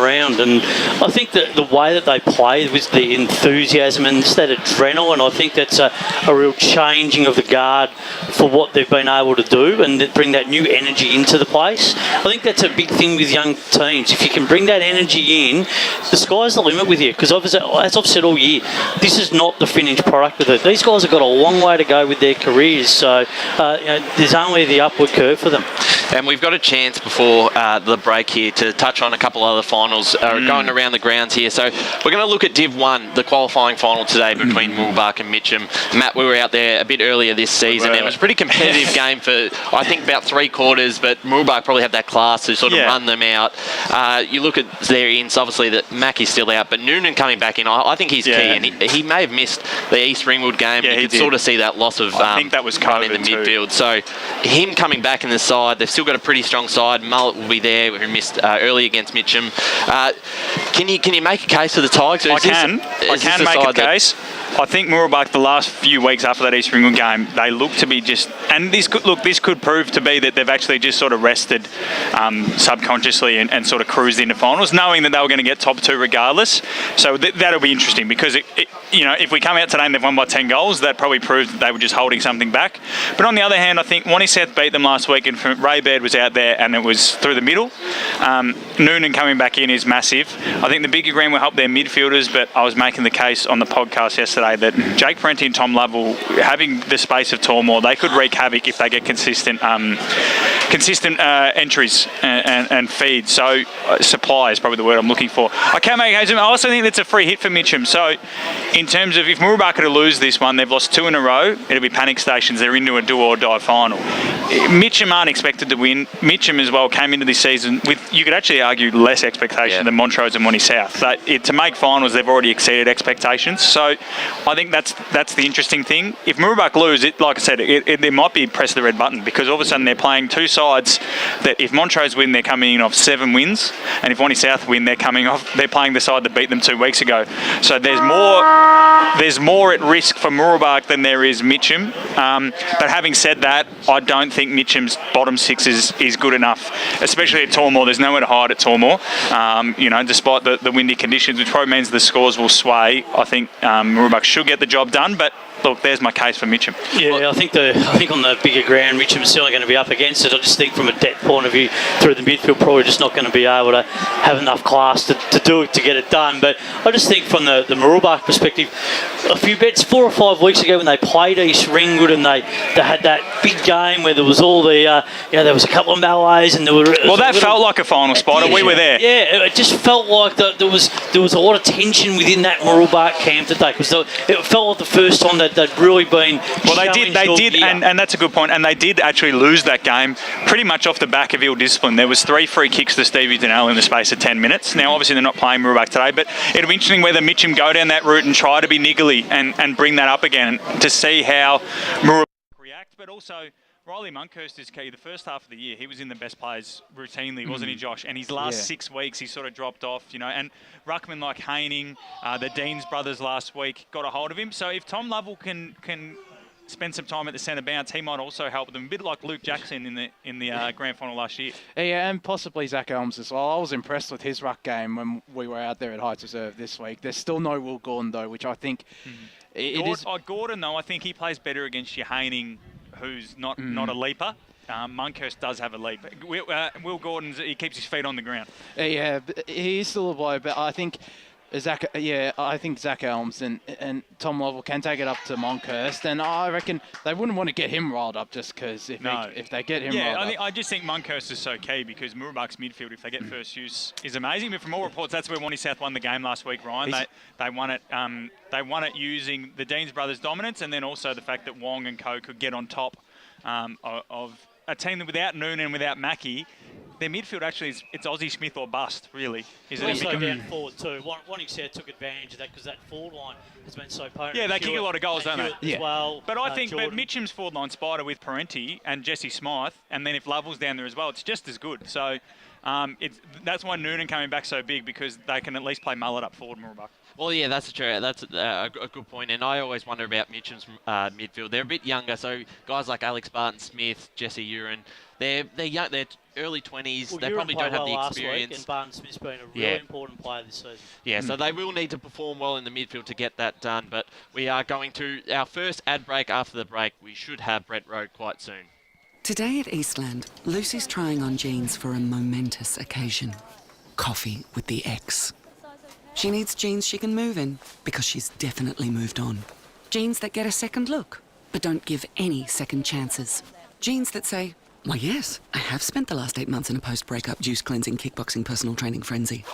around. And I think that the way that they play with the enthusiasm and that adrenaline, I think that's a real changing of the guard for what they've been able to do and bring that new energy into the place. I think that's a big thing with young teams. If you can bring that energy in, the sky's the limit with you. Because as I've said all year, this is not the finished product of it. These guys have got a long way to go with their careers. So there's only the upward curve for them. And we've got a chance before the break here to touch on a couple other finals going around the grounds here. So we're going to look at Div 1, the qualifying final today between Mooroolbark and Mitcham. Matt, we were out there a bit earlier this season, and it was a pretty competitive game for, I think, about 3 quarters, but Mooroolbark probably had that class to sort of run them out. You look at their ins, obviously that Mackie's still out, but Noonan coming back in, I think he's key, and he may have missed the East Ringwood game. Yeah, you could sort of see that loss of I think that was run in the midfield. So him coming back in the side, they've still got a pretty strong side. Mullet will be there, who missed early against Mitcham. Can you make a case for the Tigers? I can make a case. I think Mooroolbark, the last few weeks after that East Ringwood game, they look to be just, and this could prove to be that they've actually just sort of rested subconsciously and sort of cruised into finals, knowing that they were going to get top 2 regardless. So that'll be interesting because if we come out today and they've won by 10 goals, that probably proved that they were just holding something back. But on the other hand, I think Wanty South beat them last week, and Ray Baird was out there and it was through the middle. Noonan coming back in is massive. I think the bigger ground will help their midfielders, but I was making the case on the podcast yesterday that Jake Parenti and Tom Lovell, having the space of Tormore, they could wreak havoc if they get consistent entries and feed. So supply is probably the word I'm looking for. I can't make a case. I also think that's a free hit for Mitcham. So in terms of if Mooroolbark are to lose this one, they've lost 2 in a row, it'll be panic stations. They're into a do or die final. Mitcham aren't expected to win. Mitcham as well came into this season with, you could actually argue, less expectation than Montrose and Wanty South. But to make finals, they've already exceeded expectations. So I think that's the interesting thing. If Mooroolbark lose, like I said, there might be press the red button, because all of a sudden they're playing 2 sides that if Montrose win, they're coming in off 7 wins, and if Wanty South win, they're playing the side that beat them 2 weeks ago. So there's more at risk for Mooroolbark than there is Mitcham. But having said that, I don't think Mitcham's bottom 6 is good enough, especially at Tormore. There's nowhere to hide at Tormore. Despite the windy conditions, which probably means the scores will sway. I think Mooroolbark should get the job done, but look, there's my case for Mitcham. Yeah, I think on the bigger ground, Mitcham's certainly going to be up against it. I just think from a depth point of view, through the midfield, probably just not going to be able to have enough class to do it, to get it done. But I just think from the Mooroolbark perspective, a few bets 4 or 5 weeks ago when they played East Ringwood and they had that big game where there was all the there was a couple of melees and there were felt like a final spot. We were there. Yeah, it just felt like there was a lot of tension within that Mooroolbark camp today, because it felt like the first time that they'd really been. Well, they did, and that's a good point. And they did actually lose that game pretty much off the back of ill discipline. There was 3 free kicks to Stevie Donnell in the space of 10 minutes. Now, obviously, they're not playing Mooroolbark today, but it'll be interesting whether Mitcham go down that route and try to be niggly and bring that up again to see how Mooroolbark react. But also, Riley Monkhurst is key. The first half of the year, he was in the best players routinely, wasn't he, Josh? And his last 6 weeks, he sort of dropped off, and ruckman like Haining, the Deans brothers last week got a hold of him. So if Tom Lovell can spend some time at the centre bounce, he might also help them, a bit like Luke Jackson in the grand final last year. Yeah, and possibly Zach Elms as well. I was impressed with his ruck game when we were out there at Heights Reserve this week. There's still no Will Gordon, though, which I think Gordon, though, I think he plays better against your Haining, who's not a leaper. Monkhurst does have a leap. Will Gordon, he keeps his feet on the ground. Yeah, he is still a blow, but I think Zach Elms and Tom Lovell can take it up to Monkhurst, and I reckon they wouldn't want to get him riled up just because if they get him riled up. I just think Monkhurst is so key because Mooroolbark's midfield, if they get first use, is amazing. But from all reports, that's where Wanty South won the game last week, Ryan. They won it. They won it using the Deans brothers' dominance, and then also the fact that Wong and co could get on top of a team that without Noonan and without Mackie. Their midfield actually it's Aussie Smith or bust, really. Also down forward too. Wanty South took advantage of that because that forward line has been so potent. Yeah, they kick a lot of goals, don't they? Yeah. As well. But I think Mitcham's forward line spider with Parenti and Jesse Smythe, and then if Lovell's down there as well, it's just as good. So That's why Noonan coming back so big, because they can at least play mullet up forward, Mooroolbark. Well, yeah, that's true. That's a good point. And I always wonder about Mitchum's midfield. They're a bit younger, so guys like Alex Barton-Smith, Jesse Uren, they're young. They're early 20s. Well, they Uren probably don't played have well the last experience. week, and Barton-Smith's been a really important player this season. Yeah, so they will need to perform well in the midfield to get that done. But we are going to our first ad break. After the break, we should have Brett Rowe quite soon. Today at Eastland, Lucy's trying on jeans for a momentous occasion. Coffee with the ex. She needs jeans she can move in, because she's definitely moved on. Jeans that get a second look, but don't give any second chances. Jeans that say, why yes, I have spent the last 8 months in a post-breakup juice cleansing, kickboxing, personal training frenzy.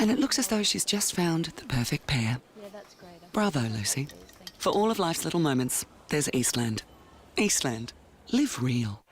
And it looks as though she's just found the perfect pair. Bravo, Lucy. For all of life's little moments, there's Eastland. Eastland. Live real.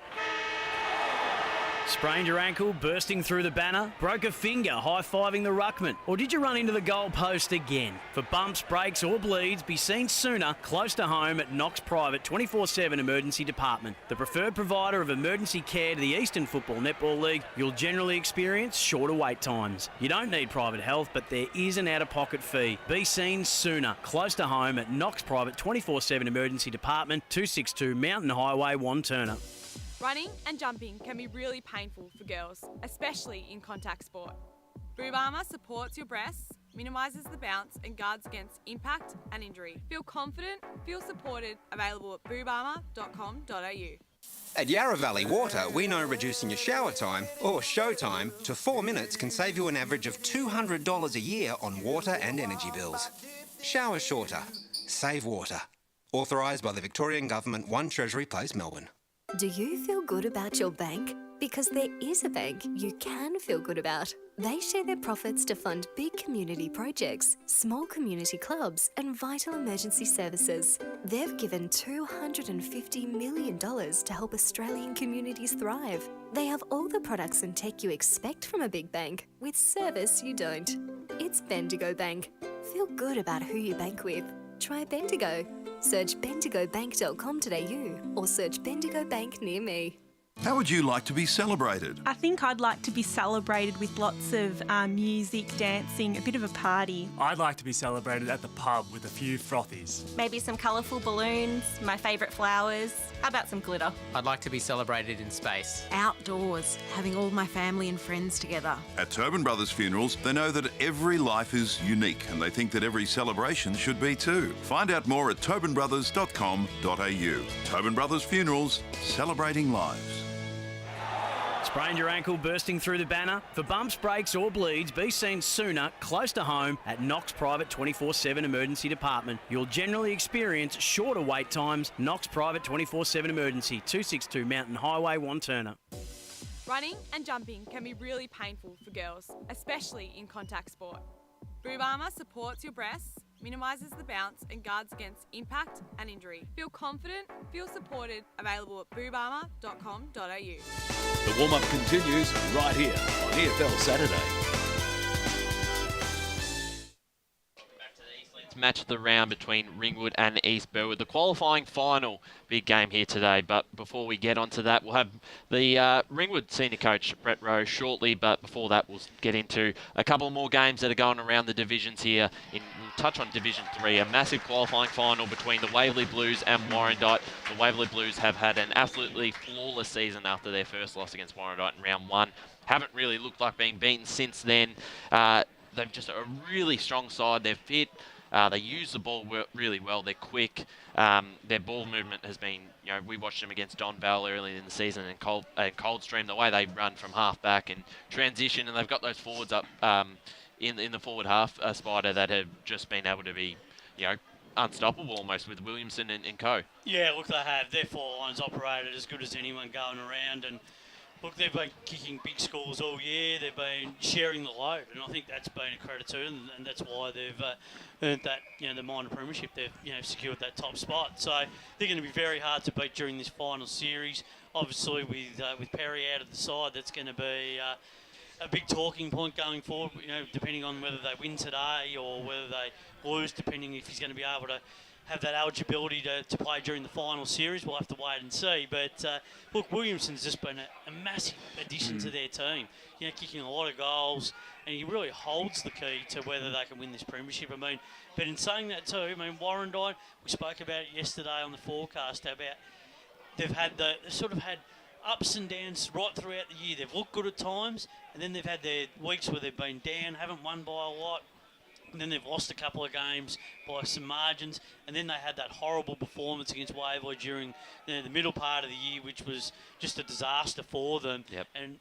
Sprained your ankle, bursting through the banner? Broke a finger, high-fiving the ruckman? Or did you run into the goal post again? For bumps, breaks or bleeds, be seen sooner, close to home at Knox Private 24/7 Emergency Department. The preferred provider of emergency care to the Eastern Football Netball League, you'll generally experience shorter wait times. You don't need private health, but there is an out-of-pocket fee. Be seen sooner, close to home at Knox Private 24/7 Emergency Department, 262 Mountain Highway, Wanturna. Running and jumping can be really painful for girls, especially in contact sport. Boob Armour supports your breasts, minimises the bounce and guards against impact and injury. Feel confident, feel supported, available at boobarmour.com.au. At Yarra Valley Water, we know reducing your shower time, or show time, to 4 minutes can save you an average of $200 a year on water and energy bills. Shower shorter. Save water. Authorised by the Victorian Government, 1 Treasury Place, Melbourne. Do you feel good about your bank? Because there is a bank you can feel good about. They share their profits to fund big community projects, small community clubs and vital emergency services. They've given $250 million to help Australian communities thrive. They have all the products and tech you expect from a big bank, with service you don't. It's Bendigo Bank. Feel good about who you bank with. Try Bendigo. Search bendigobank.com.au or search Bendigo Bank near me. How would you like to be celebrated? I think I'd like to be celebrated with lots of music, dancing, a bit of a party. I'd like to be celebrated at the pub with a few frothies. Maybe some colourful balloons, my favourite flowers. How about some glitter? I'd like to be celebrated in space. Outdoors, having all my family and friends together. At Tobin Brothers Funerals, they know that every life is unique and they think that every celebration should be too. Find out more at tobinbrothers.com.au. Tobin Brothers Funerals, celebrating lives. Sprained your ankle, bursting through the banner? For bumps, breaks or bleeds, be seen sooner, close to home at Knox Private 24/7 Emergency Department. You'll generally experience shorter wait times. Knox Private 24/7 Emergency, 262 Mountain Highway, Wanturna. Running and jumping can be really painful for girls, especially in contact sport. Boob Armour supports your breasts, minimises the bounce and guards against impact and injury. Feel confident, feel supported, available at boobarmour.com.au. The warm-up continues right here on EFL Saturday. Match of the round between Ringwood and East Burwood. The qualifying final, big game here today. But before we get onto that, we'll have the Ringwood senior coach, Brett Rowe, shortly. But before that, we'll get into a couple more games that are going around the divisions here. We'll touch on Division 3, a massive qualifying final between the Waverley Blues and Warrandyte. The Waverley Blues have had an absolutely flawless season after their first loss against Warrandyte in round 1. Haven't really looked like being beaten since then. They've just a really strong side. They're fit. They use the ball really well. They're quick. Their ball movement has been, we watched them against Don Bell early in the season and Coldstream, the way they run from half back and transition, and they've got those forwards up in the forward half, Spider, that have just been able to be, unstoppable almost with Williamson and co. Yeah, look, they have. Their four lines operated as good as anyone going around, and look, they've been kicking big scores all year. They've been sharing the load, and I think that's been a credit to them, and that's why they've earned that, the minor premiership. They've, secured that top spot. So they're going to be very hard to beat during this final series. Obviously, with Perry out of the side, that's going to be a big talking point going forward. Depending on whether they win today or whether they lose, depending if he's going to be able to have that eligibility to play during the final series. We'll have to wait and see. But look, Williamson's just been a massive addition to their team. Kicking a lot of goals, and he really holds the key to whether they can win this premiership. I mean, but in saying that too, I mean, Warrandyte, we spoke about it yesterday on the forecast about they've sort of had ups and downs right throughout the year. They've looked good at times, and then they've had their weeks where they've been down, haven't won by a lot. And then they've lost a couple of games by some margins. And then they had that horrible performance against Waverley during the middle part of the year, which was just a disaster for them. Yep. And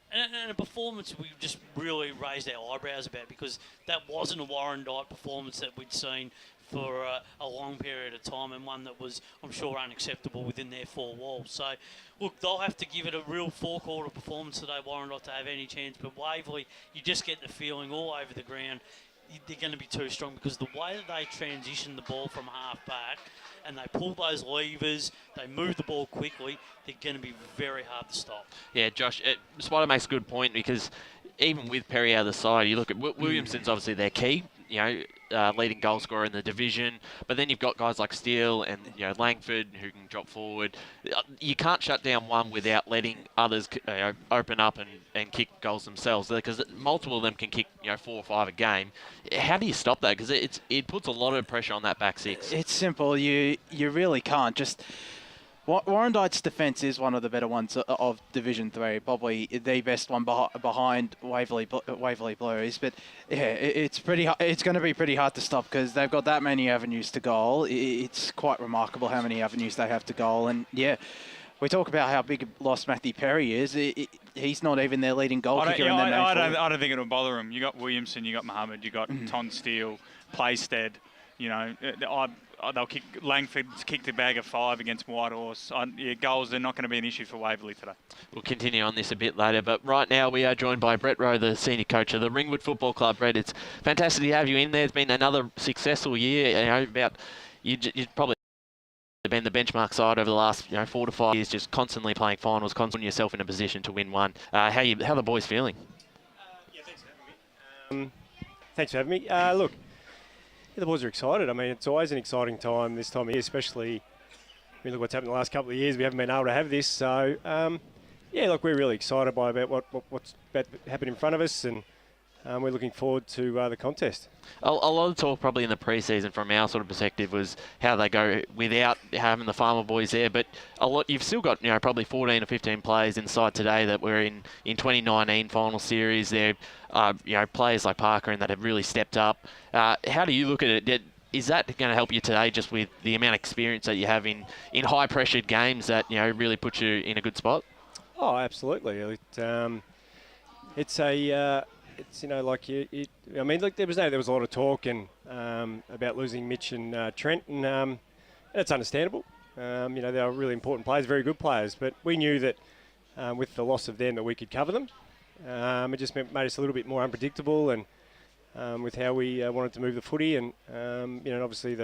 a performance we just really raised our eyebrows about, because that wasn't a Warrandyte performance that we'd seen for a long period of time, and one that was, I'm sure, unacceptable within their four walls. So, look, they'll have to give it a real four-quarter performance today, Warrandyte, to have any chance. But Waverley, you just get the feeling all over the ground they're going to be too strong, because the way that they transition the ball from half back and they pull those levers, they move the ball quickly, they're going to be very hard to stop. Yeah, Josh, Spider makes a good point, because even with Perry out of the side, you look at Williamson's obviously their key, leading goal scorer in the division, but then you've got guys like Steele and Langford who can drop forward. You can't shut down one without letting others open up and kick goals themselves, because multiple of them can kick 4 or 5 a game. How do you stop that? Because it puts a lot of pressure on that back six. It's simple. You really can't. Just Warrandyte's defence is one of the better ones of Division 3, probably the best one behind Waverley Blues. But yeah, it's going to be pretty hard to stop, because they've got that many avenues to goal. It's quite remarkable how many avenues they have to goal. And yeah, we talk about how big a loss Matthew Perry is. He's not even their leading goal kicker in their main forward. I don't think it'll bother him. You got Williamson, you got Mohammed, you got Ton Steele, Playstead. They'll kick. Langford's kicked a bag of 5 against Whitehorse. Goals are not going to be an issue for Waverley today. We'll continue on this a bit later, but right now we are joined by Brett Rowe, the senior coach of the Ringwood Football Club. Brett, it's fantastic to have you in there. It's been another successful year. You've probably been the benchmark side over the last 4 to 5 years, just constantly playing finals, constantly yourself in a position to win one. How are the boys feeling? Thanks for having me. Look. The boys are excited. I mean, it's always an exciting time this time of year, especially look what's happened the last couple of years. We haven't been able to have this. So, look, we're really excited about what's about to happen in front of us, and we're looking forward to the contest. A lot of talk probably in the pre-season from our sort of perspective was how they go without having the Farmer boys there, but you've still got probably 14 or 15 players inside today that were in 2019 final series. They're players like Parker and that have really stepped up. How do you look at it? Is that going to help you today, just with the amount of experience that you have in high pressured games that really put you in a good spot? Oh, absolutely. There was a lot of talk about losing Mitch and Trent, and that's understandable. They are really important players, very good players, but we knew that with the loss of them that we could cover them. It just made us a little bit more unpredictable, and with how we wanted to move the footy, and obviously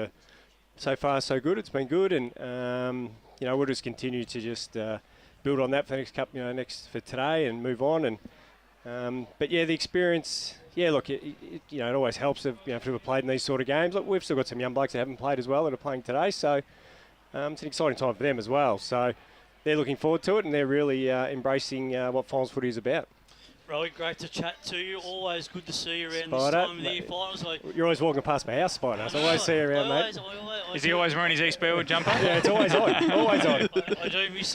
so far so good. It's been good, and we'll just continue to just build on that for the next couple, for today, and move on. And the experience. Yeah, look, it always helps if people have played in these sort of games. Look, we've still got some young blokes that haven't played as well that are playing today, so it's an exciting time for them as well. So they're looking forward to it, and they're really embracing what finals footy is about. Really great to chat to you. Always good to see you around Spider, this time of the year. Finals. You're always walking past my house, Spider. So I always see you around, mate. Is he always wearing his East Burwood jumper? Yeah, it's always on. Always on. I do miss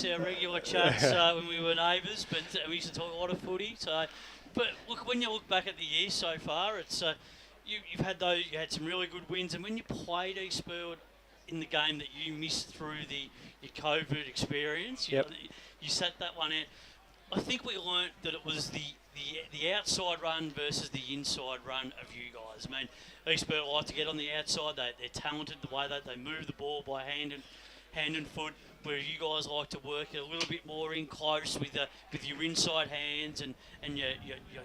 our regular chats when we were neighbours, but we used to talk a lot of footy. So, but look, when you look back at the year so far, it's you had some really good wins, and when you played East Burwood in the game that you missed through your COVID experience, you sat that one out. I think we learnt that it was the outside run versus the inside run of you guys. I mean, East Burwood like to get on the outside. They're talented the way that they move the ball by hand and foot, where you guys like to work it a little bit more in close with your inside hands and your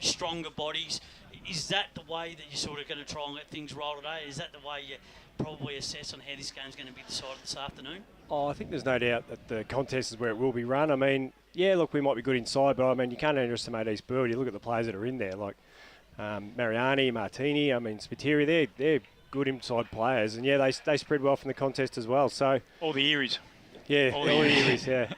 stronger bodies. Is that the way that you're sort of going to try and let things roll today? Is that the way you probably assess on how this game's going to be decided this afternoon? Oh, I think there's no doubt that the contest is where it will be run. I mean, yeah, look, we might be good inside, but I mean, you can't underestimate East Burwood. You look at the players that are in there, like Mariani, Martini, Spiteri, they're good inside players, and they spread well from the contest as well. So all the Eries. Yeah, all the Eries. Yeah.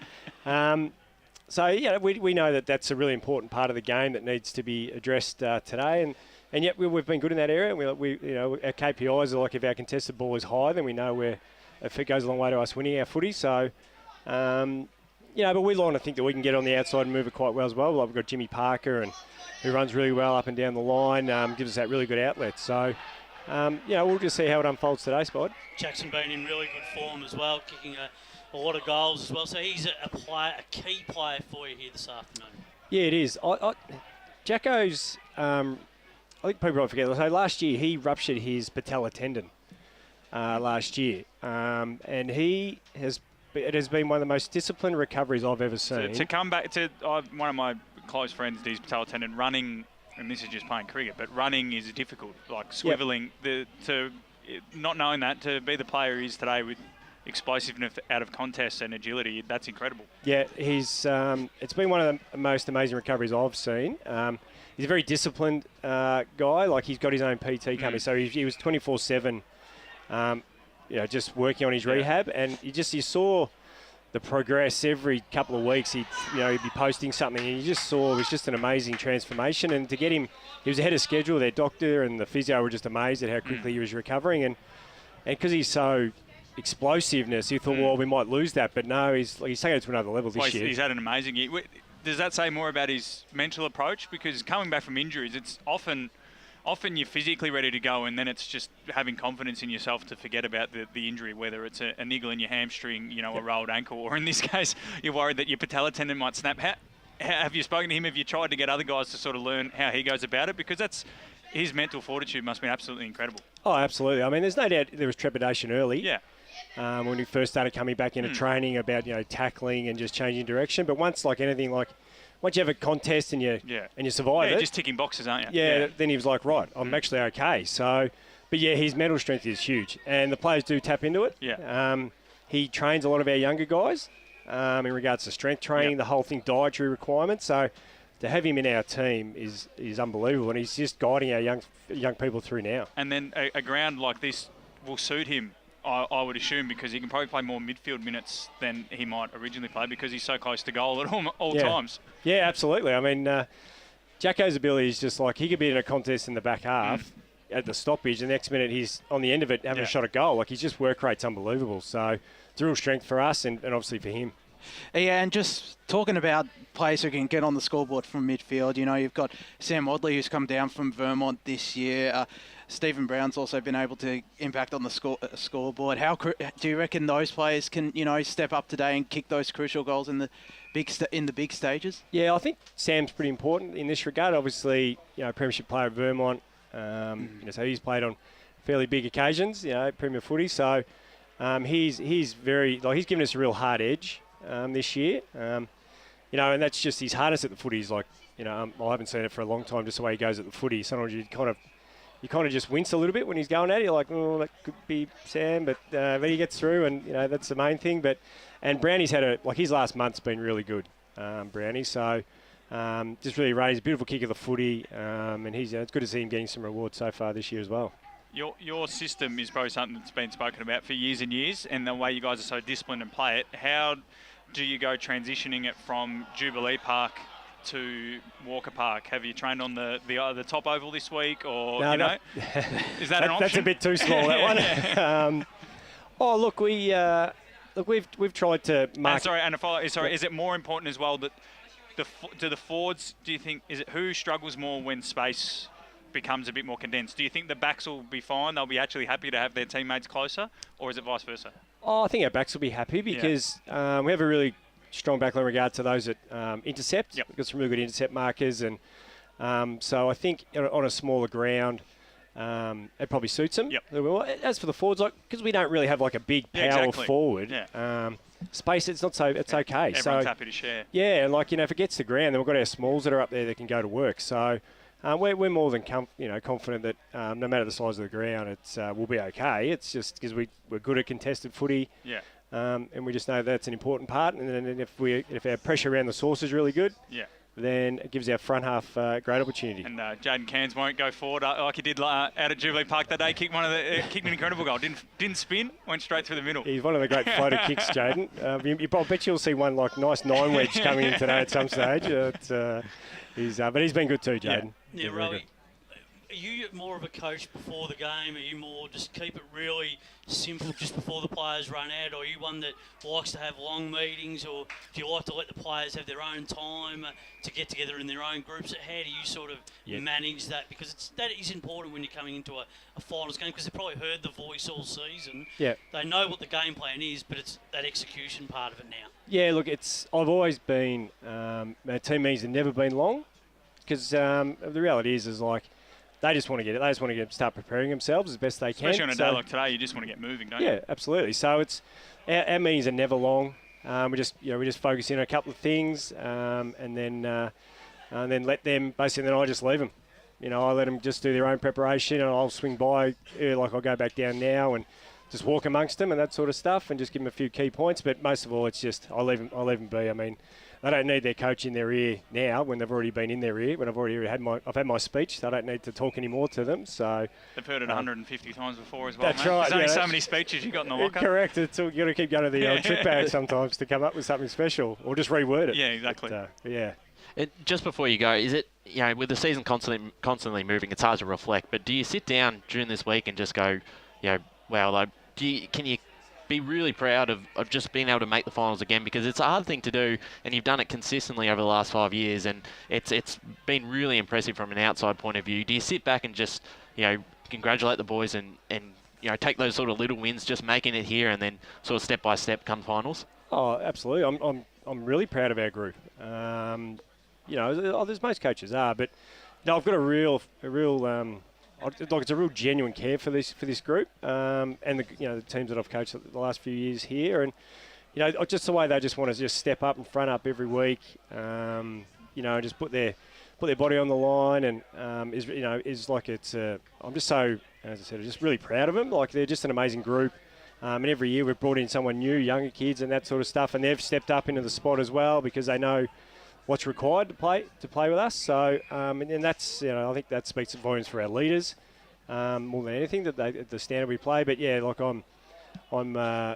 So we know that that's a really important part of the game that needs to be addressed today, and yet we've been good in that area. We our KPIs are like if our contested ball is high, then we know if it goes a long way to us winning our footy. So. But we like to think that we can get on the outside and move it quite well as well. We've got Jimmy Parker, who runs really well up and down the line, gives us that really good outlet. So, we'll just see how it unfolds today, Spide. Jackson been in really good form as well, kicking a lot of goals as well. So he's a key player for you here this afternoon. Yeah, it is. Jacko's, I think people might forget, so last year he ruptured his patella tendon last year. And it has been one of the most disciplined recoveries I've ever seen. To come back to one of my close friends, his patella tendon, running, and this is just playing cricket, but running is difficult, like swivelling. To not knowing that, to be the player he is today with explosiveness out of contests and agility, that's incredible. Yeah, it's been one of the most amazing recoveries I've seen. He's a very disciplined guy. Like, he's got his own PT company, so he was 24/7. Just working on his rehab, and you saw the progress every couple of weeks. He'd be posting something, and you just saw it was just an amazing transformation. And to get him, he was ahead of schedule. Their doctor and the physio were just amazed at how quickly he was recovering, and because he's so explosiveness, you thought, well, we might lose that, but no, he's taken it to another level this year. He's had an amazing year. Does that say more about his mental approach? Because coming back from injuries, it's often you're physically ready to go, and then it's just having confidence in yourself to forget about the injury, whether it's a niggle in your hamstring, a rolled ankle, or in this case, you're worried that your patella tendon might snap. Have you spoken to him? Have you tried to get other guys to sort of learn how he goes about it? Because his mental fortitude must be absolutely incredible. Oh, absolutely. I mean, there's no doubt there was trepidation early. Yeah. When he first started coming back into training about, tackling and just changing direction. But once you have a contest and you survive it, just ticking boxes, aren't you? Yeah. Then he was like, right, I'm actually okay. So, but his mental strength is huge, and the players do tap into it. Yeah. He trains a lot of our younger guys in regards to strength training, the whole thing, dietary requirements. So, to have him in our team is unbelievable, and he's just guiding our young people through now. And then a ground like this will suit him, I would assume, because he can probably play more midfield minutes than he might originally play because he's so close to goal at all times. Yeah, absolutely. I mean, Jacko's ability is just like he could be in a contest in the back half at the stoppage, and the next minute he's on the end of it having a shot at goal. Like, his just work rate's unbelievable. So it's a real strength for us and obviously for him. Yeah, and just talking about players who can get on the scoreboard from midfield, you've got Sam Wadley, who's come down from Vermont this year. Stephen Brown's also been able to impact on the scoreboard. How do you reckon those players can, step up today and kick those crucial goals in the big stages? Yeah, I think Sam's pretty important in this regard. Obviously, premiership player at Vermont. So he's played on fairly big occasions, Premier footy. So he's very he's given us a real hard edge this year. And that's just his hardest at the footy. He's I haven't seen it for a long time. Just the way he goes at the footy. Sometimes you kind of just wince a little bit when he's going at it. You're like, oh, that could be Sam, but then he gets through, and that's the main thing. And Brownie's had his last month's been really good, Brownie. So just really raised a beautiful kick of the footy, and it's good to see him getting some rewards so far this year as well. Your system is probably something that's been spoken about for years and years, and the way you guys are so disciplined and play it. How do you go transitioning it from Jubilee Park to Walker Park? Have you trained on the top oval this week, or no, is that an option? That's a bit too small, that one. We've tried to mark. Is it more important as well that the forwards? Do you think who struggles more when space becomes a bit more condensed? Do you think the backs will be fine? They'll be actually happy to have their teammates closer, or is it vice versa? I think our backs will be happy because we have a really strong backline in regard to those that intercept. We've got some really good intercept markers, and so I think on a smaller ground, it probably suits them. As for the forwards, because we don't really have a big power forward, space, it's okay. Everyone's happy to share. Yeah, and if it gets to ground, then we've got our smalls that are up there that can go to work. So we're more than confident that no matter the size of the ground, we'll be okay. It's just because we're good at contested footy. And we just know that's an important part. And then if our pressure around the source is really good, then it gives our front half great opportunity. And Jaden Cairns won't go forward like he did out at Jubilee Park that day. Kicked an incredible goal. Didn't spin. Went straight through the middle. He's one of the great floater kicks, Jaden. I bet you'll see one like nice 9 wedge coming in today at some stage. But he's been good too, Jaden. Yeah, Rowe. Are you more of a coach before the game? Are you more just keep it really simple just before the players run out? Or are you one that likes to have long meetings? Or do you like to let the players have their own time to get together in their own groups? How do you sort of manage that? Because that is important when you're coming into a finals game, because they've probably heard the voice all season. Yeah. They know what the game plan is, but it's that execution part of it now. Yeah, look, I've always been, our team meetings have never been long, because the reality is like, they just want to start preparing themselves as best they can. Especially on a day like today, you just want to get moving, don't you? Yeah, absolutely. So it's our meetings are never long. We just focus in on a couple of things, and then let them basically. Then I just leave them. I let them just do their own preparation, and I'll swing by. Like I'll go back down now and just walk amongst them and that sort of stuff, and just give them a few key points. But most of all, it's just I'll leave them be. I mean, they don't need their coach in their ear now when they've already been in their ear. When I've had my speech, so I don't need to talk anymore to them. So they've heard it 150 times before as well. That's mate. right. There's only so many speeches you got in the locker. Correct. You got to keep going to the old trip bag sometimes to come up with something special, or just reword it. Yeah, exactly. But, yeah. Just before you go, is it with the season constantly moving, it's hard to reflect. But do you sit down during this week and just go, wow, can you be really proud of just being able to make the finals again, because it's a hard thing to do and you've done it consistently over the last 5 years, and it's been really impressive from an outside point of view. Do you sit back and just congratulate the boys and take those sort of little wins, just making it here, and then sort of step by step come finals? Oh, absolutely. I'm really proud of our group. There's most coaches are, but I've got a real it's a real genuine care for this group, and the teams that I've coached the last few years here, and just the way they just want to just step up and front up every week, just put their body on the line, and is like I'm just so, as I said, just really proud of them. Like they're just an amazing group, and every year we've brought in someone new, younger kids, and that sort of stuff, and they've stepped up into the spot as well because they know what's required to play with us. So and that's I think that speaks volumes for our leaders more than anything, that the standard we play. But yeah, like I'm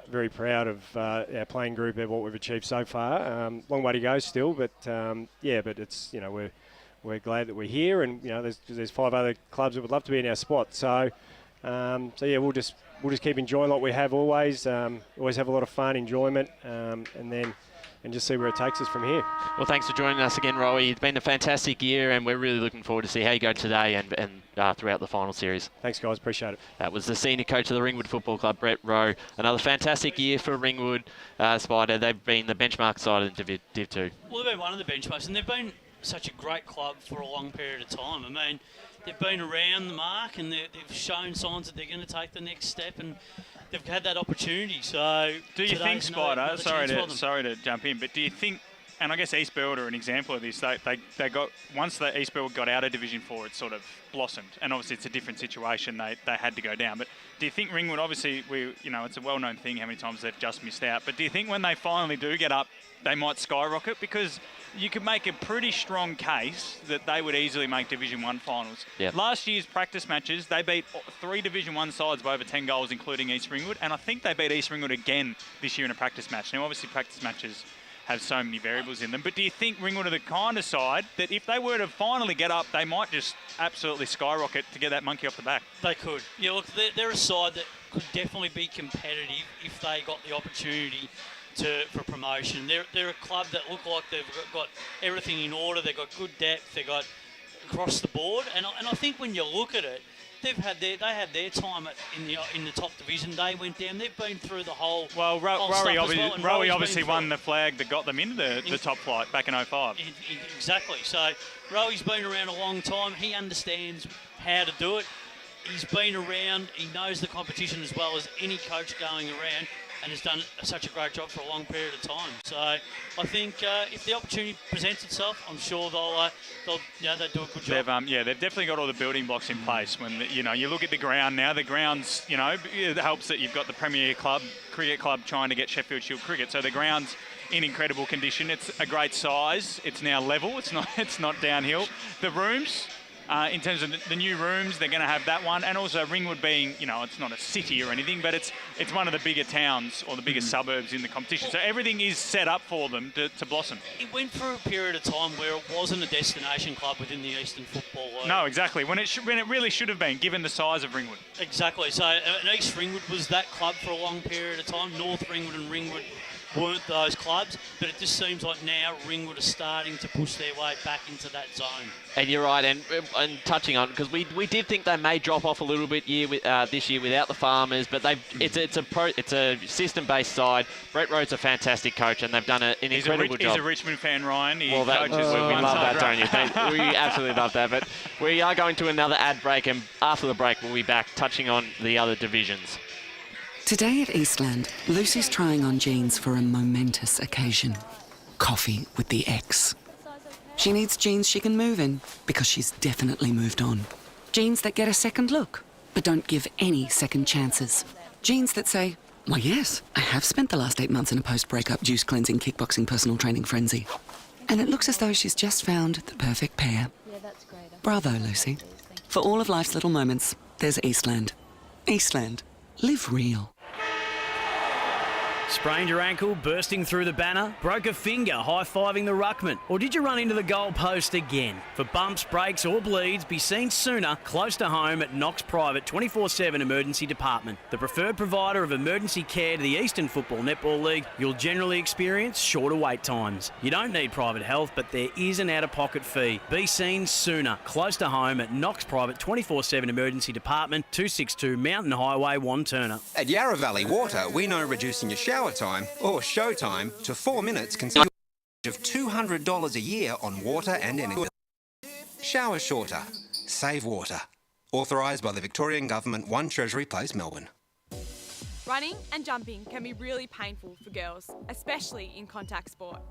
very proud of our playing group and what we've achieved so far. Long way to go still, but but it's we're glad that we're here, and there's 5 other clubs that would love to be in our spot. So we'll just keep enjoying what we have always. Always have a lot of fun, enjoyment, and just see where it takes us from here. Well, thanks for joining us again, Rowe. It's been a fantastic year, and we're really looking forward to see how you go today and throughout the final series. Thanks, guys. Appreciate it. That was the senior coach of the Ringwood Football Club, Brett Rowe. Another fantastic year for Ringwood Spider. They've been the benchmark side in Div 2. Well, they've been one of the benchmarks, and they've been such a great club for a long period of time. I mean, they've been around the mark, and they've shown signs that they're going to take the next step, and they've had that opportunity. So do you think, Spider, sorry to jump in, but do you think, and I guess East Burwood are an example of this, they got, once the East Burwood got out of Division 4, it sort of blossomed, and obviously it's a different situation, they had to go down. But do you think Ringwood, obviously it's a well-known thing how many times they've just missed out, but do you think when they finally do get up, they might skyrocket? Because you could make a pretty strong case that they would easily make Division 1 finals. Yep. Last year's practice matches, they beat 3 Division 1 sides by over 10 goals, including East Ringwood, and I think they beat East Ringwood again this year in a practice match. Now, obviously, practice matches have so many variables in them, but do you think Ringwood are the kind of side that if they were to finally get up, they might just absolutely skyrocket to get that monkey off the back? They could. Yeah, look, they're a side that could definitely be competitive if they got the opportunity for promotion. They're a club that look like they've got everything in order. They've got good depth. They've got across the board. And I think when you look at it, they had their time in the top division. They went down. They've been through the whole. Well, Rowe obviously won the flag that got them into the top flight back in 05. Exactly. So Rowe's been around a long time. He understands how to do it. He's been around. He knows the competition as well as any coach going around, and has done such a great job for a long period of time. So I think if the opportunity presents itself, I'm sure they'll do a good job. They've definitely got all the building blocks in place. When you look at the ground now, the ground's it helps that you've got the Premier Cricket Club trying to get Sheffield Shield cricket. So the ground's in incredible condition. It's a great size. It's now level. It's not downhill. The rooms. In terms of the new rooms, they're going to have that one, and also Ringwood being, it's not a city or anything, but it's one of the bigger towns or the biggest suburbs in the competition. So everything is set up for them to blossom. It went through a period of time where it wasn't a destination club within the Eastern Football League. No, exactly. When it really should have been, given the size of Ringwood. Exactly. So East Ringwood was that club for a long period of time. North Ringwood and Ringwood weren't those clubs, but it just seems like now Ringwood are starting to push their way back into that zone. And you're right, and touching on, because we did think they may drop off a little bit this year without the Farmers, but it's a system-based side. Brett Rowe's a fantastic coach, and they've done an incredible job. He's a Richmond fan, Ryan. He we love that, don't you? We absolutely love that. But we are going to another ad break, and after the break, we'll be back touching on the other divisions. Today at Eastland, Lucy's trying on jeans for a momentous occasion. Coffee with the ex. She needs jeans she can move in because she's definitely moved on. Jeans that get a second look, but don't give any second chances. Jeans that say, why yes, I have spent the last 8 months in a post-breakup juice cleansing, kickboxing, personal training frenzy. And it looks as though she's just found the perfect pair. Yeah, that's great. Bravo, Lucy. For all of life's little moments, there's Eastland. Eastland. Live real. Sprained your ankle, bursting through the banner? Broke a finger, high-fiving the ruckman? Or did you run into the goal post again? For bumps, breaks or bleeds, be seen sooner, close to home at Knox Private 24/7 Emergency Department. The preferred provider of emergency care to the Eastern Football Netball League, you'll generally experience shorter wait times. You don't need private health, but there is an out-of-pocket fee. Be seen sooner, close to home at Knox Private 24/7 Emergency Department, 262 Mountain Highway, Wantirna. At Yarra Valley Water, we know reducing your shower time or show time to 4 minutes can save you of $200 a year on water and energy. Shower shorter. Save water. Authorised by the Victorian Government, 1 Treasury Place, Melbourne. Running and jumping can be really painful for girls, especially in contact sport.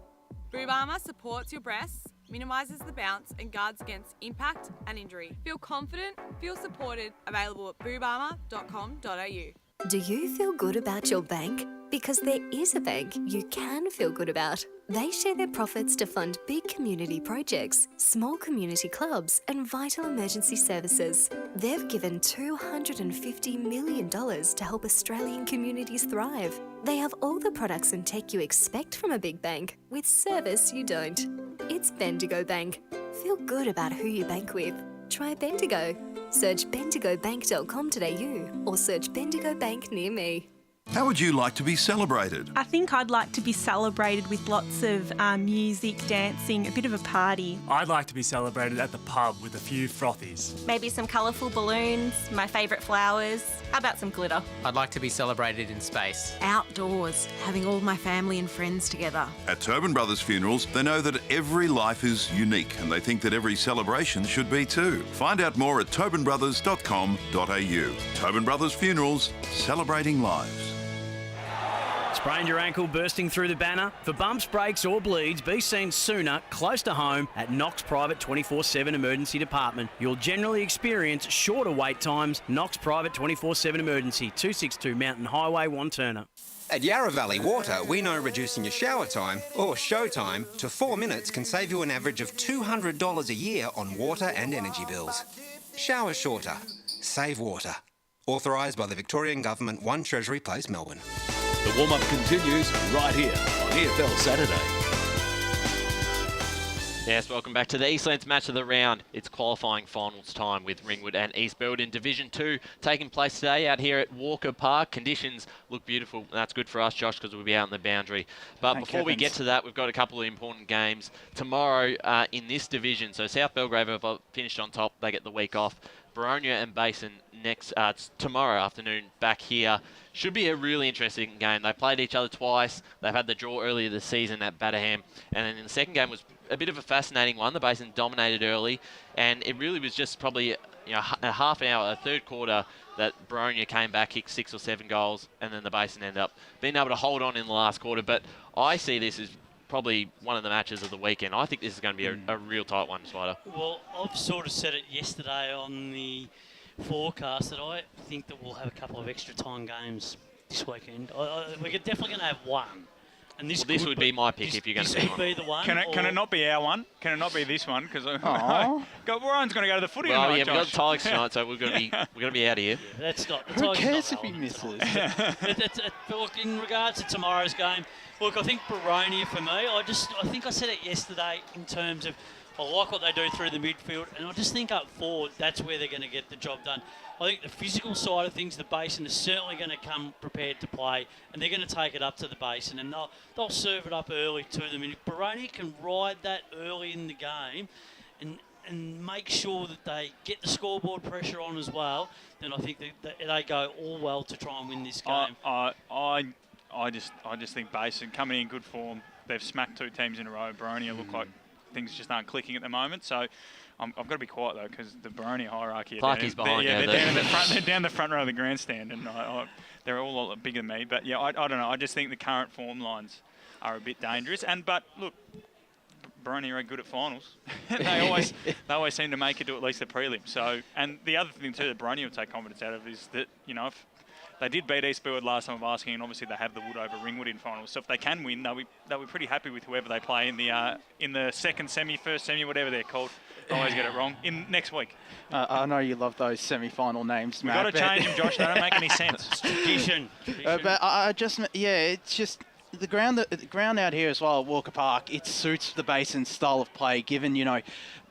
Boob Armour supports your breasts, minimises the bounce and guards against impact and injury. Feel confident, feel supported, available at boobarmour.com.au. Do you feel good about your bank? Because there is a bank you can feel good about. They share their profits to fund big community projects, small community clubs and vital emergency services. They've given $250 million to help Australian communities thrive. They have all the products and tech you expect from a big bank, with service you don't. It's Bendigo Bank. Feel good about who you bank with. Try Bendigo. Search bendigobank.com.au or search Bendigo Bank near me. How would you like to be celebrated? I think I'd like to be celebrated with lots of music, dancing, a bit of a party. I'd like to be celebrated at the pub with a few frothies. Maybe some colourful balloons, my favourite flowers. How about some glitter? I'd like to be celebrated in space. Outdoors, having all my family and friends together. At Tobin Brothers Funerals, they know that every life is unique and they think that every celebration should be too. Find out more at tobinbrothers.com.au. Tobin Brothers Funerals, celebrating lives. Sprained your ankle, bursting through the banner? For bumps, breaks or bleeds, be seen sooner, close to home at Knox Private 24/7 Emergency Department. You'll generally experience shorter wait times. Knox Private 24/7 Emergency, 262 Mountain Highway, Wantirna. At Yarra Valley Water, we know reducing your shower time or show time to 4 minutes can save you an average of $200 a year on water and energy bills. Shower shorter. Save water. Authorised by the Victorian Government, 1 Treasury Place, Melbourne. The warm-up continues right here on EFL Saturday. Yes, welcome back to the Eastlands match of the round. It's qualifying finals time with Ringwood and East Burwood in Division 2 taking place today out here at Walker Park. Conditions look beautiful. That's good for us, Josh, because we'll be out in the boundary. But before we get to that, we've got a couple of important games tomorrow in this division. So South Belgrave have finished on top. They get the week off. Boronia and Basin next tomorrow afternoon back here. Should be a really interesting game. They played each other twice. They've had the draw earlier this season at Batterham. And then in the second game was a bit of a fascinating one. The Basin dominated early. And it really was just probably a half an hour, a third quarter, that Boronia came back, kicked 6 or 7 goals. And then the Basin ended up being able to hold on in the last quarter. But I see this as probably one of the matches of the weekend. I think this is going to be a real tight one, Spider. Well, I've sort of said it yesterday on the forecast that I think that we'll have a couple of extra time games this weekend. We're definitely going to have one. And this, this would be my pick if you're going to pick one. be the one? Can it not be our one? Can it not be this one? Because Ryan's going to go to the footy Well, tonight, yeah, we've got Josh. the Tigers tonight, so we're going to be out of here. Yeah, that's not. The Who Tigers cares not if he relevant. misses? Look, in regards to tomorrow's game, look, I think Baroni for me. I think I said it yesterday in terms of I like what they do through the midfield, and I just think up forward that's where they're going to get the job done. I think the physical side of things, the Basin is certainly going to come prepared to play, and they're going to take it up to the Basin, and they'll serve it up early to them. And if Baroni can ride that early in the game and make sure that they get the scoreboard pressure on as well, then I think that they go all well to try and win this game. I just think Basin coming in good form. They've smacked 2 teams in a row. Baroni look like things just aren't clicking at the moment, so I've got to be quiet though, because the Baroni hierarchy. Clarkie's behind you. They're down in the front. They're down the front row of the grandstand, and they're all a lot bigger than me. But yeah, I don't know. I just think the current form lines are a bit dangerous. But look, Baroni are good at finals. they always seem to make it to at least the prelim. So, and the other thing too that Baroni will take confidence out of is that if they did beat East Burwood last time of asking, and obviously they have the wood over Ringwood in finals. So if they can win, they'll be pretty happy with whoever they play in the second semi, first semi, whatever they're called. I always get it wrong. In next week. I know you love those semi-final names, Matt. We've got to change them, Josh. They don't make any sense. It's tradition. But it's just the ground out here as well at Walker Park. It suits the Basin's style of play, given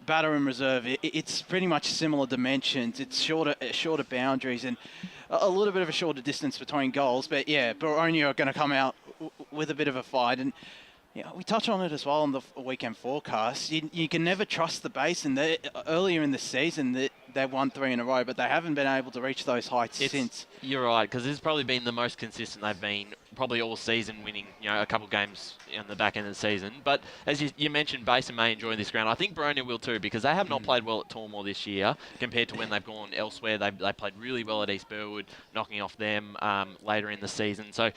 batter and reserve. It's pretty much similar dimensions. It's shorter boundaries and a little bit of a shorter distance between goals. But yeah, Baroni are going to come out with a bit of a fight. And we touch on it as well on the weekend forecast. You can never trust the Basin. Earlier in the season, they won 3 in a row, but they haven't been able to reach those heights since. You're right, because this has probably been the most consistent they've been probably all season, winning a couple games on the back end of the season. But as you mentioned, Basin may enjoy this ground. I think Baroni will too, because they have not played well at Tormore this year compared to when they've gone elsewhere. They played really well at East Burwood, knocking off them later in the season. So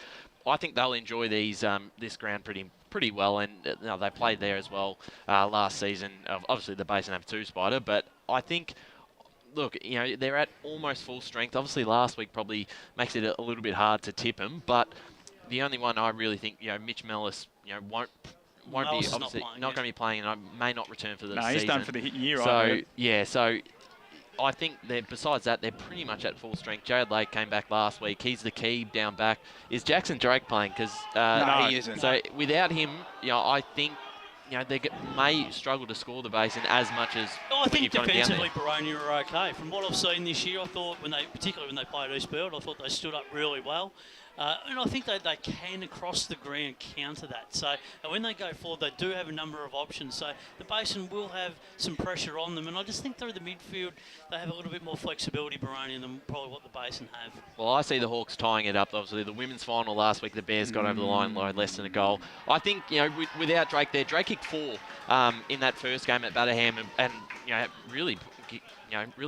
I think they'll enjoy this ground pretty well, and they played there as well last season. Obviously, the Basin have 2 Spider, but I think, look, they're at almost full strength. Obviously, last week probably makes it a little bit hard to tip them, but the only one I really think, Mitch Mellis, won't be obviously not going to be playing, and may not return for the season. No, he's done for the year. So I think besides that, they're pretty much at full strength. Jared Lake came back last week. He's the key down back. Is Jackson Drake playing? Because no, he isn't. So without him, I think they may struggle to score the Basin as much as. I think defensively, Baroni are okay. From what I've seen this year, I thought particularly when they played East Burwood, I thought they stood up really well. And I think they can, across the ground, counter that. So when they go forward, they do have a number of options. So the Basin will have some pressure on them. And I just think through the midfield, they have a little bit more flexibility, Baroni, than probably what the Basin have. Well, I see the Hawks tying it up. Obviously, the women's final last week, the Bears got over the line less than a goal. I think, without Drake there, Drake kicked 4 in that first game at Batterham and really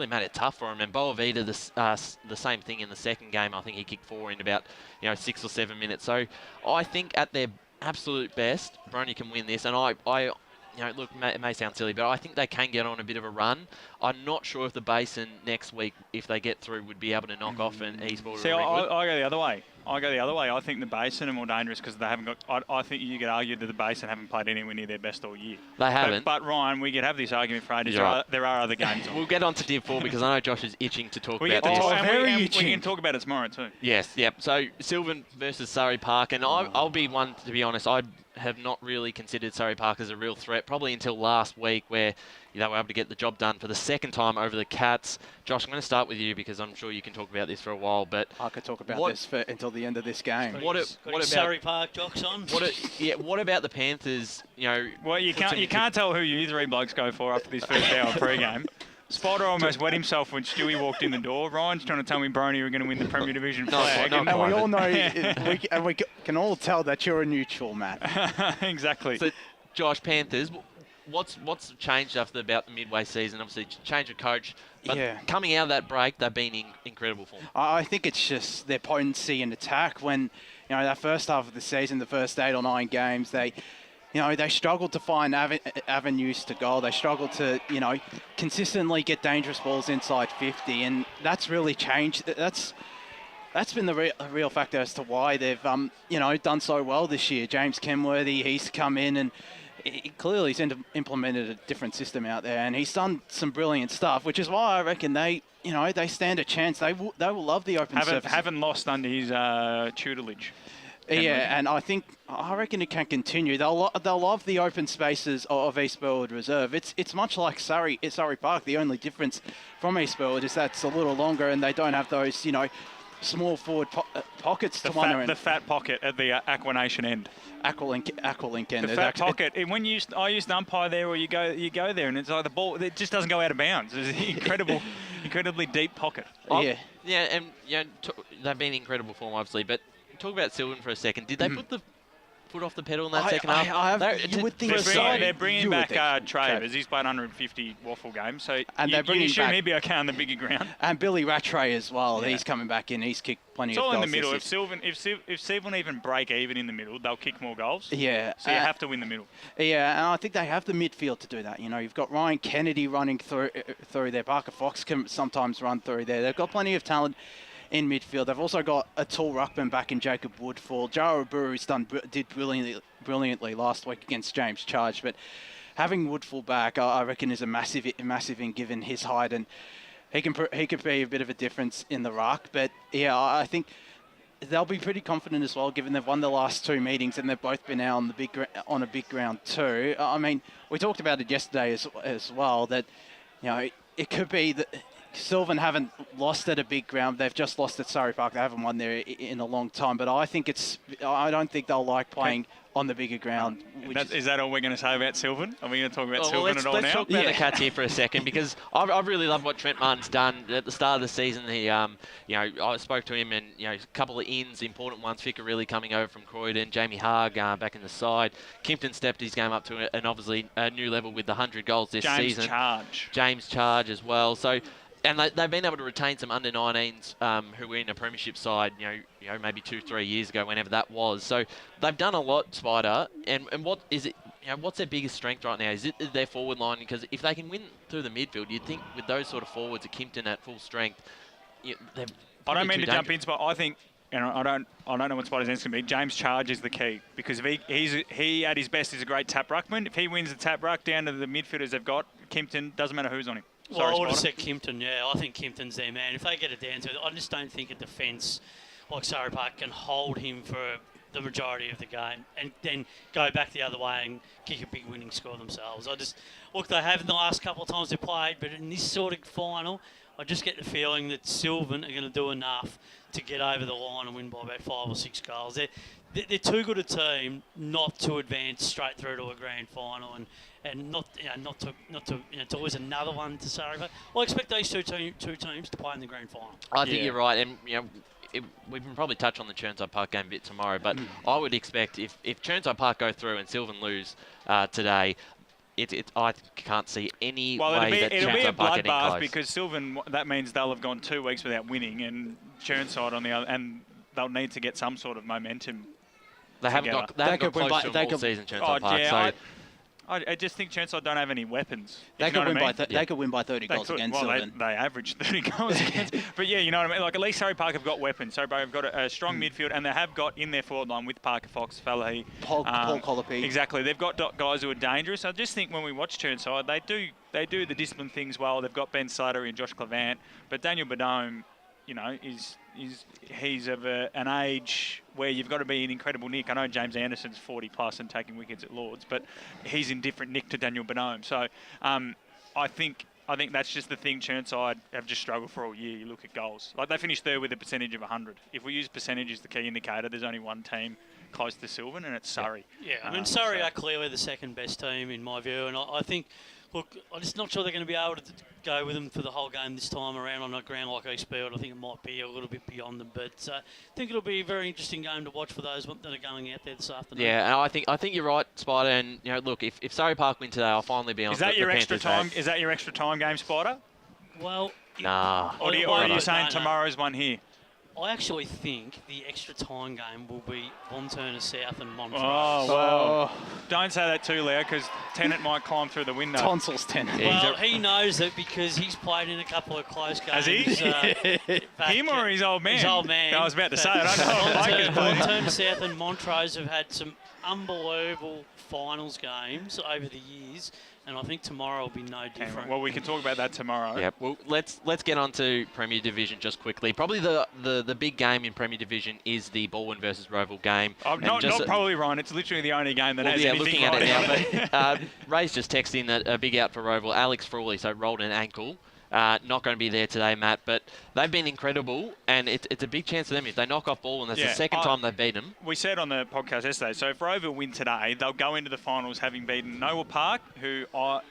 made it tough for him. And Boavita, the same thing in the second game. I think he kicked 4 in about 6 or 7 minutes. So I think at their absolute best, Baroni can win this. And I look, it may sound silly, but I think they can get on a bit of a run. I'm not sure if the Basin next week, if they get through, would be able to knock off an East Burwood. See, I go the other way. I think the Basin are more dangerous because they haven't got. I think you could argue that the Basin haven't played anywhere near their best all year. They haven't. But Ryan, we could have this argument for ages. There are other games. We'll get on to Div 4 because I know Josh is itching to talk about this. We can talk about it tomorrow too. Yes, yep. So Sylvan versus Surrey Park, and I'll be one to be honest. I have not really considered Surrey Park as a real threat, probably until last week where they were able to get the job done for the second time over the Cats. Josh, I'm going to start with you because I'm sure you can talk about this for a while. But I could talk about this until the end of this game. What about Surrey Park jocks on? What about the Panthers? Well, you can't tell who you 3 blokes go for after this first hour pre-game. Spider almost wet himself when Stewie walked in the door. Ryan's trying to tell me Baroni were going to win the Premier Division flag. And we all know, we can all tell that you're a neutral, Matt. Exactly. So, Josh, Panthers, what's changed after about the midway season? Obviously, change of coach. But coming out of that break, they've been in incredible form. I think it's just their potency in attack. When, that first half of the season, the first 8 or 9 games, they struggled to find avenues to goal. They struggled to, consistently get dangerous balls inside 50, and that's really changed. That's that's been the real factor as to why they've done so well this year. James Kenworthy, he's come in and clearly he's implemented a different system out there, and he's done some brilliant stuff, which is why I reckon they stand a chance. They will love the open surface. Haven't lost under his tutelage. Yeah, and I reckon it can continue. They'll love the open spaces of East Burwood Reserve. It's much like Surrey Park. The only difference from East Burwood is that it's a little longer, and they don't have those small forward pockets to wander in. The fat pocket at the Aquanation end. Aqualink end. The fat pocket. When I used to umpire there, or you go there, and it's like the ball. It just doesn't go out of bounds. It's an incredibly deep pocket. Yeah, and they've been in incredible form, obviously, but. Talk about Sylvan for a second. Did they put the foot off the pedal in that second half? You would think they're bringing back Travers. He's played 150 waffle games, so you assume he'd be okay on the bigger ground. And Billy Rattray as well. Yeah. He's coming back in. He's kicked plenty of goals. It's all in the middle. If Sylvan even break even in the middle, they'll kick more goals. Yeah. So you have to win the middle. Yeah, and I think they have the midfield to do that. You've got Ryan Kennedy running through there. Parker Fox can sometimes run through there. They've got plenty of talent in midfield. They've also got a tall ruckman back in Jacob Woodfall. Jara Buru's did brilliantly last week against James Charge, but having Woodfall back, I reckon, is a massive in given his height, and he could be a bit of a difference in the ruck. But yeah, I think they'll be pretty confident as well, given they've won the last two meetings and they've both been out on a big ground too. I mean, we talked about it yesterday as well, that it could be that Sylvan haven't lost at a big ground. They've just lost at Surrey Park. They haven't won there in a long time. But I don't think they'll like playing on the bigger ground. Is that all we're going to say about Sylvan? Are we going to talk about Sylvan at all now? Let's talk about the Cats here for a second, because I really love what Trent Martin's done at the start of the season. He, I spoke to him, and a couple of ins, important ones. Ficker really coming over from Croydon. Jamie Haag back in the side. Kimpton stepped his game up to an obviously a new level with the 100 goals this season. James Charge as well. So. And they've been able to retain some under-19s who were in a premiership side, maybe 2-3 years ago, whenever that was. So they've done a lot, Spider. And what is it? What's their biggest strength right now? Is it their forward line? Because if they can win through the midfield, you'd think with those sort of forwards, at Kimpton at full strength, I don't mean to jump in, but I think. I don't know what Spider's answer going to be. James Charge is the key, because if he at his best is a great tap ruckman. If he wins the tap ruck down to the midfielders they've got, Kimpton, doesn't matter who's on him. Well, I would have said Kimpton, yeah. I think Kimpton's their man. If they get it down to it, I just don't think a defence like Surrey Park can hold him for the majority of the game and then go back the other way and kick a big winning score themselves. They have in the last couple of times they played, but in this sort of final, I just get the feeling that Sylvan are going to do enough to get over the line and win by about 5 or 6 goals. They're too good a team not to advance straight through to a grand final and not to lose another one to Surrey. But I expect these two teams to play in the grand final. I think you're right, and we can probably touch on the Chirnside Park game a bit tomorrow. But I would expect if Chirnside Park go through and Sylvan lose today, I can't see any way that it'll be a Chirnside Park getting bloodbath, close. because Sylvan, that means they'll have gone 2 weeks without winning, and Chirnside on the other, and they'll need to get some sort of momentum. They haven't got close to them all season, Chirnside Park. Yeah, I just think Chirnside don't have any weapons. They could win by 30 goals against Sylvan. They averaged 30 goals against. But yeah, you know what I mean? Like, at least Surrey Park have got weapons. Surrey Park have got a strong midfield, and they have got in their forward line with Parker Fox, Falahi, Paul Colopy. Exactly. They've got guys who are dangerous. I just think when we watch Chirnside, they do the discipline things well. They've got Ben Slattery and Josh Clavant, but Daniel Badome, he's of an age where you've got to be in incredible nick. I know James Anderson's 40 plus and taking wickets at Lords, but he's in different nick to Daniel Badome. So I think that's just the thing Chirnside have just struggled for all year. You look at goals. Like, they finished third with a percentage of 100. If we use percentage as the key indicator, there's only one team close to Sylvan, and it's Surrey. Yeah, I mean, Surrey are clearly the second best team in my view, and I think, look, I'm just not sure they're going to be able to go with them for the whole game this time around on a ground like East Burwood. I think it might be a little bit beyond them, but I think it'll be a very interesting game to watch for those that are going out there this afternoon. Yeah, and I think you're right, Spider. And look, if Surrey Park win today, I'll finally be on. Is that your extra time? Is that your extra time game, Spider? Well, nah. Or are you saying tomorrow's one here? I actually think the extra time game will be Wanturna South and Montrose. Oh, well. Don't say that too loud because Tennant might climb through the window. Tonsils Tennant. Well, he knows that because he's played in a couple of close games. Has he? Him or his old man? His old man. I was about to say, I don't know if Blake has played him. Wanturna South and Montrose have had some unbelievable finals games over the years, and I think tomorrow will be no different. Well, we can talk about that tomorrow. Yep. Well, let's get on to Premier Division just quickly. Probably the big game in Premier Division is the Balwyn versus Roeville game. Not probably, Ryan. It's literally the only game that has anything looking at right it now. But Ray's just texted in that a big out for Roeville. Alex Frawley, so rolled an ankle. Not going to be there today, Matt, but they've been incredible, and it's a big chance for them if they knock off Balwyn. That's the second time they've beaten them. We said on the podcast yesterday, so if Roeville win today, they'll go into the finals having beaten Noah Park, who a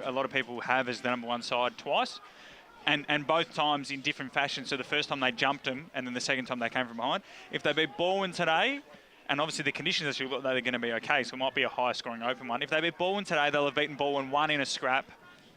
lot of people have as the number one side twice, and both times in different fashions. So the first time they jumped them, and then the second time they came from behind. If they beat Balwyn today, and obviously the conditions actually look like they're going to be okay, so it might be a high-scoring open one. If they beat Balwyn today, they'll have beaten Balwyn 1 in a scrap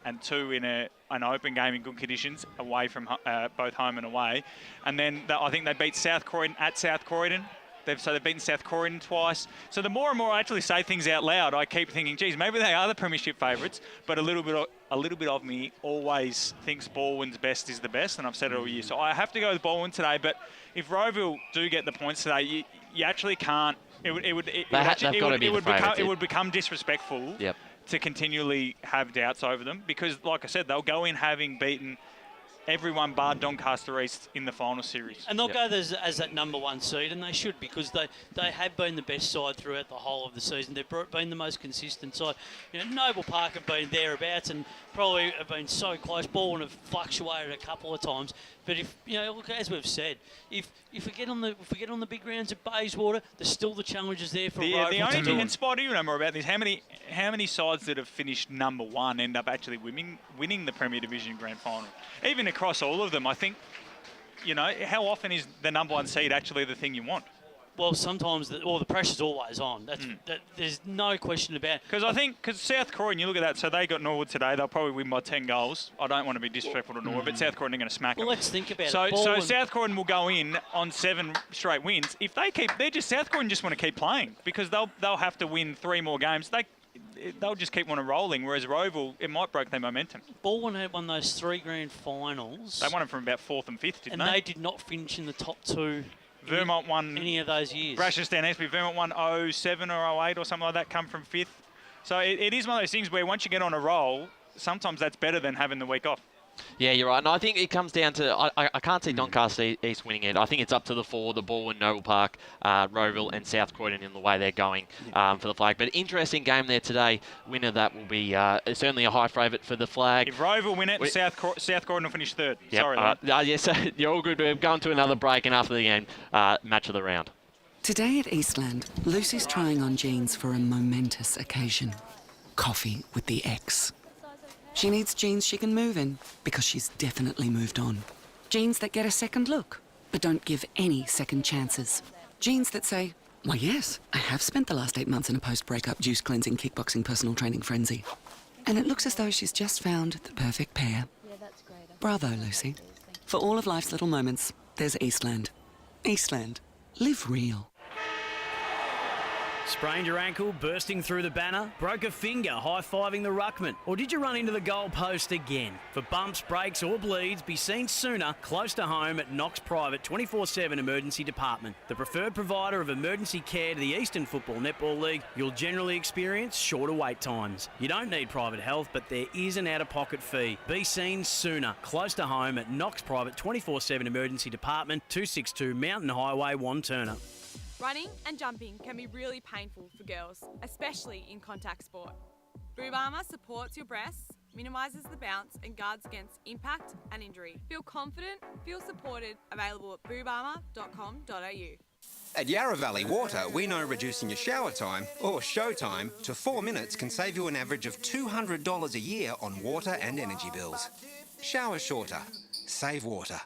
and 2 in an open game in good conditions, away from both home and away. And then I think they beat South Croydon at South Croydon. They've beaten South Croydon twice. So the more and more I actually say things out loud, I keep thinking, geez, maybe they are the premiership favourites. But a little bit of me always thinks Balwyn's best is the best, and I've said it all year. So I have to go with Balwyn today. But if Roeville do get the points today, you actually can't. It would become disrespectful. Yep. To continually have doubts over them, because, like I said, they'll go in having beaten everyone bar Doncaster East in the final series. And they'll go as that number one seed, and they should, because they have been the best side throughout the whole of the season. They've been the most consistent side. You know, Noble Park have been thereabouts and probably have been so close. Balwyn have fluctuated a couple of times. But if look, as we've said, if we get on the big rounds at Bayswater, there's still the challenges there for Rowe. The only thing, and Spot, you know more about this, how many sides that have finished number one end up actually winning the Premier Division Grand Final? Even across all of them, I think, how often is the number one seed actually the thing you want? Well, sometimes the pressure's always on. There's no question about it. Because South Croydon, you look at that, so they got Norwood today, they'll probably win by 10 goals. I don't want to be disrespectful to Norwood, but South Croydon are going to smack them. Well, let's think about it. So South Croydon will go in on 7 straight wins. If South Croydon just want to keep playing, because they'll have to win 3 more games. They'll just keep on rolling, whereas Roeville, it might break their momentum. Balwyn had won those 3 grand finals. They won them from about 4th and 5th, didn't they? And they did not finish in the top 2. Vermont won any of those years. Brashes down Espy. Vermont won 07 or 08 or something like that, come from 5th. So it is one of those things where once you get on a roll, sometimes that's better than having the week off. Yeah, you're right. And I think it comes down to, I can't see Doncaster East winning it. I think it's up to the 4, the Balwyn, Noble Park, Roeville and South Croydon in the way they're going for the flag. But interesting game there today. Winner that will be certainly a high favourite for the flag. If Roeville win it, South Croydon will finish 3rd. Yep, Sorry, yes, you're all good. We're going to another break, and after the game, match of the round. Today at Eastland, Lucy's trying on jeans for a momentous occasion. Coffee with the ex. She needs jeans she can move in, because she's definitely moved on. Jeans that get a second look, but don't give any second chances. Jeans that say, why yes, I have spent the last 8 months in a post-breakup juice cleansing, kickboxing, personal training frenzy. And it looks as though she's just found the perfect pair. Bravo, Lucy. For all of life's little moments, there's Eastland. Eastland. Live real. Sprained your ankle, bursting through the banner? Broke a finger, high-fiving the ruckman? Or did you run into the goal post again? For bumps, breaks or bleeds, be seen sooner, close to home at Knox Private 24/7 Emergency Department. The preferred provider of emergency care to the Eastern Football Netball League, you'll generally experience shorter wait times. You don't need private health, but there is an out-of-pocket fee. Be seen sooner, close to home at Knox Private 24/7 Emergency Department, 262 Mountain Highway, Wanturna. Running and jumping can be really painful for girls, especially in contact sport. Boob Armour supports your breasts, minimises the bounce and guards against impact and injury. Feel confident, feel supported, available at boobarmour.com.au. At Yarra Valley Water, we know reducing your shower time, or show time, to 4 minutes can save you an average of $200 a year on water and energy bills. Shower shorter. Save water.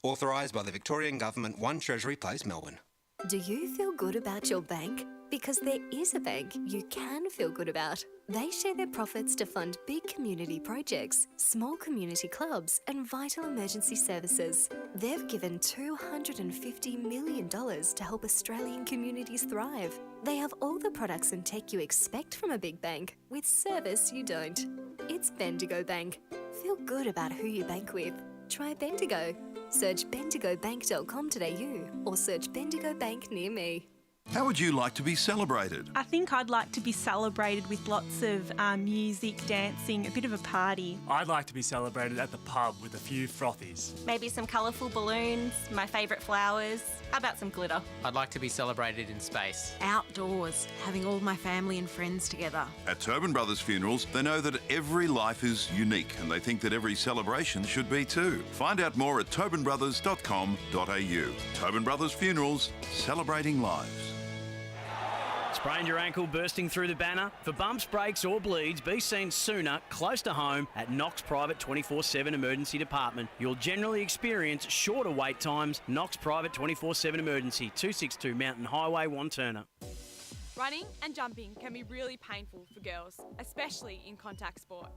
Authorised by the Victorian Government, 1 Treasury Place, Melbourne. Do you feel good about your bank? because there is a bank you can feel good about. They share their profits to fund big community projects, small community clubs, and vital emergency services. They've given $250 million to help Australian communities thrive. They have all the products and tech you expect from a big bank, with service you don't. It's Bendigo Bank. Feel good about who you bank with. Try Bendigo. Search bendigobank.com.au or search Bendigo Bank near me. How would you like to be celebrated? I think I'd like to be celebrated with lots of music, dancing, a bit of a party. I'd like to be celebrated at the pub with a few frothies. Maybe some colourful balloons, my favourite flowers. How about some glitter? I'd like to be celebrated in space. Outdoors, having all my family and friends together. At Tobin Brothers Funerals, they know that every life is unique and they think that every celebration should be too. Find out more at tobinbrothers.com.au. Tobin Brothers Funerals, celebrating lives. Sprained your ankle bursting through the banner? For bumps, breaks or bleeds, be seen sooner, close to home, at Knox Private 24/7 Emergency Department. You'll generally experience shorter wait times. Knox Private 24/7 Emergency, 262 Mountain Highway, Wanturna. Running and jumping can be really painful for girls, especially in contact sport.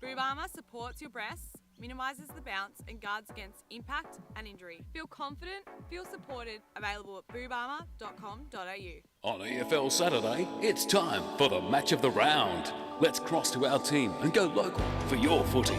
Boob armour supports your breasts, minimises the bounce and guards against impact and injury. Feel confident, feel supported, available at boobarmour.com.au. On EFL Saturday, it's time for the match of the round. Let's cross to our team and go local for your footy.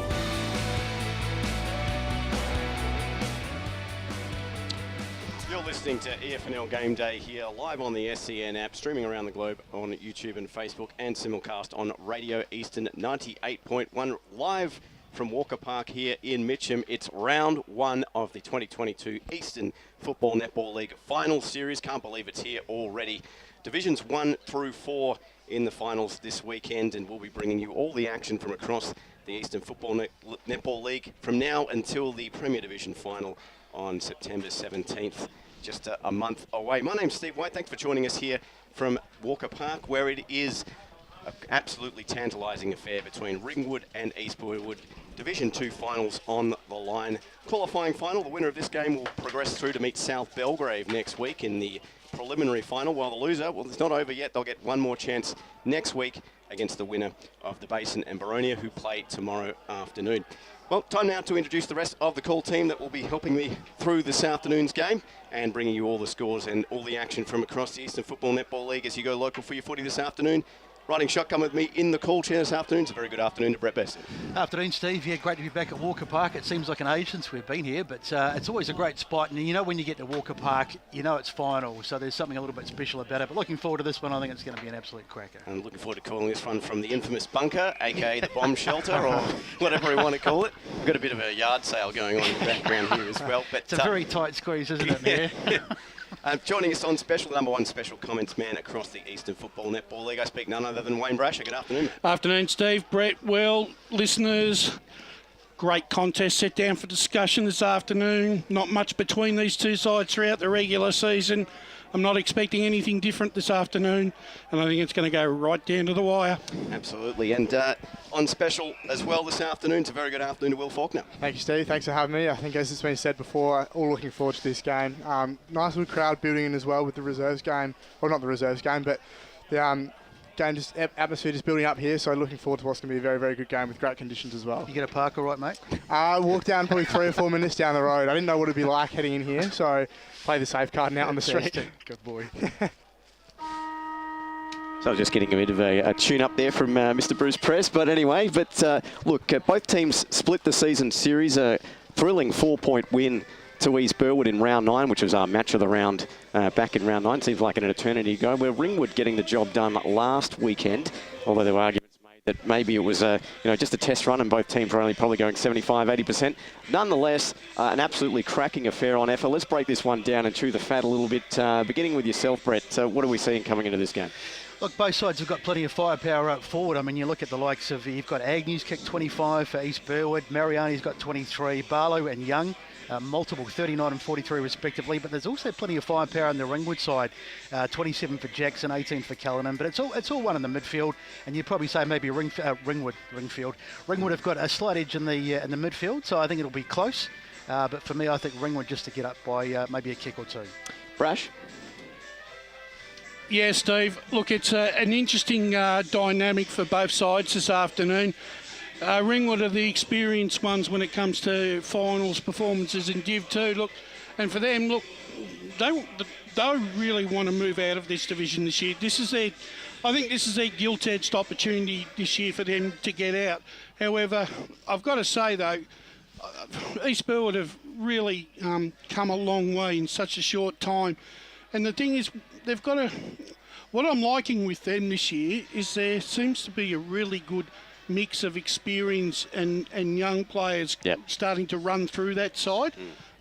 You're listening to EFNL Game Day here, live on the SEN app, streaming around the globe on YouTube and Facebook, and simulcast on Radio Eastern 98.1, live from Walker Park here in Mitcham. It's round one of the 2022 Eastern Football Netball League Final Series. Can't believe it's here already. Divisions 1 through 4 in the finals this weekend, and we'll be bringing you all the action from across the Eastern Football Netball League from now until the Premier Division final on September 17th, just a month away. My name's Steve White. Thanks for joining us here from Walker Park, where it is an absolutely tantalising affair between Ringwood and East Burwood. Division 2 finals on the line. Qualifying final, the winner of this game will progress through to meet South Belgrave next week in the preliminary final, while the loser, well, it's not over yet. They'll get one more chance next week against the winner of the Basin and Baronia, who play tomorrow afternoon. Well, time now to introduce the rest of the call team that will be helping me through this afternoon's game and bringing you all the scores and all the action from across the Eastern Football Netball League as you go local for your footy this afternoon. Riding shotgun with me in the call chair this afternoon. It's a very good afternoon to Brett Best. Afternoon, Steve. Yeah, great to be back at Walker Park. It seems like an age since we've been here, but it's always a great spot. And you know, when you get to Walker Park, you know it's final, so there's something a little bit special about it. But looking forward to this one. I think it's going to be an absolute cracker. And looking forward to calling this one from the infamous bunker, aka the bomb shelter, or whatever we want to call it. We've got a bit of a yard sale going on in the background here as well. But it's a very tight squeeze, isn't it, there? Joining us on special, number one special comments man across the Eastern Football Netball League, I speak none other than Wayne Brasher. Good afternoon. Afternoon, Steve. Brett, well, listeners, great contest set down for discussion this afternoon. Not much between these two sides throughout the regular season. I'm not expecting anything different this afternoon, and I think it's going to go right down to the wire. Absolutely. And on special as well this afternoon, it's a very good afternoon to Will Faulkner. Thank you, Steve. Thanks for having me. I think, as it's been said before, all looking forward to this game. Nice little crowd building in as well with the reserves game. Well, not the reserves game, but the game, just atmosphere just building up here. So looking forward to what's going to be a very, very good game with great conditions as well. You get a park all right, mate? Walked down probably 3 or 4 minutes down the road. I didn't know what it'd be like heading in here, so play the safe card and out on the street. Good boy. So I was just getting a bit of a tune up there from Mr. Bruce Press. But anyway, look, both teams split the season series. A thrilling 4-point win to East Burwood in round 9, which was our match of the round back in round 9. Seems like an eternity ago. Where Ringwood getting the job done last weekend, although there were arguments made that maybe it was just a test run and both teams were only probably going 75-80%. Nonetheless, an absolutely cracking affair on effort. Let's break this one down and chew the fat a little bit. Beginning with yourself, Brett, what are we seeing coming into this game? Look, both sides have got plenty of firepower up forward. I mean, you look at the likes of, you've got Agnew's kicked 25 for East Burwood, Mariani's got 23, Barlow and Young, multiple 39 and 43 respectively, but there's also plenty of firepower on the Ringwood side, 27 for Jackson, 18 for Callanan, but it's all one in the midfield, and you'd probably say maybe Ringwood have got a slight edge in the midfield, so I think it'll be close, but for me, I think Ringwood just to get up by maybe a kick or two. Brash? Yeah, Steve. Look, it's an interesting dynamic for both sides this afternoon. Ringwood are the experienced ones when it comes to finals performances in Div 2. Look, and for them, look, they really want to move out of this division this year. I think this is their gilt-edged opportunity this year for them to get out. However, I've got to say though, East Burwood have really come a long way in such a short time. And the thing is, they've got a... What I'm liking with them this year is there seems to be a really good mix of experience and young players starting to run through that side.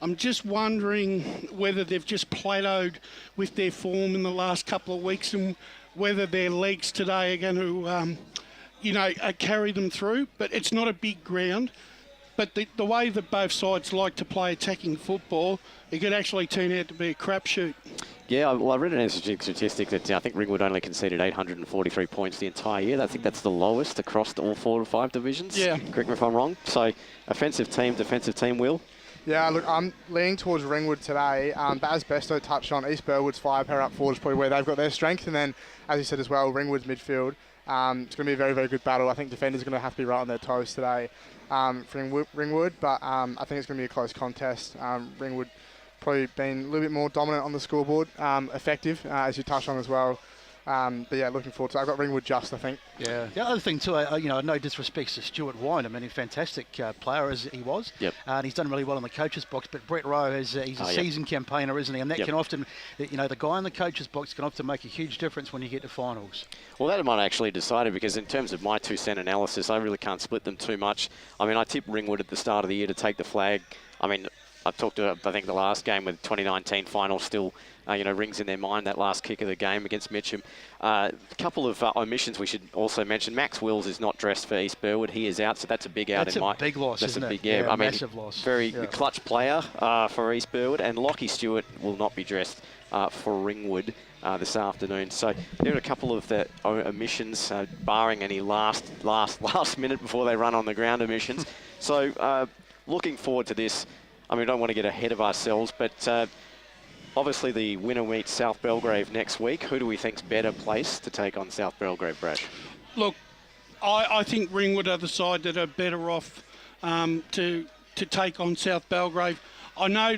I'm just wondering whether they've just plateaued with their form in the last couple of weeks and whether their legs today are going to, carry them through. But it's not a big ground. But the way that both sides like to play attacking football, it could actually turn out to be a crapshoot. Yeah, well, I read an interesting statistic that I think Ringwood only conceded 843 points the entire year. I think that's the lowest across all 4 or 5 divisions. Yeah. Correct me if I'm wrong. So, offensive team, defensive team, Will? Yeah, look, I'm leaning towards Ringwood today, but as Besto touched on, East Burwood's firepower up forward is probably where they've got their strength, and then, as you said as well, Ringwood's midfield. It's going to be a very, very good battle. I think defenders are going to have to be right on their toes today for Ringwood, but I think it's going to be a close contest. Ringwood probably been a little bit more dominant on the scoreboard, effective, as you touched on as well. But yeah, looking forward to it. I've got Ringwood just, I think. Yeah. The other thing too, no disrespect to Stuart Wine. I mean, a fantastic player as he was. Yep. And he's done really well in the coach's box. But Brett Rowe he's a seasoned campaigner, isn't he? And that can often, the guy in the coach's box can often make a huge difference when you get to finals. Well, that might actually decide it, because in terms of my 2-cent analysis, I really can't split them too much. I mean, I tipped Ringwood at the start of the year to take the flag. I mean, I talked about, I think, the last game with 2019 final still, rings in their mind, that last kick of the game against Mitcham. A couple of omissions we should also mention. Max Wills is not dressed for East Burwood. He is out, so that's a big out. That's a big loss, isn't it? Yeah, I mean, massive loss. Very clutch player for East Burwood. And Lockie Stewart will not be dressed for Ringwood this afternoon. So there are a couple of the omissions, barring any last minute before they run on the ground omissions. So looking forward to this. I mean, we don't want to get ahead of ourselves, but obviously the winner meets South Belgrave next week. Who do we think's better placed to take on South Belgrave, Brash? Look, I think Ringwood are the side that are better off to take on South Belgrave. I know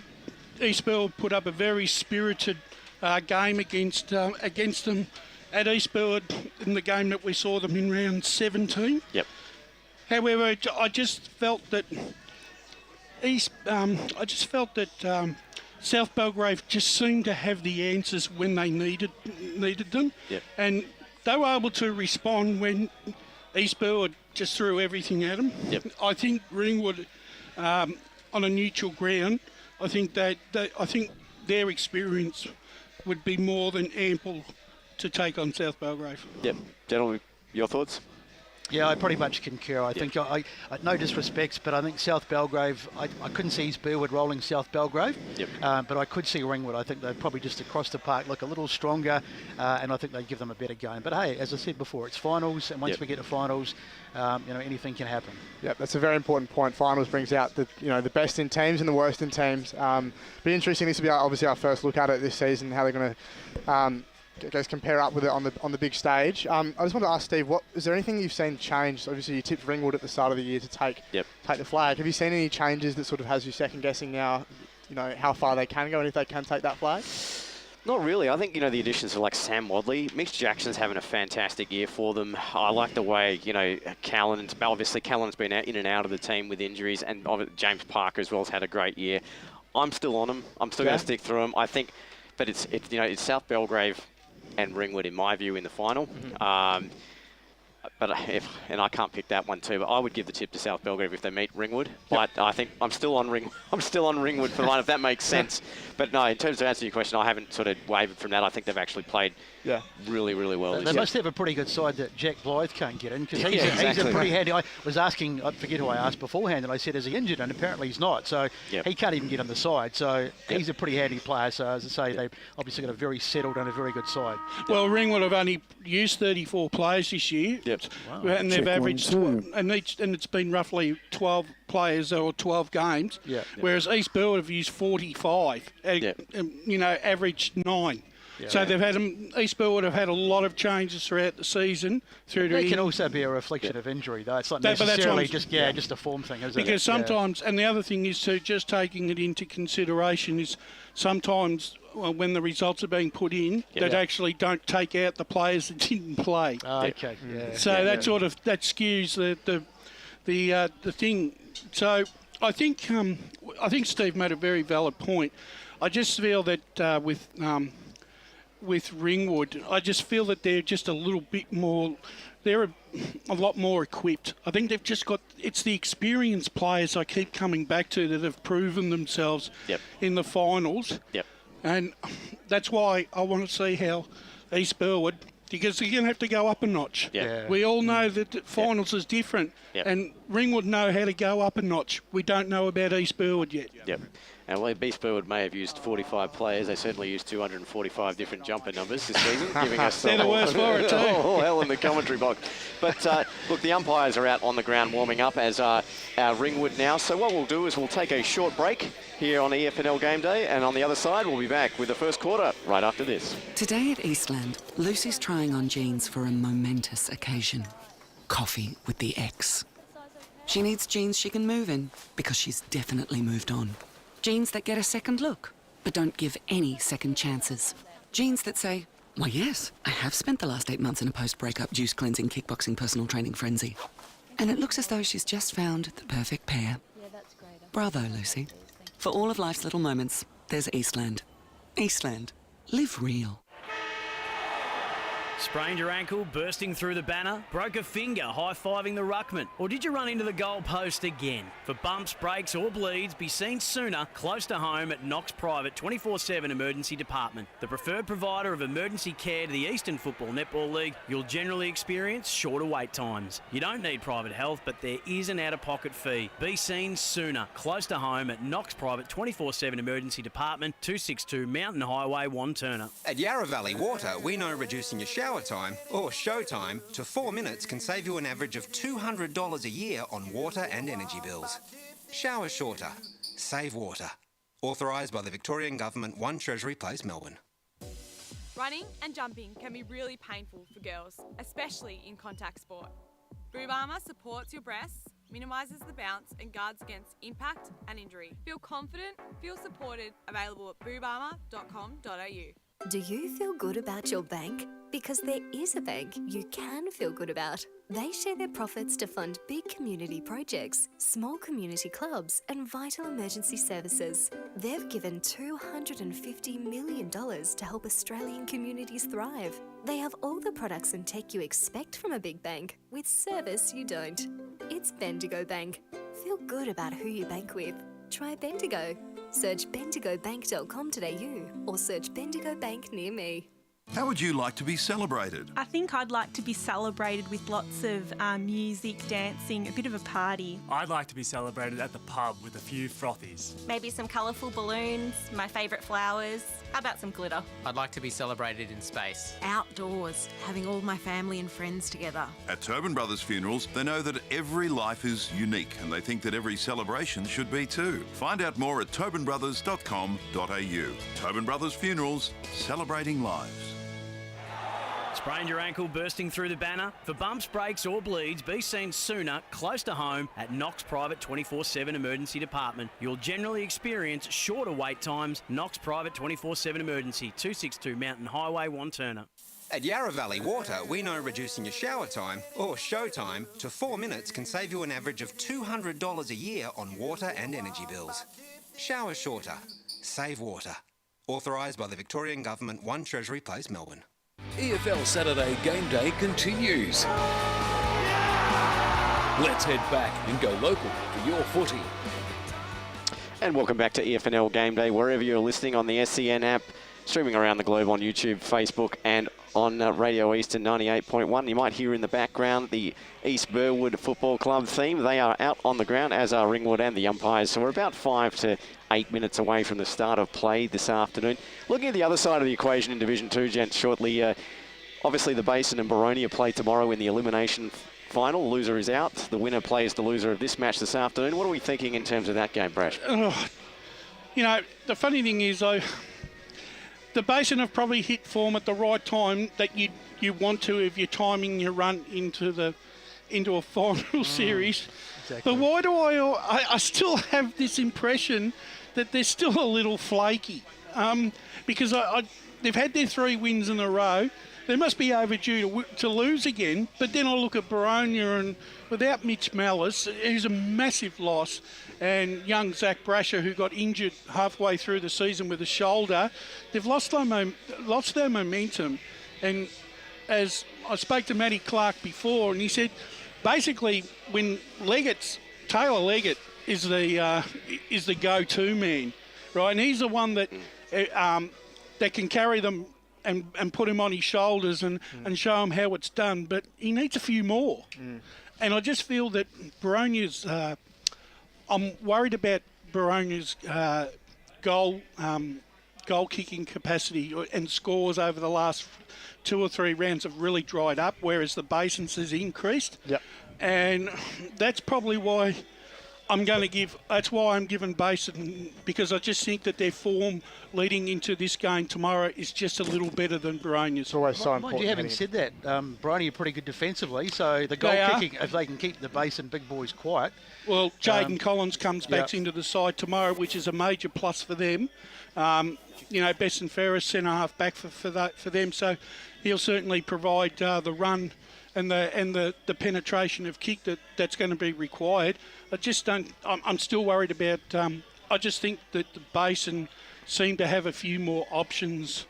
East Burwood put up a very spirited game against them at East Burwood in the game that we saw them in round 17. Yep. However, I just felt that South Belgrave just seemed to have the answers when they needed them. Yep. And they were able to respond when East Burwood just threw everything at them. Yep. I think Ringwood, on a neutral ground, I think their experience would be more than ample to take on South Belgrave. Yep. Gentlemen, your thoughts? Yeah, I pretty much concur. I think, I no disrespects, but I think South Belgrave, I couldn't see East Burwood rolling South Belgrave, but I could see Ringwood. I think they'd probably just across the park look a little stronger, and I think they'd give them a better game. But hey, as I said before, it's finals, and once we get to finals, anything can happen. Yeah, that's a very important point. Finals brings out the best in teams and the worst in teams. Be interesting. This will be obviously our first look at it this season. How they're going to compare up with it on the big stage. I just want to ask Steve, is there anything you've seen change? Obviously, you tipped Ringwood at the start of the year to take the flag. Have you seen any changes that sort of has you second guessing now? How far they can go and if they can take that flag? Not really. I think, the additions of like Sam Wadley, Mitch Jackson's having a fantastic year for them. I like the way, Callan's been in and out of the team with injuries, and James Parker as well has had a great year. I'm still on him. I'm still going to stick through him. I think, but it's South Belgrave and Ringwood, in my view, in the final. But I can't pick that one too. But I would give the tip to South Belgrave if they meet Ringwood. But I think I'm still on Ringwood for the line, if that makes sense. But no, in terms of answering your question, I haven't sort of wavered from that. I think they've actually played really, really well. They must have a pretty good side that Jack Blythe can't get in, because he's a pretty handy. I was asking, I forget who I asked beforehand, and I said, is he injured? And apparently he's not. So he can't even get on the side. So he's a pretty handy player. So as I say, they've obviously got a very settled and a very good side. Well, Ringwood have only used 34 players this year. Wow. And they've averaged, and it's been roughly 12 players or 12 games. Whereas East Burwood have used 45, averaged 9. So they've had East Burwood have had a lot of changes throughout the season. It can also be a reflection of injury, though. It's not necessarily just a form thing, is it? Because sometimes, and the other thing is too, just taking it into consideration is sometimes when the results are being put in, that actually don't take out the players that didn't play. Okay. So that sort of skews the thing. So I think Steve made a very valid point. I just feel that with Ringwood, I just feel that they're just a little bit more. They're a lot more equipped. I think they've just got. It's the experienced players I keep coming back to that have proven themselves in the finals. And that's why I want to see how East Burwood, because they're going to have to go up a notch. We all know that the finals is different, and Ringwood know how to go up a notch. We don't know about East Burwood yet. And well, East Burwood may have used 45 players. They certainly used 245 different jumper numbers this season, giving us they're the worst for it too. All hell in the commentary box. But look, the umpires are out on the ground warming up, as are our Ringwood now. So what we'll do is we'll take a short break here on EFNL Game Day, and on the other side we'll be back with the first quarter right after this. Today at Eastland, Lucy's trying on jeans for a momentous occasion. Coffee with the ex. She needs jeans she can move in, because she's definitely moved on. Jeans that get a second look, but don't give any second chances. Jeans that say, why yes, I have spent the last 8 months in a post-breakup juice cleansing, kickboxing, personal training frenzy. And it looks as though she's just found the perfect pair. Bravo, Lucy. For all of life's little moments, there's Eastland. Eastland. Live real. Sprained your ankle, bursting through the banner? Broke a finger, high-fiving the ruckman? Or did you run into the goal post again? For bumps, breaks or bleeds, be seen sooner, close to home at Knox Private 24/7 Emergency Department. The preferred provider of emergency care to the Eastern Football Netball League, you'll generally experience shorter wait times. You don't need private health, but there is an out-of-pocket fee. Be seen sooner, close to home at Knox Private 24/7 Emergency Department, 262 Mountain Highway, Wanturna. At Yarra Valley Water, we know reducing your shower time or show time to 4 minutes can save you an average of $200 a year on water and energy bills. Shower shorter. Save water. Authorised by the Victorian Government, 1 Treasury Place, Melbourne. Running and jumping can be really painful for girls, especially in contact sport. Boob armour supports your breasts, minimises the bounce and guards against impact and injury. Feel confident, feel supported, available at boobarmour.com.au. Do you feel good about your bank? Because there is a bank you can feel good about. They share their profits to fund big community projects, small community clubs, and vital emergency services. They've given $250 million to help Australian communities thrive. They have all the products and tech you expect from a big bank, with service you don't. It's Bendigo Bank. Feel good about who you bank with. Try Bendigo. Search bendigobank.com.au or search Bendigo Bank near me. How would you like to be celebrated? I think I'd like to be celebrated with lots of music, dancing, a bit of a party. I'd like to be celebrated at the pub with a few frothies. Maybe some colourful balloons, my favourite flowers. How about some glitter? I'd like to be celebrated in space. Outdoors, having all my family and friends together. At Tobin Brothers Funerals, they know that every life is unique and they think that every celebration should be too. Find out more at tobinbrothers.com.au. Tobin Brothers Funerals, celebrating lives. Sprained your ankle, bursting through the banner? For bumps, breaks or bleeds, be seen sooner, close to home at Knox Private 24/7 Emergency Department. You'll generally experience shorter wait times. Knox Private 24/7 Emergency, 262 Mountain Highway, Wanturna. At Yarra Valley Water, we know reducing your shower time or show time to 4 minutes can save you an average of $200 a year on water and energy bills. Shower shorter. Save water. Authorised by the Victorian Government, 1 Treasury Place, Melbourne. EFL Saturday Game Day continues. Let's head back and go local for your footy. And welcome back to EFNL Game Day, wherever you're listening on the SEN app, streaming around the globe on YouTube, Facebook and on Radio Eastern 98.1. You might hear in the background the East Burwood Football Club theme. They are out on the ground, as are Ringwood and the umpires. So we're about 5 to 8 minutes away from the start of play this afternoon. Looking at the other side of the equation in Division 2, gents, shortly, obviously the Basin and Boronia play tomorrow in the elimination final. Loser is out. The winner plays the loser of this match this afternoon. What are we thinking in terms of that game, Brash? You know, the funny thing is, the Basin have probably hit form at the right time that you want to if you're timing your run into a final series. Exactly. But why do I still have this impression that they're still a little flaky? Because they've had their 3 wins in a row. They must be overdue to lose again. But then I look at Boronia, and without Mitch Mallis, who's a massive loss, and young Zach Brasher, who got injured halfway through the season with a shoulder, they've lost their momentum. And as I spoke to Matty Clark before, and he said, basically, when Taylor Leggett is the go-to man, right? And he's the one that can carry them and put him on his shoulders and show him how it's done. But he needs a few more. And I just feel that Boronia's... I'm worried about Boronia's goal-kicking capacity and scores over the last 2 or 3 rounds have really dried up, whereas the Basin's has increased. Yep. And that's probably why I'm giving Basin, because I just think that their form leading into this game tomorrow is just a little better than Boronia's. Always so Mind important. you, having said that, Boronia are pretty good defensively, so the goal kicking, if they can keep the Basin big boys quiet. Well, Jaden Collins comes back into the side tomorrow, which is a major plus for them. Besson Ferris, centre half back for them, so he'll certainly provide the run and the penetration of kick that's going to be required. I'm still worried about. I just think that the Basin seem to have a few more options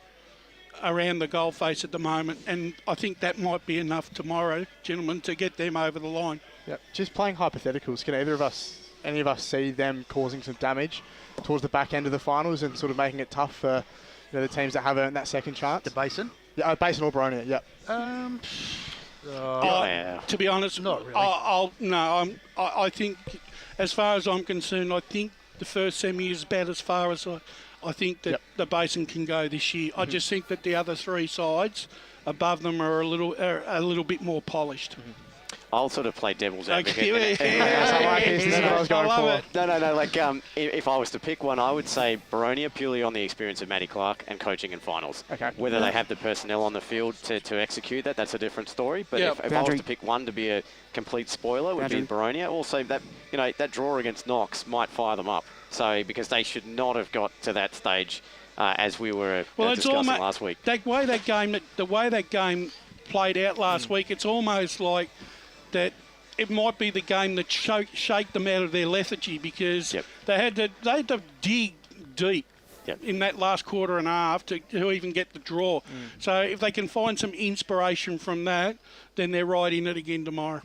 around the goal face at the moment, and I think that might be enough tomorrow, gentlemen, to get them over the line. Yep. Just playing hypotheticals, can any of us see them causing some damage towards the back end of the finals and sort of making it tough for the teams that have earned that second chance? The Basin? Yeah, Basin or Boronia, yep. To be honest, not really. I think, as far as I'm concerned, I think the first semi is about as far as I think that the Basin can go this year. I just think that the other 3 sides above them are a little bit more polished. I'll sort of play devil's advocate. If I was to pick one, I would say Boronia, purely on the experience of Matty Clark and coaching in finals. Okay. Whether they have the personnel on the field to execute that's a different story. But if I was to pick one to be a complete spoiler, it would be Boronia. Also, that draw against Knox might fire them up. So because they should not have got to that stage as we were discussing last week. The way that game played out last week, it's almost like that it might be the game that shake them out of their lethargy, because they had to dig deep in that last quarter and a half to even get the draw. So if they can find some inspiration from that, then they're right in it again tomorrow.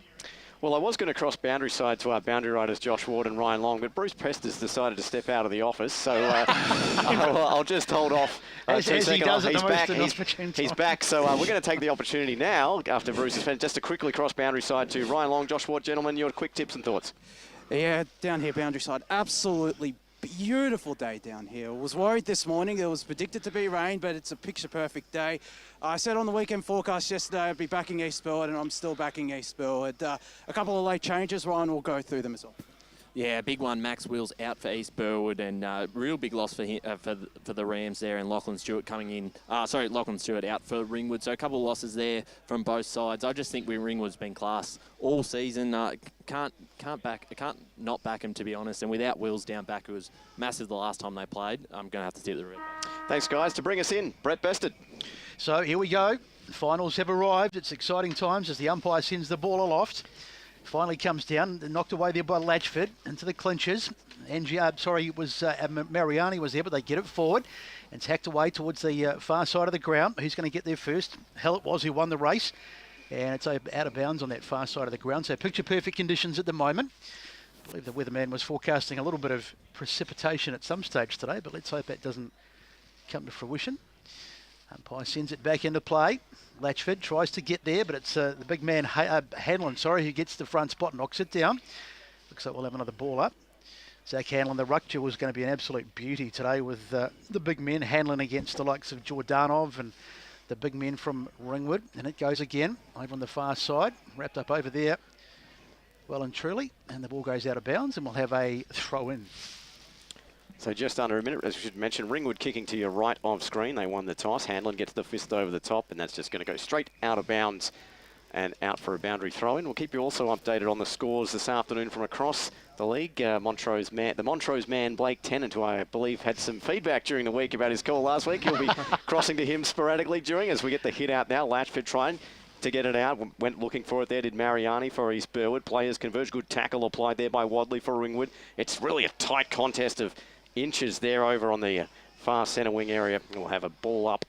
Well, I was going to cross boundary side to our boundary riders, Josh Ward and Ryan Long, but Bruce Pester's decided to step out of the office, so I'll just hold off. As he does he's at the back. most inopportune He's time. back, so we're going to take the opportunity now, after Bruce has finished, just to quickly cross boundary side to Ryan Long, Josh Ward. Gentlemen, your quick tips and thoughts. Yeah, down here, boundary side, absolutely beautiful day down here. I was worried this morning. There was predicted to be rain, but it's a picture-perfect day. I said on the weekend forecast yesterday I'd be backing East Burwood, and I'm still backing East Burwood. A couple of late changes. Ryan will go through them as well. Yeah, big one. Max Wills out for East Burwood, and real big loss for him, for the Rams there, and Lachlan Stewart coming in. Lachlan Stewart out for Ringwood. So a couple of losses there from both sides. I just think Ringwood's been class all season. Can't not back him, to be honest. And without Wills down back, who was massive the last time they played, I'm going to have to tip the Red. Thanks, guys. To bring us in, Brett Bested. So here we go. The finals have arrived. It's exciting times as the umpire sends the ball aloft. Finally comes down, knocked away there by Latchford into the clinches. Mariani was there, but they get it forward. And it's hacked away towards the far side of the ground. Who's going to get there first? Hell, it was who won the race. And it's out of bounds on that far side of the ground. So picture-perfect conditions at the moment. I believe the weatherman was forecasting a little bit of precipitation at some stage today, but let's hope that doesn't come to fruition. Umpire sends it back into play. Latchford tries to get there, but it's the big man, Hanlon, who gets the front spot and knocks it down. Looks like we'll have another ball up. Zach Hanlon, the ruck duel is going to be an absolute beauty today with the big men handling against the likes of Jordanov and the big men from Ringwood. And it goes again over on the far side, wrapped up over there well and truly. And the ball goes out of bounds and we'll have a throw in. So just under a minute, as we should mention, Ringwood kicking to your right of screen. They won the toss. Hanlon gets the fist over the top, and that's just going to go straight out of bounds and out for a boundary throw-in. We'll keep you also updated on the scores this afternoon from across the league. The Montrose man, Blake Tennant, who I believe had some feedback during the week about his call last week. He'll be crossing to him sporadically during as we get the hit out now. Latchford trying to get it out. Went looking for it there, did Mariani for East Burwood. Players converge. Good tackle applied there by Wadley for Ringwood. It's really a tight contest of inches there over on the far centre wing area. We'll have a ball up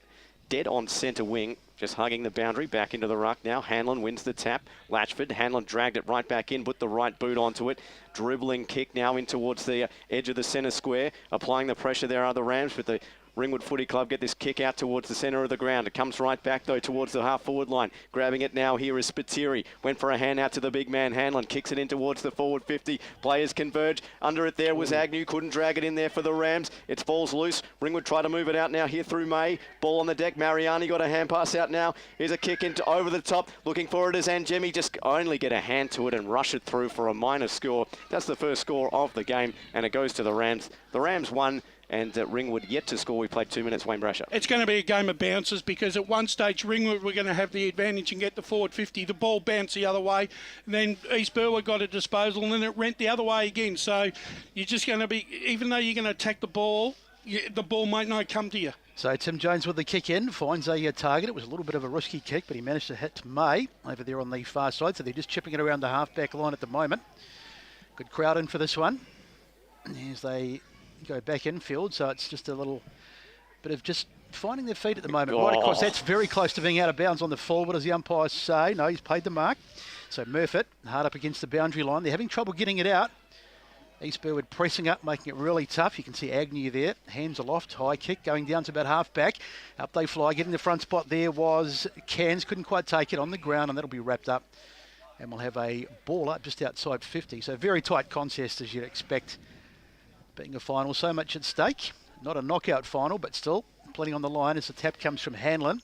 dead on centre wing. Just hugging the boundary, back into the ruck now. Hanlon wins the tap. Latchford, Hanlon dragged it right back in, put the right boot onto it. Dribbling kick now in towards the edge of the centre square. Applying the pressure there are the Rams, but the Ringwood Footy Club get this kick out towards the centre of the ground. It comes right back, though, towards the half-forward line. Grabbing it now here is Spiteri. Went for a hand out to the big man, Hanlon. Kicks it in towards the forward 50. Players converge. Under it there was Agnew. Couldn't drag it in there for the Rams. It falls loose. Ringwood try to move it out now here through May. Ball on the deck. Mariani got a hand pass out now. Here's a kick into over the top. Looking for it as Anjemi. Just only get a hand to it and rush it through for a minor score. That's the first score of the game, and it goes to the Rams. The Rams won. And Ringwood yet to score. We played 2 minutes, Wayne Brasher. It's going to be a game of bounces because at one stage Ringwood were going to have the advantage and get the forward 50. The ball bounced the other way. And then East Burwood got a disposal and then it went the other way again. So you're just going to be, even though you're going to attack the ball might not come to you. So Tim Jones with the kick in, finds a target. It was a little bit of a risky kick, but he managed to hit May over there on the far side. So they're just chipping it around the half-back line at the moment. Good crowd in for this one. As they go back infield, so it's just a little bit of just finding their feet at the moment. Right across, that's very close to being out of bounds on the full. What does the umpires say? No, he's paid the mark. So Murfitt, hard up against the boundary line. They're having trouble getting it out. East Burwood pressing up, making it really tough. You can see Agnew there, hands aloft, high kick, going down to about half back. Up they fly, getting the front spot there was Cairns, couldn't quite take it on the ground, and that'll be wrapped up. And we'll have a ball up just outside 50. So very tight contest as you'd expect. Being a final, so much at stake. Not a knockout final, but still plenty on the line as the tap comes from Hanlon.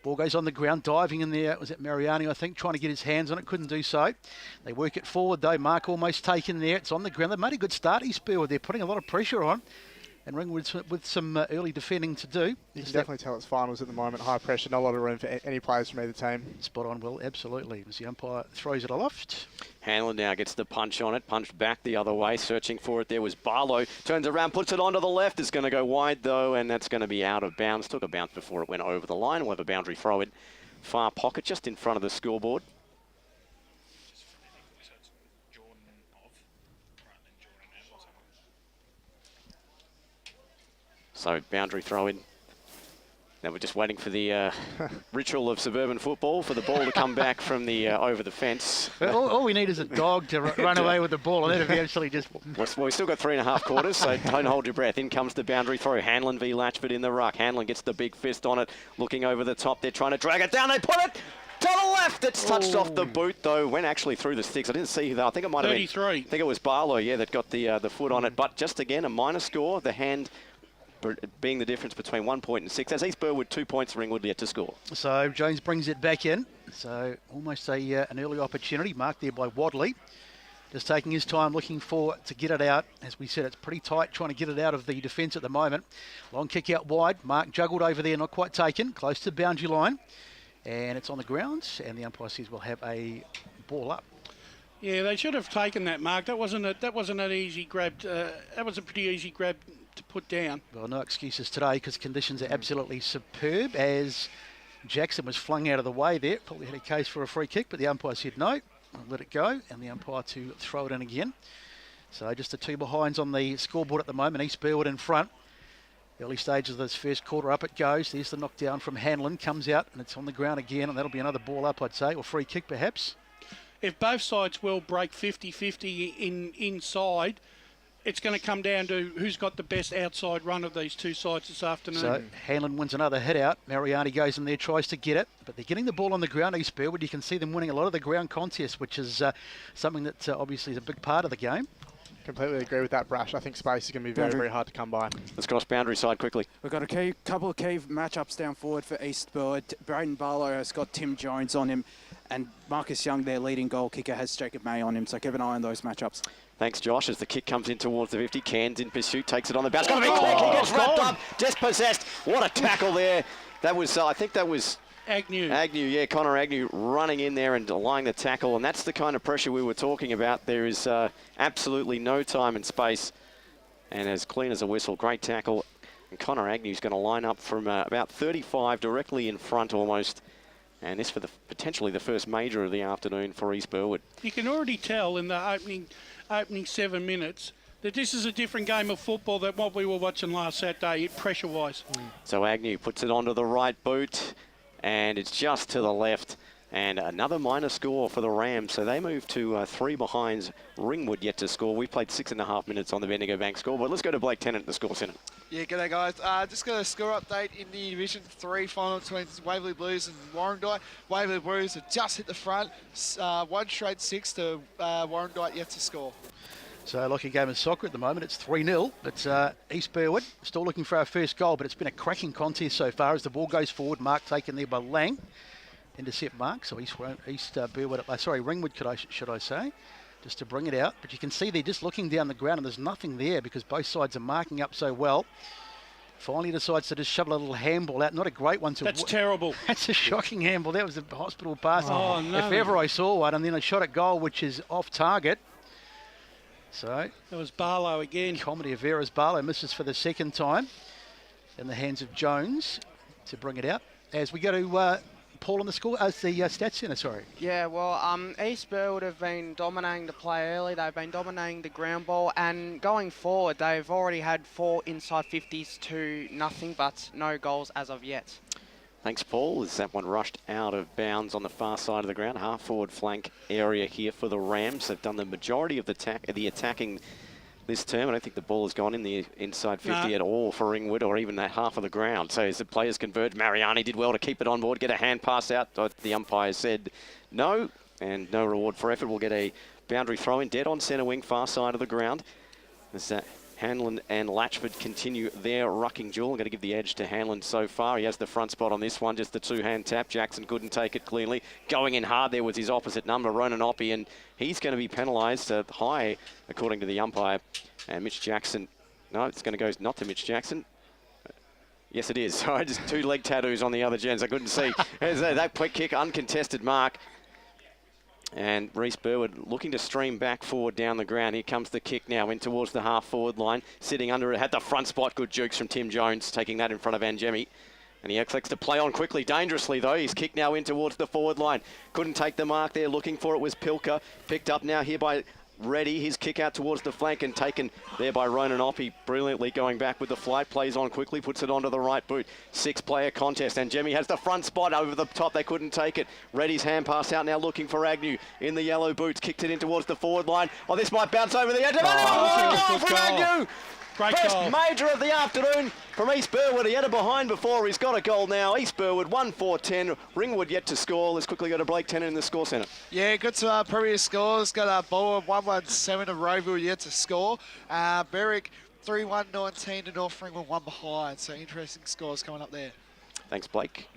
Ball goes on the ground, diving in there. Was it Mariani, I think, trying to get his hands on it. Couldn't do so. They work it forward, though. Mark almost taken there. It's on the ground. They've made a good start, East Burwood. They're putting a lot of pressure on. And Ringwood with some early defending to do. You can definitely tell it's finals at the moment. High pressure, not a lot of room for any players from either team. Spot on, Will, absolutely. As the umpire throws it aloft. Hanlon now gets the punch on it, punched back the other way, searching for it. There was Barlow, turns around, puts it onto the left. It's going to go wide, though, and that's going to be out of bounds. Took a bounce before it went over the line. We'll have a boundary throw in far pocket, just in front of the scoreboard. So boundary throw in. Now we're just waiting for the ritual of suburban football for the ball to come back from the over the fence. All we need is a dog to run away with the ball, and then eventually just... Well, we've still got 3.5 quarters, so don't hold your breath. In comes the boundary throw. Hanlon v Latchford in the ruck. Hanlon gets the big fist on it, looking over the top. They're trying to drag it down. They put it to the left. It's touched off the boot, though. Went actually through the sticks. I didn't see that. I think it might have been... 33. I think it was Barlow, yeah, that got the foot on it. But just again, a minor score. The hand being the difference between 1 point and 6. As East Burwood 2 points, Ringwood yet to score. So Jones brings it back in. So almost an early opportunity marked there by Wadley. Just taking his time looking to get it out. As we said, it's pretty tight trying to get it out of the defence at the moment. Long kick out wide. Mark juggled over there, not quite taken. Close to the boundary line. And it's on the ground. And the umpire says we'll have a ball up. Yeah, they should have taken that, Mark. That wasn't an easy grab. That was a pretty easy grab to put down. Well, no excuses today because conditions are absolutely superb as Jackson was flung out of the way there. Probably had a case for a free kick, but the umpire said no, let it go, and the umpire to throw it in again. So just the two behinds on the scoreboard at the moment. East Burwood in front. Early stages of this first quarter, up it goes. There's the knockdown from Hanlon, comes out, and it's on the ground again, and that'll be another ball up, I'd say, or free kick perhaps. If both sides will break 50-50 inside, it's going to come down to who's got the best outside run of these two sides this afternoon. So Hanlon wins another hit out. Mariani goes in there, tries to get it, but they're getting the ball on the ground, East Burwood. You can see them winning a lot of the ground contests, which is something that obviously is a big part of the game. Completely agree with that, Brash. I think space is going to be very, very hard to come by. Let's cross boundary side quickly. We've got a couple of key matchups down forward for East Burwood. Braden Barlow has got Tim Jones on him. And Marcus Young, their leading goal kicker, has Jacob May on him, so keep an eye on those matchups. Thanks, Josh, as the kick comes in towards the 50. Cairns in pursuit, takes it on the bounce. Got a big kick, he gets wrapped up, dispossessed. What a tackle there. That was, I think that was... Agnew, yeah, Connor Agnew running in there and delaying the tackle, and that's the kind of pressure we were talking about. There is absolutely no time and space, and as clean as a whistle, great tackle. And Connor Agnew's going to line up from about 35, directly in front almost. And this for potentially the first major of the afternoon for East Burwood. You can already tell in the opening 7 minutes that this is a different game of football than what we were watching last Saturday, pressure-wise. So Agnew puts it onto the right boot, and it's just to the left. And another minor score for the Rams. So they move to 3 behinds. Ringwood yet to score. We played 6.5 minutes on the Bendigo Bank score, but let's go to Blake Tennant at the score centre. Yeah, g'day guys. Just got a score update in the Division 3 final between Waverley Blues and Warrandyte. Waverley Blues have just hit the front. 1 straight 6 to Warrandyte yet to score. So like a game of soccer at the moment, it's 3-0. It's East Burwood still looking for our first goal, but it's been a cracking contest so far as the ball goes forward. Mark taken there by Lang. Intercept Mark, so Ringwood, should I say, just to bring it out. But you can see they're just looking down the ground and there's nothing there because both sides are marking up so well. Finally decides to just shovel a little handball out. Not a great one. That's terrible. That's a shocking handball. That was a hospital pass. Oh, no. If ever I saw one, and then a shot at goal, which is off target. So that was Barlow again. Comedy of errors. Barlow misses for the second time in the hands of Jones to bring it out. As we go to Paul on the score, the stats centre, sorry. Yeah, well, East Burwood have been dominating the play early. They've been dominating the ground ball, and going forward, they've already had 4 inside 50s to nothing, but no goals as of yet. Thanks, Paul. As that one rushed out of bounds on the far side of the ground, half forward flank area here for the Rams. They've done the majority of the attacking this term. I don't think the ball has gone in the inside 50 at all for Ringwood, or even that half of the ground. So as the players converge, Mariani did well to keep it on board, get a hand pass out. The umpire said no, and no reward for effort. We'll get a boundary throw in, dead on centre wing, far side of the ground. As Hanlon and Latchford continue their rucking duel. I'm going to give the edge to Hanlon so far. He has the front spot on this one, just the 2-hand tap. Jackson couldn't take it cleanly. Going in hard there was his opposite number, Ronan Oppie, and he's going to be penalised high, according to the umpire. And Mitch Jackson, no, it's going to go not to Mitch Jackson. Yes, it is. Sorry, just 2 leg tattoos on the other gens. I couldn't see. There's that quick kick, uncontested mark. And Reese Burwood looking to stream back forward down the ground. Here comes the kick now in towards the half-forward line. Sitting under it, had the front spot. Good jukes from Tim Jones, taking that in front of Angemi. And he expects to play on quickly, dangerously though. He's kicked now in towards the forward line. Couldn't take the mark there. Looking for it was Pilker. Picked up now here by Reddy. His kick out towards the flank and taken there by Ronan Oppie. Brilliantly going back with the flight. Plays on quickly, puts it onto the right boot. 6-player contest, and Jemmy has the front spot over the top. They couldn't take it. Reddy's hand pass out now, looking for Agnew in the yellow boots. Kicked it in towards the forward line. Oh, this might bounce over the edge. Goal from Agnew! First major of the afternoon from East Burwood. He had a behind before. He's got a goal now. East Burwood 1-4-10. Ringwood yet to score. Let's quickly go to Blake Tennant in the score centre. Yeah, good to our previous scores. Got Bulwer 1-1-7 to Roeville yet to score. Berwick 3-1-19 to North Ringwood 1 behind. So interesting scores coming up there. Thanks, Blake.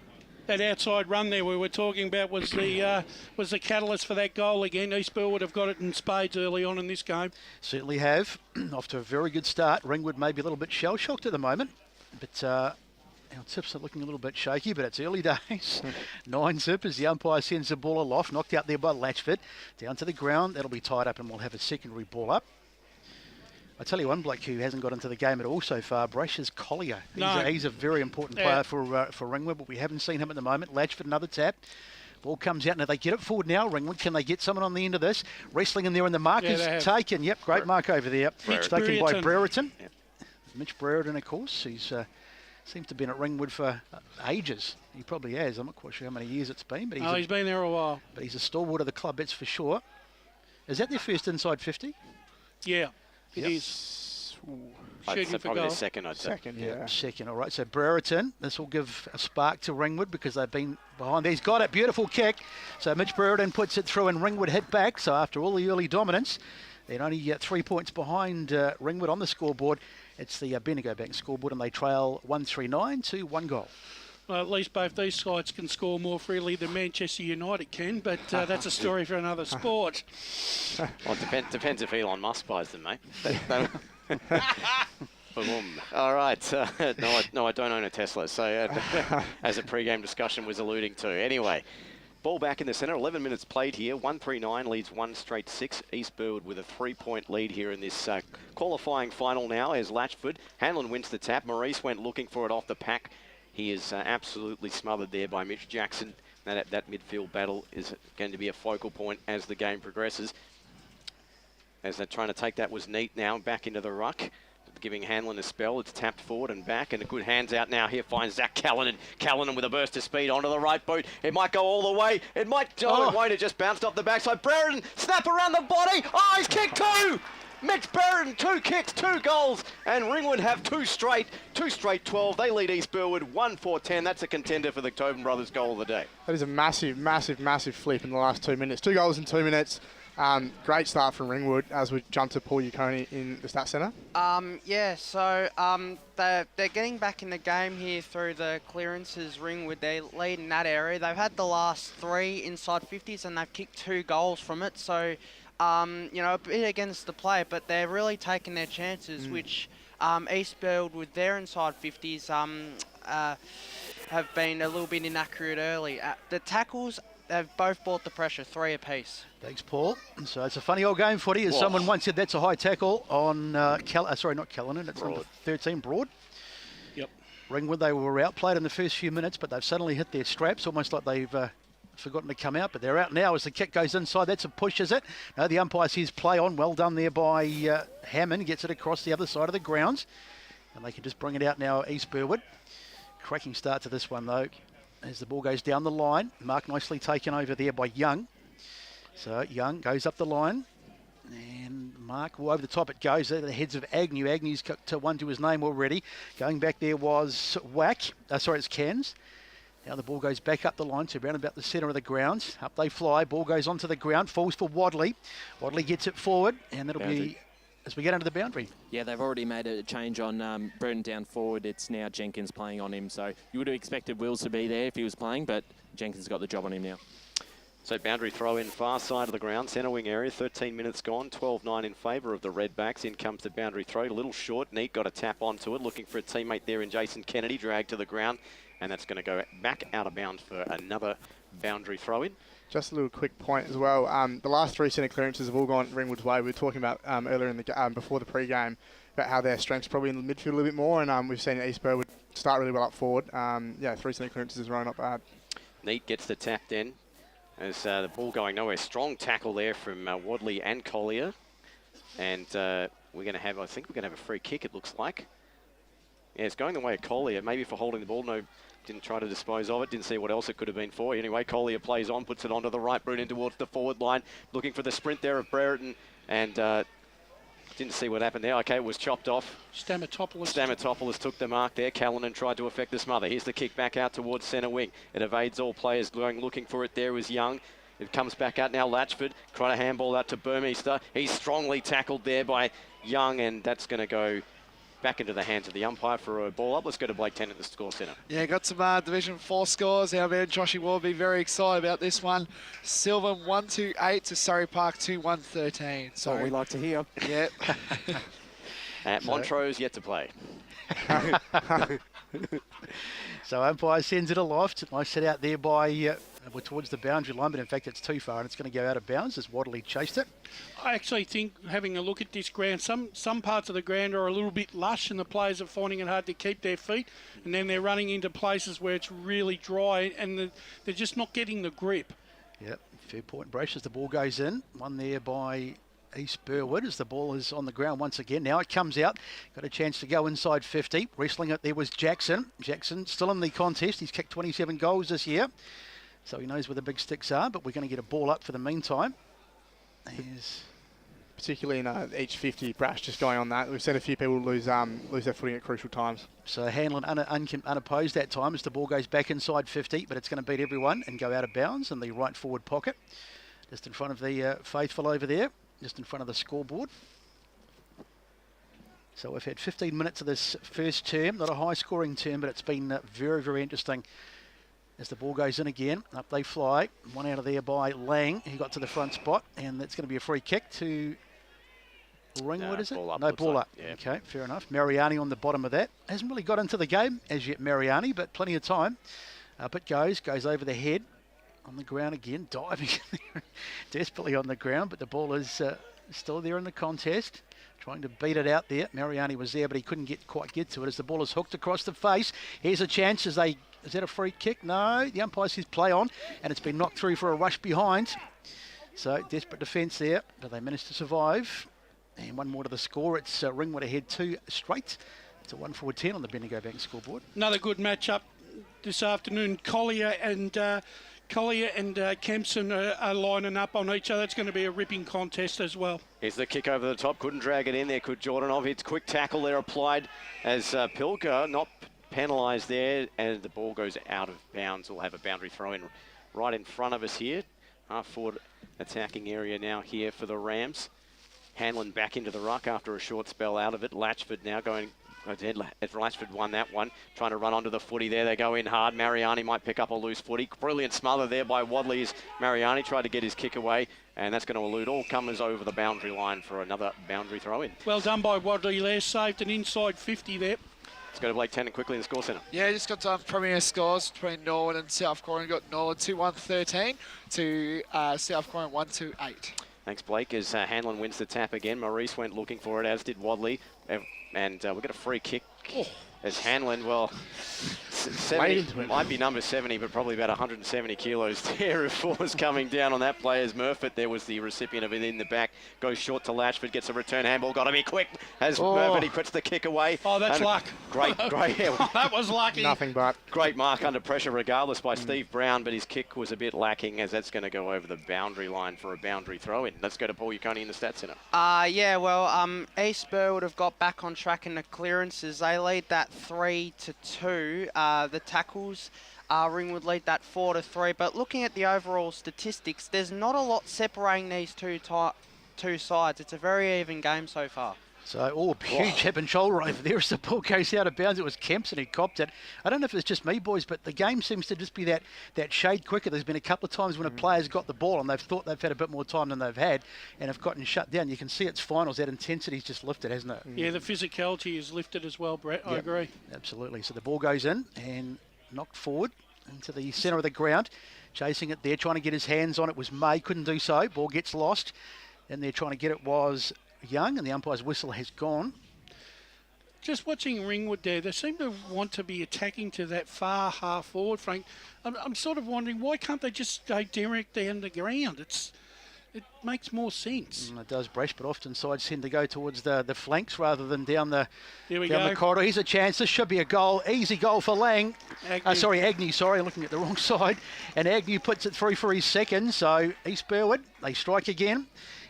That outside run there we were talking about was the catalyst for that goal again. East Burwood have got it in spades early on in this game. Certainly have. Off to a very good start. Ringwood may be a little bit shell-shocked at the moment, but our tips are looking a little bit shaky, but it's early days. 9-zip as the umpire sends the ball aloft, knocked out there by Latchford. Down to the ground, that'll be tied up and we'll have a secondary ball up. I tell you one bloke who hasn't got into the game at all so far, Brash, is Collier. He's a very important player for Ringwood, but we haven't seen him at the moment. Latchford, another tap. Ball comes out. Now they get it forward now, Ringwood. Can they get someone on the end of this? Wrestling in there, and the mark is taken. Yep, great mark over there. Taken by Brereton. Yep. Mitch Brereton, of course. He's seems to have been at Ringwood for ages. He probably has. I'm not quite sure how many years it's been. But he's been there a while. But he's a stalwart of the club, that's for sure. Is that their first inside 50? Yeah. It is. Shooting for goal. Second, I'd say. Second, all right. So Brereton, this will give a spark to Ringwood because they've been behind. He's got it. Beautiful kick. So Mitch Brereton puts it through and Ringwood head back. So after all the early dominance, they're only 3 points behind Ringwood on the scoreboard. It's the Bendigo Bank scoreboard and they trail 139 to 1 goal. Well, at least both these sides can score more freely than Manchester United can, but that's a story for another sport. Well, it depends if Elon Musk buys them, mate. Boom. All right. No, I don't own a Tesla, so as the pre-game discussion was alluding to. Anyway, ball back in the centre, 11 minutes played here. 1-3-9 leads 1 straight 6. East Burwood with a 3-point lead here in this qualifying final now as Latchford. Hanlon wins the tap. Maurice went looking for it off the pack. He is absolutely smothered there by Mitch Jackson. That midfield battle is going to be a focal point as the game progresses. As they're trying to take that was Neat now back into the ruck, giving Hanlon a spell. It's tapped forward and back, and a good hands out now here finds Zach Callanan. Callanan with a burst of speed onto the right boot. It might go all the way. It might. Oh, it won't. It just bounced off the backside. Brereton, snap around the body. Oh, he's kicked 2. Mitch Brereton, 2 kicks, 2 goals, and Ringwood have 2 straight 12. They lead East Burwood 1-4-10. That's a contender for the Tobin brothers' goal of the day. That is a massive, massive, massive flip in the last 2 minutes. 2 goals in 2 minutes. Great start from Ringwood as we jump to Paul Uconi in the Stat Centre. They're getting back in the game here through the clearances. Ringwood, they're leading that area. They've had the last 3 inside 50s and they've kicked 2 goals from it. So, a bit against the play, but they're really taking their chances, which East Burwood with their inside 50s have been a little bit inaccurate early. The tackles, they've both brought the pressure, 3 apiece. Thanks, Paul. So it's a funny old game, Footy. As someone once said, that's a high tackle on, not Callanan, it's number 13, Broad. Yep. Ringwood, they were outplayed in the first few minutes, but they've suddenly hit their straps, almost like they've forgotten to come out, but they're out now as the kick goes inside. That's a push, is it? No, the umpire says play on. Well done there by Hammond. Gets it across the other side of the grounds. And they can just bring it out now, East Burwood. Cracking start to this one, though, as the ball goes down the line. Mark nicely taken over there by Young. So Young goes up the line. And Mark, well, over the top it goes. There, the heads of Agnew. Agnew's got 1 to his name already. Going back there was it's Cairns. Now the ball goes back up the line to around about the centre of the grounds. Up they fly. Ball goes onto the ground. Falls for Wadley. Wadley gets it forward. And that'll be as we get under the boundary. Yeah, they've already made a change on Brereton down forward. It's now Jenkins playing on him. So you would have expected Wills to be there if he was playing, but Jenkins got the job on him now. So boundary throw in far side of the ground, centre wing area, 13 minutes gone, 12-9 in favour of the Redbacks. In comes the boundary throw, a little short. Neat got a tap onto it, looking for a teammate there in Jason Kennedy, dragged to the ground. And that's going to go back out of bounds for another boundary throw in. Just a little quick point as well. The last 3 centre clearances have all gone Ringwood's way. We were talking about earlier in the before the pre-game about how their strength's probably in the midfield a little bit more, and we've seen East Burwood start really well up forward. 3 centre clearances is running up bad. Neat gets the tap then as the ball going nowhere. Strong tackle there from Wadley and Collier, and we're going to have, I think we're going to have a free kick. It looks like. Yeah, it's going the way of Collier, maybe for holding the ball. No. Didn't try to dispose of it. Didn't see what else it could have been for. Anyway, Collier plays on, puts it onto the right, Bruton towards the forward line, looking for the sprint there of Brereton, and didn't see what happened there. Okay, it was chopped off. Stamatopoulos took the mark there. Callanan tried to affect the smother. Here's the kick back out towards centre wing. It evades all players. Going looking for it there was Young. It comes back out now. Latchford trying to handball out to Burmeister. He's strongly tackled there by Young, and that's going to go back into the hands of the umpire for a ball up. Let's go to Blake Tennant, the score centre. Yeah, got some Division 4 scores. Our man Joshy will be very excited about this one. Sylvan 1-8 to Surrey Park 2-13. That's what we like to hear. Yep. Montrose yet to play. So umpire sends it aloft. Nice set out there by towards the boundary line, but in fact it's too far and it's going to go out of bounds as Wadley chased it. I actually think, having a look at this ground, some parts of the ground are a little bit lush and the players are finding it hard to keep their feet, and then they're running into places where it's really dry and they're just not getting the grip. Yep, fair point, Brace, as the ball goes in. One there by East Burwood as the ball is on the ground once again. Now it comes out. Got a chance to go inside 50. Wrestling it there was Jackson. Jackson still in the contest. He's kicked 27 goals this year, so he knows where the big sticks are, but we're going to get a ball up for the meantime. Particularly in each 50, Brash just going on that. We've seen a few people lose their footing at crucial times. So Hanlon unopposed that time as the ball goes back inside 50, but it's going to beat everyone and go out of bounds in the right forward pocket. Just in front of the faithful over there, just in front of the scoreboard. So we've had 15 minutes of this first term, not a high-scoring term, but it's been very, very interesting. As the ball goes in again, up they fly. One out of there by Lang. He got to the front spot, and that's going to be a free kick to Ringwood, is it? Ball up, no, ball like, up. yeah. Okay, fair enough. Mariani on the bottom of that. Hasn't really got into the game as yet, Mariani, but plenty of time. Up it goes over the head. On the ground again, diving desperately on the ground, but the ball is still there in the contest. Trying to beat it out there. Mariani was there, but he couldn't quite get to it as the ball is hooked across the face. Here's a chance as they... Is that a free kick? No, the umpire says play on, and it's been knocked through for a rush behind. So, desperate defence there, but they managed to survive. And one more to the score. It's Ringwood ahead 2 straight. It's a 1-4-10 on the Bendigo Bank scoreboard. Another good match-up this afternoon. Collier and Kempson are lining up on each other. It's going to be a ripping contest as well. Here's the kick over the top. Couldn't drag it in there, could Jordanov. It's quick tackle there applied as Pilker not penalised there, and the ball goes out of bounds. We'll have a boundary throw in right in front of us here. Half-forward attacking area now here for the Rams. Hanlon back into the ruck after a short spell out of it. Latchford now going ahead. Latchford won that one. Trying to run onto the footy there. They go in hard. Mariani might pick up a loose footy. Brilliant smother there by Wadley as Mariani tried to get his kick away. And that's going to elude all comers over the boundary line for another boundary throw in. Well done by Wadley there. Saved an inside 50 there. Let's go to Blake Tennant quickly in the score centre. Yeah, just got premier scores between Norwood and South Corin. Got Norwood 2-1-13 to South Corin 1-8. Thanks, Blake, as Hanlon wins the tap again. Maurice went looking for it, as did Wadley. And we got a free kick as Hanlon, well, 70, might be number 70, but probably about 170 kilos there if was coming down on that play as Murphy. There was the recipient of it in the back. Goes short to Latchford, gets a return handball. Got to be quick as Murphy puts the kick away. Oh, that's luck. Great. That was lucky. Nothing but. Great mark under pressure regardless by Steve Brown, but his kick was a bit lacking as that's going to go over the boundary line for a boundary throw in. Let's go to Paul Uconi in the stats centre. Yeah, well, East Burwood have got back on track in the clearances. They lead that 3-2. The tackles, Ringwood lead that 4-3. But looking at the overall statistics, there's not a lot separating these two sides. It's a very even game so far. So, huge hip and shoulder over there as the ball goes out of bounds. It was Kempson who copped it. I don't know if it's just me, boys, but the game seems to just be that shade quicker. There's been a couple of times when a player's got the ball and they've thought they've had a bit more time than they've had and have gotten shut down. You can see it's finals. That intensity's just lifted, hasn't it? Yeah, the physicality is lifted as well, Brett. Yep. I agree. Absolutely. So the ball goes in and knocked forward into the centre of the ground. Chasing it there, trying to get his hands on it was May. Couldn't do so. Ball gets lost. And they're trying to get it was Young, and the umpire's whistle has gone. Just watching Ringwood there, they seem to want to be attacking to that far half forward, Frank. I'm sort of wondering, why can't they just go direct down the ground? It makes more sense. It does, Bresh, but often sides tend to go towards the flanks rather than down the the corridor. Here's a chance. This should be a goal. Easy goal for Lang. Agnew, sorry, I'm looking at the wrong side. And Agnew puts it through for his second. So East Burwood, they strike again.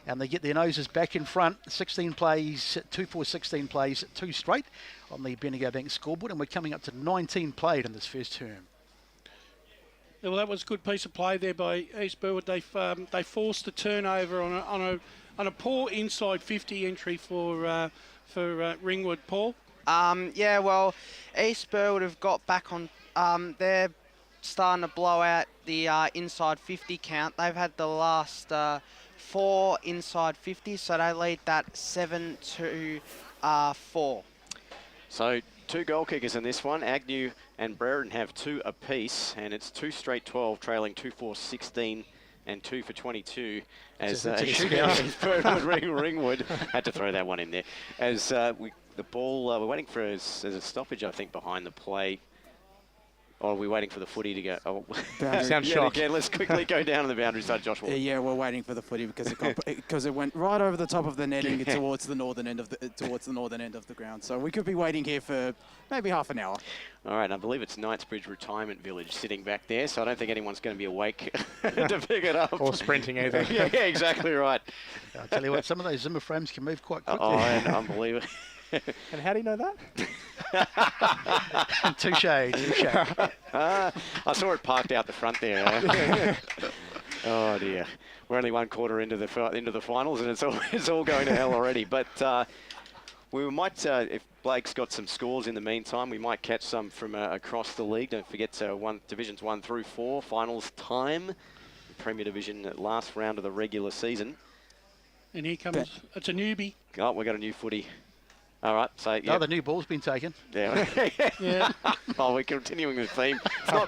And they get their noses back in front. 16 plays, 2-4-16 plays, 2 straight on the Bendigo Bank scoreboard. And we're coming up to 19 played in this first term. Well, that was a good piece of play there by East Burwood. They forced the turnover on a poor inside 50 entry for Ringwood. Paul. Yeah, well, East Burwood have got back on. They're starting to blow out the inside 50 count. They've had the last 4 inside 50s, so they lead that 7-4. So 2 goal kickers in this one. Agnew and Brereton have 2 apiece, and it's 2 straight 12, trailing 2-4-16 and 2 for 22. As Ringwood had to throw that one in there. As the ball, we're waiting for there's a stoppage, I think, behind the play. Or are we waiting for the footy to go? Oh, sounds shocked. Again, let's quickly go down on the boundary side, Josh Ward. Yeah, we're waiting for the footy because it went right over the top of the netting towards the northern end of the ground. So we could be waiting here for maybe half an hour. All right, I believe it's Knightsbridge Retirement Village sitting back there, so I don't think anyone's going to be awake to pick it up. Or sprinting either. Yeah, exactly right. I'll tell you what, some of those Zimmer frames can move quite quickly. Oh, unbelievable. And how do you know that? Touche. I saw it parked out the front there. Oh dear, we're only 1 quarter into the finals, and it's all going to hell already. But We might, if Blake's got some scores in the meantime, we might catch some from across the league. Don't forget Divisions 1 through 4, finals time. Premier Division last round of the regular season. And here comes, it's a newbie. Oh, we've got a new footy. All right, so yeah. Oh, the new ball's been taken. Yeah. Yeah. Oh, we're continuing the theme.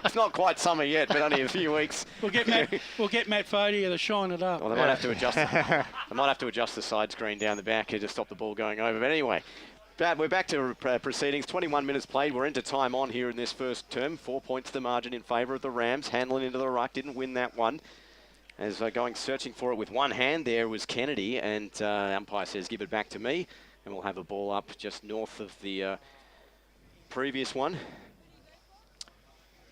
It's not quite summer yet, but only a few weeks. We'll get Matt Footy to shine it up. Well, they might have to adjust. They might have to adjust the side screen down the back here to stop the ball going over. But anyway, we're back to proceedings. 21 minutes played. We're into time on here in this first term. 4 points the margin in favour of the Rams. Hanlon into the ruck, didn't win that one. As going searching for it with one hand there was Kennedy, and umpire says give it back to me. And we'll have a ball up just north of the previous one.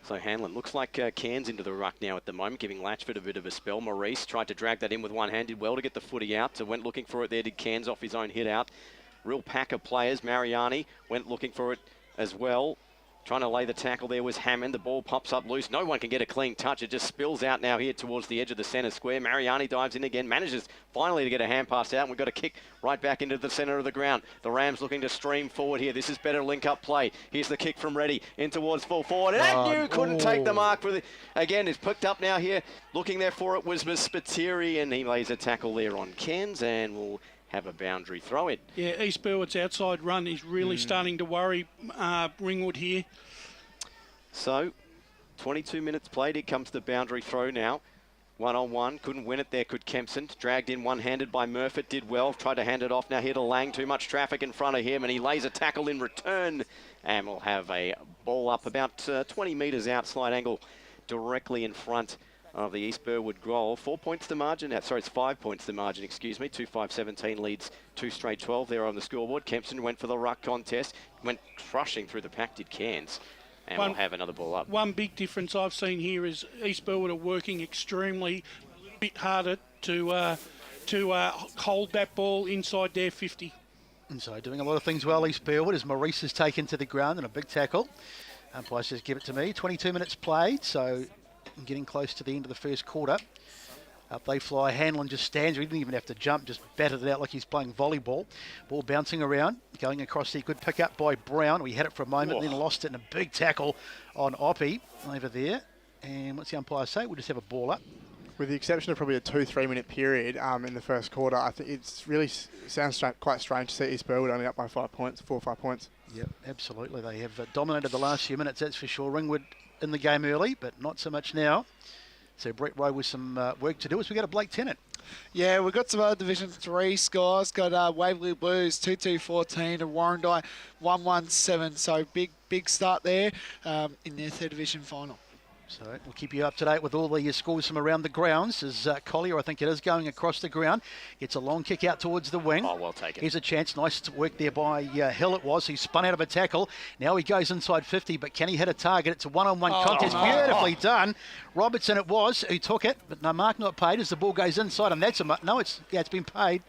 So Hanlon looks like Cairns into the ruck now at the moment, giving Latchford a bit of a spell. Maurice tried to drag that in with one hand, did well to get the footy out. So went looking for it there, did Cairns off his own hit out. Real pack of players. Mariani went looking for it as well. Trying to lay the tackle there was Hammond. The ball pops up loose. No one can get a clean touch. It just spills out now here towards the edge of the centre square. Mariani dives in again, manages finally to get a hand pass out. And we've got a kick right back into the centre of the ground. The Rams looking to stream forward here. This is better link-up play. Here's the kick from Reddy in towards full forward. And Agnew couldn't take the mark. Again, it's picked up now here. Looking there for it was Spiteri, and he lays a tackle there on Cairns and will have a boundary throw in. Yeah, East Burwood's outside run is really starting to worry Ringwood here. So, 22 minutes played. Here comes the boundary throw now. 1-on-1. Couldn't win it there, could Kempson. Dragged in one-handed by Murphy. Did well. Tried to hand it off now here to Lang. Too much traffic in front of him, and he lays a tackle in return. And we'll have a ball up about 20 metres out, slight angle, directly in front of the East Burwood goal. 4 points the margin. Sorry, it's 5 points the margin, excuse me. 2-5-17 leads 2 straight 12 there on the scoreboard. Kempson went for the ruck contest. Went crushing through the pack, did Cairns. And we'll have another ball up. One big difference I've seen here is East Burwood are working extremely a little bit harder to hold that ball inside their 50. And so doing a lot of things well, East Burwood, as Maurice is taken to the ground in a big tackle. Umpire says give it to me. 22 minutes played, so getting close to the end of the first quarter. Up they fly. Hanlon just stands. He didn't even have to jump, just batted it out like he's playing volleyball. Ball bouncing around, going across there. Good pick up by Brown. We had it for a moment, then lost it in a big tackle on Oppie over there. And what's the umpire say? We'll just have a ball up. With the exception of probably a 2-3 minute period in the first quarter, I think it's really sounds quite strange to see East Burwood only up by 5 points, 4 or 5 points. Yep, absolutely. They have dominated the last few minutes, that's for sure. Ringwood in the game early, but not so much now. So Brett Rowe with some work to do as we go to Blake Tennant. Yeah, we've got some other Division 3 scores. Got Waverley Blues 2-2-14 and Warrandyte 1-1-7. So big start there in their third division final. So we'll keep you up to date with all the scores from around the grounds as Collier, I think it is, going across the ground. Gets a long kick out towards the wing. Oh, well taken. Here's a chance. Nice work there by Hill it was. He spun out of a tackle. Now he goes inside 50, but can he hit a target? It's a one-on-one contest. Beautifully done. Robertson it was who took it, but no mark not paid as the ball goes inside. And that's it's been paid.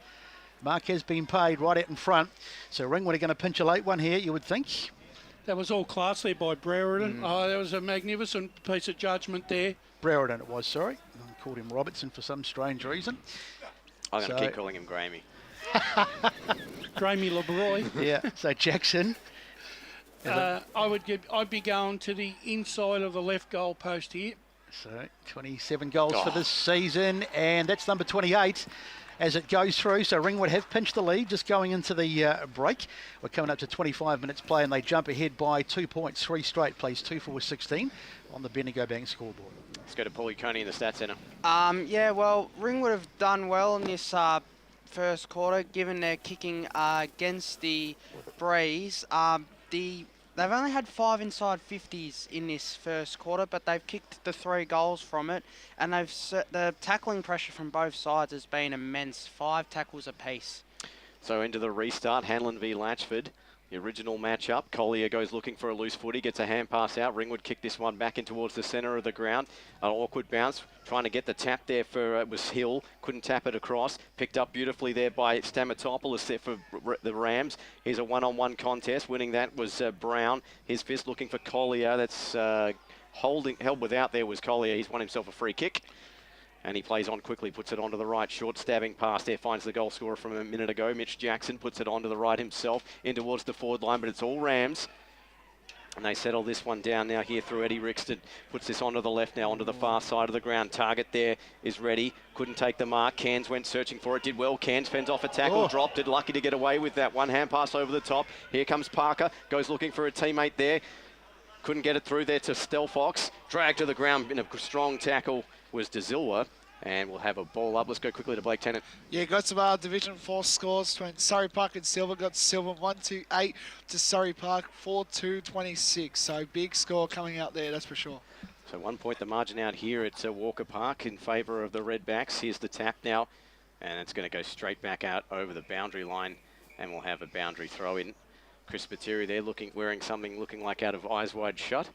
Mark has been paid right out in front. So Ringwood are going to pinch a late one here, you would think. That was all class there by Brereton. Oh, that was a magnificent piece of judgment there. Brereton it was, sorry. I called him Robertson for some strange reason. I'm going to keep calling him Gramey. Gramey LeBroy. Yeah, so Jackson. I'd be going to the inside of the left goal post here. So 27 goals for this season, and that's number 28. As it goes through, so Ringwood have pinched the lead just going into the break. We're coming up to 25 minutes play and they jump ahead by 2 points, 3 straight, plays 2-4-16 on the Bendigo Bank scoreboard. Let's go to Paulie Coney in the Stats Centre. Yeah, well, Ringwood have done well in this first quarter, given their kicking against the Breeze. They've only had 5 inside 50s in this first quarter, but they've kicked the 3 goals from it, and the tackling pressure from both sides has been immense. 5 tackles apiece. So into the restart, Hanlon v Latchford. The original matchup. Collier goes looking for a loose footy, gets a hand pass out. Ringwood kicked this one back in towards the centre of the ground. An awkward bounce, trying to get the tap there for it was Hill. Couldn't tap it across. Picked up beautifully there by Stamatopoulos there for the Rams. Here's a one-on-one contest. Winning that was Brown. His fist looking for Collier. That's held without there was Collier. He's won himself a free kick. And he plays on quickly, puts it onto the right. Short stabbing pass there, finds the goal scorer from a minute ago. Mitch Jackson puts it onto the right himself, in towards the forward line, but it's all Rams. And they settle this one down now here through Eddie Rixton. Puts this onto the left now, onto the far side of the ground. Target there is ready. Couldn't take the mark. Cairns went searching for it. Did well. Cairns fends off a tackle. Dropped it. Lucky to get away with that one. Hand pass over the top. Here comes Parker. Goes looking for a teammate there. Couldn't get it through there to Stelfox. Dragged to the ground in a strong tackle was De Silva. And we'll have a ball up. Let's go quickly to Blake Tennant. Yeah, got some Division 4 scores between Surrey Park and Silver. Got Silver 1-8 to Surrey Park 4-26. So big score coming out there, that's for sure. So 1 point the margin out here at Walker Park in favour of the Redbacks. Here's the tap now. And it's going to go straight back out over the boundary line. And we'll have a boundary throw in. Chris Pateri there wearing something looking like out of Eyes Wide Shut.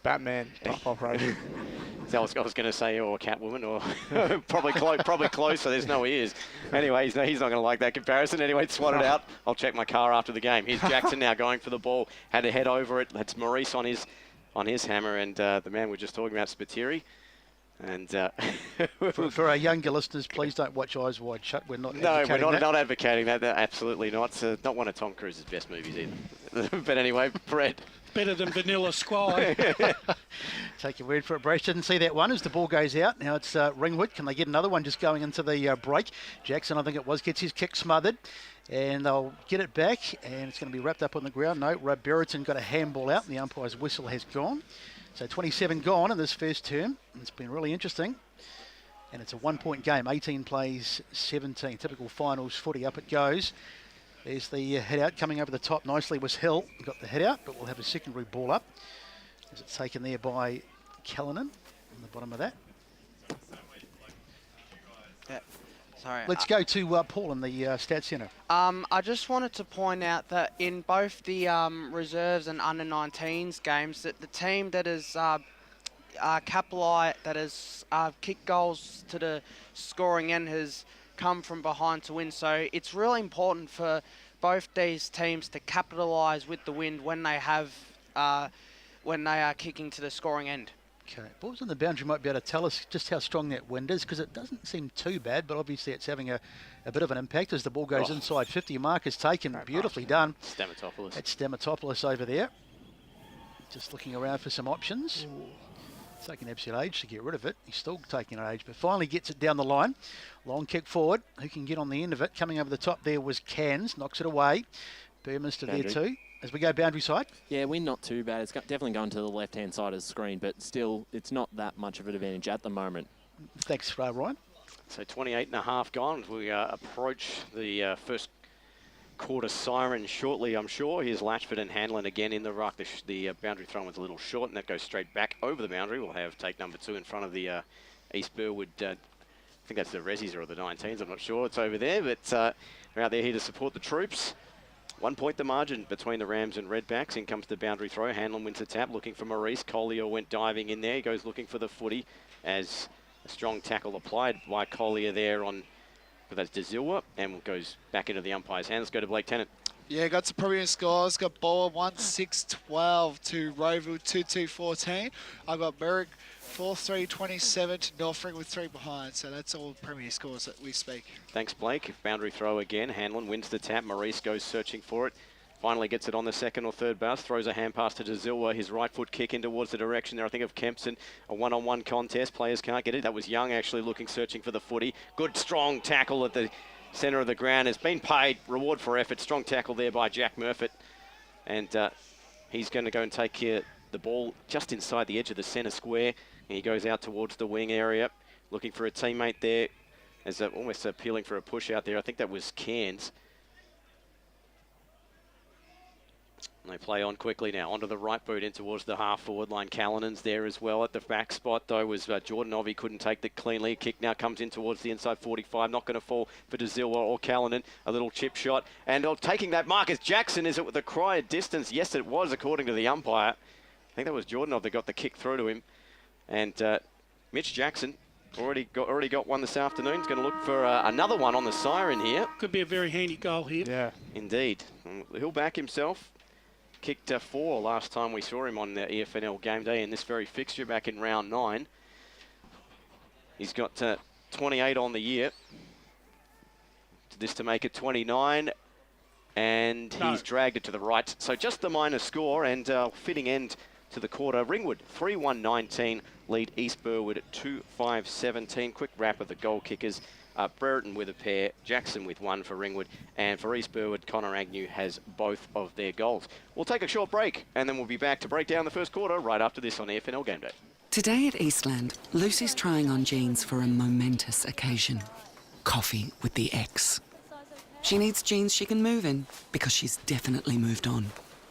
Batman operator. I was going to say, or Catwoman, or probably close, so there's no ears. Anyway, he's not going to like that comparison. Anyway, swatted out. I'll check my car after the game. Here's Jackson now going for the ball. Had to head over it. That's Maurice on his hammer, and the man we're just talking about, Spiteri. And for our younger listeners, please don't watch Eyes Wide Shut. We're not advocating we're that. not advocating that. Absolutely not. Not one of Tom Cruise's best movies either. But anyway, Brett. Better than Vanilla Sky. Take your word for it, Brace. Didn't see that one as the ball goes out. Now it's Ringwood. Can they get another one just going into the break? Jackson, I think it was, gets his kick smothered. And they'll get it back, and it's going to be wrapped up on the ground. No, Rob Berriton got a handball out, and the umpire's whistle has gone. So 27 gone in this first term. It's been really interesting. And it's a 1 point game. 18 plays 17. Typical finals footy. Up it goes. There's the head out coming over the top nicely was Hill. Got the head out, but we'll have a secondary ball up. As it's taken there by Callanan on the bottom of that. Yeah. Sorry. Let's go to Paul in the Stats Centre. I just wanted to point out that in both the reserves and under-19s games, that the team that is that has kicked goals to the scoring end has come from behind to win. So it's really important for both these teams to capitalise with the wind when they have when they are kicking to the scoring end. Okay, balls on the boundary might be able to tell us just how strong that wind is, because it doesn't seem too bad, but obviously it's having a bit of an impact as the ball goes inside 50. Mark is taken, beautifully done. Stamatopoulos. It's Stamatopoulos over there. Just looking around for some options. It's taken absolute age to get rid of it. He's still taking an age, but finally gets it down the line. Long kick forward. Who can get on the end of it? Coming over the top there was Cairns, knocks it away. Burminster there too. As we go boundary side. Yeah, we're not too bad. It's definitely going to the left-hand side of the screen, but still, it's not that much of an advantage at the moment. Thanks, Ryan. So 28 and a half gone. We approach the first quarter siren shortly, I'm sure. Here's Latchford and Hanlon again in the ruck. The boundary throw was a little short, and that goes straight back over the boundary. We'll have take number 2 in front of the East Burwood. I think that's the Resis or the 19s. I'm not sure. It's over there, but they're out there here to support the troops. 1 point the margin between the Rams and Redbacks. In comes the boundary throw. Hanlon wins the tap, looking for Maurice. Collier went diving in there. He goes looking for the footy as a strong tackle applied by Collier there on, but that's De Silva, and goes back into the umpire's hands. Let's go to Blake Tennant. Yeah, got some brilliant scores. Got Boa 1-6-12 to Rowe 2-2-14. I've got Berwick 4-3-27 to North Ringwood 3 behind. So that's all premier scores that we speak. Thanks, Blake. Boundary throw again. Hanlon wins the tap. Maurice goes searching for it. Finally gets it on the second or third bounce. Throws a hand pass to De Silva. His right foot kick in towards the direction there, I think, of Kempson. A one-on-one contest. Players can't get it. That was Young actually looking, searching for the footy. Good, strong tackle at the centre of the ground. Has been paid. Reward for effort. Strong tackle there by Jack Murfitt. And he's going to go and take the ball just inside the edge of the centre square. And he goes out towards the wing area, looking for a teammate there. As almost appealing for a push out there. I think that was Cairns. And they play on quickly now, onto the right boot in towards the half-forward line. Callanan's there as well. At the back spot, though, was Jordan Ovey. Couldn't take the cleanly. Kick now comes in towards the inside 45. Not going to fall for De Silva or Callanan. A little chip shot. And taking that mark is Jackson. Is it with the cry of distance? Yes, it was, according to the umpire. I think that was Jordan Ovey that got the kick through to him. And Mitch Jackson already got one this afternoon. He's going to look for another one on the siren here. Could be a very handy goal here. Yeah. Indeed. He'll back himself. Kicked 4 last time we saw him on the EFNL game day in this very fixture back in round 9. He's got 28 on the year. This to make it 29. And he's dragged it to the right. So just the minor score and fitting end to the quarter. Ringwood 3-1-19 lead East Burwood at 2-5-17. Quick wrap of the goal kickers. Brereton with a pair, Jackson with one for Ringwood, and for East Burwood, Connor Agnew has both of their goals. We'll take a short break and then we'll be back to break down the first quarter right after this on EFNL Game Day. Today at Eastland, Lucy's trying on jeans for a momentous occasion. Coffee with the ex. She needs jeans she can move in because she's definitely moved on.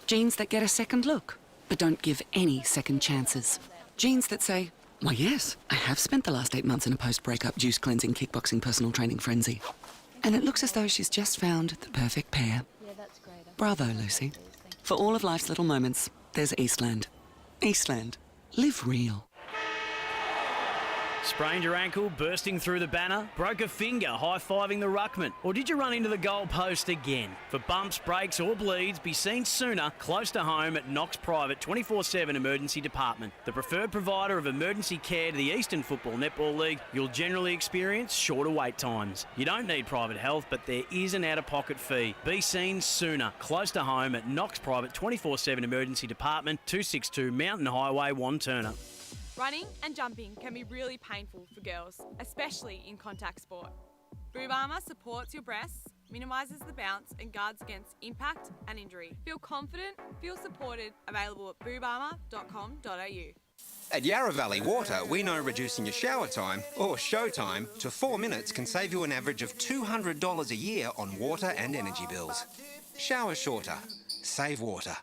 Jeans that get a second look, but don't give any second chances. Jeans that say, why yes, I have spent the last 8 months in a post-breakup juice cleansing, kickboxing, personal training frenzy. And it looks as though she's just found the perfect pair. Yeah, that's great. Bravo, Lucy. For all of life's little moments, there's Eastland. Eastland. Live real. Sprained your ankle, bursting through the banner? Broke a finger, high-fiving the ruckman? Or did you run into the goal post again? For bumps, breaks or bleeds, be seen sooner, close to home at Knox Private 24/7 Emergency Department. The preferred provider of emergency care to the Eastern Football Netball League, you'll generally experience shorter wait times. You don't need private health, but there is an out-of-pocket fee. Be seen sooner, close to home at Knox Private 24/7 Emergency Department, 262 Mountain Highway, Wanturna. Running and jumping can be really painful for girls, especially in contact sport. Boob Armour supports your breasts, minimises the bounce and guards against impact and injury. Feel confident, feel supported, available at boobarmour.com.au. At Yarra Valley Water, we know reducing your shower time, or show time, to 4 minutes can save you an average of $200 a year on water and energy bills. Shower shorter. Save water.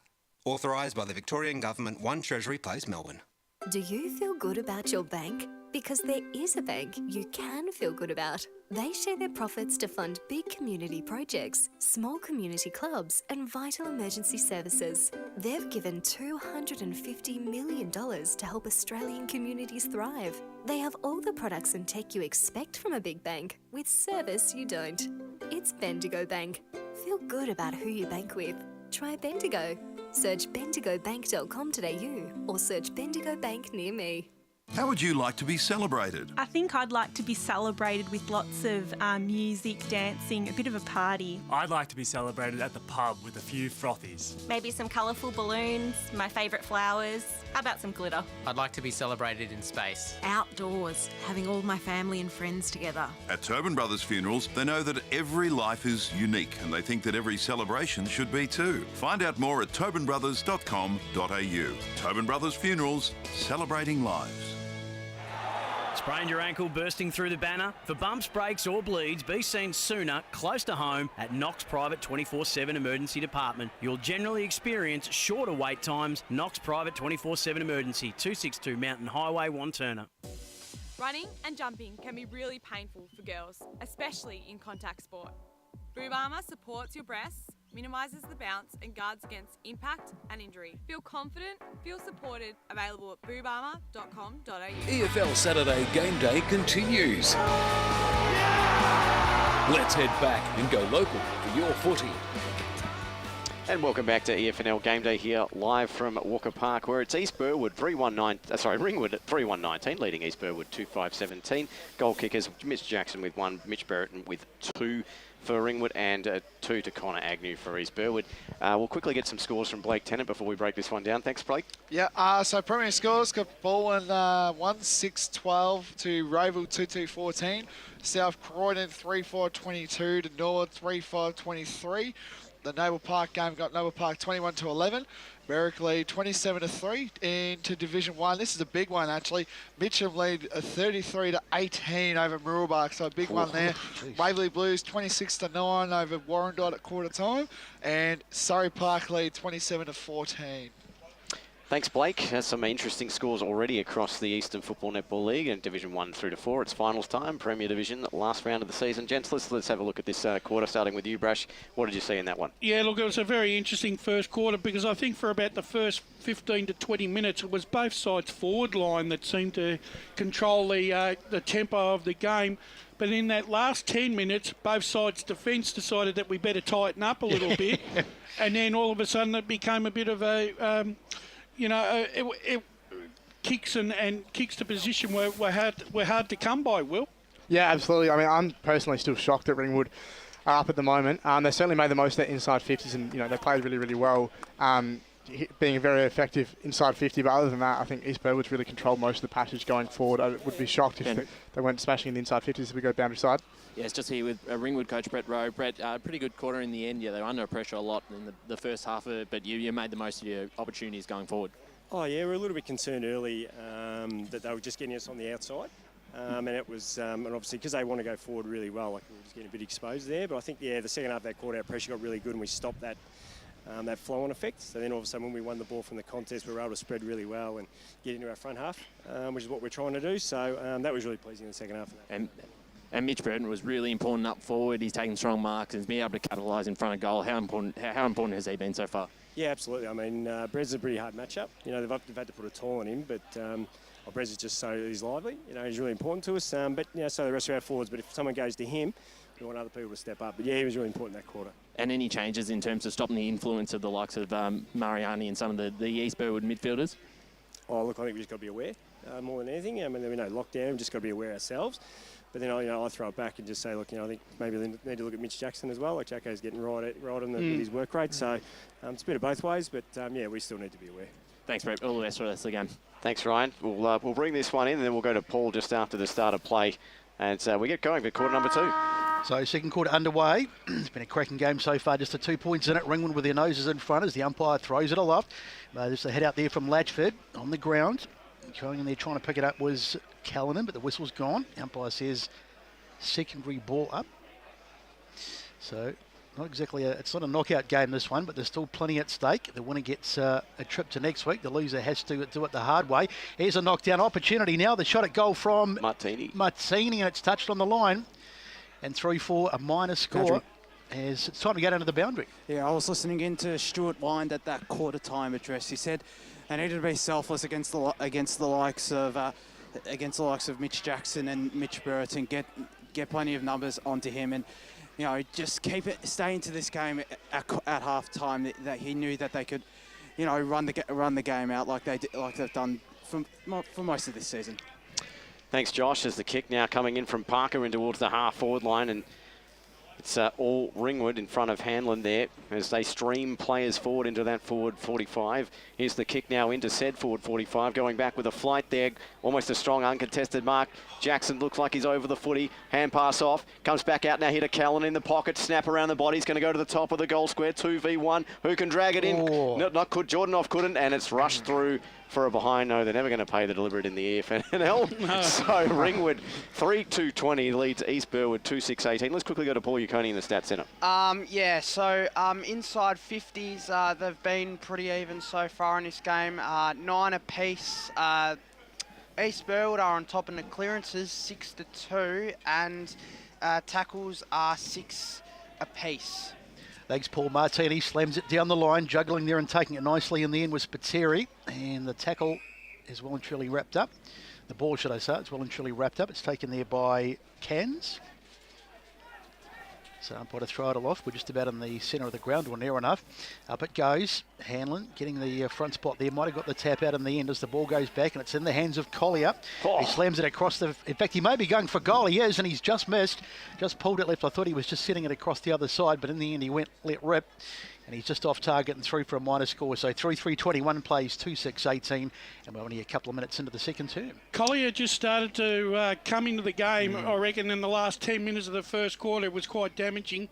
Authorised by the Victorian Government, 1 Treasury Place, Melbourne. Do you feel good about your bank? Because there is a bank you can feel good about. They share their profits to fund big community projects, small community clubs and vital emergency services. They've given $250 million to help Australian communities thrive. They have all the products and tech you expect from a big bank, with service you don't. It's Bendigo Bank. Feel good about who you bank with. Try Bendigo. Search bendigobank.com.au or search Bendigo Bank near me. How would you like to be celebrated? I think I'd like to be celebrated with lots of music, dancing, a bit of a party. I'd like to be celebrated at the pub with a few frothies. Maybe some colourful balloons, my favourite flowers. How about some glitter? I'd like to be celebrated in space. Outdoors, having all my family and friends together. At Tobin Brothers Funerals, they know that every life is unique and they think that every celebration should be too. Find out more at tobinbrothers.com.au. Tobin Brothers Funerals, celebrating lives. Sprained your ankle, bursting through the banner? For bumps, breaks or bleeds, be seen sooner, close to home at Knox Private 24/7 Emergency Department. You'll generally experience shorter wait times. Knox Private 24/7 Emergency, 262 Mountain Highway, Wanturna. Running and jumping can be really painful for girls, especially in contact sport. Boob Armour supports your breasts, minimises the bounce and guards against impact and injury. Feel confident, feel supported, available at boobarmour.com.au. EFL Saturday Game Day continues. Let's head back and go local for your footy. And welcome back to EFNL Game Day here, live from Walker Park, where it's East Burwood Ringwood at 3-1-19, leading East Burwood 2-5-17. Goal kickers, Mitch Jackson with 1, Mitch Brereton with 2 for Ringwood, and 2 to Connor Agnew for East Burwood. We'll quickly get some scores from Blake Tennant before we break this one down. Thanks, Blake. Yeah, so Premier scores got Baldwin 1-6-12 to Rowe 2-2-14. South Croydon 3-4-22 to Norwood 3-5-23. The Noble Park game got Noble Park 21-11. Berwick lead 27-3 into Division 1. This is a big one, actually. Mitcham lead 33-18 over Mooroolbark, so a big one there. Waverley Blues 26-9 over Warrandyte at quarter time. And Surrey Park lead 27-14. Thanks, Blake. There's some interesting scores already across the Eastern Football Netball League and Division 1 through to 4. It's finals time, Premier Division, last round of the season. Gents, let's have a look at this quarter, starting with you, Brash. What did you see in that one? Yeah, look, it was a very interesting first quarter because I think for about the first 15 to 20 minutes, it was both sides' forward line that seemed to control the tempo of the game. But in that last 10 minutes, both sides' defence decided that we better tighten up a little bit. And then all of a sudden it became a bit of a... kicks and kicks to position were hard to come by, Will. Yeah, absolutely. I mean, I'm personally still shocked that Ringwood are up at the moment. They certainly made the most of their inside 50s, and they played really, really well, being very effective inside 50. But other than that, I think East Burwood's really controlled most of the passage going forward. I would be shocked if they weren't smashing in the inside 50s as we go boundary side. Yeah, it's just here with Ringwood coach Brett Rowe. Brett, pretty good quarter in the end. Yeah, they were under pressure a lot in the first half of it, but you made the most of your opportunities going forward. Oh yeah, we're a little bit concerned early that they were just getting us on the outside. And it was, and obviously because they want to go forward really well, like we were just getting a bit exposed there. But I think, the second half that quarter, our pressure got really good and we stopped that flow-on effect. So then all of a sudden when we won the ball from the contest, we were able to spread really well and get into our front half, which is what we're trying to do. So that was really pleasing in the second half. And Mitch Burton was really important up forward. He's taking strong marks and he's been able to capitalise in front of goal. How important has he been so far? Yeah, absolutely. I mean, Brez is a pretty hard matchup. They've had to put a tall on him, but Brez is just so he's lively. He's really important to us. But so the rest of our forwards. But if someone goes to him, we want other people to step up. But yeah, he was really important that quarter. And any changes in terms of stopping the influence of the likes of Mariani and some of the East Burwood midfielders? Oh, look, I think we just got to be aware more than anything. I mean, we're no lockdown. We've just got to be aware ourselves. But then I throw it back and just say, look, I think maybe we need to look at Mitch Jackson as well. Like Jacko's getting right on with his work rate. So it's a bit of both ways. But we still need to be aware. Thanks, Brett. All the best for the rest of the game. Thanks, Ryan. We'll bring this one in, and then we'll go to Paul just after the start of play. And we get going for quarter number 2. So second quarter underway. It's been a cracking game so far. Just the 2 points in it. Ringwood with their noses in front as the umpire throws it aloft. Just a head out there from Latchford on the ground. Going in there trying to pick it up was Callanan, but the whistle's gone. The umpire says secondary ball up. So not exactly it's not a knockout game, this one, but there's still plenty at stake. The winner gets a trip to next week. The loser has to do it the hard way. Here's a knockdown opportunity now. The shot at goal from Martini, and it's touched on the line. And 3-4, a minor score. As it's time to get under the boundary. Yeah, I was listening into Stuart Wind at that quarter time address. He said they needed to be selfless against the likes of Mitch Jackson and Mitch Burton, get plenty of numbers onto him, and just stay into this game at half time. That he knew that they could, run the game out like they've done for most of this season. Thanks, Josh. As the kick now coming in from Parker in towards the half-forward line, and it's all Ringwood in front of Hanlon there as they stream players forward into that forward 45. Here's the kick now into said forward 45, going back with a flight there. Almost a strong uncontested mark. Jackson looks like he's over the footy. Hand pass off. Comes back out now here to Callan in the pocket. Snap around the body. He's going to go to the top of the goal square. 2v1. Who can drag it in? Not could. Jordanoff couldn't, and it's rushed through for a behind. No, they're never going to pay the deliberate in the EFNL. So Ringwood 3-2-20 leads East Burwood 2-6-18. Let's quickly go to Paul Uconi in the stats centre. So inside 50s, they've been pretty even so far in this game. 9 apiece. East Burwood are on top in the clearances, 6-2, and tackles are 6 apiece. Thanks, Paul. Martini slams it down the line, juggling there and taking it nicely in the end was Spiteri, and the tackle is well and truly wrapped up. The ball, should I say, it's well and truly wrapped up. It's taken there by Cairns. So umpire to throw it aloft. We're just about in the centre of the ground, or near enough. Up it goes. Hanlon getting the front spot there. Might have got the tap out in the end as the ball goes back, and it's in the hands of Collier. He slams it across the... In fact, he may be going for goal. He is, and he's just missed. Just pulled it left. I thought he was just setting it across the other side, but in the end he let rip. And he's just off target and through for a minor score. So 3-3-21 plays 2-6-18. And we're only a couple of minutes into the second term. Collier just started to come into the game, I reckon, in the last 10 minutes of the first quarter. It was quite damaging.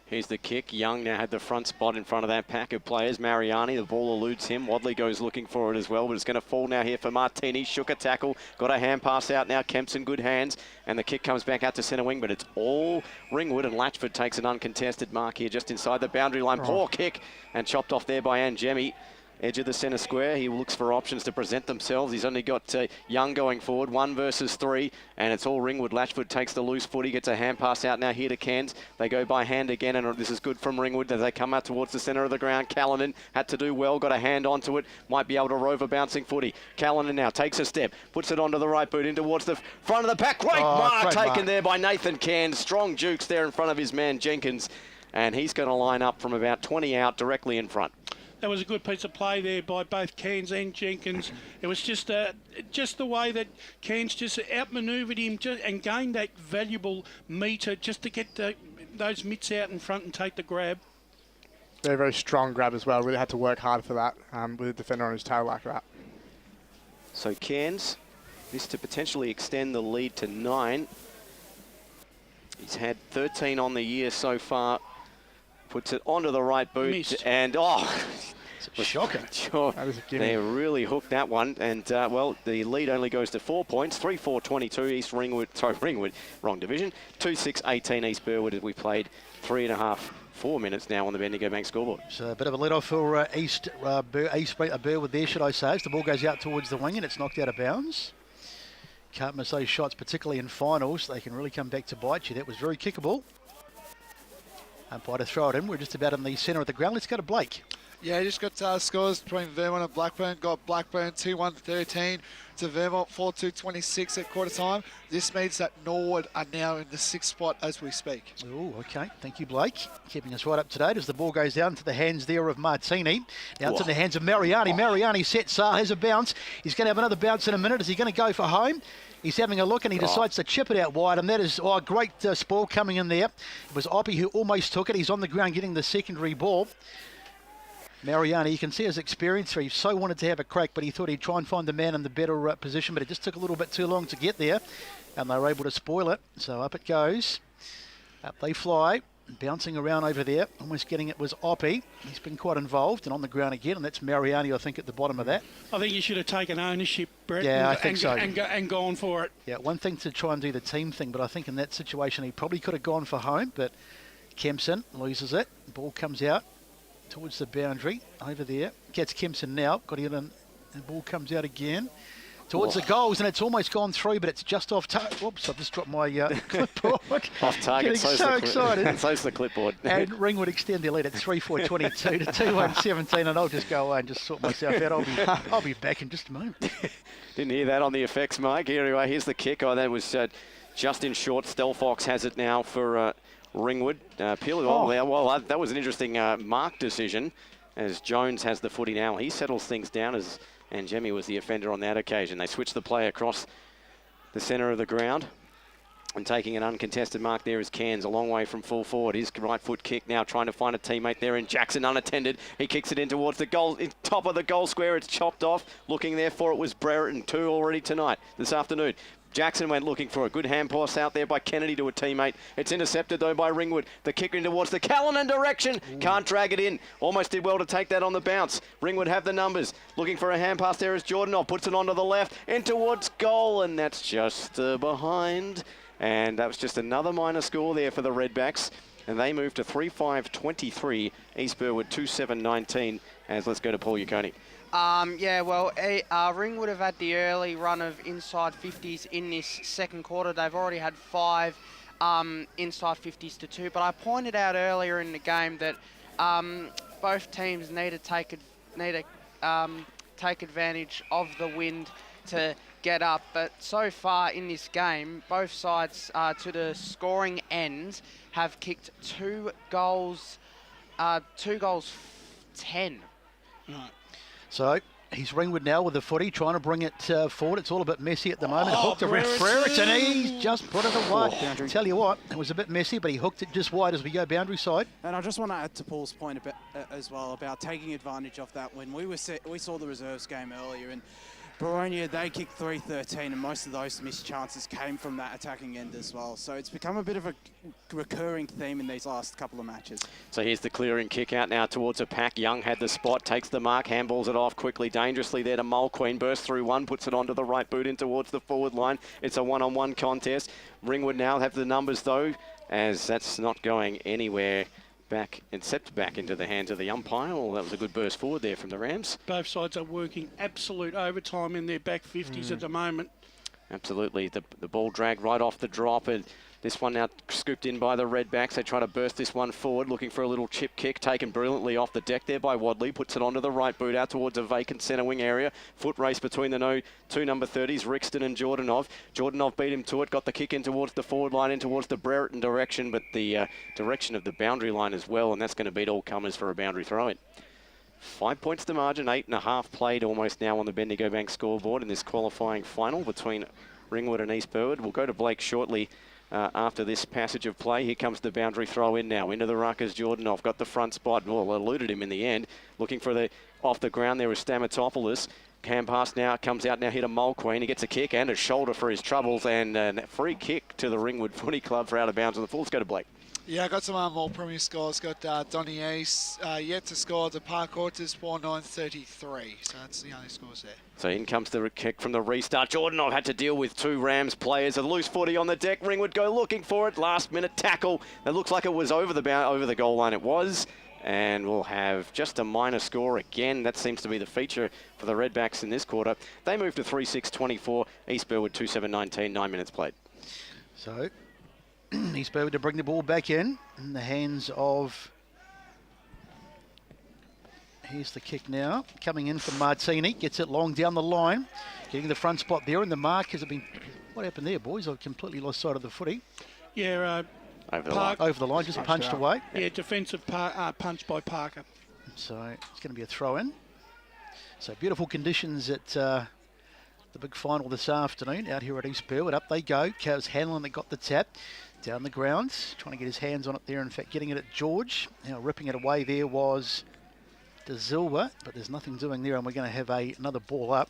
Here's the kick. Young now had the front spot in front of that pack of players. Mariani, the ball eludes him. Wadley goes looking for it as well, but it's going to fall now here for Martini. Shook a tackle. Got a hand pass out now. Kemp's in good hands. And the kick comes back out to centre wing, but it's all Ringwood, and Latchford takes an uncontested mark here just inside the boundary line. Poor kick, and chopped off there by Anjemi. Edge of the centre square. He looks for options to present themselves. He's only got Young going forward, 1 versus 3, and it's all Ringwood. Latchford takes the loose footy, gets a hand pass out now here to Cairns. They go by hand again, and this is good from Ringwood as they come out towards the centre of the ground. Callanan had to do well, got a hand onto it, might be able to rove a bouncing footy. Callanan now takes a step, puts it onto the right boot in towards the front of the pack. Great mark taken there by Nathan Cairns. Strong jukes there in front of his man Jenkins, and he's going to line up from about 20 out directly in front. that was a good piece of play there by both Cairns and Jenkins. It was just the way that Cairns just outmanoeuvred him and gained that valuable metre just to get those mitts out in front and take the grab. Very, very strong grab as well. Really had to work hard for that with a defender on his tail like that. So Cairns, this to potentially extend the lead to 9. He's had 13 on the year so far. Puts it onto the right boot. Missed. And, it's a shocker. Sure. They really hooked that one. And, well, the lead only goes to 4 points. 3-4-22 Ringwood, wrong division. 2-6-18 East Burwood as we played 4 minutes now on the Bendigo Bank scoreboard. So a bit of a let-off for East Burwood there, should I say, as the ball goes out towards the wing and it's knocked out of bounds. Can't miss those shots, particularly in finals. They can really come back to bite you. That was very kickable. Umpire to throw it in. We're just about in the centre of the ground. Let's go to Blake. Yeah, just got scores between Vermont and Blackburn. Got Blackburn 2-1-13 to Vermont 4-2-26 at quarter time. This means that Norwood are now in the 6th spot as we speak. Oh, okay. Thank you, Blake. Keeping us right up to date as the ball goes down to the hands there of Martini. Now it's in the hands of Mariani. Mariani sets, has a bounce. He's going to have another bounce in a minute. Is he going to go for home? He's having a look and he decides to chip it out wide, and that is a great spoil coming in there. It was Oppie who almost took it. He's on the ground getting the secondary ball. Mariani, you can see his experience. He so wanted to have a crack, but he thought he'd try and find the man in the better position, but it just took a little bit too long to get there, and they were able to spoil it. So up it goes. Up they fly, bouncing around over there. Almost getting it was Oppie. He's been quite involved and on the ground again, and that's Mariani, I think, at the bottom of that. I think you should have taken ownership, Brett, I think so. and gone for it. Yeah, one thing to try and do the team thing, but I think in that situation he probably could have gone for home, but Kempson loses it. Ball comes out towards the boundary over there. Gets Kempson now. Got it in. And ball comes out again towards the goals, and it's almost gone through, but it's just off target. Whoops, I've just dropped my clipboard. Off target. Getting so excited. So's the clipboard. And Ringwood extend their lead at 3-4-22 to 2-1-17, and I'll just go away and just sort myself out. I'll be back in just a moment. Didn't hear that on the effects, Mike. Anyway, here's the kick. That was just in short. Stelfox has it now for Ringwood. That was an interesting mark decision as Jones has the footy now. He settles things down and Jemmy was the offender on that occasion. They switch the play across the centre of the ground. And taking an uncontested mark there is Cairns, a long way from full forward. His right foot kick now trying to find a teammate there, and Jackson unattended. He kicks it in towards the goal, top of the goal square. It's chopped off. Looking there for it was Brereton, 2 already this afternoon. Jackson went looking for a good hand pass out there by Kennedy to a teammate. It's intercepted though by Ringwood. The kick in towards the Callanan direction. Can't drag it in. Almost did well to take that on the bounce. Ringwood have the numbers. Looking for a hand pass there is Jordanov. Puts it onto the left in towards goal, and that's just behind. And that was just another minor score there for the Redbacks. And they move to 3-5-23. East Burwood 2-7-19. As let's go to Paul Yukoni. Ringwood have had the early run of inside 50s in this second quarter. They've already had 5 inside 50s to 2. But I pointed out earlier in the game that both teams need to take advantage of the wind to get up. But so far in this game, both sides to the scoring end have kicked 2 goals 10. Right. So he's Ringwood now with the footy, trying to bring it forward. It's all a bit messy at the moment. Hooked around Brereton, and he's just put it away. Tell you what, it was a bit messy, but he hooked it just wide as we go boundary side. And I just want to add to Paul's point a bit as well about taking advantage of that when we saw the reserves game earlier, and Boronia, they kicked 3-13, and most of those missed chances came from that attacking end as well. So it's become a bit of a recurring theme in these last couple of matches. So here's the clearing kick out now towards a pack. Young had the spot, takes the mark, handballs it off quickly, dangerously there to Mulqueen. Bursts through one, puts it onto the right boot in towards the forward line. It's a one-on-one contest. Ringwood now have the numbers though, as that's not going anywhere. Back into the hands of the umpire. Well, that was a good burst forward there from the Rams. Both sides are working absolute overtime in their back 50s at the moment. Absolutely. The ball dragged right off the drop, and this one now scooped in by the Redbacks. They try to burst this one forward, looking for a little chip kick, taken brilliantly off the deck there by Wadley. Puts it onto the right boot out towards a vacant centre wing area. Foot race between the two number 30s, Rixton and Jordanov. Jordanov beat him to it, got the kick in towards the forward line, in towards the Brereton direction, but the direction of the boundary line as well, and that's going to beat all comers for a boundary throw-in. 5 points to margin, 8.5 played almost now on the Bendigo Bank scoreboard in this qualifying final between Ringwood and East Burwood. We'll go to Blake shortly after this passage of play. Here comes the boundary throw in now. Into the ruck is Jordanov. Got the front spot. Well, eluded him in the end. Looking for the off the ground there is Stamatopoulos. Hand pass now, comes out now, hit a Mulqueen. He gets a kick and a shoulder for his troubles, and a free kick to the Ringwood Footy Club for out of bounds on the full. Let's go to Blake. Yeah, I got some more Premier scores. Got Donny East yet to score to Park Ortiz 49-33. So that's the only scores there. So in comes the kick from the restart. Jordanov had to deal with 2 Rams players. A loose footy on the deck. Ringwood go looking for it. Last minute tackle. It looks like it was over the goal line. It was. And we'll have just a minor score again. That seems to be the feature for the Redbacks in this quarter. They move to 3-6-24. East Burwood 2-7-19, 9 minutes played. So East Burwood to bring the ball back in the hands of... Here's the kick now. Coming in from Martini. Gets it long down the line. Getting the front spot there. And the mark has been... What happened there, boys? I've completely lost sight of the footy. Yeah, over the line, just punched away. Yeah, defensive punch by Parker. So it's going to be a throw-in. So beautiful conditions at the big final this afternoon out here at East Burwood. Up they go. Cavs Hanlon that got the tap down the ground, trying to get his hands on it there. In fact, getting it at George. Now ripping it away there was De Silva, but there's nothing doing there, and we're going to have another ball up.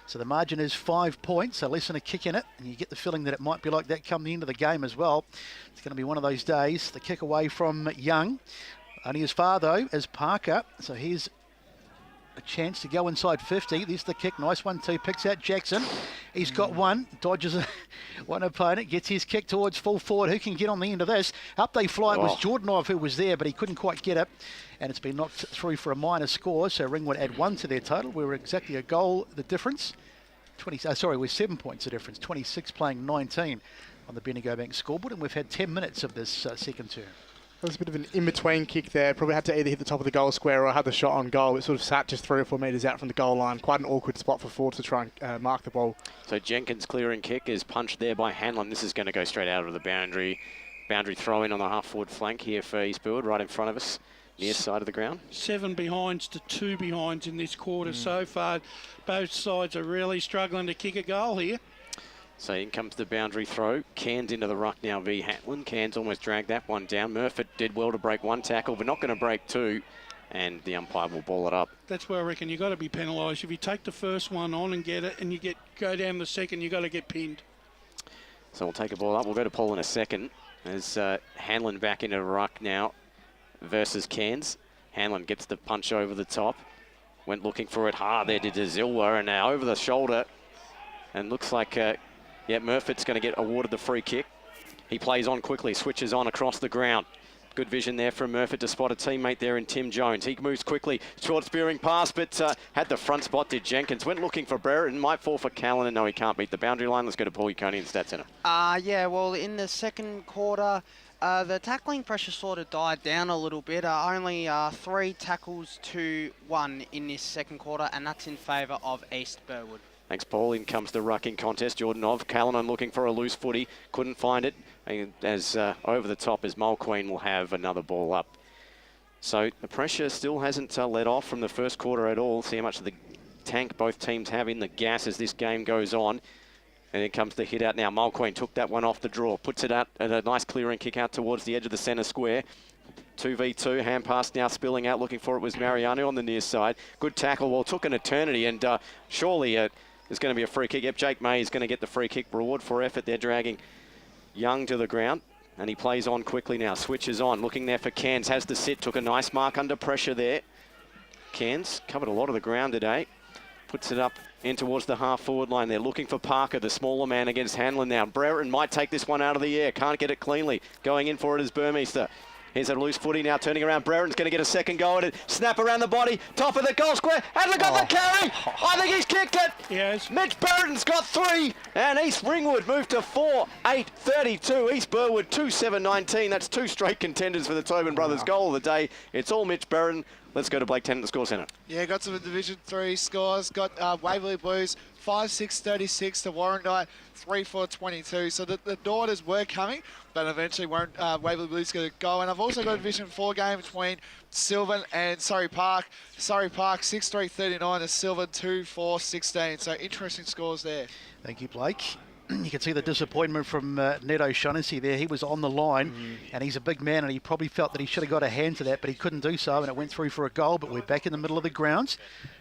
So the margin is 5 points, so less than a kick in it, and you get the feeling that it might be like that come the end of the game as well. It's going to be one of those days. The kick away from Young. Only as far, though, as Parker. So here's a chance to go inside 50. There's the kick. Nice 1-2. Picks out Jackson. He's got one. Dodges one opponent. Gets his kick towards full forward. Who can get on the end of this? Up they fly. It was Jordanov who was there, but he couldn't quite get it. And it's been knocked through for a minor score. So Ringwood add 1 to their total. We were exactly a goal the difference. We're 7 points the difference. 26 playing 19 on the Bendigo Bank scoreboard. And we've had 10 minutes of this second term. There was a bit of an in-between kick there. Probably had to either hit the top of the goal square or have the shot on goal. It sort of sat just 3 or 4 metres out from the goal line. Quite an awkward spot for forwards to try and mark the ball. So Jenkins' clearing kick is punched there by Hanlon. This is going to go straight out of the boundary. Boundary throw in on the half-forward flank here for East Burwood, right in front of us, near side of the ground. 7 behinds to 2 behinds in this quarter so far. Both sides are really struggling to kick a goal here. So in comes the boundary throw. Cairns into the ruck now v Hatland. Cairns almost dragged that one down. Murphy did well to break 1 tackle, but not going to break 2. And the umpire will ball it up. That's where I reckon you've got to be penalised. If you take the first one on and get it, and you go down the second, you've got to get pinned. So we'll take a ball up. We'll go to Paul in a second. As Hanlon back into the ruck now versus Cairns. Hanlon gets the punch over the top. Went looking for it hard there to De Silva, and now over the shoulder. And looks like... Murphy's going to get awarded the free kick. He plays on quickly, switches on across the ground. Good vision there from Murphy to spot a teammate there in Tim Jones. He moves quickly, short spearing pass, but had the front spot, did Jenkins. Went looking for Brereton, might fall for Callan. No, he can't beat the boundary line. Let's go to Paul Yukoni in the Stats Centre. Well, in the second quarter, the tackling pressure sort of died down a little bit. Only 3 tackles to 1 in this second quarter, and that's in favour of East Burwood. Thanks, Paul. In comes the rucking contest. Jordanov, Callanan looking for a loose footy. Couldn't find it. As over the top as Mulqueen will have another ball up. So the pressure still hasn't let off from the first quarter at all. See how much of the tank both teams have in the gas as this game goes on. And here comes the hit out now. Mulqueen took that one off the draw. Puts it out at a nice clearing kick out towards the edge of the centre square. 2v2, hand pass now spilling out. Looking for it was Mariano on the near side. Good tackle. Well, took an eternity, and surely there's going to be a free kick. Yep, Jake May is going to get the free kick reward for effort. They're dragging Young to the ground, and he plays on quickly now. Switches on, looking there for Cairns. Has the sit, took a nice mark under pressure there. Cairns covered a lot of the ground today. Puts it up in towards the half-forward line. They're looking for Parker, the smaller man against Hanlon now. Brereton might take this one out of the air. Can't get it cleanly. Going in for it is Burmeister. Here's a loose footy now, turning around. Brereton's going to get a second go at it. Snap around the body, top of the goal square. Hasn't got the carry. I think he's kicked it. Yes. Mitch Brereton's got 3. And East Ringwood moved to 4-8-32. East Burwood 2-7-19. That's 2 straight contenders for the Tobin Brothers goal of the day. It's all Mitch Brereton. Let's go to Blake Tennant, the score centre. Yeah, got some Division 3 scores. Got Waverley Blues 5-6-36 to Warrandyte, 3-4-22. So the daughters were coming, but eventually Waverley Blues going to go. And I've also got a Division 4 game between Sylvan and Surrey Park. Surrey Park 6-3-39 to Sylvan 2-4-16. So interesting scores there. Thank you, Blake. You can see the disappointment from Ned O'Shaughnessy there. He was on the line, and he's a big man, and he probably felt that he should have got a hand to that, but he couldn't do so, and it went through for a goal. But we're back in the middle of the grounds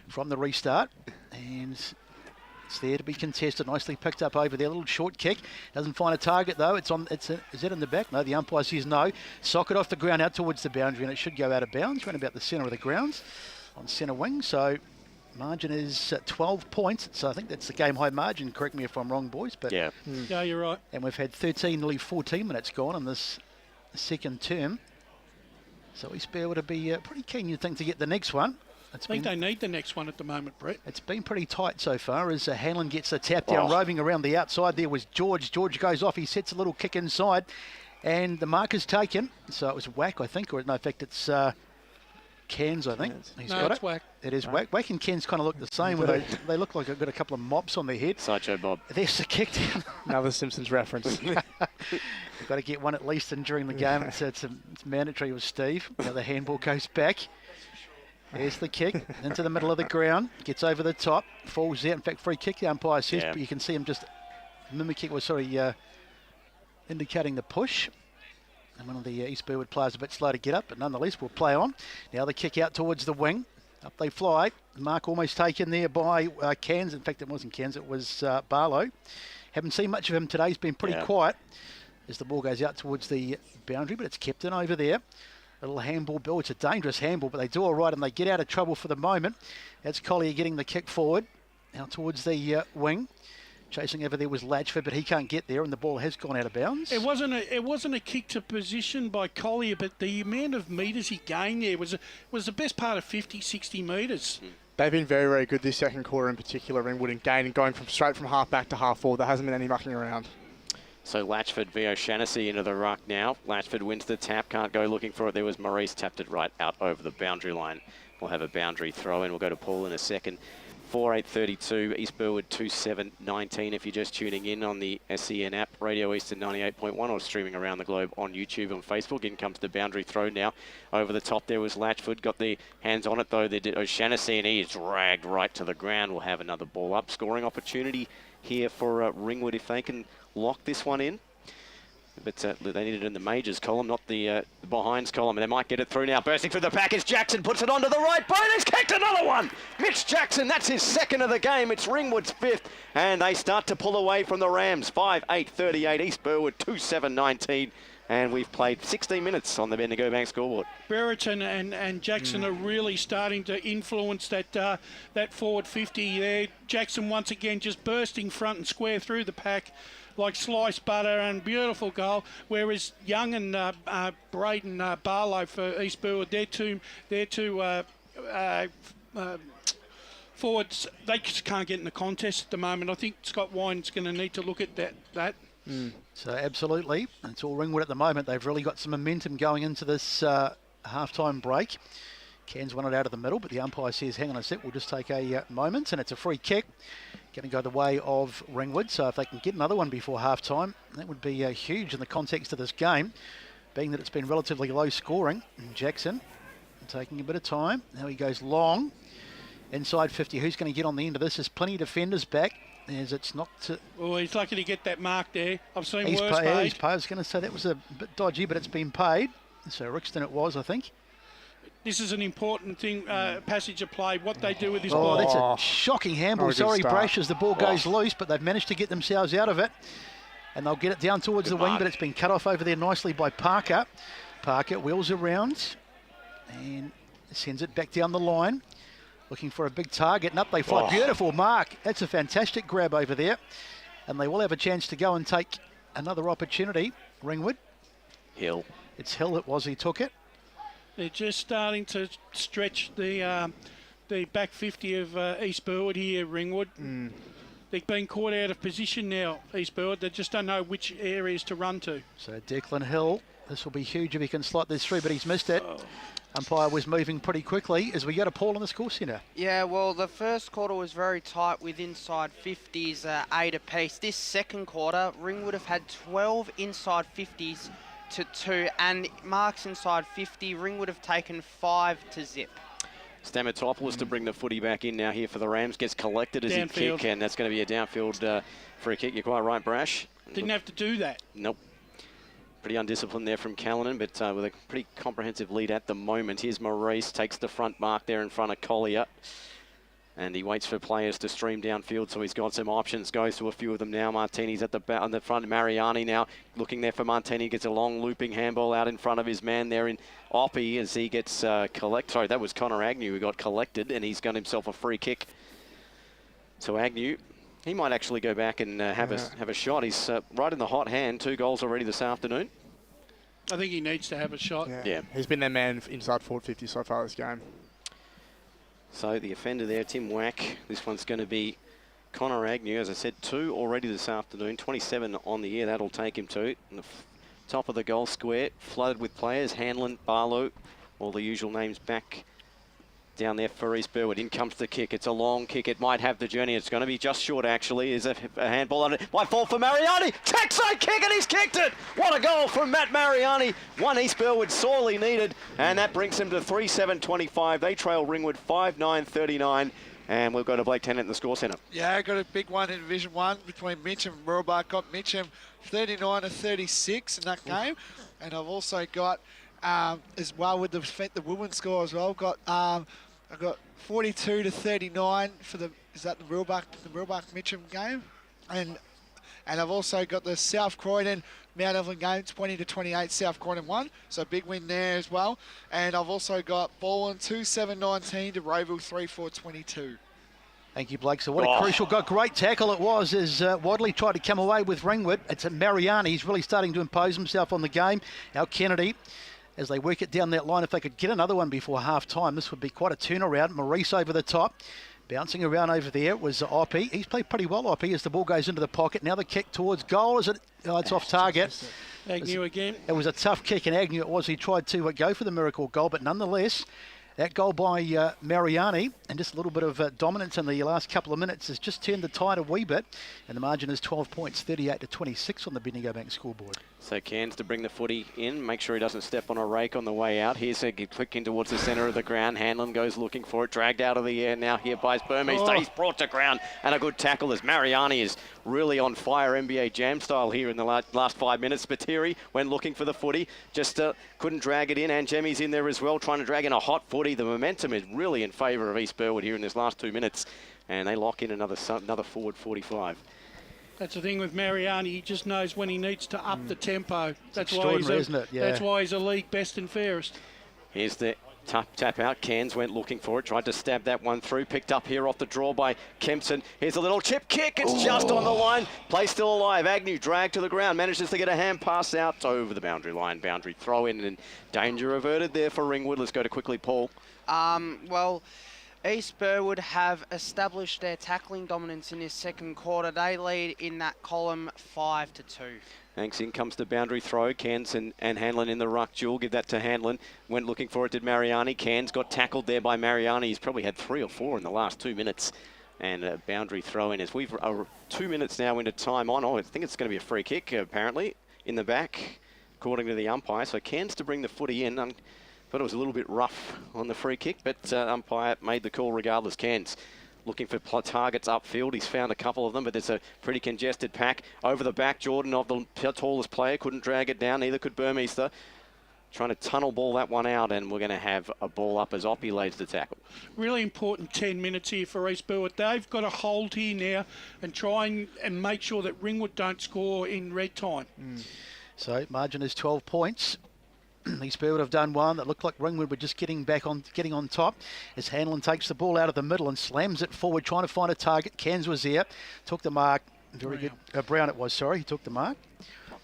from the restart, and it's there to be contested. Nicely picked up over there. A little short kick. Doesn't find a target, though. Is it in the back? No, the umpire says no. Socket off the ground out towards the boundary, and it should go out of bounds, around about the centre of the grounds on centre wing. So margin is 12 points, so I think that's the game-high margin. Correct me if I'm wrong, boys. But yeah, you're right. And we've had 13, nearly 14 minutes gone in this second term. So East Burwood would be pretty keen, you'd think, to get the next one. I think they need the next one at the moment, Brett. It's been pretty tight so far as Hanlon gets the tap down, roving around the outside. There was George. George goes off. He sets a little kick inside, and the mark is taken. So it was Whack, I think, or no, in fact, it's Cairns, I think. He's got it's Whack. It is Whack. Whack and Cairns kind of look the same. Where they look like they've got a couple of mops on their head. Sideshow Bob. There's the kick down. Another Simpsons reference. You've got to get one at least in during the game. It's mandatory with Steve. Now the handball goes back. There's the kick into the middle of the ground. Gets over the top. Falls out. In fact, free kick, the umpire says. But you can see him just mimicking, indicating the push. And one of the East Burwood players a bit slow to get up, but nonetheless we'll play on. Now the kick out towards the wing. Up they fly. The mark almost taken there by Cairns. In fact, it wasn't Cairns, it was Barlow. Haven't seen much of him today. He's been pretty quiet as the ball goes out towards the boundary, but it's kept in over there. A little handball, Bill. It's a dangerous handball, but they do all right and they get out of trouble for the moment. That's Collier getting the kick forward. Now towards the wing. Chasing over there was Latchford, but he can't get there, and the ball has gone out of bounds. It wasn't a kick to position by Collier, but the amount of metres he gained there was the best part of 50, 60 metres. They've been very, very good this second quarter in particular, Ringwood, and gaining, going straight from half back to half forward. There hasn't been any mucking around. So Latchford v O'Shaughnessy into the ruck now. Latchford wins the tap, can't go looking for it. There was Maurice, tapped it right out over the boundary line. We'll have a boundary throw in. We'll go to Paul in a second. 4-8-32, East Burwood 2-7-19 if you're just tuning in on the SEN app, Radio Eastern 98.1 or streaming around the globe on YouTube and Facebook. In comes the boundary throw now. Over the top there was Latchford, got the hands on it though. They did O'Shaughnessy and he is dragged right to the ground. We'll have another ball up. Scoring opportunity here for Ringwood if they can lock this one in. But they need it in the majors column, not the behinds column. And they might get it through now. Bursting through the pack is Jackson. Puts it onto the right point. He's kicked another one. Mitch Jackson, that's his second of the game. It's Ringwood's fifth. And they start to pull away from the Rams. 5-8-38. East Burwood 2-7-19. And we've played 16 minutes on the Bendigo Bank scoreboard. Brereton and Jackson are really starting to influence that forward 50 there. Jackson once again just bursting front and square through the pack like sliced butter, and beautiful goal. Whereas Young and Braden Barlow for East Burwood, they're two forwards, they just can't get in the contest at the moment. I think Scott Wine's going to need to look at that. So absolutely, it's all Ringwood at the moment. They've really got some momentum going into this half-time break. Cairns won it out of the middle, but the umpire says, hang on a sec, we'll just take a moment, and it's a free kick. Going to go the way of Ringwood, so if they can get another one before half-time, that would be huge in the context of this game, being that it's been relatively low scoring. And Jackson taking a bit of time. Now he goes long, inside 50. Who's going to get on the end of this? There's plenty of defenders back, as it's not... Oh, he's lucky to get that mark there. I've seen worse paid. He's paid. I was going to say that was a bit dodgy, but it's been paid. So Rixton it was, I think. This is an important thing, passage of play, what they do with this ball. Oh, that's a shocking handball. Sorry, Brash, as the ball goes loose, but they've managed to get themselves out of it. And they'll get it down towards the wing, but it's been cut off over there nicely by Parker. Parker wheels around and sends it back down the line, looking for a big target, and up they fly. Beautiful mark. That's a fantastic grab over there. And they will have a chance to go and take another opportunity. Ringwood. Hill. It's Hill, it was, he took it. They're just starting to stretch the back 50 of East Burwood here, Ringwood. They've been caught out of position now, East Burwood. They just don't know which areas to run to. So Declan Hill, this will be huge if he can slot this through, but he's missed it. umpire was moving pretty quickly as we go to Paul in the score centre. Yeah, well, the first quarter was very tight with inside 50s, 8 apiece. This second quarter, Ringwood have had 12 inside 50s to 2, and marks inside 50. Ringwood have taken 5 to zip. Stamatopoulos to bring the footy back in now here for the Rams. Gets collected as he Downfield. kick, and that's going to be a downfield free kick. You're quite right, Brash. Didn't have to do that. Nope. Pretty undisciplined there from Callanan, but with a pretty comprehensive lead at the moment. Here's Maurice, takes the front mark there in front of Collier. And he waits for players to stream downfield, so he's got some options. Goes to a few of them now. Martini's at the on the front. Mariani now looking there for Martini. Gets a long looping handball out in front of his man there in Oppie as he gets Sorry, that was Connor Agnew who got collected, and he's got himself a free kick. So Agnew, he might actually go back and have a shot. He's right in the hot hand. 2 goals already this afternoon. I think he needs to have a shot. Yeah. He's been their man inside forward 50 so far this game. So the offender there, Tim Wack. This one's going to be Connor Agnew. As I said, 2 already this afternoon. 27 on the year. That'll take him to. And the top of the goal square, flooded with players. Hanlon, Barlow, all the usual names back down there for East Burwood. In comes the kick. It's a long kick. It might have the journey. It's going to be just short, actually. Is a handball on it. Might fall for Mariani. Tackside kick, and he's kicked it. What a goal from Matt Mariani. One East Burwood sorely needed, and that brings him to 3-7-25. They trail Ringwood 5-9-39. And we'll go to Blake Tennant in the score centre. Yeah, got a big one in Division 1 between Mitcham and Roebuck. Got Mitcham 39-36 in that game. And I've also got, as well with the women's score as well, I've got 42-39 for the Roebuck Mitcham game, and I've also got the South Croydon Mount Evelyn game 20-28. South Croydon won, so big win there as well. And I've also got Ballin 2-7-19 to Rowville 3-4-22. Thank you, Blake. So what a crucial, great tackle it was as Wadley tried to come away with Ringwood. It's Mariani. He's really starting to impose himself on the game. Now Kennedy, as they work it down that line, if they could get another one before half-time, this would be quite a turnaround. Maurice over the top. Bouncing around over there was Oppie. He's played pretty well, Oppie, as the ball goes into the pocket. Now the kick towards goal. Is it? Oh, it's off target. Agnew again. It was a tough kick, and Agnew it was. He tried to go for the miracle goal, but nonetheless, that goal by Mariani and just a little bit of dominance in the last couple of minutes has just turned the tide a wee bit, and the margin is 12 points, 38-26 on the Bendigo Bank scoreboard. So Cairns to bring the footy in, make sure he doesn't step on a rake on the way out. Here's a flick in towards the centre of the ground. Hanlon goes looking for it, dragged out of the air now here by Burmese. He's brought to ground, and a good tackle as Mariani is really on fire, NBA Jam style here in the last 5 minutes. Spiteri went looking for the footy, just couldn't drag it in, and Jemmy's in there as well, trying to drag in a hot footy. The momentum is really in favour of East Burwood here in this last 2 minutes, and they lock in another forward 45. That's the thing with Mariani. He just knows when he needs to up the tempo. That's why isn't it? Yeah. That's why he's a league best and fairest. Here's the tap out. Cairns went looking for it, tried to stab that one through. Picked up here off the draw by Kempson. Here's a little chip kick. It's just on the line. Play still alive. Agnew dragged to the ground. Manages to get a hand pass out over the boundary line. Boundary throw in, and danger averted there for Ringwood. Let's go to quickly, Paul. Well, East Burwood have established their tackling dominance in this second quarter. They lead in that column 5-2. Thanks. In comes the boundary throw. Cairns and Hanlon in the ruck duel. Give that to Hanlon. Went looking for it, did Mariani. Cairns got tackled there by Mariani. He's probably had 3 or 4 in the last 2 minutes. And a boundary throw in as we've 2 minutes now into time on. I think it's going to be a free kick, apparently, in the back, according to the umpire. So Cairns to bring the footy in. Thought it was a little bit rough on the free kick, but umpire made the call regardless. Cairns looking for targets upfield. He's found a couple of them, but there's a pretty congested pack. Over the back, Jordan of the tallest player couldn't drag it down, neither could Burmeister. Trying to tunnel ball that one out, and we're going to have a ball up as Oppie lays the tackle. Really important 10 minutes here for East Burwood. They've got to hold here now and try and make sure that Ringwood don't score in red time. So margin is 12 points. East Burwood have done one that looked like Ringwood were just getting on top as Hanlon takes the ball out of the middle and slams it forward, trying to find a target. Cairns was there, took the mark. Very good. Brown it was, sorry. He took the mark.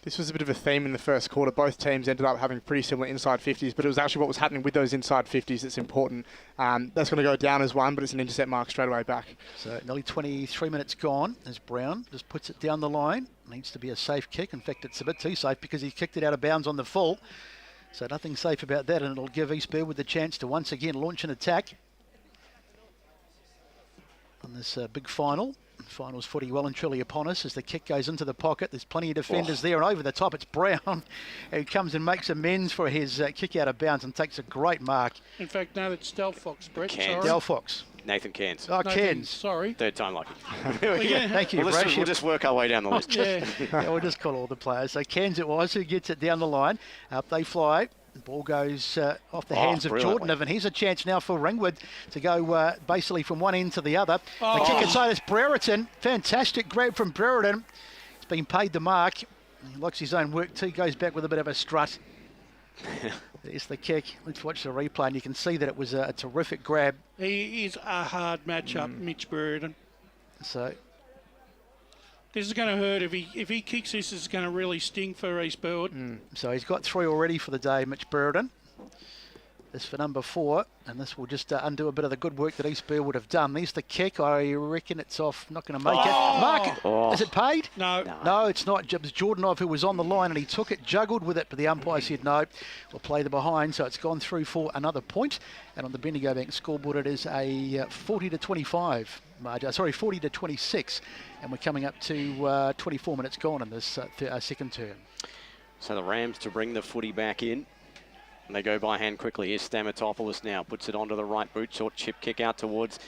This was a bit of a theme in the first quarter. Both teams ended up having pretty similar inside 50s, but it was actually what was happening with those inside 50s that's important. That's going to go down as one, but it's an intercept mark straight away back. So nearly 23 minutes gone as Brown just puts it down the line. Needs to be a safe kick. In fact, it's a bit too safe because he kicked it out of bounds on the full. So nothing safe about that, and it'll give East Burwood the chance to once again launch an attack on this big final. Finals footy well and truly upon us as the kick goes into the pocket. There's plenty of defenders there, and over the top it's Brown who comes and makes amends for his kick out of bounds and takes a great mark. In fact, no, it's Delphox, Brett. Cairns. Sorry. Delphox. Nathan Cairns. Oh, Cairns. Sorry. Third time lucky. Yeah. Thank you, We'll just work our way down the list. Yeah. Yeah, we'll just call all the players. So Cairns it was who gets it down the line. Up they fly. The ball goes off the hands of Jordan, and here's a chance now for Ringwood to go basically from one end to the other. The kick inside is Brereton. Fantastic grab from Brereton. He's been paid the mark. He likes his own work too. Goes back with a bit of a strut. There's the kick. Let's watch the replay, and you can see that it was a terrific grab. He is a hard matchup, Mitch Brereton. So this is going to hurt. If he kicks this, it's going to really sting for East Burwood. So he's got 3 already for the day, Mitch Brereton. This for number 4, and this will just undo a bit of the good work that East Burwood have done. There's the kick. I reckon it's off. Not going to make it. Mark, is it paid? No, it's not. It was Jordanov who was on the line, and he took it, juggled with it, but the umpire said no. We'll play the behind, so it's gone through for another point. And on the Bendigo Bank scoreboard, it is a 40-25 margin. Sorry, 40-26, and we're coming up to 24 minutes gone in this second term. So the Rams to bring the footy back in. And they go by hand quickly. Here's Stamatopoulos now. Puts it onto the right boot. Short chip kick out towards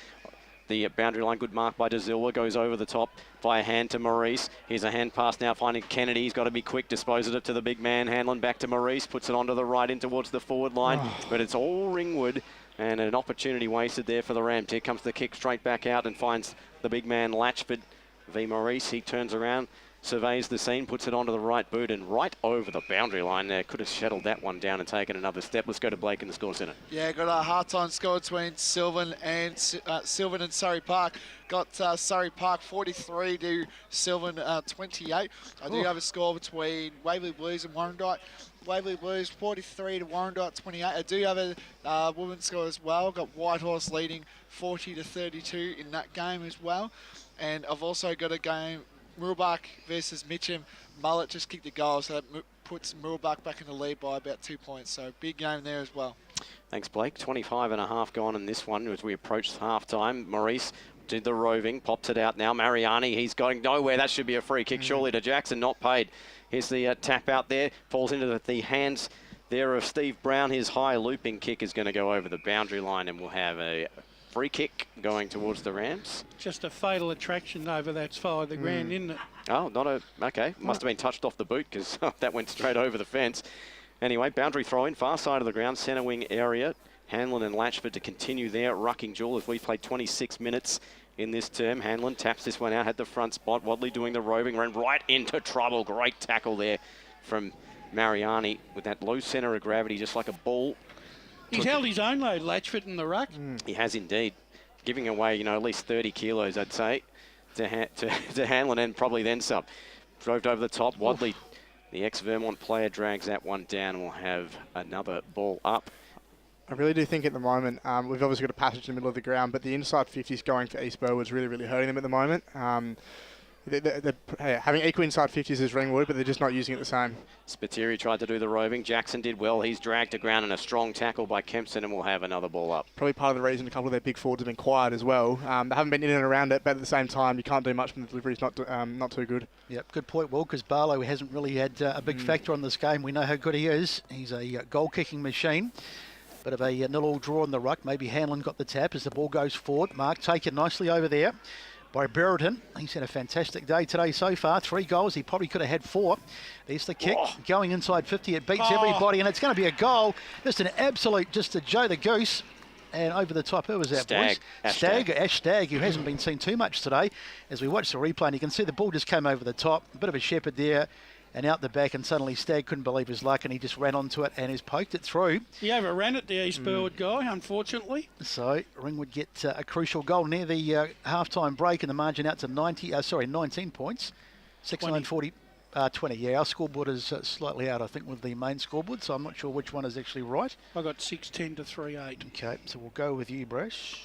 the boundary line. Good mark by De Silva. Goes over the top by a hand to Maurice. Here's a hand pass now finding Kennedy. He's got to be quick. Disposes it to the big man. Hanlon back to Maurice. Puts it onto the right in towards the forward line. But it's all Ringwood. And an opportunity wasted there for the Rams. Here comes the kick straight back out and finds the big man Latchford v Maurice. He turns around, surveys the scene, puts it onto the right boot and right over the boundary line there. Could have shuttled that one down and taken another step. Let's go to Blake in the score centre. Yeah, got a half-time score between Sylvan and Surrey Park. Got Surrey Park 43 to Sylvan 28. I do have a score between Waverley Blues and Warrandyte. Waverley Blues 43 to Warrandyte 28. I do have a women's score as well. Got Whitehorse leading 40 to 32 in that game as well. And I've also got a game, Murrabak versus Mitcham. Mullet just kicked the goal, so that puts Murrabak back in the lead by about 2 points. So big game there as well. Thanks, Blake. 25.5 gone in this one as we approach half-time. Maurice did the roving, pops it out now. Mariani, he's going nowhere. That should be a free kick, surely, to Jackson. Not paid. Here's the tap out there. Falls into the hands there of Steve Brown. His high looping kick is going to go over the boundary line, and we'll have a free kick going towards the Rams. Just a fatal attraction over that side of the ground, isn't it? Oh, not a... Okay. Must have been touched off the boot because that went straight over the fence. Anyway, boundary throw in, far side of the ground, centre wing area. Hanlon and Latchford to continue their rucking duel as we've played 26 minutes in this term. Hanlon taps this one out, had the front spot. Wadley doing the roving, ran right into trouble. Great tackle there from Mariani with that low centre of gravity, just like a ball. He's held his own load, Latchford in the ruck. He has indeed. Giving away, at least 30 kilos, I'd say, to Hanlon, and probably then some. Drove over the top. Wadley, the ex-Vermont player, drags that one down, and we'll have another ball up. I really do think at the moment, we've obviously got a passage in the middle of the ground, but the inside 50s going for East Burwood is really, really hurting them at the moment. They're having equal inside 50s as Ringwood, but they're just not using it the same. Spiteri tried to do the roving. Jackson did well. He's dragged to ground and a strong tackle by Kempson, and we'll have another ball up. Probably part of the reason a couple of their big forwards have been quiet as well. They haven't been in and around it, but at the same time, you can't do much when the delivery's not too good. Yep, good point, Will, because Barlow hasn't really had a big factor on this game. We know how good he is. He's a goal-kicking machine. Bit of a 0-0 draw in the ruck. Maybe Hanlon got the tap as the ball goes forward. Mark taken nicely over there by Brereton. He's had a fantastic day today so far. 3 goals. He probably could have had 4. There's the kick. Going inside 50. It beats everybody, and it's going to be a goal. Just an absolute, just a Joe the Goose. And over the top, who was that, boys? Ash Stagg, who hasn't been seen too much today. As we watch the replay, and you can see the ball just came over the top. A bit of a shepherd there. And out the back, and suddenly Stagg couldn't believe his luck, and he just ran onto it and has poked it through. He overran it, the East Burwood guy, unfortunately. So Ringwood get a crucial goal near the half-time break, and the margin out to 19 points. 6-9-40, 20. Yeah, our scoreboard is slightly out, I think, with the main scoreboard, so I'm not sure which one is actually right. I got 6-10 to 3-8. Okay, so we'll go with you, Brash.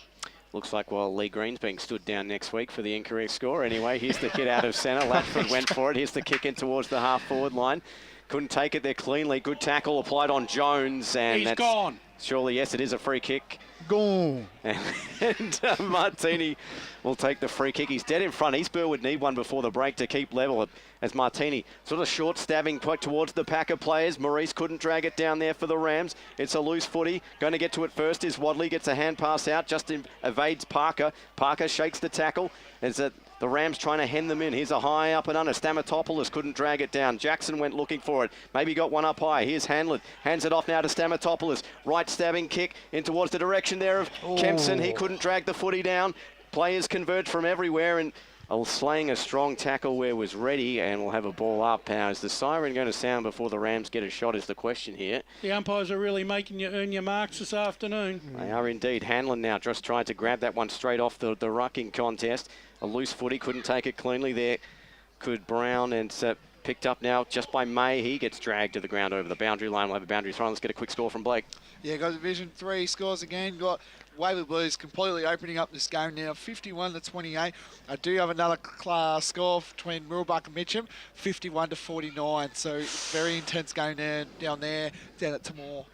Looks like, well, Lee Green's being stood down next week for the incorrect score. Anyway, here's the hit out of centre. Latford went for it. Here's the kick in towards the half-forward line. Couldn't take it there cleanly. Good tackle applied on Jones. And he's that's gone. Surely, yes, it is a free kick. Gone. And Martini will take the free kick. He's dead in front. East Burwood need one before the break to keep level as Martini sort of short stabbing towards the Packer players. Maurice couldn't drag it down there for the Rams. It's a loose footy. Going to get to it first is Wadley. Gets a hand pass out. Just evades Parker. Parker shakes the tackle. As the Rams trying to hem them in. Here's a high up and under. Stamatopoulos couldn't drag it down. Jackson went looking for it. Maybe got one up high. Here's Hanlon. Hands it off now to Stamatopoulos. Right stabbing kick in towards the direction there of Kempson. He couldn't drag the footy down. Players converge from everywhere and slaying a strong tackle where was ready, and we'll have a ball up. Now, is the siren going to sound before the Rams get a shot is the question here. The umpires are really making you earn your marks this afternoon. They are indeed. Hanlon now just tried to grab that one straight off the rucking contest. A loose footy, couldn't take it cleanly there. Could Brown, and picked up now just by May. He gets dragged to the ground over the boundary line. We'll have a boundary throw. Let's get a quick score from Blake. Yeah, got Division 3 scores again. Got Waverley Blues completely opening up this game now, 51-28. I do have another score between Mirrabbuck and Mitcham, 51-49. So very intense game there, down at Timor.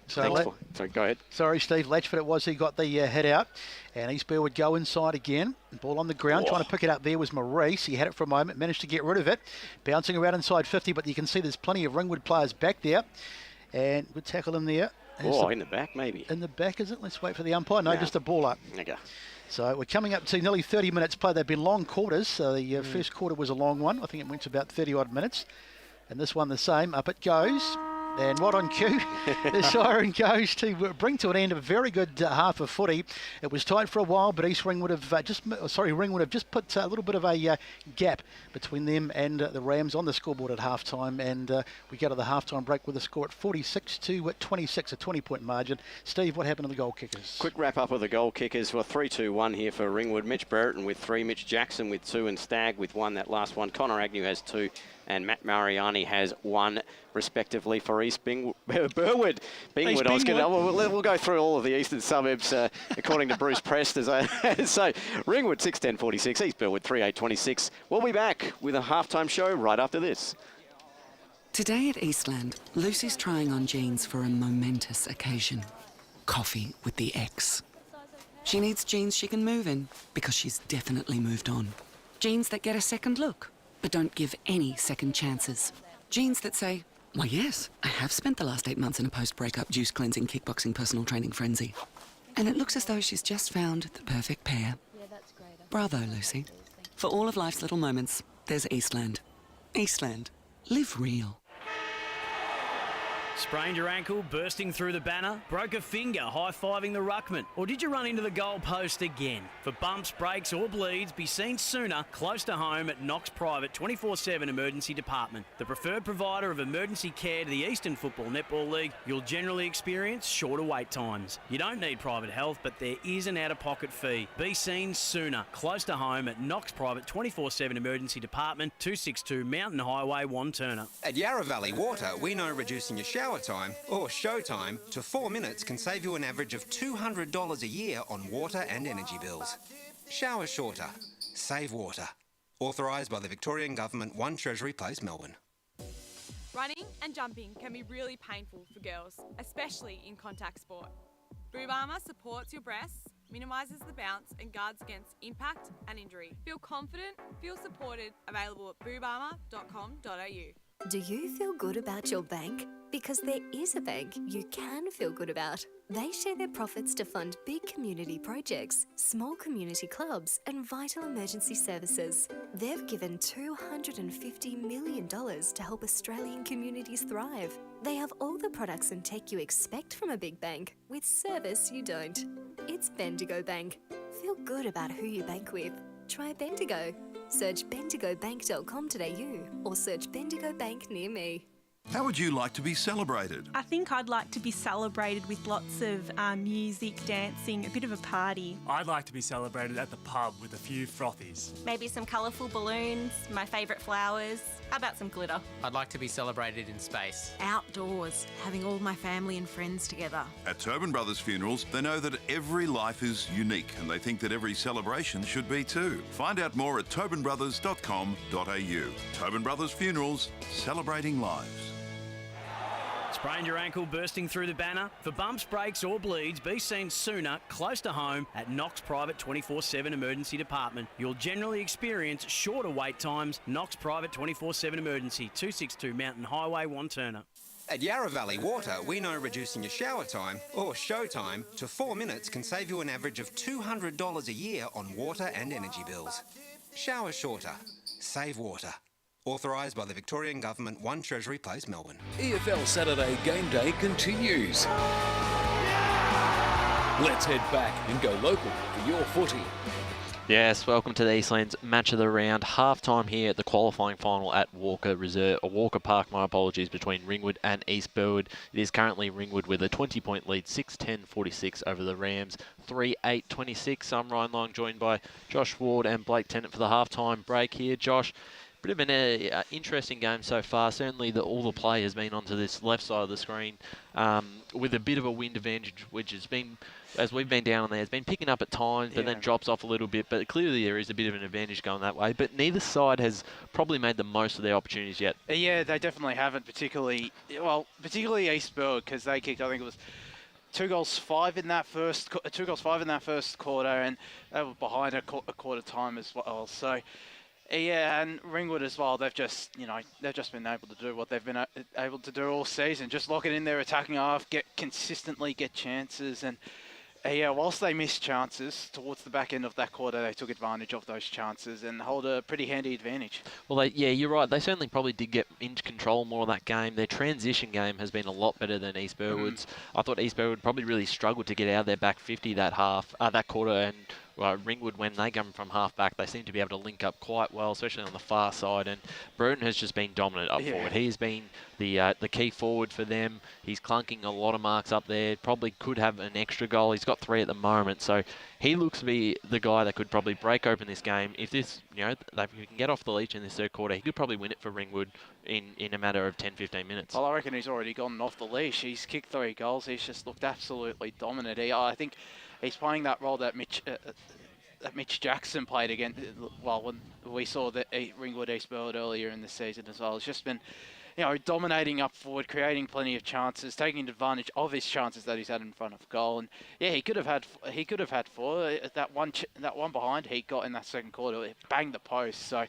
So go ahead. Sorry, Steve. Latchford it was. He got the head out. And East Burwood would go inside again. Ball on the ground. Trying to pick it up there was Maurice. He had it for a moment. Managed to get rid of it. Bouncing around inside 50. But you can see there's plenty of Ringwood players back there. And good tackle in there. In the back maybe. In the back, is it? Let's wait for the umpire. No, just a ball up. Okay. So we're coming up to nearly 30 minutes play. They've been long quarters. So the first quarter was a long one. I think it went to about 30-odd minutes. And this one the same. Up it goes. And what on cue, the siren goes to bring to an end a very good half of footy. It was tight for a while, but Ringwood have just put a little bit of a gap between them and the Rams on the scoreboard at halftime. And we go to the halftime break with a score at 46-26, a 20-point margin. Steve, what happened to the goal kickers? Quick wrap up of the goal kickers. Well, 3-2-1 here for Ringwood. Mitch Brereton with 3, Mitch Jackson with 2, and Stagg with 1. That last one. Connor Agnew has 2. And Matt Mariani has 1, respectively, for East Burwood. We'll go through all of the eastern suburbs, according to Bruce Prest. So, Ringwood 6-10-46, East Burwood 3-8-26. We'll be back with a halftime show right after this. Today at Eastland, Lucy's trying on jeans for a momentous occasion. Coffee with the ex. She needs jeans she can move in, because she's definitely moved on. Jeans that get a second look, but don't give any second chances. Jeans that say, well, yes, I have spent the last 8 months in a post-breakup juice cleansing, kickboxing, personal training frenzy. And it looks as though she's just found the perfect pair. Bravo, Lucy. For all of life's little moments, there's Eastland. Eastland. Live real. Sprained your ankle, bursting through the banner? Broke a finger, high-fiving the ruckman? Or did you run into the goal post again? For bumps, breaks or bleeds, be seen sooner, close to home at Knox Private 24/7 Emergency Department. The preferred provider of emergency care to the Eastern Football Netball League, you'll generally experience shorter wait times. You don't need private health, but there is an out-of-pocket fee. Be seen sooner, close to home at Knox Private 24/7 Emergency Department, 262 Mountain Highway, Wanturna. At Yarra Valley Water, we know reducing your shower time or show time to 4 minutes can save you an average of $200 a year on water and energy bills. Shower shorter. Save water. Authorised by the Victorian Government, 1 Treasury Place, Melbourne. Running and jumping can be really painful for girls, especially in contact sport. Boob armour supports your breasts, minimises the bounce and guards against impact and injury. Feel confident, feel supported, available at boobarmour.com.au. Do you feel good about your bank? Because there is a bank you can feel good about. They share their profits to fund big community projects, small community clubs and vital emergency services. They've given $250 million to help Australian communities thrive. They have all the products and tech you expect from a big bank, with service you don't. It's Bendigo Bank. Feel good about who you bank with. Try Bendigo. Search bendigobank.com.au or search Bendigo Bank near me. How would you like to be celebrated? I think I'd like to be celebrated with lots of music, dancing, a bit of a party. I'd like to be celebrated at the pub with a few frothies. Maybe some colourful balloons, my favourite flowers. How about some glitter? I'd like to be celebrated in space. Outdoors, having all my family and friends together. At Tobin Brothers Funerals, they know that every life is unique and they think that every celebration should be too. Find out more at tobinbrothers.com.au. Tobin Brothers Funerals, celebrating lives. Sprained your ankle bursting through the banner? For bumps, breaks or bleeds, be seen sooner, close to home, at Knox Private 24/7 Emergency Department. You'll generally experience shorter wait times. Knox Private 24/7 Emergency, 262 Mountain Highway, Wanturna. At Yarra Valley Water, we know reducing your shower time, or show time, to 4 minutes can save you an average of $200 a year on water and energy bills. Shower shorter. Save water. Authorised by the Victorian Government, 1 Treasury Place, Melbourne. EFL Saturday Game Day continues. Let's head back and go local for your footy. Yes, welcome to the Eastland's Match of the Round. Half-time here at the qualifying final at Walker Park, my apologies, between Ringwood and East Burwood. It is currently Ringwood with a 20-point lead, 6-10-46 over the Rams, 3-8-26. I'm Ryan Long, joined by Josh Ward and Blake Tennant for the half-time break here. Josh, bit of an interesting game so far. Certainly all the play has been onto this left side of the screen with a bit of a wind advantage, which has been, as we've been down on there, it's been picking up at times, but then drops off a little bit. But clearly there is a bit of an advantage going that way. But neither side has probably made the most of their opportunities yet. Yeah, they definitely haven't, particularly East Burwood, because they kicked, I think it was 2 goals 5 in that first quarter, and they were behind a quarter time as well. So. Yeah, and Ringwood as well. They've just been able to do what they've been able to do all season. Just lock it in their attacking half, consistently get chances, and whilst they missed chances towards the back end of that quarter, they took advantage of those chances and hold a pretty handy advantage. Well, you're right. They certainly probably did get into control more of that game. Their transition game has been a lot better than East Burwood's. I thought East Burwood probably really struggled to get out of their back 50 that quarter, and Ringwood, when they come from half back, they seem to be able to link up quite well, especially on the far side. And Burton has just been dominant up forward. He's been the key forward for them. He's clunking a lot of marks up there. Probably could have an extra goal. He's got 3 at the moment, so he looks to be the guy that could probably break open this game. If this, if he can get off the leash in this third quarter, he could probably win it for Ringwood in a matter of 10-15 minutes. Well, I reckon he's already gone off the leash. He's kicked 3 goals. He's just looked absolutely dominant. I think he's playing that role that Mitch Jackson played again. Well, when we saw that Ringwood East Burwood earlier in the season as well. It's just been, dominating up forward, creating plenty of chances, taking advantage of his chances that he's had in front of goal. And he could have had 4. That one behind he got in that second quarter, it banged the post. So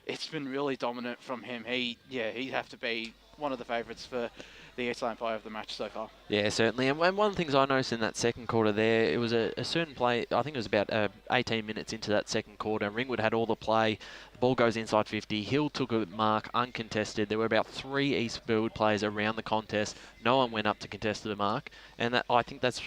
it's been really dominant from him. He'd have to be one of the favourites for the Eastland player of the match so far. Yeah, certainly. And one of the things I noticed in that second quarter there, it was a certain play, I think it was about 18 minutes into that second quarter. Ringwood had all the play. The ball goes inside 50. Hill took a mark uncontested. There were about 3 East Burwood players around the contest. No one went up to contest the mark. And I think that's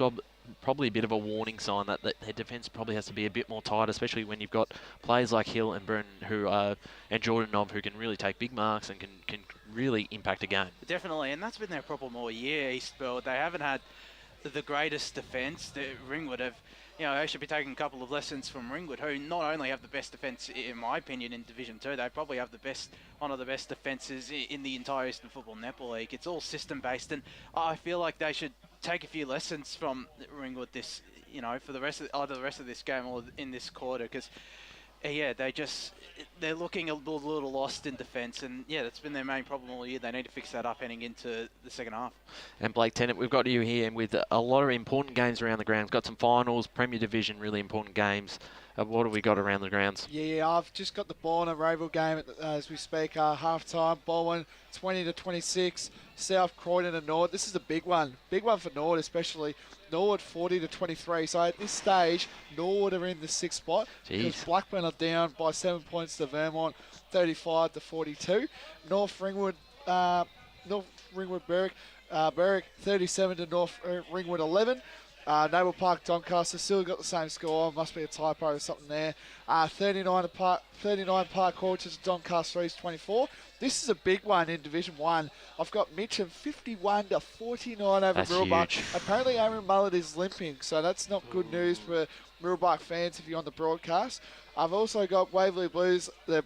probably a bit of a warning sign that their defence probably has to be a bit more tight, especially when you've got players like Hill and Burton and Jordan Nob who can really take big marks and can really impact a game. Definitely, and that's been their problem all year, East Burwood. They haven't had the greatest defence. Ringwood have, they should be taking a couple of lessons from Ringwood, who not only have the best defence, in my opinion, in Division 2, they probably have one of the best defences in the entire Eastern Football Netball League. It's all system-based, and I feel like they should take a few lessons from Ringwood this, for the rest of this game or in this quarter, because they're looking a little lost in defence, and that's been their main problem all year. They need to fix that up heading into the second half. And Blake Tennant, we've got you here with a lot of important games around the grounds. Got some finals, Premier Division, really important games. What have we got around the grounds? Yeah, I've just got the Bourne and Rowe game as we speak. Half-time, Bourne 20-26, South Croydon and Nord. This is a big one for Nord, especially. Norwood 40-23. So at this stage, Norwood are in the 6th spot. Because Blackburn are down by 7 points to Vermont, 35-42. North Ringwood Berwick 37 to North Ringwood 11. Noble Park Doncaster still got the same score. Must be a typo or something there. 39 Park Orchard to Doncaster East 24. This is a big one in Division 1. I've got Mitcham 51 to 49 over That's Mirrabah. huge. Apparently Aaron Mullett is limping, so that's not good news for Mirrabah fans if you're on the broadcast. I've also got Waverley Blues. They're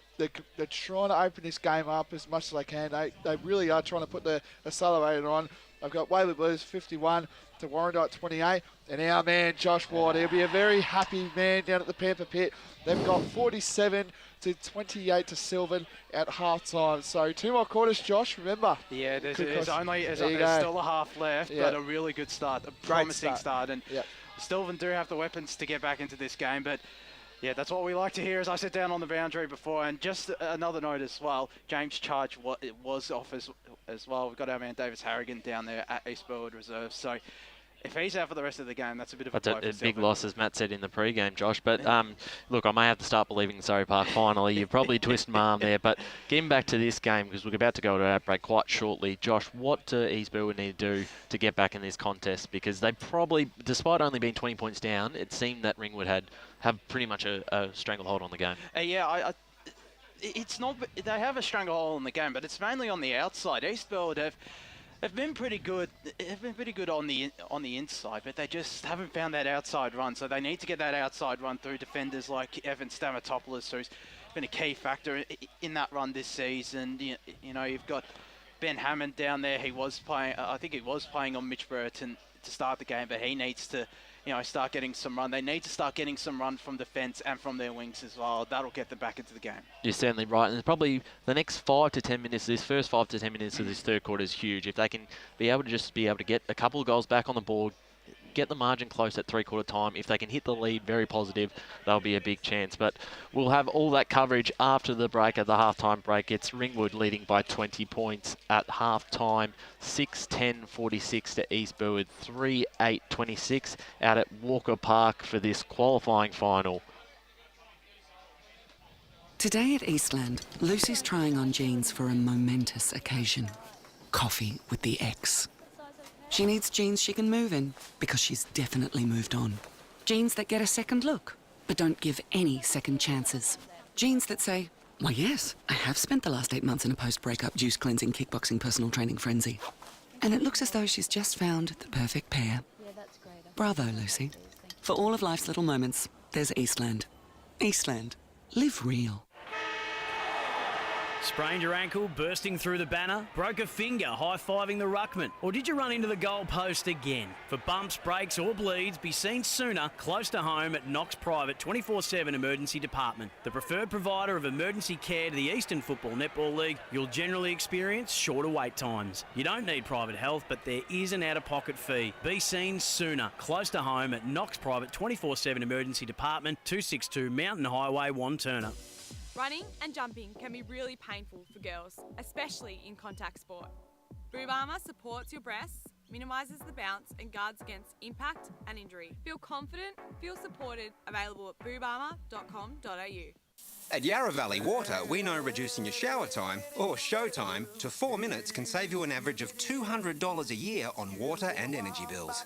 trying to open this game up as much as they can. They really are trying to put the accelerator on. I've got Waverley Blues 51 to Warrandyte 28. And our man, Josh Ward, he'll be a very happy man down at the Pamper Pit. They've got 47 to 28 to Sylvan at half-time. So 2 more quarters, Josh, remember. Yeah, there's There still a half left, but a really good start, a promising start. And Sylvan do have the weapons to get back into this game, but yeah, that's what we like to hear as I sit down on the boundary before. And just another note as well, James Charge was off as well. We've got our man Davis Harrigan down there at East Burwood Reserve. So if he's out for the rest of the game, that's a bit of a blow for big Sylvan. loss, as Matt said in the pre-game, Josh. But look, I may have to start believing in Surrey Park finally. You've probably twisted my arm there. But getting back to this game, because we're about to go to our break quite shortly, Josh, what do East Burwood need to do to get back in this contest? Because they probably, despite only being 20 points down, it seemed that Ringwood have pretty much a stranglehold on the game. It's not. They have a stranglehold on the game, but it's mainly on the outside. East Burwood have been pretty good. Have been pretty good on the inside, but they just haven't found that outside run. So they need to get that outside run through defenders like Evan Stamatopoulos, who's been a key factor in that run this season. You know, you've got Ben Hammond down there. He was playing. I think he was playing on Mitch Burton to start the game, but he needs to, start getting some run. They need to start getting some run from defence and from their wings as well. That'll get them back into the game. You're certainly right. And probably the next 5 to 10 minutes, this first 5 to 10 minutes of this third quarter is huge. If they can be able to get a couple of goals back on the board, get the margin close at three-quarter time. If they can hit the lead, very positive, they'll be a big chance. But we'll have all that coverage after the break, at the halftime break. It's Ringwood leading by 20 points at halftime, 6-10-46 to East Burwood, 3-8-26 out at Walker Park for this qualifying final. Today at Eastland, Lucy's trying on jeans for a momentous occasion. Coffee with the ex. She needs jeans she can move in, because she's definitely moved on. Jeans that get a second look, but don't give any second chances. Jeans that say, why yes, I have spent the last 8 months in a post-breakup juice cleansing, kickboxing, personal training frenzy. And it looks as though she's just found the perfect pair. Bravo, Lucy. For all of life's little moments, there's Eastland. Eastland. Live real. Sprained your ankle, bursting through the banner? Broke a finger, high-fiving the ruckman? Or did you run into the goal post again? For bumps, breaks or bleeds, be seen sooner, close to home at Knox Private 24/7 Emergency Department. The preferred provider of emergency care to the Eastern Football Netball League, you'll generally experience shorter wait times. You don't need private health, but there is an out-of-pocket fee. Be seen sooner, close to home at Knox Private 24/7 Emergency Department, 262 Mountain Highway, Wanturna. Running and jumping can be really painful for girls, especially in contact sport. Boob Armour supports your breasts, minimises the bounce and guards against impact and injury. Feel confident, feel supported, available at boobarmour.com.au. At Yarra Valley Water, we know reducing your shower time, or show time, to 4 minutes can save you an average of $200 a year on water and energy bills.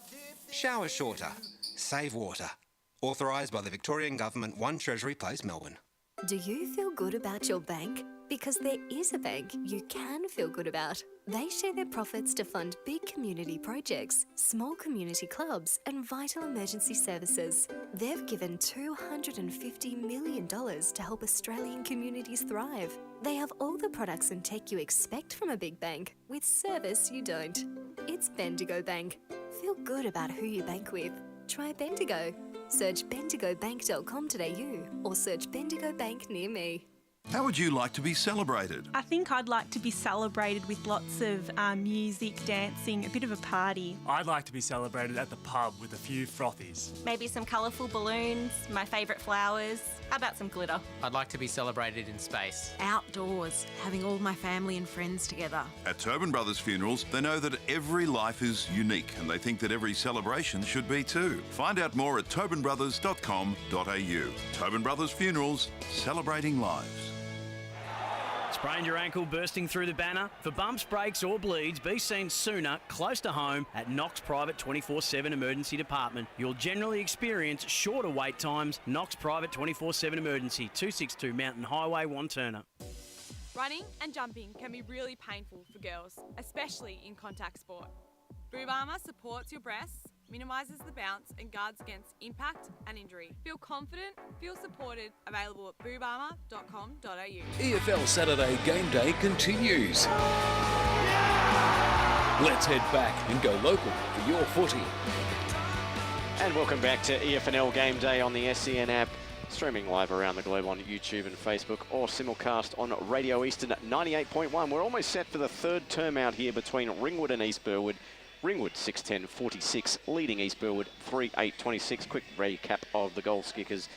Shower shorter. Save water. Authorised by the Victorian Government, 1 Treasury Place, Melbourne. Do you feel good about your bank? Because there is a bank you can feel good about. They share their profits to fund big community projects, small community clubs and vital emergency services. They've given $250 million to help Australian communities thrive. They have all the products and tech you expect from a big bank, with service you don't. It's Bendigo Bank. Feel good about who you bank with. Try Bendigo. Search bendigobank.com.au or search Bendigo Bank near me. How would you like to be celebrated? I think I'd like to be celebrated with lots of music, dancing, a bit of a party. I'd like to be celebrated at the pub with a few frothies. Maybe some colourful balloons, my favourite flowers. How about some glitter? I'd like to be celebrated in space. Outdoors, having all my family and friends together. At Tobin Brothers Funerals, they know that every life is unique and they think that every celebration should be too. Find out more at tobinbrothers.com.au. Tobin Brothers Funerals, celebrating lives. Sprained your ankle bursting through the banner? For bumps, breaks or bleeds, be seen sooner, close to home at Knox Private 24/7 Emergency Department. You'll generally experience shorter wait times. Knox Private 24/7 Emergency, 262 Mountain Highway, Wanturna. Running and jumping can be really painful for girls, especially in contact sport. Boob armour supports your breasts, minimises the bounce and guards against impact and injury. Feel confident, feel supported, available at boobarmour.com.au. EFL Saturday Game Day continues. Let's head back and go local for your footy. And welcome back to EFNL Game Day on the SEN app, streaming live around the globe on YouTube and Facebook, or simulcast on Radio Eastern at 98.1. We're almost set for the third term out here between Ringwood and East Burwood. Ringwood 6-10-46, leading East Burwood 3-8-26. Quick recap of the goal kickers.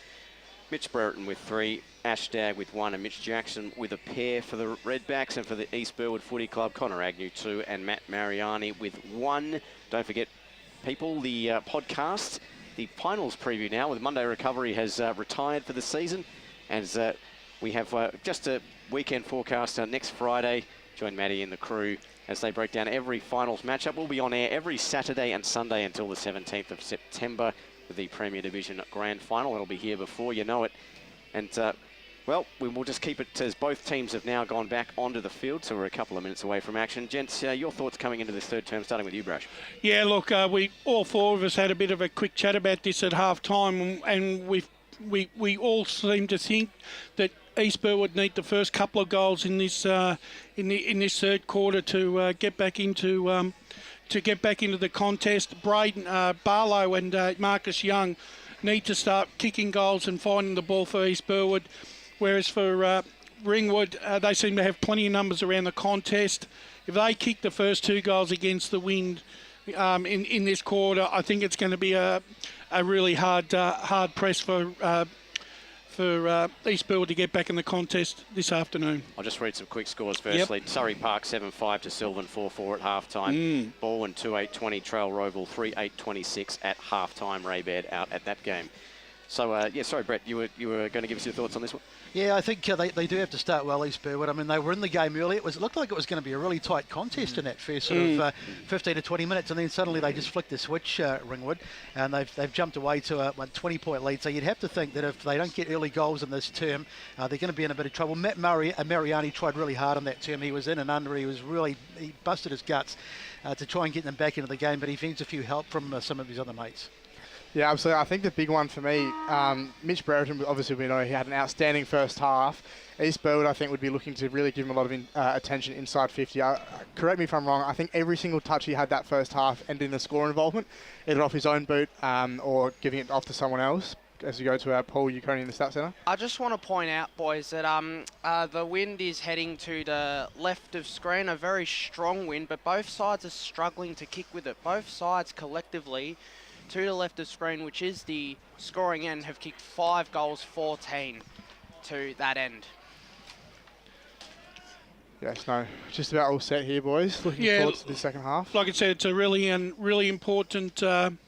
Mitch Brereton with 3, Ash Dagg with 1, and Mitch Jackson with a pair for the Redbacks. And for the East Burwood Footy Club, Connor Agnew 2 and Matt Mariani with 1. Don't forget, people, the podcast, the finals preview now with Monday Recovery has retired for the season. As we have just a weekend forecast next Friday. Join Maddie and the crew as they break down every finals matchup. We'll be on air every Saturday and Sunday until the 17th of September with the Premier Division Grand Final. It'll be here before you know it. And, well, we will just keep it as both teams have now gone back onto the field, so we're a couple of minutes away from action. Gents, your thoughts coming into this third term, starting with you, Brash. Yeah, look, we all four of us had a bit of a quick chat about this at half-time, and we all seem to think that East Burwood need the first couple of goals in this in this third quarter to get back into the contest. Braden Barlow and Marcus Young need to start kicking goals and finding the ball for East Burwood, whereas for Ringwood, they seem to have plenty of numbers around the contest. If they kick the first 2 goals against the wind in this quarter, I think it's going to be a really hard press for East Burwood to get back in the contest this afternoon. I'll just read some quick scores firstly. Yep. Surrey Park 7-5 to Sylvan 4-4 at half-time. Baldwin 2-8-20, Trail Roval 3-8-26 at half-time. Raybaird out at that game. So, yeah, sorry, Brett, you were going to give us your thoughts on this one? Yeah, I think they do have to start well, East Burwood. I mean, they were in the game early. It looked like it was going to be a really tight contest in that first sort of 15 to 20 minutes, and then suddenly they just flicked the switch, Ringwood, and they've jumped away to a 20-point lead. So you'd have to think that if they don't get early goals in this term, they're going to be in a bit of trouble. Matt Mariani tried really hard on that term. He was in and under. He busted his guts to try and get them back into the game, but he needs a few help from some of his other mates. Yeah, absolutely. I think the big one for me, Mitch Brereton, obviously we know he had an outstanding first half. East Burwood, I think, would be looking to really give him a lot of attention inside 50. Correct me if I'm wrong, I think every single touch he had that first half ended in a score involvement, either off his own boot or giving it off to someone else. As we go to Paul Ukraini in the Stats Centre. I just want to point out, boys, that the wind is heading to the left of screen, a very strong wind, but both sides are struggling to kick with it. Both sides collectively to the left of screen, which is the scoring end, have kicked 5 goals, 14 to that end. Yes, no, just about all set here, boys. Looking forward to the second half. Like I said, it's a really important 10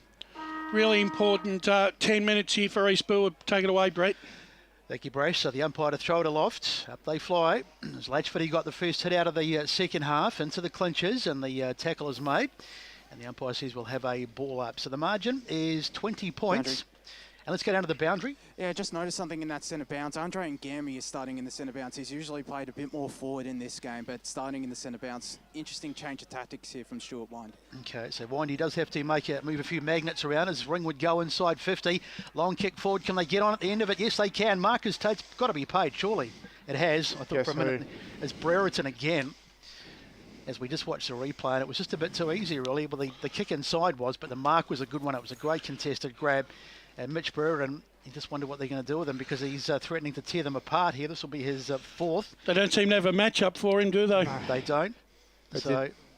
minutes here for East Burwood. Take it away, Brett. Thank you, Brash. So the umpire to throw it aloft. Up they fly. As Latchford got the first hit out of the second half into the clinches, and the tackle is made. And the umpire says we'll have a ball up. So the margin is 20 points. Boundary. And let's go down to the boundary. Yeah, I just noticed something in that centre bounce. Andre Ngami is starting in the centre bounce. He's usually played a bit more forward in this game, but starting in the centre bounce. Interesting change of tactics here from Stuart Wind. Okay, so Windy does have to move a few magnets around as Ringwood go inside 50. Long kick forward. Can they get on at the end of it? Yes, they can. Marcus Tate's got to be paid, surely. It has. I thought for a minute. It's Brereton again. As we just watched the replay, and it was just a bit too easy, really. Well, the kick inside was, but the mark was a good one. It was a great contested grab. And Mitch Brereton, you just wonder what they're going to do with him because he's threatening to tear them apart here. This will be his 4th. They don't seem to have a match-up for him, do they? No, they don't.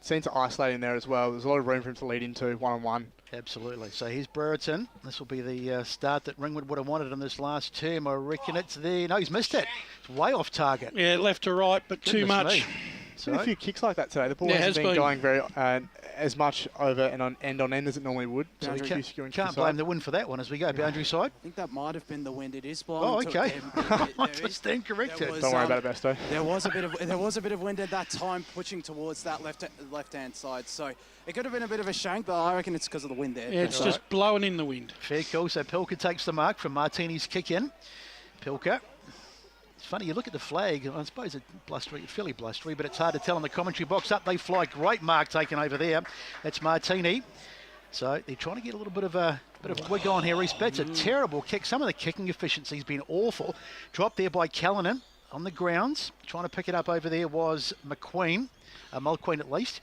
Seem to isolate in there as well. There's a lot of room for him to lead into one-on-one. Absolutely. So here's Brereton. This will be the start that Ringwood would have wanted in this last term. I reckon it's there. No, he's missed it. It's way off target. Yeah, left to right, but too much. There's been a few kicks like that today. The ball hasn't been going very as much over and on end as it normally would. So we Boundary can't blame the wind for that one as we go boundary side. I think that might have been the wind. It is blowing. Oh, okay. I stand corrected. Don't worry about it, Besto. There was a bit of wind at that time, pushing towards that left-hand side. So it could have been a bit of a shank, but I reckon it's because of the wind there. Yeah, it's just blowing in the wind. Fair call. So Pilker takes the mark from Martini's kick in. Pilker. It's funny, you look at the flag, I suppose it's blustery, fairly blustery, but it's hard to tell in the commentary box. Up they fly, great mark taken over there. That's Martini. So they're trying to get a little bit of a wig on here. It's a terrible kick. Some of the kicking efficiency has been awful. Dropped there by Callanan on the grounds. Trying to pick it up over there was McQueen, Mulqueen at least.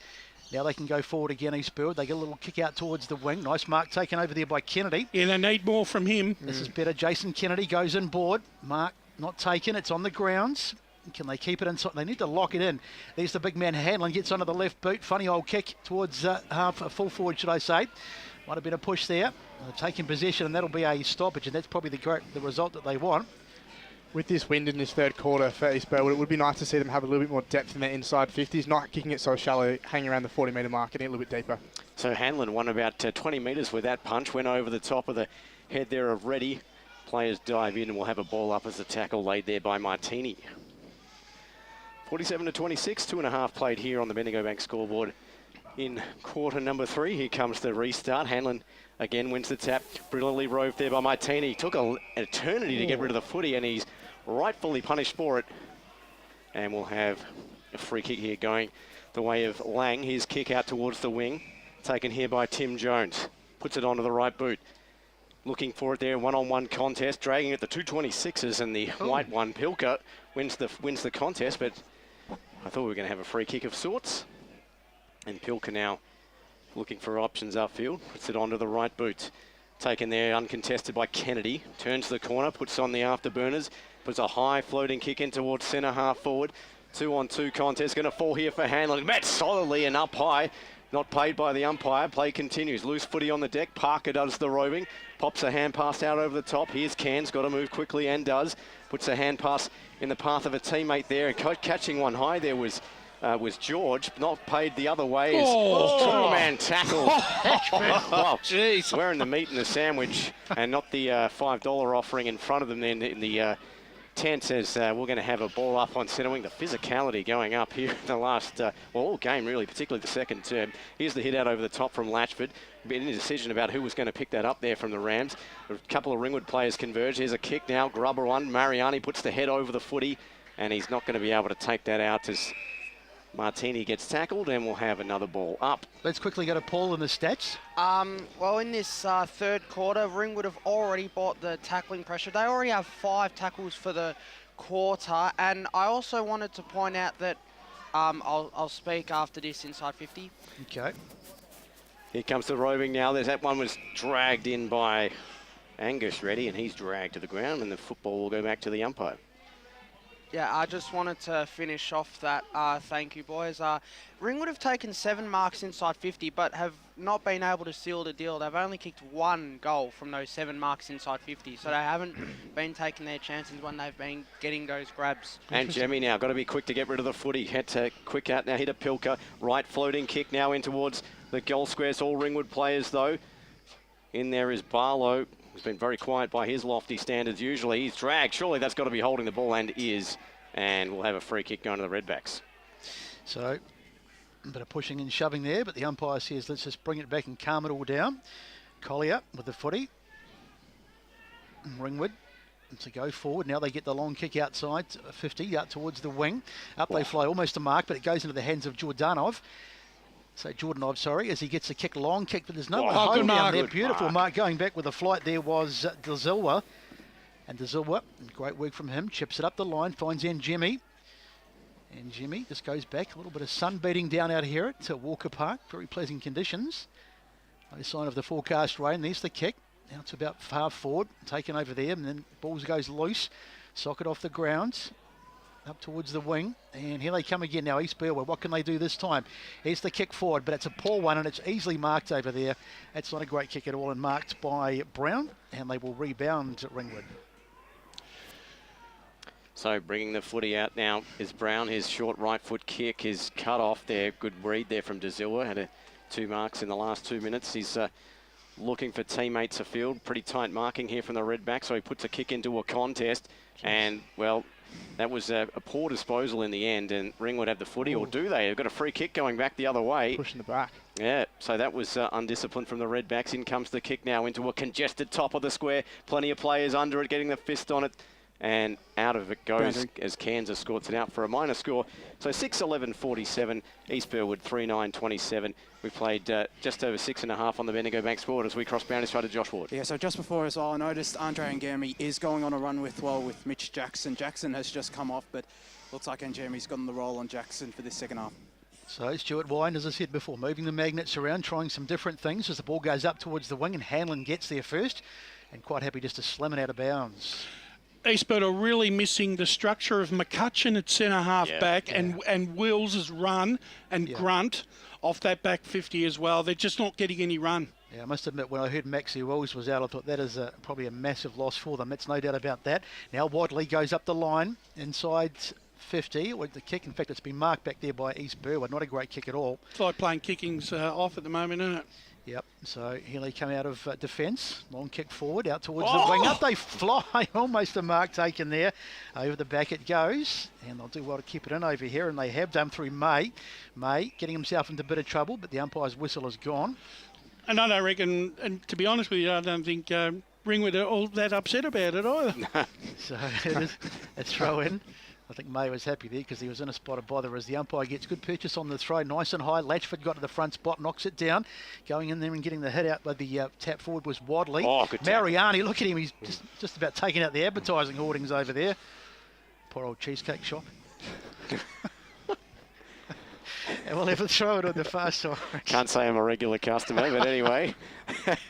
Now they can go forward again, East Burwood. They get a little kick out towards the wing. Nice mark taken over there by Kennedy. Yeah, they need more from him. This is better. Jason Kennedy goes in board. Mark not taken. It's on the grounds. Can they keep it inside? They need to lock it in. There's the big man Hanlon. Gets onto the left boot. Funny old kick towards full forward, should I say. Might have been a push there. They're taking possession, and that'll be a stoppage, and that's probably the result that they want. With this wind in this third quarter for East Burwood, it would be nice to see them have a little bit more depth in their inside 50s, not kicking it so shallow, hanging around the 40-metre mark, getting it a little bit deeper. So Hanlon won about 20 metres with that punch, went over the top of the head there of Reddy. Players dive in and will have a ball up as the tackle laid there by Martini. 47-26, 2.5 played here on the Bendigo Bank scoreboard in quarter number 3. Here comes the restart. Hanlon again wins the tap. Brilliantly roved there by Martini. Took an eternity to get rid of the footy, and he's rightfully punished for it. And we'll have a free kick here going the way of Lang. His kick out towards the wing. Taken here by Tim Jones. Puts it onto the right boot. Looking for it there, one-on-one contest, dragging it the 226s, and the white one, Pilker, wins the contest, but I thought we were going to have a free kick of sorts. And Pilker now looking for options upfield, puts it onto the right boot. Taken there, uncontested by Kennedy, turns the corner, puts on the afterburners, puts a high floating kick in towards centre half forward. 2-on-2 contest, going to fall here for Hanlon. Met solidly and up high. Not paid by the umpire. Play continues. Loose footy on the deck. Parker does the roving. Pops a hand pass out over the top. Here's Cairns. Got to move quickly and does. Puts a hand pass in the path of a teammate there. And catching one high there was George. Not paid the other way. Two-man tackle. Well, jeez. Wearing the meat in the sandwich and not the $5 offering in front of them then in the tent says we're going to have a ball up on centre wing. The physicality going up here in the last, all game really, particularly the second term. Here's the hit out over the top from Latchford. Been a decision about who was going to pick that up there from the Rams. A couple of Ringwood players converge. Here's a kick now, grubber one. Mariani puts the head over the footy, and he's not going to be able to take that out as Martini gets tackled, and we'll have another ball up. Let's quickly go to Paul in the stats. Well, in this third quarter, Ringwood have already bought the tackling pressure. They already have 5 tackles for the quarter, and I also wanted to point out that I'll speak after this inside 50. Okay. Here comes the roving now. That one was dragged in by Angus Reddy, and he's dragged to the ground, and the football will go back to the umpire. Yeah, I just wanted to finish off that. Thank you, boys. Ringwood have taken 7 marks inside 50, but have not been able to seal the deal. They've only kicked 1 goal from those 7 marks inside 50, so they haven't been taking their chances when they've been getting those grabs. And Jemmy now got to be quick to get rid of the footy. Had to quick out now, hit a Pilker. Right floating kick now in towards the goal squares. All Ringwood players, though. In there is Barlow. He's been very quiet by his lofty standards usually. He's dragged. Surely that's got to be holding the ball, and is. And we'll have a free kick going to the Redbacks. So, a bit of pushing and shoving there, but the umpire says let's just bring it back and calm it all down. Collier with the footy. Ringwood to go forward. Now they get the long kick outside, 50, out towards the wing. Up they fly, almost a mark, but it goes into the hands of Jordanov, as he gets a kick, long kick, but there's no one home down there. Beautiful mark going back with a flight there was De Silva. And De Silva, great work from him, chips it up the line, finds Jimmy. And Jimmy just goes back, a little bit of sun beating down out here at Walker Park, very pleasant conditions. No sign of the forecast rain, there's the kick. Now it's about far forward, taken over there, and then balls goes loose. Socket off the ground, up towards the wing, and here they come again now, East Burwood. What can they do this time? Here's the kick forward, but it's a poor one, and it's easily marked over there. That's not a great kick at all, and marked by Brown, and they will rebound Ringwood. So bringing the footy out now is Brown. His short right foot kick is cut off there. Good read there from De Zilwa. Had 2 marks in the last 2 minutes. He's looking for teammates afield. Pretty tight marking here from the Redback. So he puts a kick into a contest. And, well, that was a poor disposal in the end. And Ringwood have the footy, or do they? They've got a free kick going back the other way. Pushing the back. Yeah, so that was undisciplined from the Redbacks. In comes the kick now into a congested top of the square. Plenty of players under it, getting the fist on it. And out of it goes as Kansas scored it out for a minor score. So 6-11-47, East Burwood 3-9-27. We played just over 6.5 on the Bendigo Bank scoreboard as we cross boundary side to Josh Ward. Yeah, so just before as well, I noticed Andre Ngami is going on a run with Mitch Jackson. Jackson has just come off, but looks like Ngami's gotten the roll on Jackson for this second half. So Stuart Wine, as I said before, moving the magnets around, trying some different things as the ball goes up towards the wing, and Hanlon gets there first, and quite happy just to slam it out of bounds. Eastburwood are really missing the structure of McCutcheon at centre-half back and Wills' run and Grunt off that back 50 as well. They're just not getting any run. Yeah, I must admit, when I heard Maxie Wills was out, I thought that is probably a massive loss for them. That's no doubt about that. Now Wadley goes up the line inside 50 with the kick. In fact, it's been marked back there by East Burwood. Not a great kick at all. It's like playing kickings off at the moment, isn't it? Yep, so here they come out of defence. Long kick forward, out towards the wing. Up they fly. Almost a mark taken there. Over the back it goes. And they'll do well to keep it in over here. And they have done through May. May getting himself into a bit of trouble, but the umpire's whistle is gone. And I don't reckon, and to be honest with you, I don't think Ringwood are all that upset about it either. So it is a throw in. I think May was happy there because he was in a spot of bother as the umpire gets good purchase on the throw. Nice and high. Latchford got to the front spot, knocks it down. Going in there and getting the hit out by the tap forward was Wadley. Oh, good tap. Mariani, look at him. He's just about taking out the advertising hoardings over there. Poor old cheesecake shop. And we'll have a throw it on the far side. Can't say I'm a regular customer, but anyway.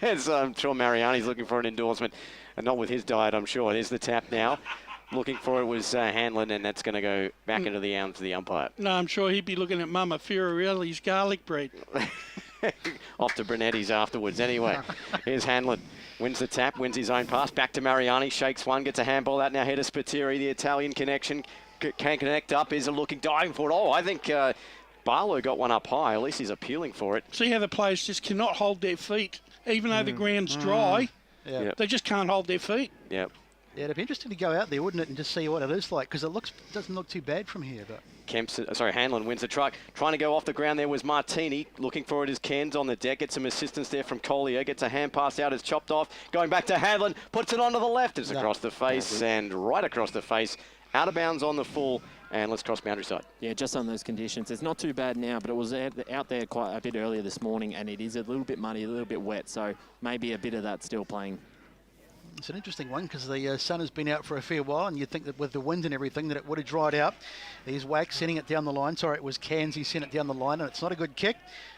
As I'm sure Mariani's looking for an endorsement. And not with his diet, I'm sure. There's the tap now. Looking for it was Hanlon, and that's going to go back into the arms of the umpire. No, I'm sure he'd be looking at Mama Fiorelli's garlic bread. Off to Brunetti's afterwards. Anyway, here's Hanlon. Wins the tap, wins his own pass. Back to Mariani, shakes one, gets a handball out now. Head to Spiteri, the Italian connection. Can connect up, is looking, diving for it. Oh, I think Barlow got one up high. At least he's appealing for it. See how the players just cannot hold their feet. Even though the ground's dry, they just can't hold their feet. Yep. Yeah, it'd be interesting to go out there, wouldn't it, and just see what it is like, because it doesn't look too bad from here. But Hanlon wins the truck. Trying to go off the ground there was Martini. Looking for it is Cairns on the deck. Gets some assistance there from Collier. Gets a hand pass out. It's chopped off. Going back to Hanlon. Puts it onto the left. It's across the face and right across the face. Out of bounds on the full. And let's cross boundary side. Yeah, just on those conditions. It's not too bad now, but it was out there quite a bit earlier this morning, and it is a little bit muddy, a little bit wet, so maybe a bit of that still playing. It's an interesting one because the sun has been out for a fair while, and you'd think that with the wind and everything that it would have dried out. There's Wax sending it down the line. Sorry, it was Cairns. He sent it down the line, and it's not a good kick.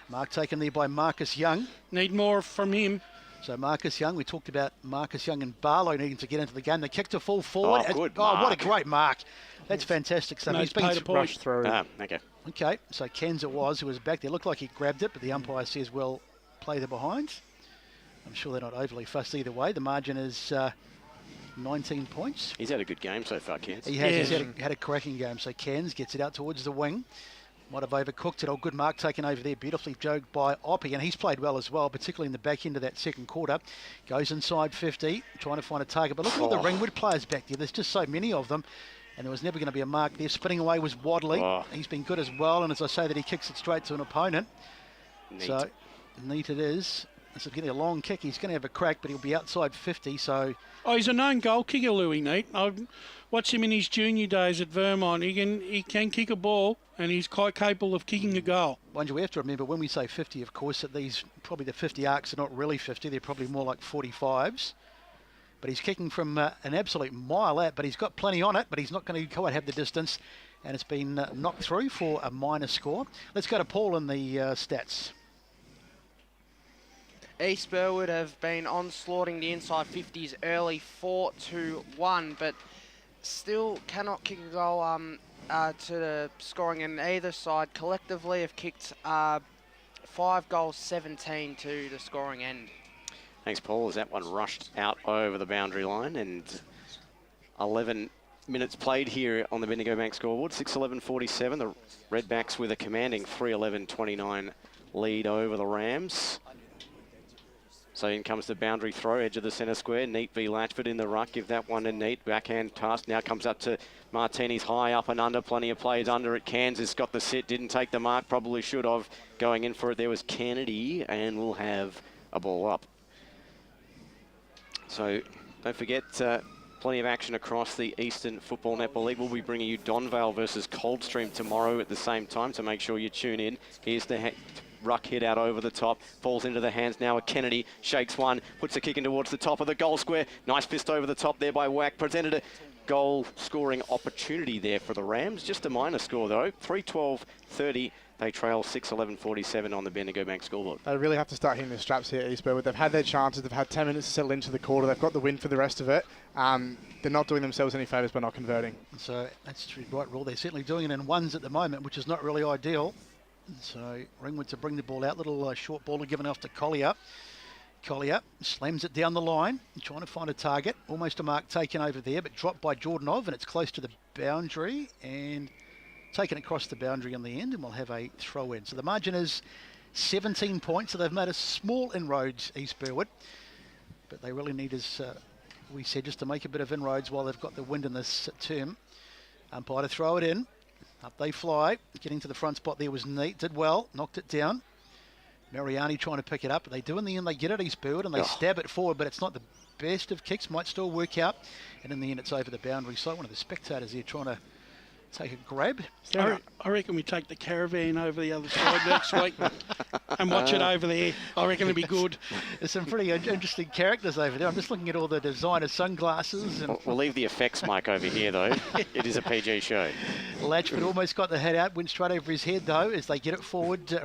Mark taken there by Marcus Young. Need more from him. So Marcus Young, we talked about Marcus Young and Barlow needing to get into the game. The kick to full forward. Oh, good what a great mark. That's fantastic stuff. He's been rushed through. Okay. Okay, so Cairns it was who was back there. Looked like he grabbed it, but the umpire says, well, play the behind. I'm sure they're not overly fussed either way. The margin is 19 points. He's had a good game so far, Cairns. He has. He's had a cracking game. So Cairns gets it out towards the wing. Might have overcooked it. Oh, good mark taken over there. Beautifully jogged by Oppie, and he's played well as well, particularly in the back end of that second quarter. Goes inside 50, trying to find a target. But look at all the Ringwood players back there. There's just so many of them. And there was never going to be a mark there. Spinning away was Wadley. He's been good as well. And as I say that, he kicks it straight to an opponent. Neat. So neat it is. This is getting a long kick. He's going to have a crack, but he'll be outside 50. So. Oh, he's a known goal kicker, Louis, Neat. I've watched him in his junior days at Vermont. He can kick a ball, and he's quite capable of kicking a goal. Mind you, we have to remember when we say 50, of course, that these probably the 50 arcs are not really 50. They're probably more like 45s. But he's kicking from an absolute mile out, but he's got plenty on it, but he's not going to quite have the distance. And it's been knocked through for a minor score. Let's go to Paul in the stats. East Burwood have been onslaughting the inside 50s early 4-1, but still cannot kick a goal to the scoring, and either side collectively have kicked 5 goals, 17 to the scoring end. Thanks, Paul, as that one rushed out over the boundary line, and 11 minutes played here on the Bendigo Bank scoreboard. 6:11:47. The Redbacks with a commanding 3:11:29 lead over the Rams. So in comes the boundary throw, edge of the centre square. Neat v Latchford in the ruck. Give that one to Neat. Backhand pass. Now comes up to Martini's high up and under. Plenty of players under it. Kansas got the sit. Didn't take the mark. Probably should have. Going in for it there was Kennedy. And we'll have a ball up. So don't forget, plenty of action across the Eastern Football Netball League. We'll be bringing you Donvale versus Coldstream tomorrow at the same time. So make sure you tune in. Here's the ruck hit out over the top, falls into the hands now of Kennedy, shakes one, puts the kick in towards the top of the goal square. Nice fist over the top there by Wack. Presented a goal scoring opportunity there for the Rams. Just a minor score though, 3:12:30. They trail 6:11:47 on the Bendigo Bank scoreboard. They really have to start hitting the straps here at East Burwood. They've had their chances. They've had 10 minutes to settle into the quarter. They've got the win for the rest of it. They're not doing themselves any favours by not converting. So that's right, Raw. They're certainly doing it in ones at the moment, which is not really ideal. So Ringwood to bring the ball out. Little short ball given off to Collier. Collier slams it down the line, trying to find a target. Almost a mark taken over there, but dropped by Jordanov, and it's close to the boundary and taken across the boundary in the end, and we'll have a throw in. So the margin is 17 points. So they've made a small inroads, East Burwood, but they really need, as we said, just to make a bit of inroads while they've got the wind in this term. Umpire to throw it in. Up they fly. Getting to the front spot there was Neat. Did well. Knocked it down. Mariani trying to pick it up. But they do in the end. They get it East Burwood and they stab it forward. But it's not the best of kicks. Might still work out. And in the end, it's over the boundary. So one of the spectators here trying to take a grab. I reckon we take the caravan over the other side next week and watch it over there. I reckon it'll be good. There's some pretty interesting characters over there. I'm just looking at all the designer sunglasses. And we'll leave the effects mic over here, though. It is a PG show. Latchford almost got the head out, went straight over his head, though, as they get it forward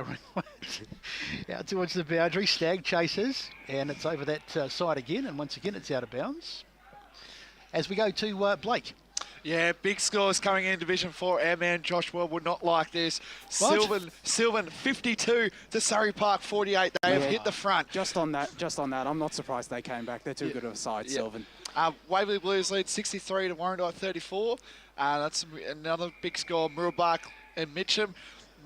out towards the boundary. Stag chases, and it's over that side again, and once again, it's out of bounds. As we go to Blake. Yeah, big scores coming in Division 4. Our man Josh Weld would not like this. Sylvan 52 to Surrey Park 48. They have hit the front. Just on that, I'm not surprised they came back. They're too good of a side, Sylvan. Waverley Blues lead 63 to Warrandyte 34. That's another big score. Murrabak and Mitcham.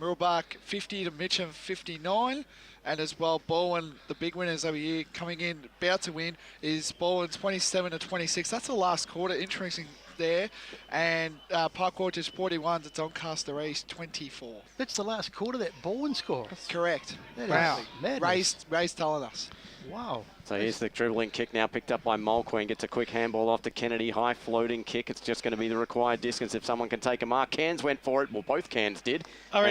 Murrabak 50 to Mitcham 59. And as well, Bowen, the big winners over here, coming in, about to win, is Bowen 27 to 26. That's the last quarter. Interesting there. And Park Gorges 41 to Doncaster East 24. That's the last quarter, that Bowen score. Correct. Wow. Ray's telling us. Wow. So here's the dribbling kick now picked up by Mulqueen. Gets a quick handball off to Kennedy. High floating kick. It's just going to be the required distance if someone can take a mark. Cairns went for it. Well, both Cairns did. I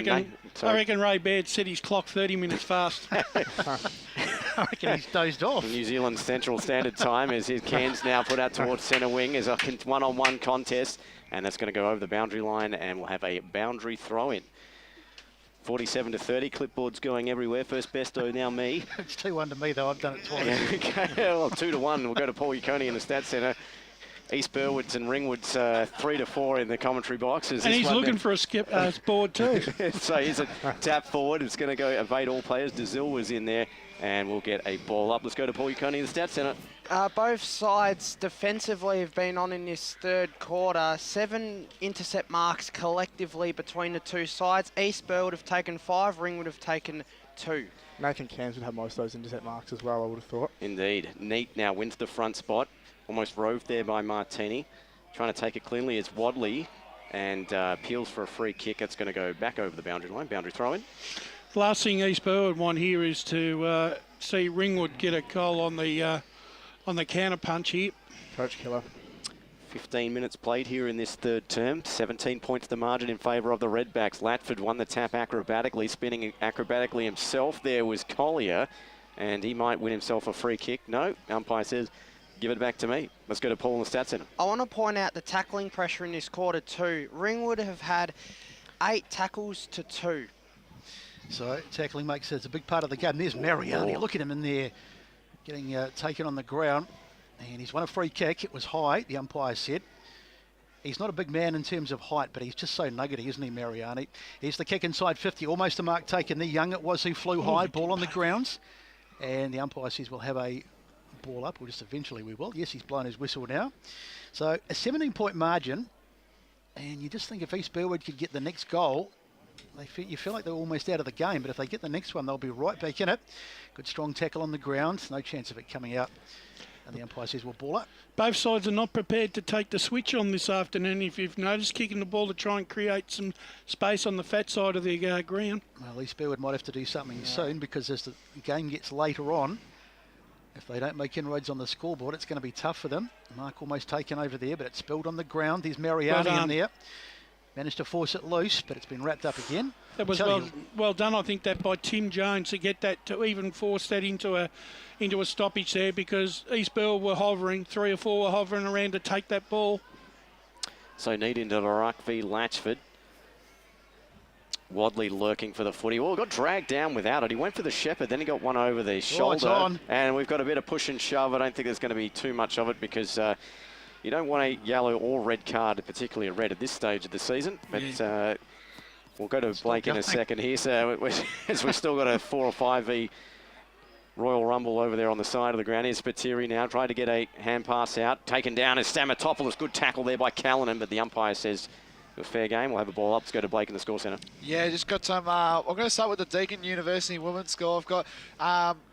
reckon Ray Baird set his clock 30 minutes fast. I reckon he's dozed off. New Zealand Central Standard Time as his Cairns now put out towards centre wing as a one-on-one contest. And that's going to go over the boundary line and we'll have a boundary throw-in. 47 to 30, clipboard's going everywhere. First besto now me. It's 2-1 to me though, I've done it twice. Okay, well 2-1, we'll go to Paul Uconi in the Stats Centre. East Burwood's and Ringwood's 3-4 in the commentary boxes. And he's looking for a skip board too. So here's a tap forward, it's going to go evade all players. DeZille was in there and we'll get a ball up. Let's go to Paul Uconi in the Stats Centre. Both sides defensively have been on in this third quarter. 7 intercept marks collectively between the two sides. East Burwood have taken 5, Ringwood have taken 2. Nathan Cairns would have most of those intercept marks as well, I would have thought. Indeed. Neat now wins the front spot. Almost roved there by Martini. Trying to take it cleanly is Wadley and peels for a free kick. It's going to go back over the boundary line. Boundary throw-in. The last thing East Burwood want here is to see Ringwood get a goal on the counter punch here. Coach Killer. 15 minutes played here in this third term. 17 points the margin in favour of the Redbacks. Latford won the tap acrobatically. Spinning acrobatically himself there was Collier. And he might win himself a free kick. No, umpire says, give it back to me. Let's go to Paul in the Stats Centre. I want to point out the tackling pressure in this quarter too. Ringwood have had 8 tackles to 2. So tackling makes it a big part of the game. There's Mariani. Look at him in there getting taken on the ground. And he's won a free kick. It was high, the umpire said. He's not a big man in terms of height, but he's just so nuggety, isn't he, Mariani? Here's the kick inside 50. Almost a mark taken there. Young it was who flew high. Ball on the grounds. And the umpire says we'll have a ball up. Or just eventually we will. Yes, he's blown his whistle now. So a 17-point margin, and you just think if East Burwood could get the next goal, you feel like they're almost out of the game, but if they get the next one, they'll be right back in it. Good strong tackle on the ground, no chance of it coming out. And the umpire says we'll ball up. Both sides are not prepared to take the switch on this afternoon, if you've noticed, kicking the ball to try and create some space on the fat side of the ground. Well, East Burwood might have to do something soon, because as the game gets later on, if they don't make inroads on the scoreboard, it's going to be tough for them. Mark almost taken over there, but it's spilled on the ground. There's Mariani in there. Managed to force it loose, but it's been wrapped up again. That was well done, I think, that by Tim Jones to get that, to even force that into a stoppage there, because East Burwood were hovering, 3 or 4 were hovering around to take that ball. So Need into Larak v Latchford. Wadley lurking for the footy. Well, got dragged down without it. He went for the shepherd, then he got one over the shoulder. It's on. And we've got a bit of push and shove. I don't think there's going to be too much of it, because you don't want a yellow or red card, particularly a red at this stage of the season. But we'll go to Blake in a second here. So as we've still got a 4 or 5v Royal Rumble over there on the side of the ground. Here's Spiteri now, trying to get a hand pass out. Taken down as Stamatopoulos. Good tackle there by Callanan, but the umpire says a fair game. We'll have a ball up. Let's go to Blake in the score centre. Yeah, just got some. I'm going to start with the Deakin University women's score. I've got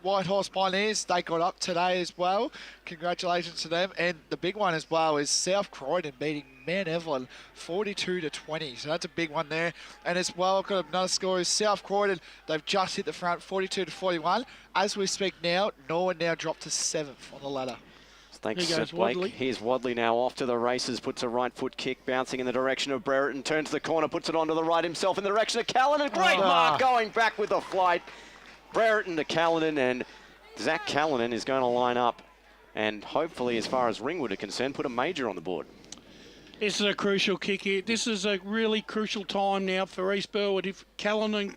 White Horse Pioneers. They got up today as well. Congratulations to them. And the big one as well is South Croydon beating Mount Evelyn 42-20. So that's a big one there. And as well, I've got another score is South Croydon. They've just hit the front 42-41. As we speak now, Norwood now dropped to 7th on the ladder. Thanks, Blake. Wadley. Here's Wadley now off to the races, puts a right foot kick, bouncing in the direction of Brereton, turns the corner, puts it onto the right himself in the direction of Callanan. Great mark going back with the flight. Brereton to Callanan, and Zach Callanan is going to line up and hopefully, as far as Ringwood are concerned, put a major on the board. This is a crucial kick here. This is a really crucial time now for East Burwood. If Callanan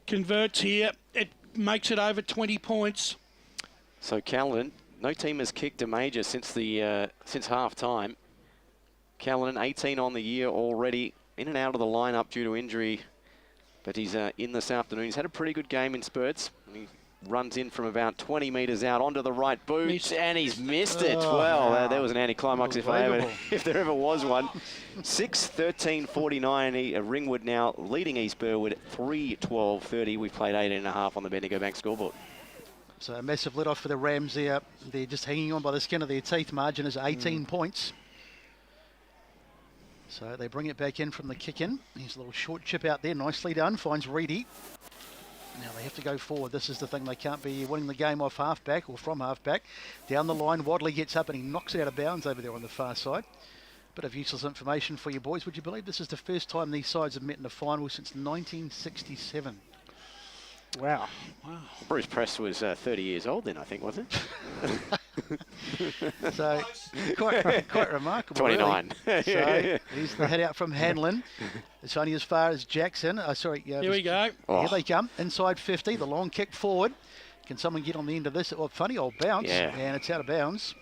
converts here, it makes it over 20 points. So Callanan, no team has kicked a major since half time. Callanan, 18 on the year already, in and out of the lineup due to injury, but he's in this afternoon. He's had a pretty good game in spurts. He runs in from about 20 metres out onto the right boot, and he's missed it. Well, there was an anticlimax if there ever was one. 6-13-49. Ringwood now leading East Burwood 3-12-30. We've played 18.5 on the Bendigo Bank scoreboard. So a massive let off for the Rams there. They're just hanging on by the skin of their teeth. Margin is 18 points. So they bring it back in from the kick in. Here's a little short chip out there. Nicely done. Finds Reedy. Now they have to go forward. This is the thing. They can't be winning the game off half-back or from half-back. Down the line, Wadley gets up and he knocks it out of bounds over there on the far side. Bit of useless information for you boys. Would you believe this is the first time these sides have met in a final since 1967? Wow. Bruce Press was 30 years old then, I think, wasn't it? So, quite remarkable. 29. Really. So, here's the head out from Hanlon. It's only as far as Jackson. Here we go. Here they come. Inside 50, the long kick forward. Can someone get on the end of this? Funny old bounce. Yeah. And it's out of bounds.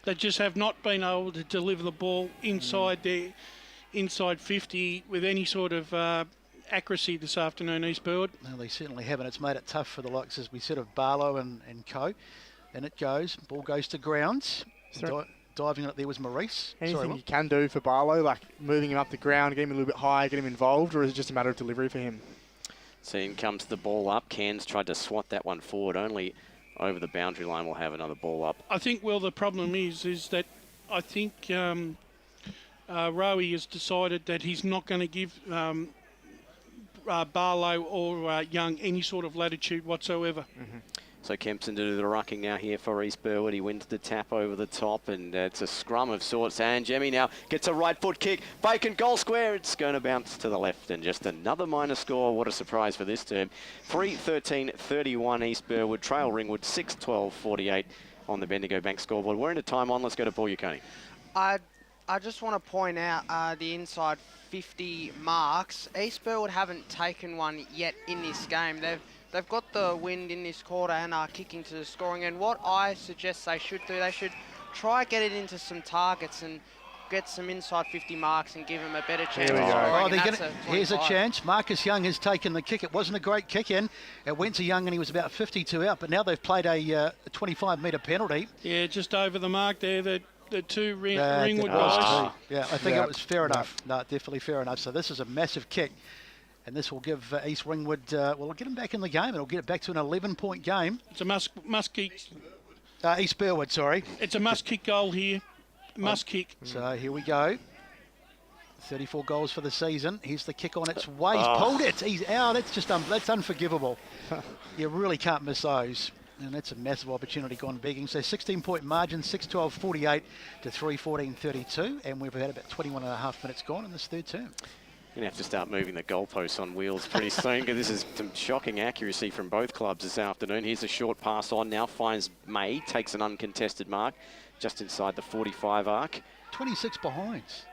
They just have not been able to deliver the ball inside their inside 50 with any sort of accuracy this afternoon, East Burwood. No, they certainly haven't. It's made it tough for the likes, as we said, of Barlow and co. And it goes. Ball goes to grounds. Diving on it there was Maurice. Anything you can do for Barlow, like moving him up the ground, get him a little bit higher, get him involved, or is it just a matter of delivery for him? So in comes the ball up. Cairns tried to swat that one forward. Only over the boundary line will have another ball up. I think, well, the problem is that I think Rowe has decided that he's not going to give Barlow or Young any sort of latitude whatsoever. So Kempson to do the rucking now here for East Burwood. He wins the tap over the top, and it's a scrum of sorts. And Jemmy now gets a right foot kick. Bacon goal square. It's going to bounce to the left, and just another minor score. What a surprise for this term. 3-13-31 East Burwood. Trail Ringwood 6-12-48 on the Bendigo Bank scoreboard. We're into time on. Let's go to Paul Uconi. I just want to point out the inside 50 marks. East Burwood haven't taken one yet in this game. They've got the wind in this quarter and are kicking to the scoring. And what I suggest they should do, they should try get it into some targets and get some inside 50 marks and give them a better chance. Here's a chance. Marcus Young has taken the kick. It wasn't a great kick in. It went to Young and he was about 52 out. But now they've played a 25-metre penalty. Yeah, just over the mark there. That Ringwood guys. Yeah, I think it was fair enough. No, definitely fair enough. So this is a massive kick, and this will give East Ringwood, it'll get them back in the game. It'll get it back to an 11-point game. It's a must kick. East Burwood, sorry. It's a must kick goal here. Must kick. So here we go. 34 goals for the season. Here's the kick on its way. He's pulled it. He's out. That's just that's unforgivable. You really can't miss those. And that's a massive opportunity gone begging. So 16-point margin, 6-12-48 to 3-14-32. And we've had about 21 and a half minutes gone in this third term. You're going to have to start moving the goalposts on wheels pretty soon, because this is some shocking accuracy from both clubs this afternoon. Here's a short pass on now, finds May, takes an uncontested mark just inside the 45 arc. 26 behinds.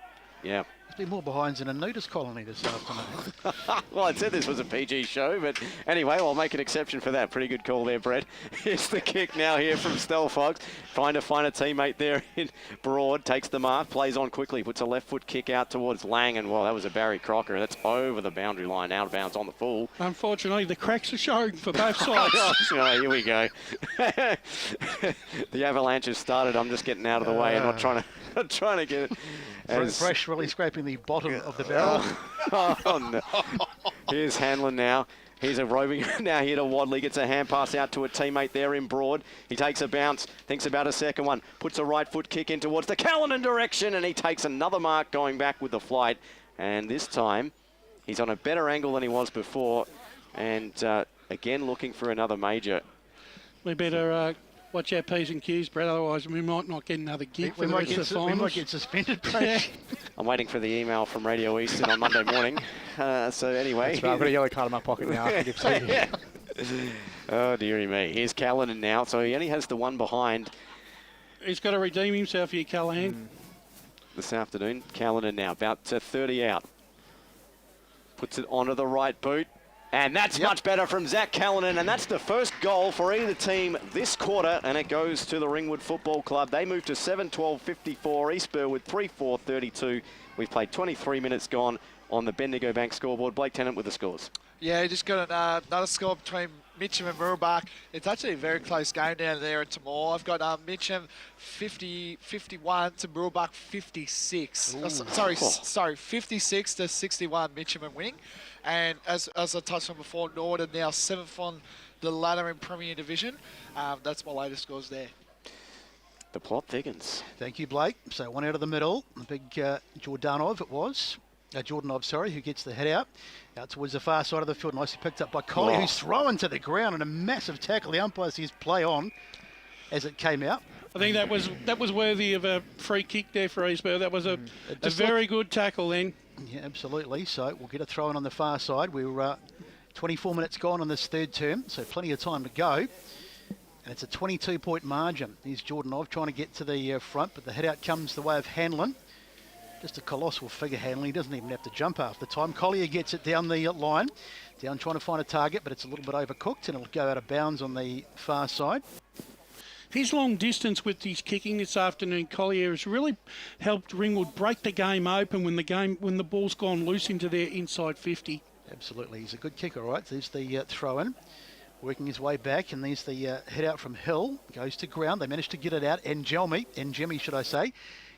Yeah. There's been more behinds in a nudist colony this afternoon. Well, I said this was a PG show, but anyway, I'll make an exception for that. Pretty good call there, Brett. Here's the kick now here from Stelfox. Trying to find a teammate there in Broad. Takes the mark, plays on quickly, puts a left foot kick out towards Lang, and well, that was a Barry Crocker. That's over the boundary line, out of bounds on the full. Unfortunately, the cracks are showing for both sides. Oh, here we go. The avalanche has started. I'm just getting out of the way and not trying to get it. Fresh really scraping the bottom of the barrel. Oh, no. Here's Hanlon now. He's a roving now here to Wadley. Gets a hand pass out to a teammate there in Broad. He takes a bounce, thinks about a second one, puts a right foot kick in towards the Callanan direction, and he takes another mark going back with the flight. And this time, he's on a better angle than he was before. And again, looking for another major. We better watch our P's and Q's, Brett, otherwise we might not get another gig for the rest of the finals. We might get suspended, Brett. I'm waiting for the email from Radio Eastern on Monday morning. So anyway. That's right, I've got a yellow card in my pocket now. Oh, dearie me. Here's Callanan now, so he only has the one behind. He's got to redeem himself here, Callahan. This afternoon, Callanan now, about 30 out. Puts it onto the right boot. And that's much better from Zach Callanan, and that's the first goal for either team this quarter, and it goes to the Ringwood Football Club. They move to 7-12-54, East Burwood 3-4-32. We've played 23 minutes gone on the Bendigo Bank scoreboard. Blake Tennant with the scores. Yeah, you just got another score between Mitcham and Murrabak. It's actually a very close game down there at Timor. I've got Mitcham 51 to Murrabak 56. Sorry, 56 to 61 Mitcham and winning. And as I touched on before, Norton now 7th on the ladder in Premier Division. That's my latest scores there. The plot thickens. Thank you, Blake. So one out of the middle. The big Jordanov it was. Jordanov, sorry, who gets the head out towards the far side of the field. Nicely picked up by Collier, who's thrown to the ground in a massive tackle. The umpire sees play on as it came out. I think that was worthy of a free kick there for Eastburwood. That was a very good tackle then. Yeah, absolutely. So we'll get a throw in on the far side. We're 24 minutes gone on this third term, so plenty of time to go. And it's a 22-point margin. Here's Jordanov trying to get to the front, but the head out comes the way of Hanlon. Just a colossal figure, Hanlon. He doesn't even have to jump half the time. Collier gets it down the line. Down trying to find a target, but it's a little bit overcooked, and it'll go out of bounds on the far side. His long distance with his kicking this afternoon, Collier, has really helped Ringwood break the game open when the ball's gone loose into their inside 50. Absolutely. He's a good kicker, right? There's the throw-in. Working his way back, and there's the head out from Hill. Goes to ground. They managed to get it out. Njemi, should I say,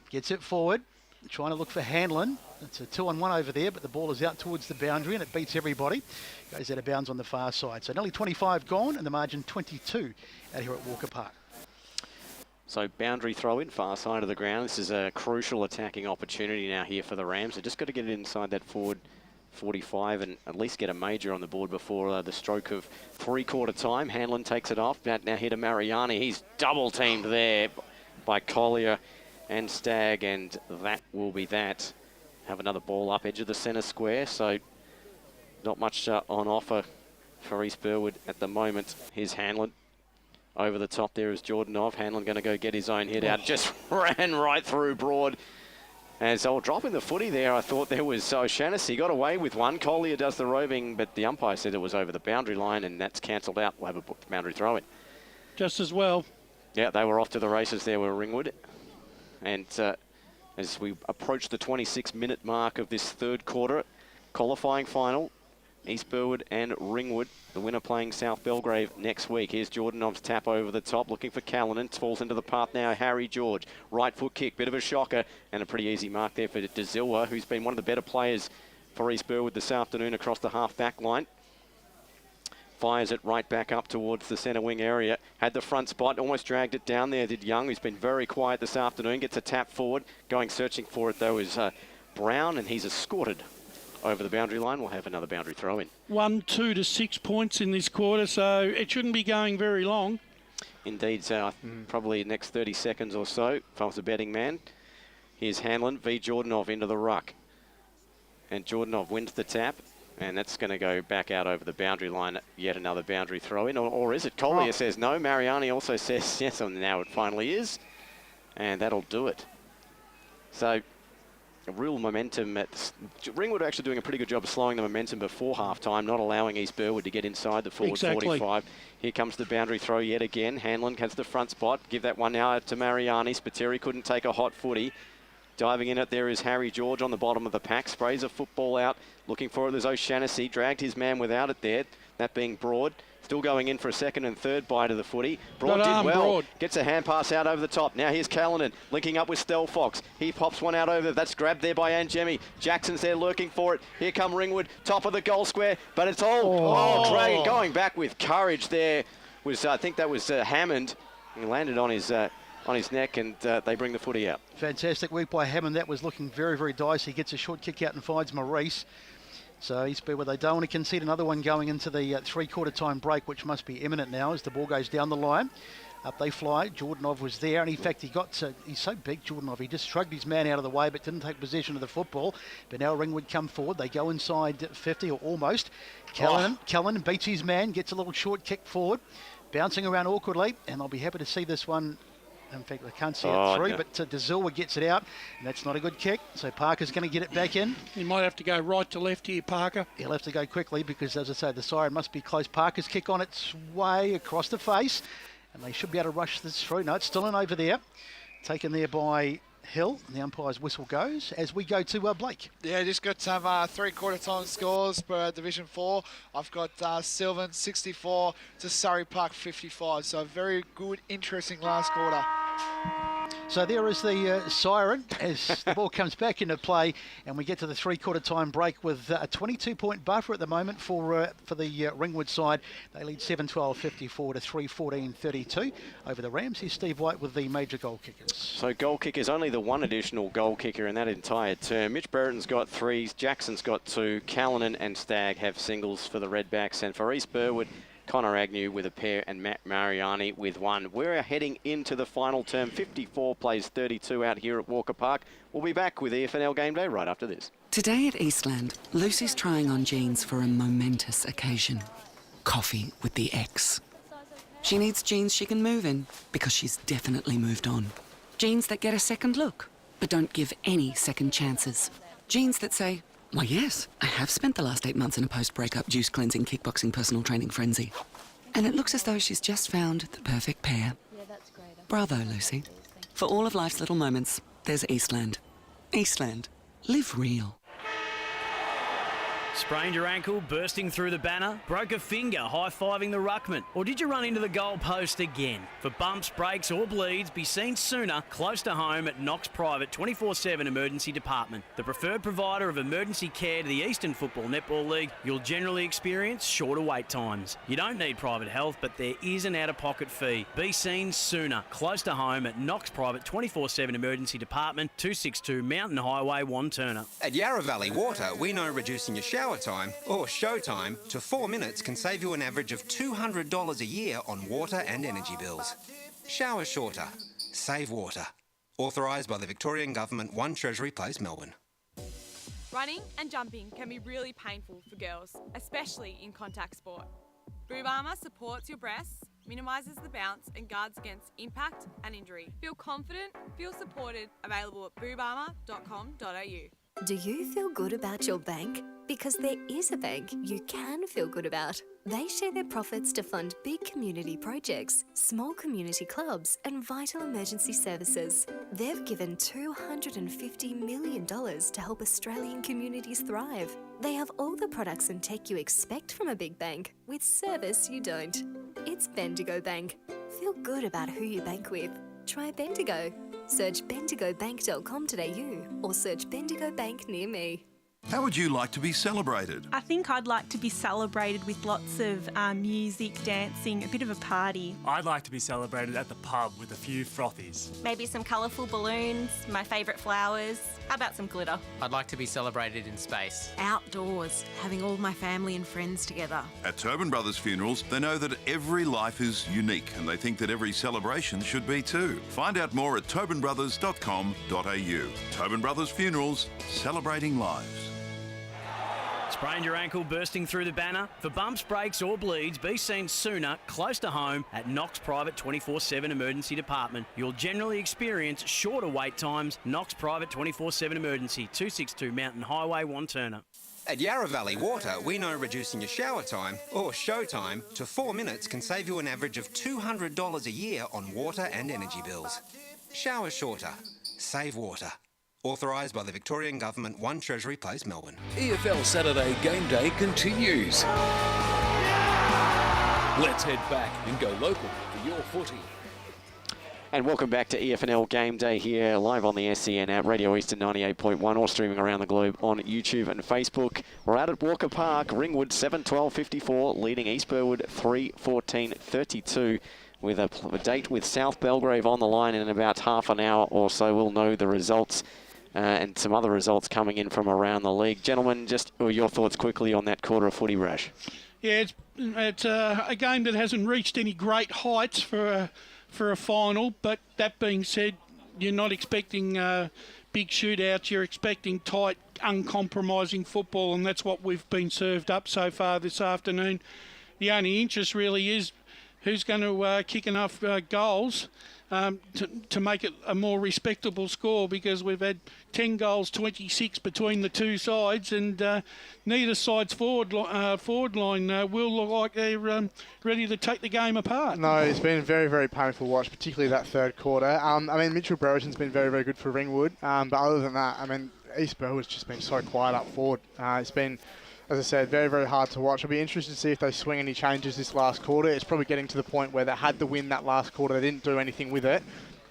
gets it forward. Trying to look for Hanlon. It's a 2-on-1 over there, but the ball is out towards the boundary and it beats everybody. Goes out of bounds on the far side. So nearly 25 gone and the margin 22 out here at Walker Park. So boundary throw in, far side of the ground. This is a crucial attacking opportunity now here for the Rams. They've just got to get it inside that forward 45 and at least get a major on the board before the stroke of three-quarter time. Hanlon takes it off. Now here to Mariani. He's double teamed there by Collier and Stagg, and that will be that. Have another ball up edge of the centre square, so not much on offer for East Burwood at the moment. Here's Hanlon. Over the top there is Jordanov. Hanlon going to go get his own hit out. Just ran right through Broad. And so dropping the footy there, I thought there was O'Shaughnessy got away with one. Collier does the roving, but the umpire said it was over the boundary line, and that's cancelled out. We'll have a booked boundary throw in. Just as well. Yeah, they were off to the races there with Ringwood. And as we approach the 26-minute mark of this third quarter, qualifying final, East Burwood and Ringwood. The winner playing South Belgrave next week. Here's Jordanov's tap over the top, looking for Callanan. Falls into the path now, Harry George. Right foot kick, bit of a shocker, and a pretty easy mark there for De Silva, who's been one of the better players for East Burwood this afternoon across the half-back line. Fires it right back up towards the centre wing area. Had the front spot, almost dragged it down there, did Young, who's been very quiet this afternoon. Gets a tap forward. Going searching for it, though, is Brown, and he's escorted over the boundary line. We'll have another boundary throw in. 1, 2 to 6 points in this quarter, so it shouldn't be going very long. Indeed, so probably next 30 seconds or so, if I was a betting man. Here's Hanlon v. Jordanov into the ruck. And Jordanov wins the tap, and that's going to go back out over the boundary line. Yet another boundary throw in, or is it? Collier says no. Mariani also says yes, and now it finally is. And that'll do it. So a real momentum. Ringwood are actually doing a pretty good job of slowing the momentum before half-time, not allowing East Burwood to get inside the forward 45. Here comes the boundary throw yet again. Hanlon has the front spot. Give that one now to Mariani. Spiteri couldn't take a hot footy. Diving in it there is Harry George on the bottom of the pack. Sprays a football out. Looking for it. There's O'Shannessy. Dragged his man without it there. That being Broad. Still going in for a second and third bite of the footy. Broad did well. Broad gets a hand pass out over the top. Now here's Callanan linking up with Stel Fox. He pops one out over. That's grabbed there by Anjemi. Jackson's there lurking for it. Here come Ringwood. Top of the goal square. But it's all dragging. Going back with courage there was, I think that was Hammond. He landed on his neck, and they bring the footy out. Fantastic work by Hammond. That was looking very, very dicey. He gets a short kick out and finds Maurice. So East Burwood, they don't want to concede another one going into the three-quarter time break, which must be imminent now as the ball goes down the line. Up they fly. Jordanov was there, and in fact, he's so big, Jordanov. He just shrugged his man out of the way, but didn't take possession of the football. But now Ringwood come forward. They go inside 50 or almost. Callanan beats his man, gets a little short kick forward, bouncing around awkwardly, and I'll be happy to see this one. In fact, I can't see it through, but De Silva gets it out, and that's not a good kick. So Parker's going to get it back in. You might have to go right to left here, Parker. He'll have to go quickly because, as I say, the siren must be close. Parker's kick on its way across the face, and they should be able to rush this through. No, it's still in over there. Taken there by Hill, and the umpire's whistle goes as we go to Blake. Yeah, just got some three-quarter time scores for Division 4. I've got Sylvan 64 to Surrey Park 55. So very good, interesting last quarter. So there is the siren as the ball comes back into play, and we get to the three-quarter time break with a 22-point buffer at the moment for the Ringwood side. They lead 7-12-54 to 3-14-32 over the Rams. Here's Steve White with the major goal kickers. So goal kickers, only the one additional goal kicker in that entire term. Mitch Brereton's got 3s, Jackson's got 2, Callanan and Stagg have singles for the Redbacks, and for East Burwood, Connor Agnew with a pair and Matt Mariani with 1. We're heading into the final term. 54 plays 32 out here at Walker Park. We'll be back with EFNL Game Day right after this. Today at Eastland, Lucy's trying on jeans for a momentous occasion. Coffee with the ex. She needs jeans she can move in because she's definitely moved on. Jeans that get a second look, but don't give any second chances. Jeans that say, why yes, I have spent the last 8 months in a post-breakup juice cleansing, kickboxing, personal training frenzy. And it looks as though she's just found the perfect pair. Yeah, that's great. Bravo, Lucy. For all of life's little moments, there's Eastland. Eastland. Live real. Sprained your ankle, bursting through the banner? Broke a finger, high-fiving the ruckman? Or did you run into the goal post again? For bumps, breaks or bleeds, be seen sooner, close to home at Knox Private 24/7 Emergency Department. The preferred provider of emergency care to the Eastern Football Netball League, you'll generally experience shorter wait times. You don't need private health, but there is an out-of-pocket fee. Be seen sooner, close to home at Knox Private 24/7 Emergency Department, 262 Mountain Highway, Wanturna. At Yarra Valley Water, we know reducing your shower time or show time to 4 minutes can save you an average of $200 a year on water and energy bills. Shower shorter. Save water. Authorised by the Victorian Government, 1 Treasury Place, Melbourne. Running and jumping can be really painful for girls, especially in contact sport. Boob Armour supports your breasts, minimises the bounce and guards against impact and injury. Feel confident, feel supported, available at boobarmour.com.au. Do you feel good about your bank? Because there is a bank you can feel good about. They share their profits to fund big community projects, small community clubs, and vital emergency services. They've given $250 million to help Australian communities thrive. They have all the products and tech you expect from a big bank, with service you don't. It's Bendigo Bank. Feel good about who you bank with. Try Bendigo. Search bendigobank.com.au or search Bendigo Bank near me. How would you like to be celebrated? I think I'd like to be celebrated with lots of music, dancing, a bit of a party. I'd like to be celebrated at the pub with a few frothies. Maybe some colourful balloons, my favourite flowers. How about some glitter? I'd like to be celebrated in space. Outdoors, having all my family and friends together. At Tobin Brothers Funerals, they know that every life is unique and they think that every celebration should be too. Find out more at tobinbrothers.com.au. Tobin Brothers Funerals, celebrating lives. Sprained your ankle bursting through the banner? For bumps, breaks or bleeds, be seen sooner, close to home, at Knox Private 24/7 Emergency Department. You'll generally experience shorter wait times. Knox Private 24/7 Emergency, 262 Mountain Highway, Wanturna. At Yarra Valley Water, we know reducing your shower time, or show time, to 4 minutes can save you an average of $200 a year on water and energy bills. Shower shorter. Save water. Authorised by the Victorian Government, 1 Treasury Place, Melbourne. EFL Saturday Game Day continues. Let's head back and go local for your footy. And welcome back to EFNL Game Day here, live on the SEN App, Radio Eastern 98.1, or streaming around the globe on YouTube and Facebook. We're out at Walker Park, Ringwood 7-12-54, leading East Burwood 3-14-32. With a date with South Belgrave on the line in about half an hour or so. We'll know the results and some other results coming in from around the league. Gentlemen, just your thoughts quickly on that quarter of footy, Rash. Yeah, it's a game that hasn't reached any great heights for a final, but that being said, you're not expecting big shootouts. You're expecting tight, uncompromising football, and that's what we've been served up so far this afternoon. The only interest really is who's going to kick enough goals to make it a more respectable score, because we've had 10 goals, 26 between the two sides, and neither side's forward line will look like they're ready to take the game apart. No, it's been a very, very painful watch, particularly that third quarter. I mean, Mitchell Brereton's been very, very good for Ringwood, but other than that, I mean, East Burwood's just been so quiet up forward. It's been, as I said, very, very hard to watch. I'll be interested to see if they swing any changes this last quarter. It's probably getting to the point where they had to win that last quarter. They didn't do anything with it.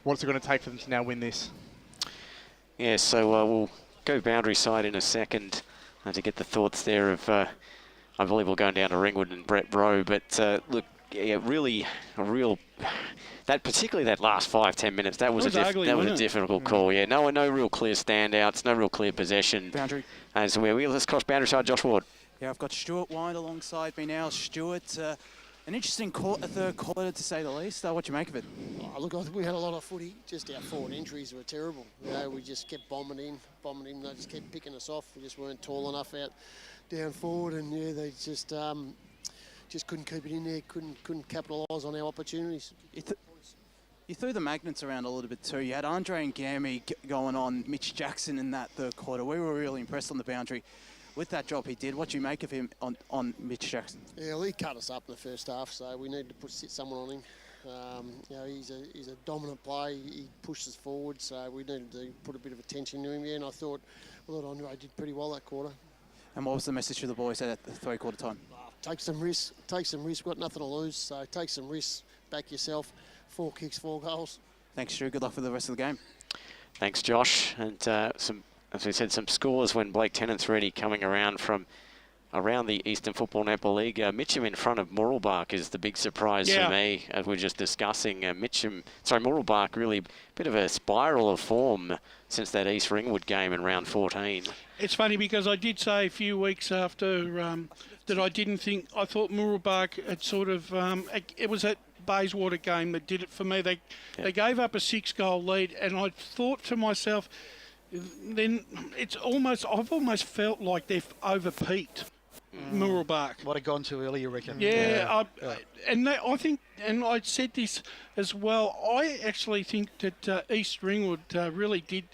What's it going to take for them to now win this? Yeah, so we'll go boundary side in a second to get the thoughts there of, I believe we're going down to Ringwood and Brett Rowe. But look, yeah, really a real, particularly that last 5-10 minutes, that was a difficult call. Yeah, no real clear standouts, no real clear possession. Boundary. And so let's cross boundary side, Josh Ward. Yeah, I've got Stuart Wine alongside me now. Stuart, an interesting third quarter to say the least. What do you make of it? Oh, look, I think we had a lot of footy. Just our forward injuries were terrible. You know, we just kept bombing in. They just kept picking us off. We just weren't tall enough out down forward, and yeah, they just couldn't keep it in there. Couldn't capitalise on our opportunities. You threw the magnets around a little bit too. You had Andre and Gammy going on Mitch Jackson in that third quarter. We were really impressed on the boundary with that job he did. What do you make of him on Mitch Jackson? Yeah, well, he cut us up in the first half, so we need to sit someone on him. You know, he's a dominant player. He pushes forward, so we needed to put a bit of attention to him there. And I thought Andre did pretty well that quarter. And what was the message to the boys at the three-quarter time? Take some risks. We've got nothing to lose, so take some risks. Back yourself. 4 kicks, 4 goals. Thanks, Stu. Good luck for the rest of the game. Thanks, Josh. And as we said, some scores when Blake Tennant's ready coming around from around the Eastern Football Netball League. Mitcham in front of Mooralbark is the big surprise for me, as we're just discussing. Mooralbark really a bit of a spiral of form since that East Ringwood game in round 14. It's funny because I did say a few weeks after that I thought Mooralbark had sort of, it was that Bayswater game that did it for me. They gave up a 6-goal lead, and I thought to myself, then I've almost felt like they've over-peaked. Murrelbach. Might have gone too early, you reckon? Yeah, I think, and I said this as well, I actually think that East Ringwood really did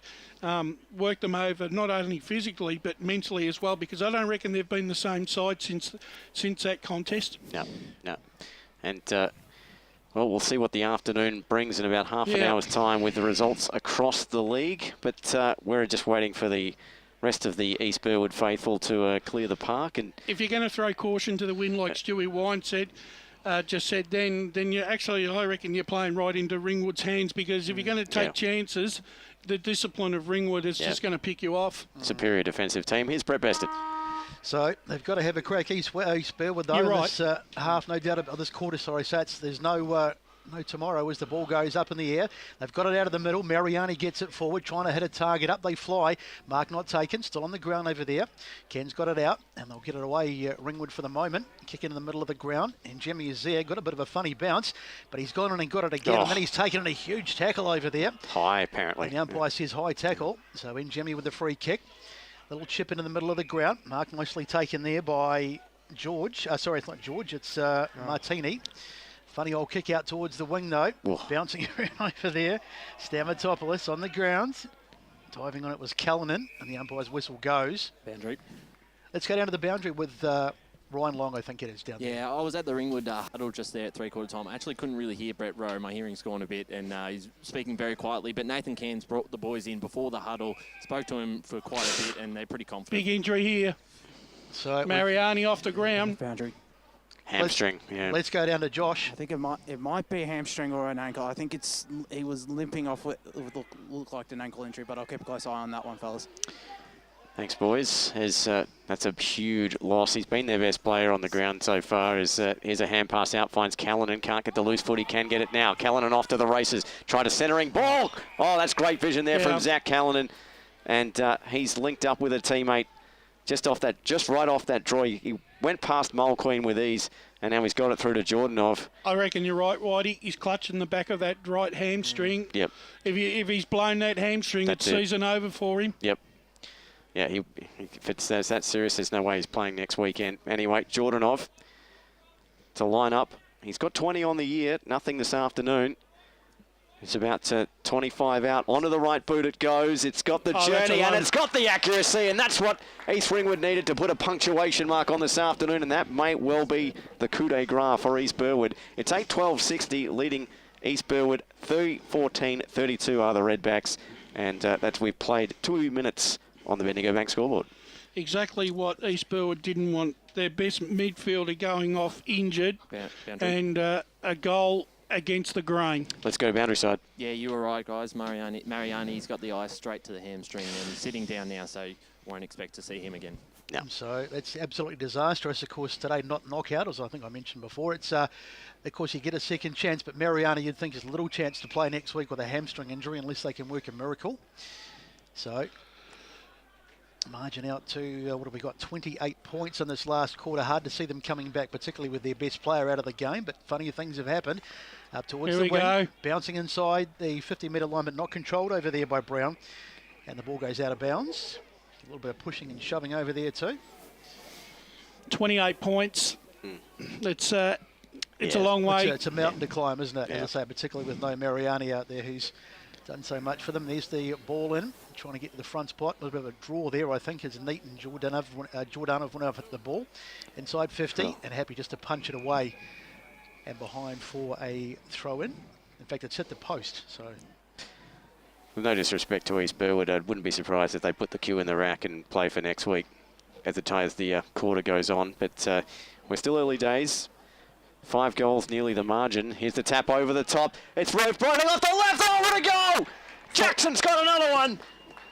work them over, not only physically but mentally as well, because I don't reckon they've been the same side since that contest. No. And, well, we'll see what the afternoon brings in about half an hour's time with the results across the league. But we're just waiting for the rest of the East Burwood faithful to clear the park. And if you're going to throw caution to the wind, like Stewie Wine just said, then you actually, I reckon you're playing right into Ringwood's hands, because if you're going to take chances, the discipline of Ringwood is just going to pick you off. Superior defensive team. Here's Brett Beston. So they've got to have a crack East Burwood though. You're right. This half, no doubt about this quarter. Sorry, Sats. There's no tomorrow as the ball goes up in the air. They've got it out of the middle. Mariani gets it forward, trying to hit a target up. They fly. Mark not taken. Still on the ground over there. Ken's got it out, and they'll get it away. Ringwood for the moment. Kick in the middle of the ground, and Jimmy is there. Got a bit of a funny bounce, but he's gone in and got it again. And then he's taken in a huge tackle over there. High, apparently. And the umpire says high tackle. So in Jimmy with the free kick. Little chip into the middle of the ground. Mark nicely taken there by George. Sorry, it's not George. It's Martini. Funny old kick out towards the wing, though. Bouncing around over there. Stamatopoulos on the ground. Diving on it was Callanan, and the umpire's whistle goes. Boundary. Let's go down to the boundary with Ryan Long, I think it is, down there. Yeah, I was at the Ringwood huddle just there at three-quarter time. I actually couldn't really hear Brett Rowe. My hearing's gone a bit, and he's speaking very quietly. But Nathan Cairns brought the boys in before the huddle, spoke to him for quite a bit, and they're pretty confident. Big injury here. So Mariani off the ground. Boundary. Hamstring, Let's go down to Josh. I think it might be a hamstring or an ankle. I think he was limping off what looked like an ankle injury, but I'll keep a close eye on that one, fellas. Thanks, boys. That's a huge loss. He's been their best player on the ground so far. Here's a hand pass out, finds Callanan, can't get the loose foot, he can get it now. Callanan off to the races, try to centering ball. Oh, that's great vision there from Zach Callanan. And he's linked up with a teammate just right off that draw. He went past Mole Queen with ease, and now he's got it through to Jordanov. I reckon you're right, Whitey. He's clutching the back of that right hamstring. Yep. If he's blown that hamstring, it's season over for him. Yep. Yeah, if it's that serious, there's no way he's playing next weekend. Anyway, Jordanov to line up. He's got 20 on the year, nothing this afternoon. It's about 25 out. Onto the right boot it goes. It's got the journey and it's got the accuracy, and that's what East Ringwood needed to put a punctuation mark on this afternoon, and that may well be the coup de grace for East Burwood. It's 8-12-60, leading East Burwood 30-14-32 are the Redbacks, and we've played 2 minutes on the Bendigo Bank scoreboard. Exactly what East Burwood didn't want. Their best midfielder going off injured, and a goal against the grain. Let's go boundary side. Yeah, you were right, guys. Mariani's got the eye straight to the hamstring and he's sitting down now, so won't expect to see him again. No. So it's absolutely disastrous, of course, today, not knockout, as I think I mentioned before. It's, of course, you get a second chance, but Mariani, you'd think, has little chance to play next week with a hamstring injury unless they can work a miracle. So margin out to, what have we got, 28 points in this last quarter. Hard to see them coming back, particularly with their best player out of the game, but funny things have happened. Up towards the wing, bouncing inside the 50-metre line, but not controlled over there by Brown. And the ball goes out of bounds. A little bit of pushing and shoving over there too. 28 points. It's a long way. It's a mountain to climb, isn't it? As I say, particularly with no Mariani out there who's done so much for them. There's the ball in, trying to get to the front spot. A little bit of a draw there, I think, as Neat and Jordanov went over the ball. Inside 50 and happy just to punch it away and behind for a throw-in. In fact, it's hit the post, so... With no disrespect to East Burwood, I wouldn't be surprised if they put the cue in the rack and play for next week as the quarter goes on. But we're still early days. 5 goals, nearly the margin. Here's the tap over the top. It's Rowe, right off the left. Oh, what a goal! Jackson's got another one.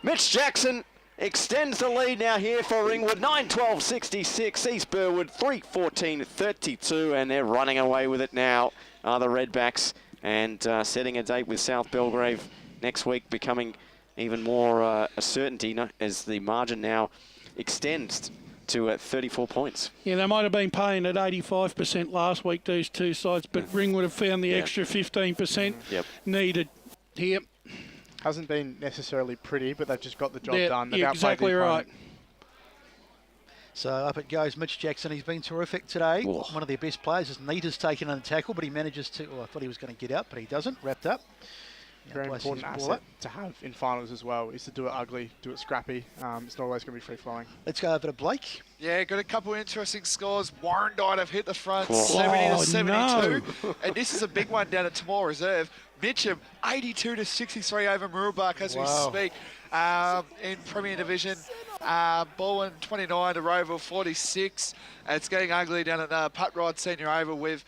Mitch Jackson extends the lead now here for Ringwood. 9-12-66. East Burwood 3-14-32, and they're running away with it now. Are the Redbacks, and setting a date with South Belgrave next week, becoming even more a certainty as the margin now extends to 34 points. Yeah, they might have been paying at 85% last week, these two sides, but Ringwood have found the extra 15% needed here. Hasn't been necessarily pretty, but they've just got the job done. Yeah, exactly right. So up it goes, Mitch Jackson. He's been terrific today. Oh. One of their best players. His Neat has taken on the tackle, but he manages to. Well, I thought he was going to get out, but he doesn't. Wrapped up. Very important asset to have in finals as well is to do it ugly, do it scrappy. It's not always going to be free-flowing. Let's go over to Blake. Yeah, got a couple of interesting scores. Warrandyte have hit the front, Oh. 70-72. No. And this is a big one down at Tamar Reserve. Mitcham, 82-63 over Mooroolbark as we speak. In Premier Division, Bowen 29 to Rowe 46. It's getting ugly down at Putt Rod Senior Oval with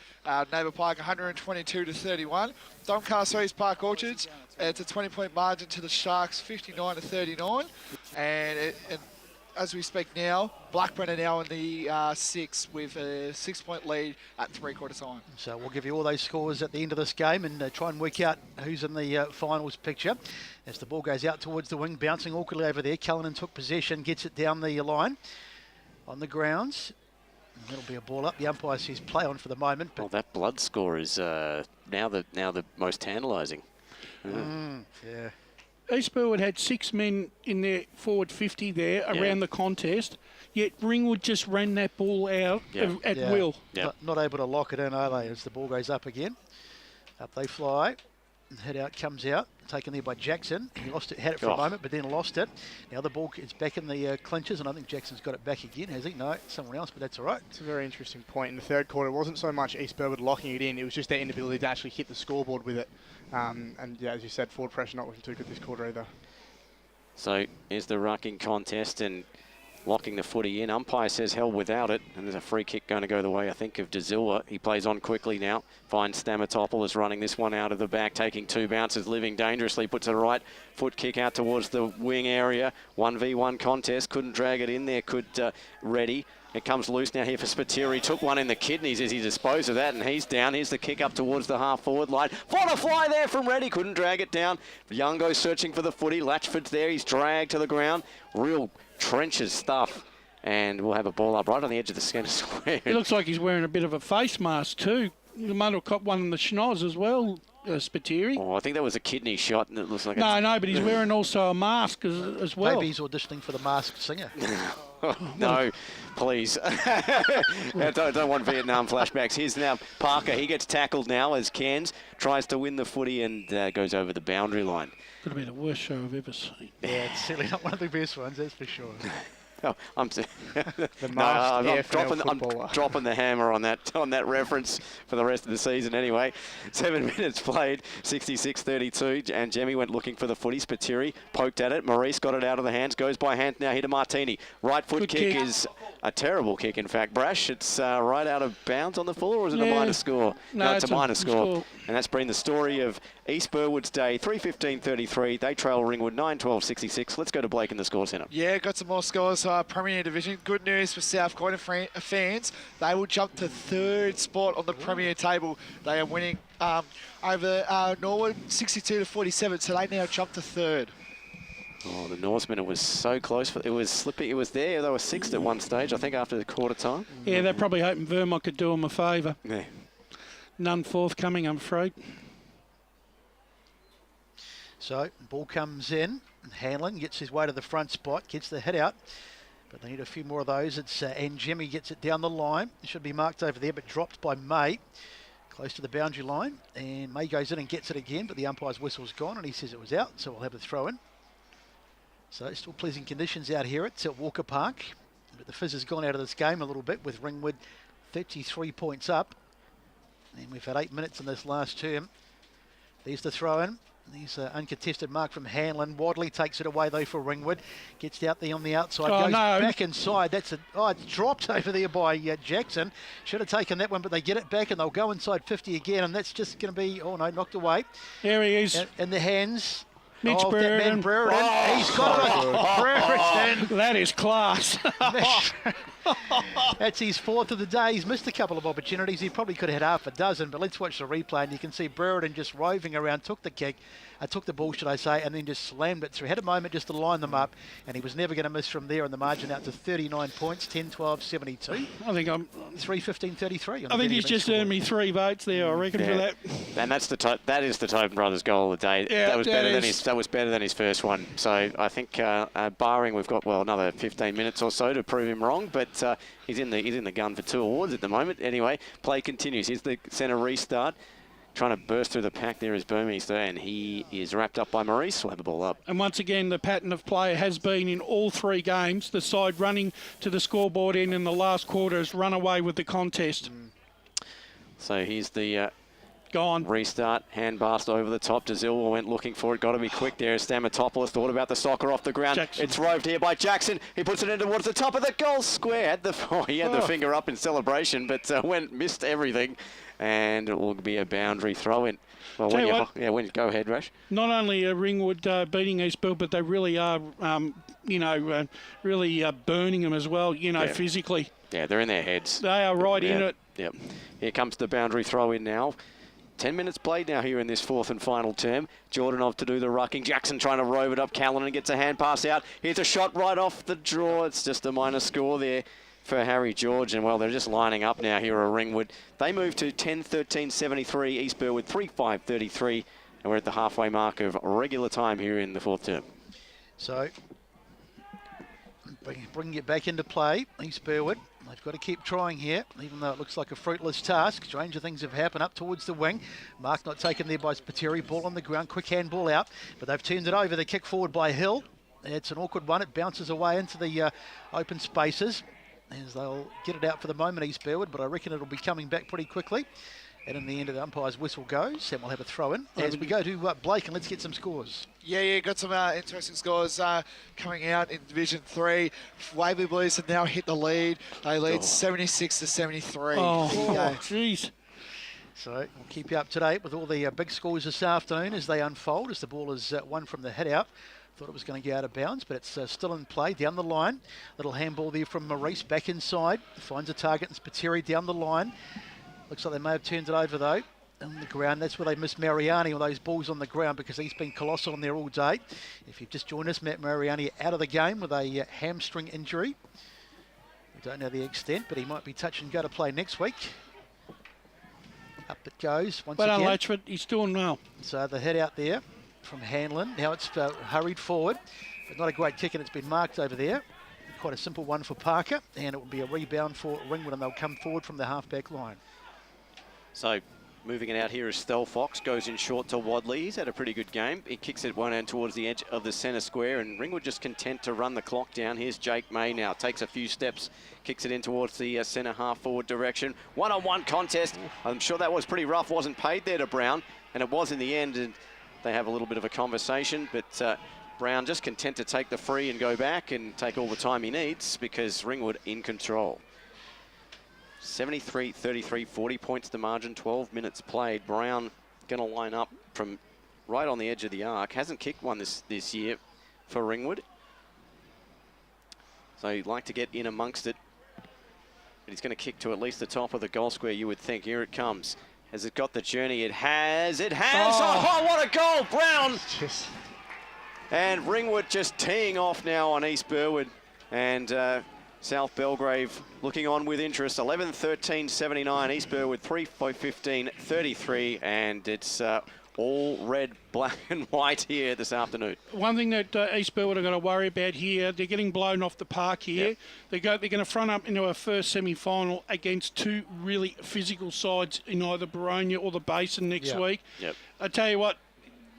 Neighbour Park 122-31. Doncaster East Park Orchards, it's a 20-point margin to the Sharks, 59-39. And as we speak now, Blackburn are now in the 6 with a 6-point lead at three-quarter time. So we'll give you all those scores at the end of this game and try and work out who's in the finals picture. As the ball goes out towards the wing, bouncing awkwardly over there. Callanan took possession, gets it down the line on the grounds. And that'll be a ball up. The umpire says play on for the moment. But Well, that blood score is now the most tantalising. yeah. East Burwood had 6 men in their forward 50 there around the contest, yet Ringwood just ran that ball out at will. Not able to lock it in, are they, as the ball goes up again. Up they fly. Head out comes out, taken there by Jackson. He lost it, had it for a moment, but then lost it. Now the ball is back in the clinches, and I think Jackson's got it back again, has he? No, someone else, but that's all right. It's a very interesting point. In the third quarter, it wasn't so much East Burwood locking it in, it was just their inability to actually hit the scoreboard with it. And yeah, as you said, forward pressure not looking too good this quarter either. So here's the rucking contest and locking the footy in. Umpire says hell without it, and there's a free kick going to go the way, I think, of De Silva. He plays on quickly now. Finds Stamatopoulos running this one out of the back, taking 2 bounces, living dangerously, puts a right foot kick out towards the wing area. 1v1 contest, couldn't drag it in there, could Reddy. It comes loose now here for Spiteri. Took one in the kidneys as he disposed of that, and he's down. Here's the kick up towards the half-forward line. Fought a fly there from Reddy. Couldn't drag it down. Youngo searching for the footy. Latchford's there. He's dragged to the ground. Real trenches stuff. And we'll have a ball up right on the edge of the centre square. It looks like he's wearing a bit of a face mask too. The might have caught one in the schnoz as well, Spiteri. Oh, I think that was a kidney shot, and it looks like No, but he's wearing also a mask as well. Maybe he's auditioning for the Masked Singer. No, please. I don't want Vietnam flashbacks. Here's now Parker. He gets tackled now as Cairns tries to win the footy and goes over the boundary line. Could be the worst show I've ever seen. Yeah, it's certainly not one of the best ones, that's for sure. Oh, I'm dropping the hammer on that reference for the rest of the season anyway. 7 minutes played, 66-32, and Jemmy went looking for the footy. Spiteri poked at it. Maurice got it out of the hands, goes by hand now here to Martini. Right foot kick is a terrible kick, in fact. Brash, it's right out of bounds on the full, or is it a minor score? No, it's a minor score. And that's been the story of East Burwood's day, 3:15:33. They trail Ringwood 9-12-66. Let's go to Blake in the score centre. Yeah, got some more scores. Premier Division. Good news for South Quarter fans. They will jump to 3rd spot on the Premier table. They are winning over Norwood 62-47. So they now jump to 3rd. Oh, the Norsemen, it was so close. It was slippy. It was there. They were 6th at one stage, I think, after the quarter time. Yeah, they're probably hoping Vermont could do them a favour. Yeah. None forthcoming, I'm afraid. So, ball comes in. Hanlon gets his way to the front spot, gets the hit out. But they need a few more of those. And Jimmy gets it down the line. It should be marked over there, but dropped by May. Close to the boundary line. And May goes in and gets it again, but the umpire's whistle's gone, and he says it was out, so we'll have a throw in. So, still pleasing conditions out here at Walker Park. But the fizz has gone out of this game a little bit with Ringwood 33 points up. And we've had 8 minutes in this last term. There's the throw in. There's an uncontested mark from Hanlon. Wadley takes it away though for Ringwood. Gets out there on the outside. Goes back inside. It's dropped over there by Jackson. Should have taken that one, but they get it back and they'll go inside 50 again, and that's just going to be, knocked away. There he is. In the hands Mitch of that man Brereton. Oh. He's got it. Brereton. That is class. That's his 4th of the day. He's missed a couple of opportunities. He probably could have had half a dozen, but let's watch the replay, and you can see Brereton just roving around, took the kick, took the ball, should I say, and then just slammed it through. Had a moment just to line them up, and he was never going to miss from there, and the margin out to 39 points, 10-12-72. I think I'm 3:15:33. I think he's just earned me 3 votes there, I reckon, for that. And that is the Tobin Brothers goal of the day. Yeah, that was better than his first one. So I think barring we've got well, another 15 minutes or so to prove him wrong, but he's in the gun for 2 awards at the moment. Anyway, play continues. Here's the centre restart. Trying to burst through the pack there is Burmese there, and he is wrapped up by Maurice. We'll have the ball up. And once again, the pattern of play has been in all 3 games. The side running to the scoreboard end in the last quarter has run away with the contest. So here's the gone restart. Hand blast over the top. DeZilwa went looking for it. Got to be quick there. Stamatopoulos thought about the soccer off the ground. Jackson. It's roved here by Jackson. He puts it in towards the top of the goal square. He had the finger up in celebration, but missed everything. And it will be a boundary throw in. Well, go ahead, Rash. Not only are Ringwood beating East Burwood, but they really are, really burning them as well, physically. Yeah, they're in their heads. They are right in it. Yep. Here comes the boundary throw in now. 10 minutes played now here in this 4th and final term. Jordanov to do the rucking. Jackson trying to rove it up. Callanan gets a hand pass out. Here's a shot right off the draw. It's just a minor score there for Harry George, and well, they're just lining up now here at Ringwood. They move to 10-13-73, East Burwood 3-5-33, and we're at the halfway mark of regular time here in the 4th term. So, bringing it back into play, East Burwood. They've got to keep trying here, even though it looks like a fruitless task. Stranger things have happened up towards the wing. Mark not taken there by Spiteri. Ball on the ground, quick handball out, but they've turned it over. The kick forward by Hill. It's an awkward one. It bounces away into the open spaces, as they'll get it out for the moment, East Burwood, but I reckon it'll be coming back pretty quickly. And in the end of the umpire's whistle goes, and we'll have a throw in as we go to Blake, and let's get some scores. Yeah, got some interesting scores coming out in Division 3. Waverley Blues have now hit the lead. They lead 76-73. Oh, jeez. So we'll keep you up to date with all the big scores this afternoon as they unfold, as the ball is one from the head out. Thought it was going to go out of bounds, but it's still in play down the line. Little handball there from Maurice back inside. Finds a target, and Spiteri down the line. Looks like they may have turned it over though. On the ground, that's where they miss Mariani on those balls on the ground, because he's been colossal on there all day. If you've just joined us, Matt Mariani out of the game with a hamstring injury. We don't know the extent, but he might be touch and go to play next week. Up it goes once again. But Latchford, he's doing well. So the head out there from Hanlon. Now it's hurried forward, but not a great kick, and it's been marked over there. Quite a simple one for Parker, and it will be a rebound for Ringwood, and they'll come forward from the half-back line. So moving it out here is Stel Fox, goes in short to Wadley. He's had a pretty good game. He kicks it one end towards the edge of the centre square, and Ringwood just content to run the clock down. Here's Jake May now, takes a few steps, kicks it in towards the centre half-forward direction. One-on-one contest. I'm sure that was pretty rough, wasn't paid there to Brown, and it was in the end. And they have a little bit of a conversation, but Brown just content to take the free and go back and take all the time he needs, because Ringwood in control. 73-33, 40 points the margin, 12 minutes played. Brown going to line up from right on the edge of the arc. Hasn't kicked one this year for Ringwood. So he'd like to get in amongst it. But he's going to kick to at least the top of the goal square, you would think. Here it comes. Has it got the journey? It has. It has. Oh, what a goal, Brown. And Ringwood just teeing off now on East Burwood. And South Belgrave looking on with interest. 11-13-79. East Burwood 3-15-33. And it's all red, black and white here this afternoon. One thing that East Burwood are going to worry about here, they're getting blown off the park here. Yep. They're going to front up into a first semi-final against 2 really physical sides in either Baronia or the Basin next week. Yep. I tell you what,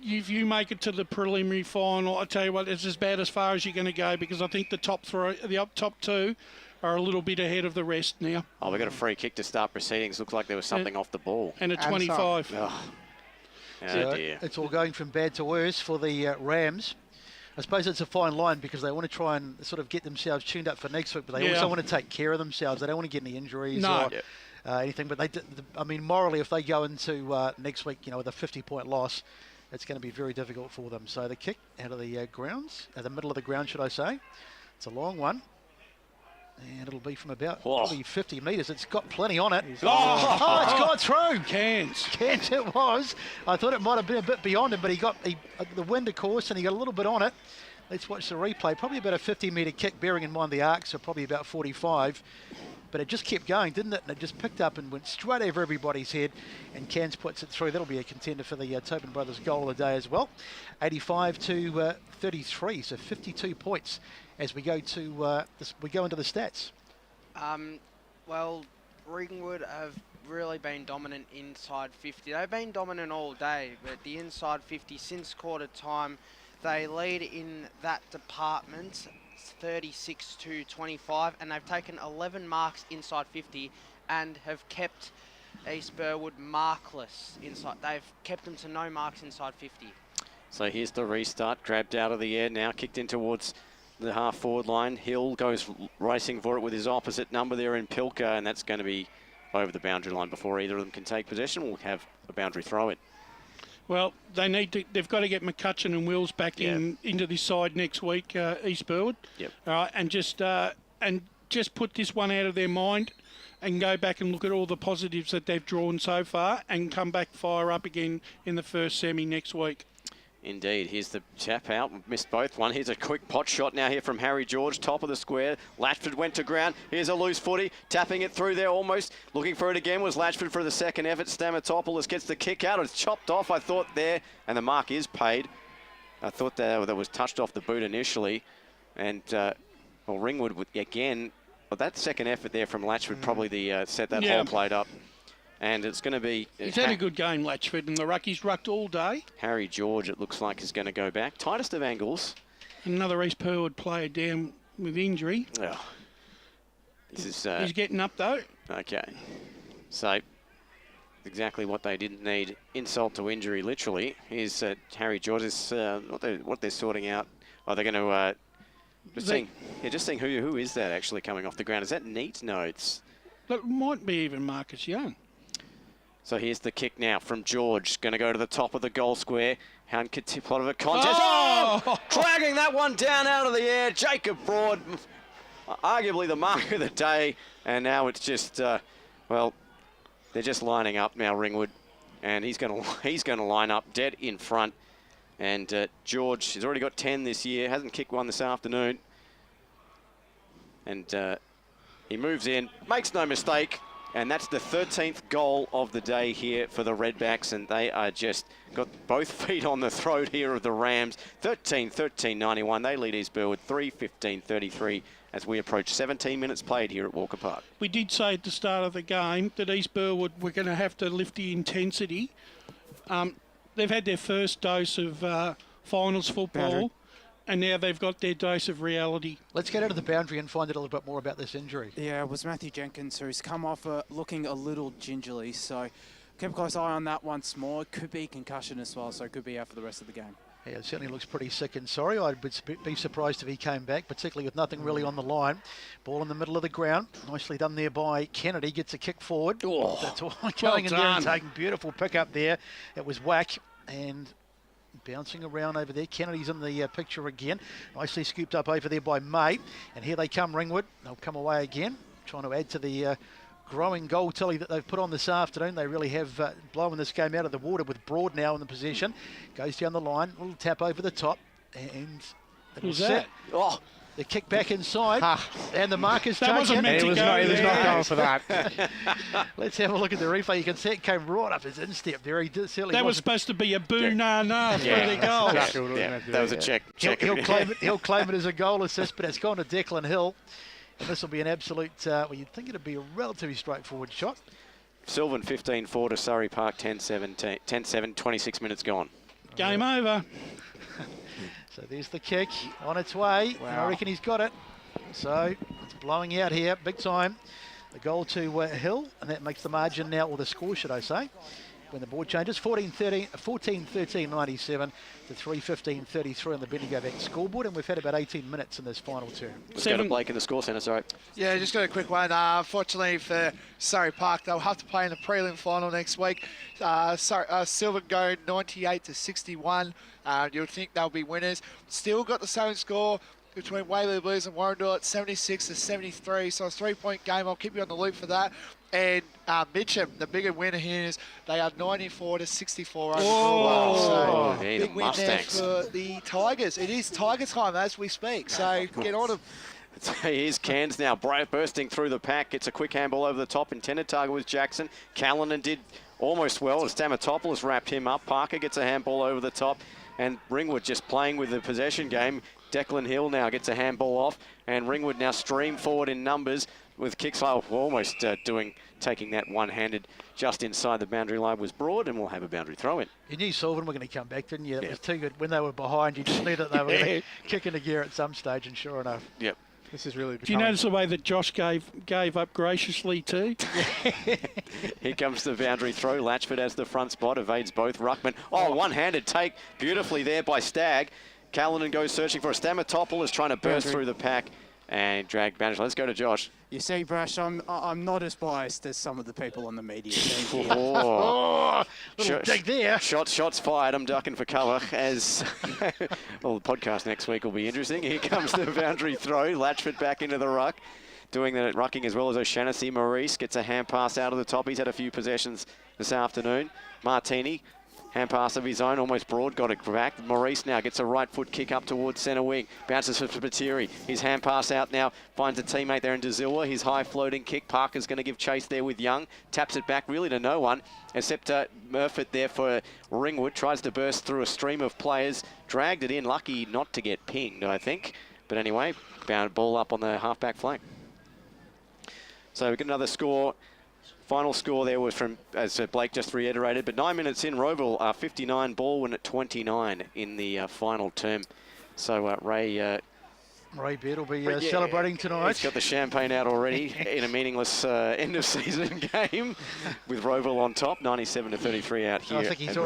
if you make it to the preliminary final, I tell you what, it's as bad as far as you're going to go, because I think the top 2 are a little bit ahead of the rest now. Oh, we got a free kick to start proceedings. Looks like there was something off the ball. And a 25. So dear. It's all going from bad to worse for the Rams. I suppose it's a fine line, because they want to try and sort of get themselves tuned up for next week, but they also want to take care of themselves. They don't want to get any injuries or anything. But I mean, morally, if they go into next week, with a 50-point loss, it's going to be very difficult for them. So the kick out of the grounds, the middle of the ground, should I say. It's a long one. And it'll be from about probably 50 metres. It's got plenty on it. It's gone through. Cans it was. I thought it might have been a bit beyond him, but he got the wind, of course, and he got a little bit on it. Let's watch the replay. Probably about a 50-metre kick, bearing in mind the arcs are probably about 45. But it just kept going, didn't it? And it just picked up and went straight over everybody's head. And Cairns puts it through. That'll be a contender for the Tobin Brothers goal of the day as well. 85 to 33, so 52 points as we go to we go into the stats. Well, Ringwood have really been dominant inside 50. They've been dominant all day, but the inside 50 since quarter time, they lead in that department 36 to 25, and they've taken 11 marks inside 50 and have kept East Burwood markless inside. They've kept them to no marks inside 50. So here's the restart, grabbed out of the air now, kicked in towards the half-forward line. Hill goes racing for it with his opposite number there in Pilker, and that's going to be over the boundary line before either of them can take possession. We'll have a boundary throw-in. Well, they've got to get McCutcheon and Wills back into this side next week, East Burwood. Yep. And just put this one out of their mind and go back and look at all the positives that they've drawn so far and come back fire up again in the first semi next week. Indeed. Here's the tap out. We've missed both one. Here's a quick pot shot now here from Harry George, top of the square. Latchford went to ground. Here's a loose footy, tapping it through there almost. Looking for it again was Latchford for the second effort. Stamatopoulos gets the kick out. It's chopped off, I thought, there. And the mark is paid. I thought that was touched off the boot initially. And, well, Ringwood, again, well, that second effort there from Latchford probably set that whole plate up. And it's going to be... He's had a good game, Latchford, and the ruckies rucked all day. Harry George, it looks like, is going to go back. Tightest of angles. Another East Burwood player down with injury. Oh. This is... He's getting up, though. Okay. So, exactly what they didn't need. Insult to injury, literally. Here's Harry George. Is what they're sorting out. Oh, they're going to... just seeing who is that actually coming off the ground. Is that Neat? No, it's... That might be even Marcus Young. So here's the kick now from George. Going to go to the top of the goal square. Hound plot of a contest. Oh! Dragging that one down out of the air. Jacob Broad, arguably the mark of the day. And now it's just, well, they're just lining up now, Ringwood. And he's going to line up dead in front. And George, he's already got 10 this year. Hasn't kicked one this afternoon. And he moves in, makes no mistake. And that's the 13th goal of the day here for the Redbacks, and they are just got both feet on the throat here of the Rams. 13-13-91. They lead East Burwood 3-15-33 as we approach 17 minutes played here at Walker Park. We did say at the start of the game that East Burwood were going to have to lift the intensity. They've had their first dose of finals football. Boundary. And now they've got their dose of reality. Let's get out of the boundary and find out a little bit more about this injury. Yeah, it was Matthew Jenkins who's come off looking a little gingerly, so keep a close eye on that once more. It could be concussion as well, so it could be out for the rest of the game. Yeah, it certainly looks pretty sick and sorry. I'd be surprised if he came back, particularly with nothing really on the line. Ball in the middle of the ground. Nicely done there by Kennedy. Gets a kick forward. Oh, that's all going in there and taking beautiful pick up there. It was whack and... bouncing around over there. Kennedy's in the picture again. Nicely scooped up over there by May. And here they come, Ringwood. They'll come away again, trying to add to the growing goal tally that they've put on this afternoon. They really have blown this game out of the water with Broad now in the possession. Goes down the line, a little tap over the top. And who's that? Oh, the kick back inside, and the marker's that wasn't meant to go. He was not going for that. Let's have a look at the replay. You can see it came right up his instep there. He certainly that was supposed to be a boo-na-na for the goal. That was a check. He'll claim it as a goal assist, but it's gone to Declan Hill. And this will be an absolute, well, you'd think it'd be a relatively straightforward shot. Sylvan 15-4 to Surrey Park, 10-7, 26 minutes gone. Game over. So there's the kick on its way. Wow. And I reckon he's got it. So it's blowing out here big time. The goal to Hill, and that makes the margin now, or the score, should I say, when the board changes. 14-13-97 to 3-15-33 on the Bendigo Bank scoreboard, and we've had about 18 minutes in this final term. Let's go to Blake in the score centre, sorry. Yeah, just got a quick one. Unfortunately for Surrey Park, they'll have to play in the prelim final next week. Silver go 98-61. You'll think they'll be winners. Still got the same score between Waverley Blues and Warrendale at 76-73. So a 3-point game. I'll keep you on the loop for that. and Mitcham, the bigger winner here is they are 94-64 over Oh, so the big win there Mustangs. for the Tigers. It is Tiger time as we speak, so get on them. Here's Cairns now bursting through the pack. Gets a quick handball over the top. Intended target was Jackson. Callanan did almost well as Stamatopoulos wrapped him up. Parker gets a handball over the top. And Ringwood just playing with the possession game. Declan Hill now gets a handball off. And Ringwood now stream forward in numbers with kicks almost taking that one-handed just inside the boundary line was Broad, and we'll have a boundary throw in. You knew Sylvan were going to come back, didn't you? It was too good. When they were behind, you just knew that they were going to kick into gear at some stage, and sure enough. Yep. This is really Do you notice the way that Josh gave up graciously too? Here comes the boundary throw. Latchford has the front spot, evades both ruckmen. Oh, one-handed take beautifully there by Stagg. Callanan goes searching for a Stamatopoulos trying to burst through the pack and drag boundary. Let's go to Josh. You see, Brash, I'm not as biased as some of the people on the media team here. Little dig there. Shots fired. I'm ducking for cover as well. The podcast next week will be interesting. Here comes the boundary throw. Latchford back into the ruck, doing the rucking as well as O'Shannessy. Maurice gets a hand pass out of the top. He's had a few possessions this afternoon. Martini. Hand pass of his own, almost Broad, got it back. Maurice now gets a right foot kick up towards centre wing. Bounces for Spiteri. His hand pass out now, finds a teammate there in DeZilwa. His high floating kick. Parker's going to give chase there with Young. Taps it back really to no one, except Murphy there for Ringwood. Tries to burst through a stream of players. Dragged it in, lucky not to get pinged, I think. But anyway, bound ball up on the half-back flank. So we get another score. Final score there was from, as Blake just reiterated, but 9 minutes in, Roeville 59, Baldwin at 29 in the final term. So Ray Beard will be celebrating tonight. He's got the champagne out already in a meaningless end-of-season game with Roeville on top, 97-33 out here. I think he's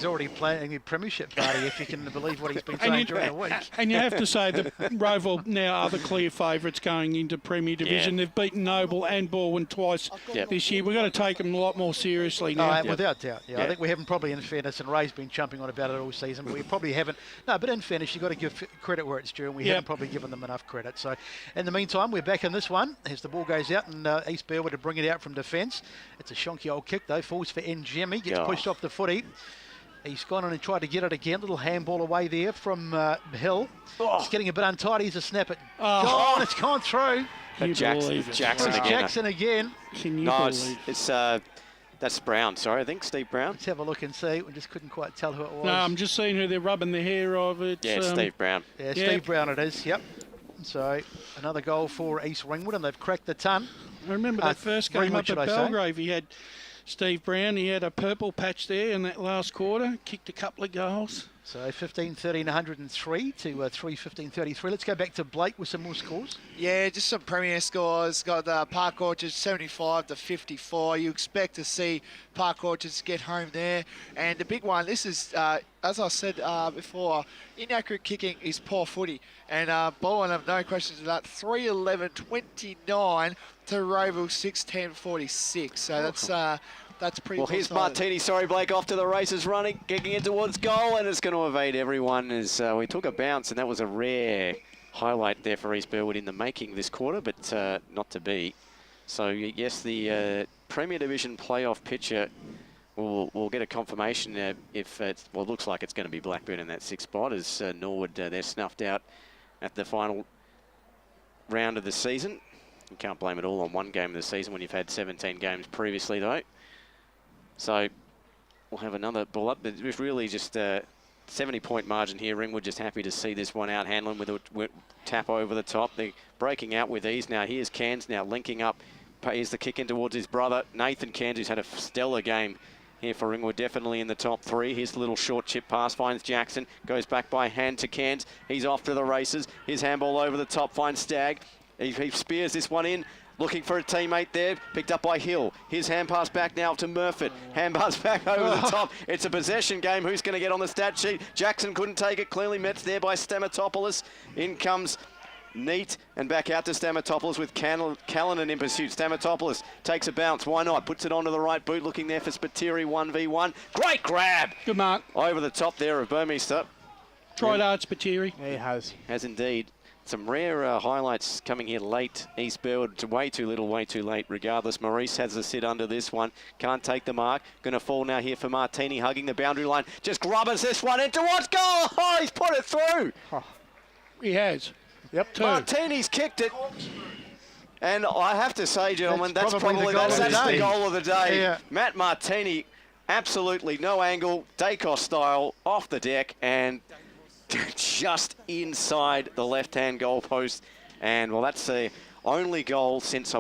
already planning a premiership party, if you can believe what he's been saying during the week. And you have to say that Roeville now are the clear favourites going into Premier Division. They've beaten Noble and Baldwin twice this year. We've got to take them a lot more seriously now. Without doubt. I think we haven't probably, in fairness, and Ray's been jumping on about it all season, but we probably haven't. No, but in fairness, you've got to give credit where it's due, and we haven't probably given them enough credit. So in the meantime, we're back in this one as the ball goes out, and East Burwood to bring it out from defence. It's a shonky old kick though, falls for Njemi, gets pushed off the footy. He's gone on and tried to get it again. Little handball away there from Hill. It's getting a bit untidy. He's a snap it. It's gone through. Jackson again. No, it's that's Brown. Sorry, I think Steve Brown. Let's have a look and see. We just couldn't quite tell who it was. No, I'm just seeing who they're rubbing the hair of. It's, it's Steve Brown. Yeah, Steve Brown it is. Yep. So another goal for East Ringwood, and they've cracked the ton. I remember that first game up at Belgrave. He had Steve Brown. He had a purple patch there in that last quarter. Kicked a couple of goals. So 15-13-103 to 3-15-33. Let's go back to Blake with some more scores. Yeah, just some premier scores. Got Park Orchards 75-54. You expect to see Park Orchards get home there. And the big one, this is, as I said before, inaccurate kicking is poor footy. And Bowen have no questions about 3-11-29 to Roeville 6-10-46. So that's pretty well. Here's Martini, sorry Blake, off to the races, running, kicking it towards goal, and it's going to evade everyone as we took a bounce, and that was a rare highlight there for East Burwood in the making this quarter, but not to be. So yes, the Premier Division playoff picture will get a confirmation if it looks like it's going to be Blackburn in that sixth spot as Norwood they're snuffed out at the final round of the season. You can't blame it all on one game of the season when you've had 17 games previously though. So we'll have another ball up. It's really just a 70-point margin here. Ringwood just happy to see this one out. Hanlon with a tap over the top. They're breaking out with ease now. Here's Cairns now linking up. Here's the kick in towards his brother. Nathan Cairns, who's had a stellar game here for Ringwood, definitely in the top three. Here's the little short chip pass, finds Jackson. Goes back by hand to Cairns. He's off to the races. His handball over the top, finds Stagg. He spears this one in. Looking for a teammate there, picked up by Hill. His hand pass back now to Murphy. Hand pass back over the top. It's a possession game. Who's going to get on the stat sheet? Jackson couldn't take it. Clearly met there by Stamatopoulos. In comes Neat and back out to Stamatopoulos with Callanan in pursuit. Stamatopoulos takes a bounce. Why not? Puts it onto the right boot. Looking there for Spiteri 1v1. Great grab. Good mark. Over the top there of Burmeister. Tried hard, Spiteri. Yeah, he has. Has indeed. Some rare highlights coming here late. East Burwood, way too little, way too late. Regardless, Maurice has the sit under this one. Can't take the mark. Going to fall now here for Martini, hugging the boundary line. Just grubbers this one in towards goal. Oh, he's put it through. Oh, he has. Yep. Martini's kicked it. And I have to say, gentlemen, that's probably the goal of the day. Yeah. Matt Martini, absolutely no angle, Dacos style, off the deck, and just inside the left-hand goalpost. And, well, that's the only goal since,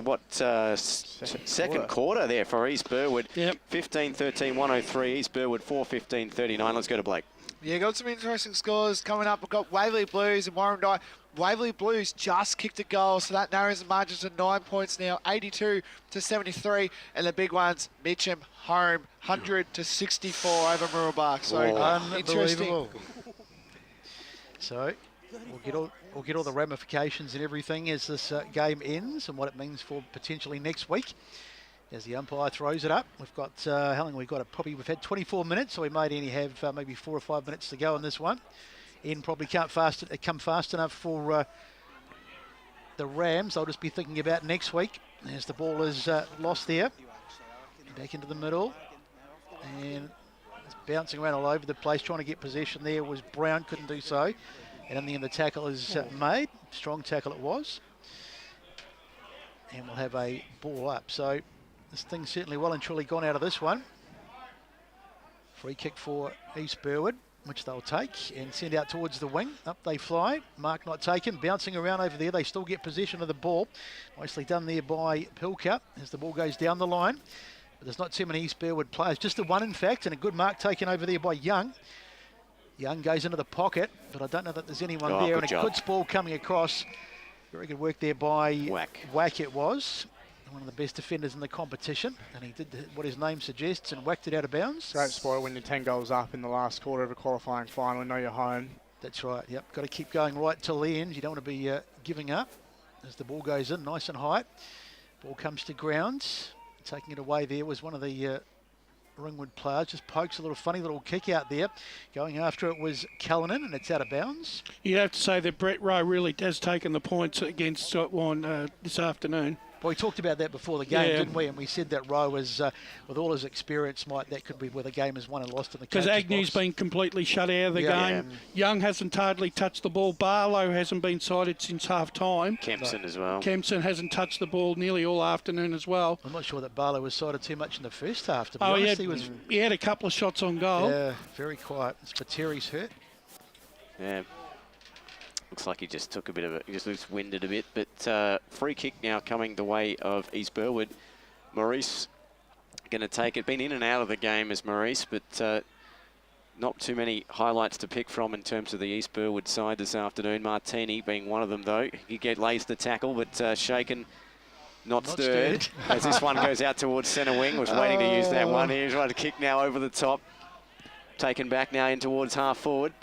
second quarter there for East Burwood. Yep. 15-13, 103. East Burwood, 4-15-39. Let's go to Blake. Yeah, got some interesting scores coming up. We've got Waverley Blues and Warrandyte. Waverley Blues just kicked a goal, so that narrows the margin to 9 points now, 82-73. And the big ones, Mitcham home, 100-64 over Murrabak. So interesting. So we'll get all the ramifications and everything as this game ends and what it means for potentially next week. As the umpire throws it up, we've got how long we've got? We've had 24 minutes, so we might only have maybe 4 or 5 minutes to go on this one. Ian probably can't come fast enough for the Rams. I'll just be thinking about next week as the ball is lost there. Back into the middle, and it's bouncing around all over the place, trying to get possession there was Brown, couldn't do so. And in the end, the tackle is made. Strong tackle it was. And we'll have a ball up. So this thing's certainly well and truly gone out of this one. Free kick for East Burwood, which they'll take and send out towards the wing. Up they fly. Mark not taken. Bouncing around over there. They still get possession of the ball. Mostly done there by Pilker as the ball goes down the line. But there's not too many East Burwood players. Just the one, in fact, and a good mark taken over there by Young. Young goes into the pocket, but I don't know that there's anyone there. And a good ball coming across. Very good work there by Whack it was. One of the best defenders in the competition, and he did what his name suggests and whacked it out of bounds. Great spoil when you're 10 goals up in the last quarter of a qualifying final and know you're home. That's right, yep. Got to keep going right till the end. You don't want to be giving up as the ball goes in nice and high. Ball comes to ground. Taking it away there was one of the Ringwood players. Just pokes a little funny little kick out there. Going after it was Callanan, and it's out of bounds. You have to say that Brett Rowe really has taken the points against Sutwan this afternoon. Well, we talked about that before the game, didn't we? And we said that Rowe was, with all his experience, that could be where the game is won and lost in the coach's box. Because Agnew's been completely shut out of the game. Young hasn't hardly touched the ball. Barlow hasn't been sighted since half-time. Kempson as well. Kempson hasn't touched the ball nearly all afternoon as well. I'm not sure that Barlow was sighted too much in the first half, to be honest. He had a couple of shots on goal. Yeah, very quiet. It's Pateri's hurt. Yeah. Looks like he just took a bit of he just looks winded a bit, but free kick now coming the way of East Burwood. Maurice going to take it. Been in and out of the game as Maurice, but not too many highlights to pick from in terms of the East Burwood side this afternoon. Martini being one of them, though. He lays the tackle, but shaken, not stirred. As this one goes out towards centre wing. Was waiting to use that one. He's trying to kick now over the top. Taken back now in towards half forward.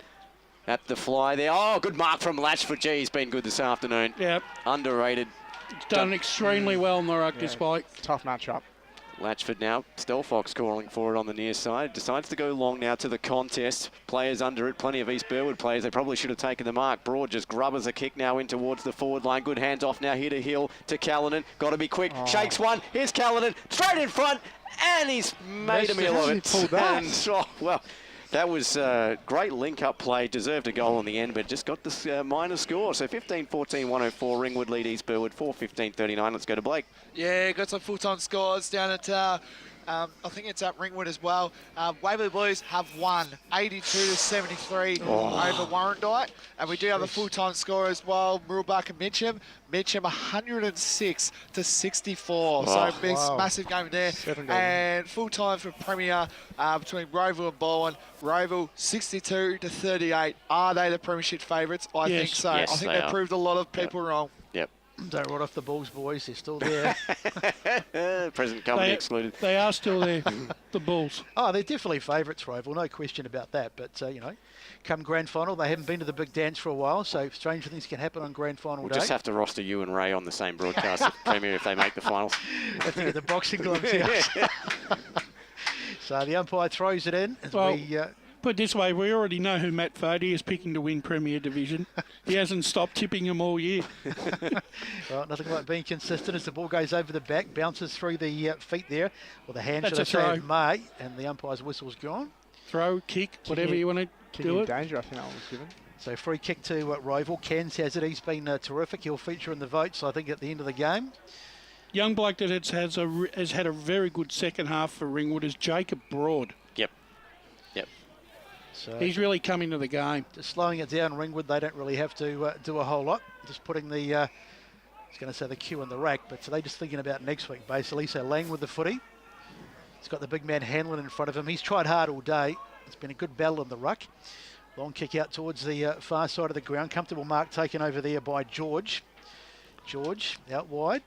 At the fly there. Oh, good mark from Latchford. Gee, he's been good this afternoon. Yep. Underrated. Done extremely well in the ruck this bike. Tough matchup. Latchford now. Stelfox calling for it on the near side. Decides to go long now to the contest. Players under it. Plenty of East Burwood players. They probably should have taken the mark. Broad just grubbers a kick now in towards the forward line. Good hands off now here to Hill to Callanan. Got to be quick. Shakes one. Here's Callanan. Straight in front. And he's made a meal of it. Pulled that. And, that was a great link-up play. Deserved a goal in the end, but just got this minor score. So 15-14, 104. Ringwood lead East Burwood, 4-15-39. Let's go to Blake. Yeah, got some full-time scores down at, I think it's at Ringwood as well. Waverley Blues have won 82-73 over Warrandyte. And we do have a full-time score as well. Murrabak and Mitcham. Mitcham 106-64. So massive game there. And full-time for Premier between Rowe and Bowen. Rowe 62-38. Are they the premiership favourites? I think so. Yes, I think they proved a lot of people wrong. Yep. Don't rot off the Bulls, boys. They're still there. Present company excluded. They are still there, the Bulls. Oh, they're definitely favourites, Roval. No question about that. But, come grand final, they haven't been to the big dance for a while, so strange things can happen on grand final day. We'll just have to roster you and Ray on the same broadcast at Premier if they make the finals. I think the boxing gloves out. So the umpire throws it in as we Put it this way, we already know who Matt Footy is picking to win Premier Division. He hasn't stopped tipping them all year. Well, nothing like being consistent as the ball goes over the back, bounces through the feet there, or the hand, That's should I a say, throw. of May, and the umpire's whistle's gone. Throw, kick, whatever you want to do it. Danger, I think that one was given. So free kick to Roval. Cairns has it. He's been terrific. He'll feature in the votes, I think, at the end of the game. Young bloke that has had a very good second half for Ringwood is Jacob Broad. Yep. So He's really come into the game. just slowing it down, Ringwood. They don't really have to do a whole lot. Just putting the, I was going to say the cue in the rack, but so they're just thinking about next week, basically. So Lang with the footy. He's got the big man Hanlon in front of him. He's tried hard all day. It's been a good battle in the ruck. Long kick out towards the far side of the ground. Comfortable mark taken over there by George. George out wide.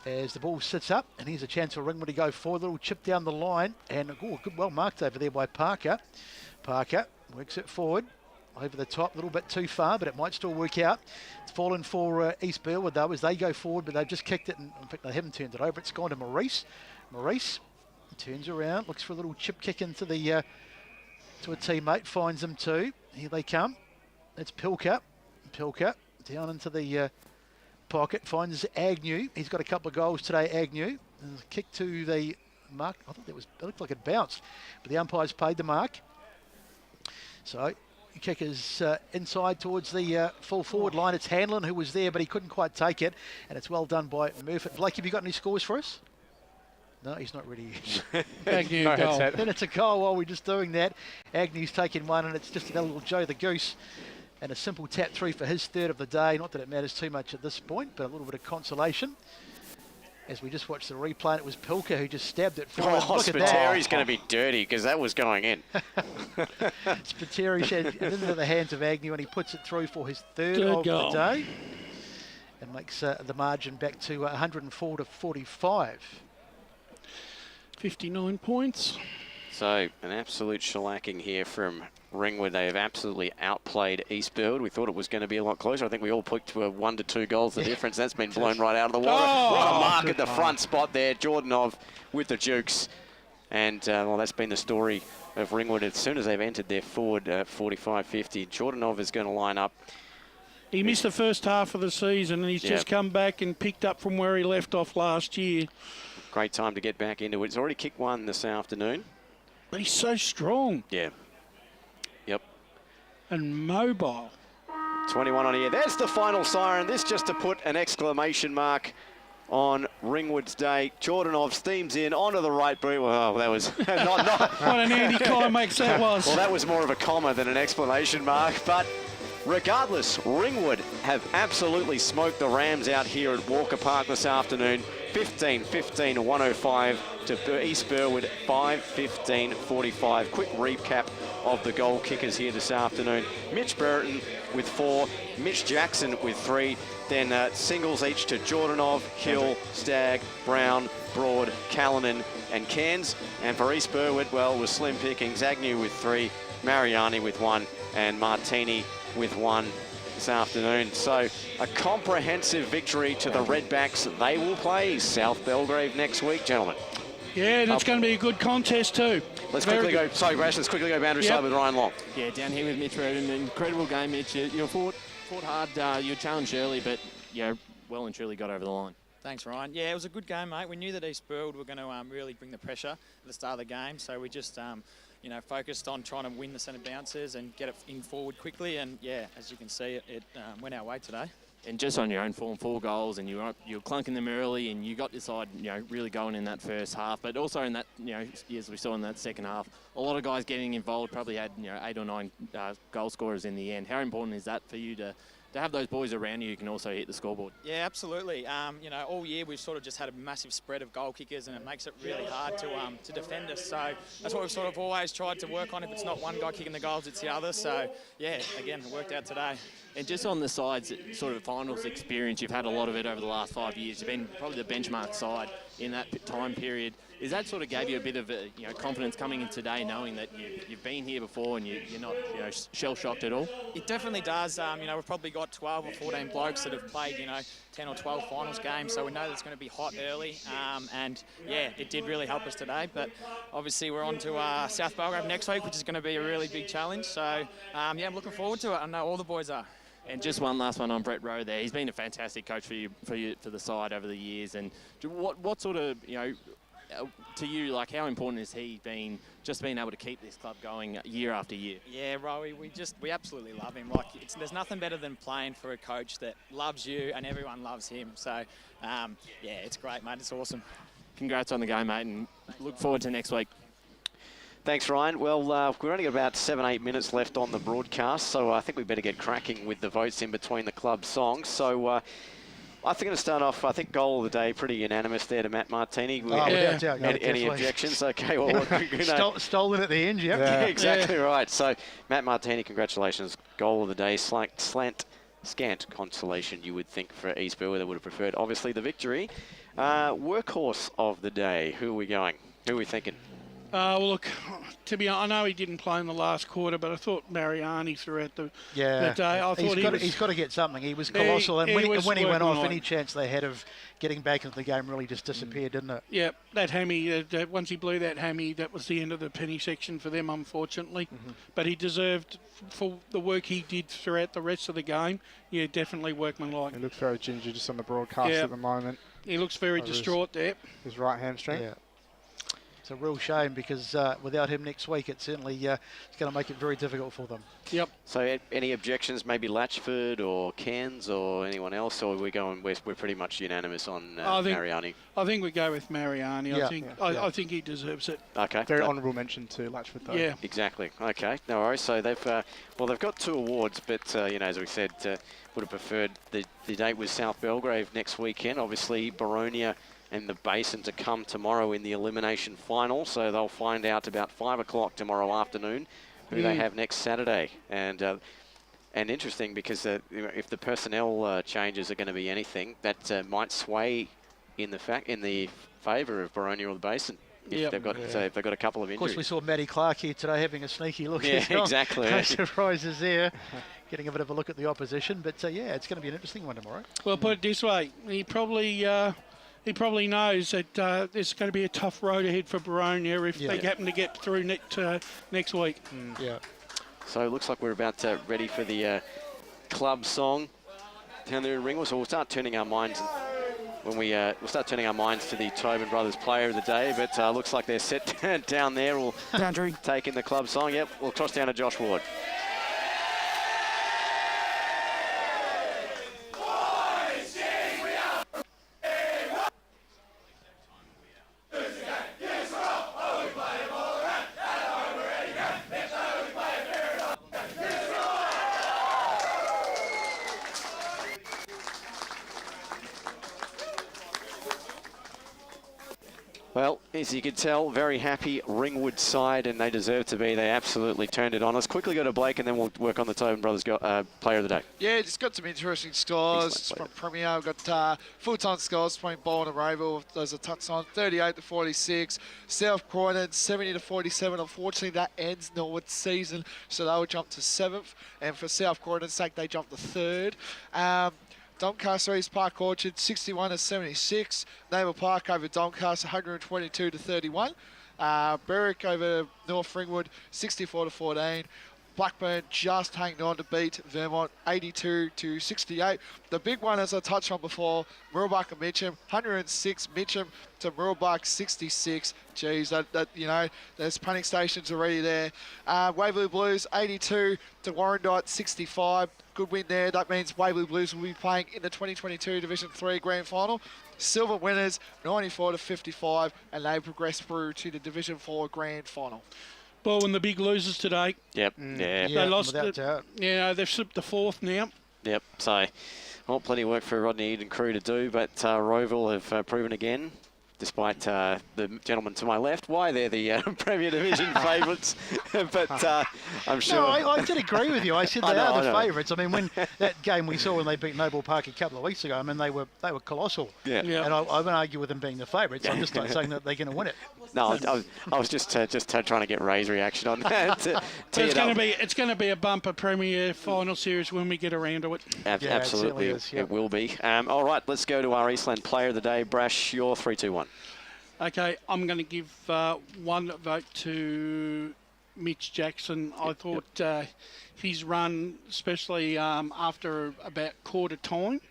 As the ball sits up, and here's a chance for Ringwood to go forward. Little chip down the line, and good, well marked over there by Parker. Parker works it forward, over the top, a little bit too far, but it might still work out. It's fallen for East Burwood though, as they go forward, but they've just kicked it, and in fact they haven't turned it over. It's gone to Maurice. Maurice turns around, looks for a little chip kick into the to a teammate, finds them too. Here they come. It's Pilker. Pilker down into the pocket, finds Agnew. He's got a couple of goals today, Agnew. And a kick to the mark. I thought it looked like it bounced, but the umpires paid the mark. So the kick is inside towards the full forward line. It's Hanlon who was there, but he couldn't quite take it, and it's well done by Murphy. Blake, have you got any scores for us? No, he's not ready. Agnew goal. Then it's a goal while we're just doing that. Agnew's taken one, and it's just a little Joe the Goose. And a simple tap through for his third of the day. Not that it matters too much at this point, but a little bit of consolation. As we just watched the replay, and it was Pilker who just stabbed it forward. Look at that. Spitteri's going to be dirty because that was going in. Spiteri shed it into the hands of Agnew, and he puts it through for his third of goal. the day. And makes the margin back to 104 to 45. 59 points. So an absolute shellacking here from Ringwood. They have absolutely outplayed East Burwood. We thought it was going to be a lot closer. I think we all picked to a 1 to 2 goals the difference. That's been blown right out of the water. What a mark at the front spot there. Jordanov with the Jukes. And well, that's been the story of Ringwood as soon as they've entered their forward 45-50. Jordanov is going to line up. He missed the first half of the season, and he's just come back and picked up from where he left off last year. Great time to get back into it. He's already kicked one this afternoon. But he's so strong. Yeah. Yep. And mobile. 21 on here. There's the final siren. This just to put an exclamation mark on Ringwood's day. Jordanov steams in onto the right boot. Well, that was not what an anticlimax that was. Well, that was more of a comma than an exclamation mark. But regardless, Ringwood have absolutely smoked the Rams out here at Walker Park this afternoon. 15-15, 105 to East Burwood, 5-15-45. Quick recap of the goal kickers here this afternoon. Mitch Brereton with 4, Mitch Jackson with 3, then singles each to Jordanov, Hill, Stagg, Brown, Broad, Callanan and Cairns. And for East Burwood, well, it was slim pickings. Agnew with 3, Mariani with 1 and Martini with 1 this afternoon. So a comprehensive victory to the Redbacks. They will play South Belgrave next week, gentlemen. Yeah, and it's going to be a good contest too. Let's quickly go. Sorry, Grash. Let's quickly go boundary side with Ryan Long. Yeah, down here with Mitch Redden. Incredible game, Mitch. You fought hard. You were challenged early, but well and truly got over the line. Thanks, Ryan. Yeah, it was a good game, mate. We knew that East Burwood were going to really bring the pressure at the start of the game, so we just focused on trying to win the centre bounces and get it in forward quickly. And yeah, as you can see, it went our way today. And just on your own form, 4 goals, and you were clunking them early, and you got your side, really going in that first half. But also in that, as we saw in that second half, a lot of guys getting involved. Probably had 8 or 9 goal scorers in the end. How important is that for you to have those boys around you who can also hit the scoreboard? Yeah, absolutely. All year we've sort of just had a massive spread of goal kickers, and it makes it really hard to defend us. So that's what we've sort of always tried to work on. If it's not one guy kicking the goals, it's the other. So yeah, again, it worked out today. And just on the sides, sort of finals experience, you've had a lot of it over the last 5 years. You've been probably the benchmark side. in that time period. Is that sort of gave you a bit of confidence coming in today, knowing that you've been here before and you're not shell shocked at all? It definitely does. We've probably got 12 or 14 blokes that have played 10 or 12 finals games, so we know that it's going to be hot early. And yeah, it did really help us today. But obviously we're on to South Belgrave next week, which is going to be a really big challenge. So yeah, I'm looking forward to it. I know all the boys are. And just one last one on Brett Rowe there. He's been a fantastic coach for the side over the years. And what sort of, to you, like how important has he been just being able to keep this club going year after year? Yeah, Rowe, we absolutely love him. Like there's nothing better than playing for a coach that loves you and everyone loves him. So yeah, it's great, mate. It's awesome. Congrats on the game, mate, and look forward to next week. Thanks, Ryan. Well, we've only got about 7-8 minutes left on the broadcast, so I think we better get cracking with the votes in between the club songs. So I think I'm going to start off, I think goal of the day, pretty unanimous there to Matt Martini. Any objections? Okay, well, stolen at the end, yep. Yeah, exactly right. So, Matt Martini, congratulations. Goal of the day, scant consolation, you would think, for East Burwood. They would have preferred, obviously, the victory. Workhorse of the day, who are we going? Who are we thinking? Well, look, to be honest, I know he didn't play in the last quarter, but I thought Mariani throughout the day. I thought he's got to get something. He was colossal, and when he went off, any chance they had of getting back into the game really just disappeared, didn't it? Yeah, that hammy, once he blew that hammy, that was the end of the penny section for them, unfortunately. But he deserved, for the work he did throughout the rest of the game, yeah, definitely workmanlike. He looks very ginger just on the broadcast at the moment. He looks very distraught there. His right hamstring. Yeah. It's a real shame because without him next week, it certainly is going to make it very difficult for them. Yep. So any objections, maybe Latchford or Cairns or anyone else, or we're pretty much unanimous on Mariani? I think we go with Mariani. Yeah. I think he deserves it. Okay. Very honourable mention to Latchford, though. Yeah. Exactly. Okay, no worries. So they've got 2 awards, but as we said, would have preferred the date with South Belgrave next weekend. Obviously, Baronia and the Basin to come tomorrow in the elimination final, so they'll find out about 5 o'clock tomorrow afternoon who they have next Saturday. And interesting because if the personnel changes are going to be anything, that might sway in the favour of Baronia or the Basin. If they've got a couple of injuries. Of course, we saw Matty Clark here today having a sneaky look. Yeah, exactly. No surprises there. Getting a bit of a look at the opposition, but yeah, it's going to be an interesting one tomorrow. Well, put it this way, he probably knows that there's going to be a tough road ahead for Baronia if they happen to get through next week. Yeah. So it looks like we're about ready for the club song down there in Ringwood. So we'll start turning our minds to the Tobin Brothers Player of the Day. But looks like they're set down there. We'll take in the club song. Yep. We'll cross down to Josh Ward. Well, as you can tell, very happy Ringwood side, and they deserve to be. They absolutely turned it on. Let's quickly go to Blake, and then we'll work on the Tobin Brothers Player of the Day. Yeah, it's got some interesting scores from Premier. We've got full-time scores between Bowen and Rowe. Those are touched on 38-46. South Croydon 70-47. Unfortunately, that ends Norwood's season, so they will jump to 7th. And for South Croydon's sake, they jump to 3rd. Doncaster East Park Orchard 61-76. Naval Park over Doncaster 122-31. Berwick over North Ringwood 64-14. Blackburn just hanging on to beat Vermont 82-68. The big one, as I touched on before, Mooroolbark and Mitcham 106. Mitcham to Mooroolbark 66. Geez, there's panic stations already there. Waverley Blues 82 to Warrandyte 65. Good win there. That means Waverley Blues will be playing in the 2022 Division 3 Grand Final. Silver winners 94-55, and they progress through to the Division 4 Grand Final. Well, and the big losers today. Yep. They lost. They've slipped to 4th now. Yep. So, plenty of work for Rodney Eden crew to do, but Roeville have proven again despite the gentleman to my left. Why they're the Premier Division favourites, but I'm sure. No, I did agree with you. I said they are the favourites. I mean, when that game we saw when they beat Noble Park a couple of weeks ago, I mean they were colossal. Yeah. And I won't argue with them being the favourites. I'm just not saying that they're going to win it. No, I was just trying to get Ray's reaction on that. It's going to be a bumper Premier final series when we get around to it. Absolutely, it will be. All right, let's go to our Eastland Player of the Day. Brash, your 3, 2, 1. Okay, I'm going to give one vote to Mitch Jackson. I thought his run, especially after about quarter time,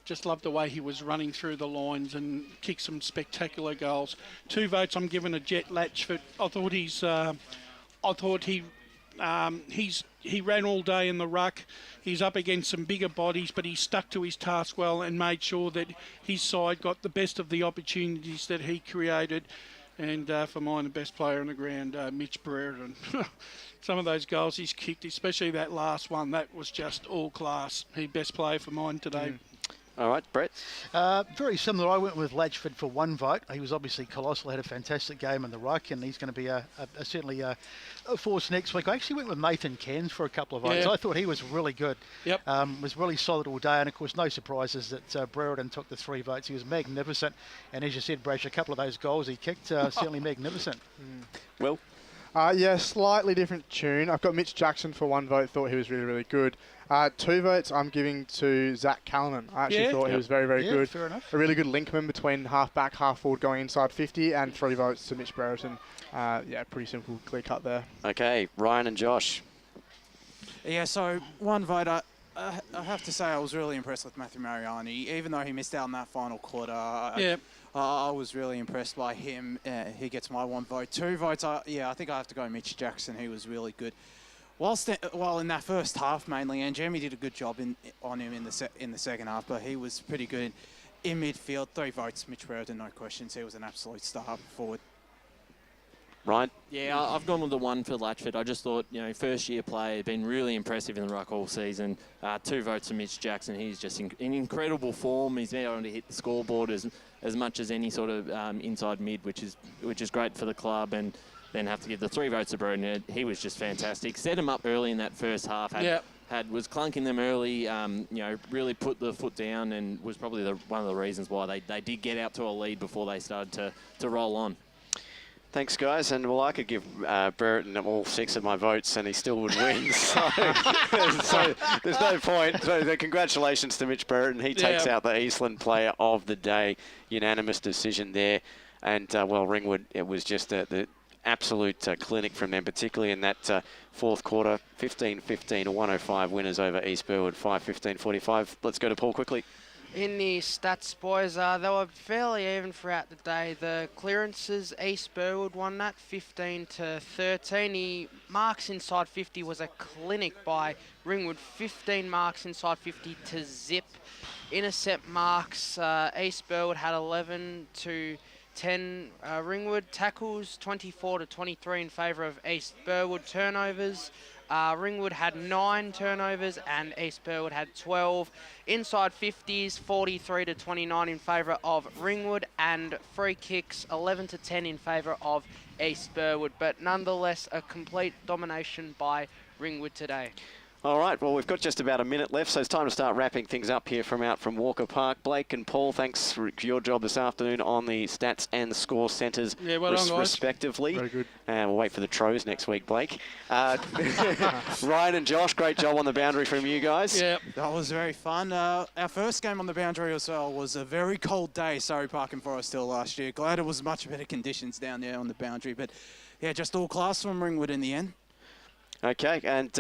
just loved the way he was running through the lines and kicked some spectacular goals. 2 votes I'm giving to Jet Latchford. I thought he ran all day in the ruck. He's up against some bigger bodies, but he stuck to his task well and made sure that his side got the best of the opportunities that he created. And for mine, the best player on the ground, Mitch Brereton. Some of those goals he's kicked, especially that last one, that was just all class. He best player for mine today. All right, Brett? Very similar. I went with Latchford for 1 vote. He was obviously colossal, had a fantastic game in the ruck, and he's going to be certainly a force next week. I actually went with Nathan Cairns for a couple of votes. Yeah. I thought he was really good. Yep. Was really solid all day, and of course, no surprises that Brereton took the 3 votes. He was magnificent, and as you said, Brash, a couple of those goals he kicked, certainly magnificent. Will? Yeah, slightly different tune. I've got Mitch Jackson for 1 vote. Thought he was really, really good. 2 votes I'm giving to Zach Callanan. I actually thought he was very, very good. Fair enough. A really good linkman between half-back, half-forward going inside 50, and 3 votes to Mitch Brereton. Pretty simple, clear cut there. Okay, Ryan and Josh. Yeah, so 1 vote. I have to say I was really impressed with Matthew Mariani. Even though he missed out in that final quarter, I was really impressed by him. He gets my 1 vote. 2 votes, I think I have to go Mitch Jackson. He was really good. While in that first half mainly, and Jamie did a good job on him in the second half, but he was pretty good in midfield. 3 votes, Mitch Brereton, no questions. He was an absolute star forward. Ryan? Yeah, I've gone with the 1 for Latchford. I just thought, first year player, been really impressive in the ruck all season. 2 votes to Mitch Jackson. He's just in incredible form. He's been able to hit the scoreboard as much as any sort of inside mid, which is great for the club. And then have to give the 3 votes to Brereton. He was just fantastic. Set him up early in that first half. Was clunking them early. Really put the foot down, and was probably one of the reasons why they did get out to a lead before they started to roll on. Thanks, guys. And I could give Brereton all 6 of my votes, and he still would win. So there's no point. So congratulations to Mitch Brereton. He takes out the Eastland Player of the Day. Unanimous decision there. And Ringwood, it was just the absolute clinic from them, particularly in that fourth quarter. 15-15, a 105 winners over East Burwood, 5-15-45. Let's go to Paul quickly. In the stats, boys, they were fairly even throughout the day. The clearances, East Burwood won that 15-13. The marks inside 50 was a clinic by Ringwood, 15 marks inside 50 to zip. Intercept marks, East Burwood had 11-10. Ringwood tackles 24-23 in favour of East Burwood. Turnovers, Ringwood had 9 turnovers and East Burwood had 12. Inside 50s, 43-29 in favour of Ringwood, and free kicks 11-10 in favour of East Burwood. But nonetheless, a complete domination by Ringwood today. All right, well, we've got just about a minute left, so it's time to start wrapping things up here from Walker Park. Blake and Paul, thanks for your job this afternoon on the stats and the score centres, respectively. Very good. And we'll wait for the Trows next week, Blake. Ryan and Josh, great job on the boundary from you guys. Yeah, that was very fun. Our first game on the boundary as well was a very cold day, Surrey Park and Forest Hill last year. Glad it was much better conditions down there on the boundary, but yeah, just all class from Ringwood in the end. Okay, and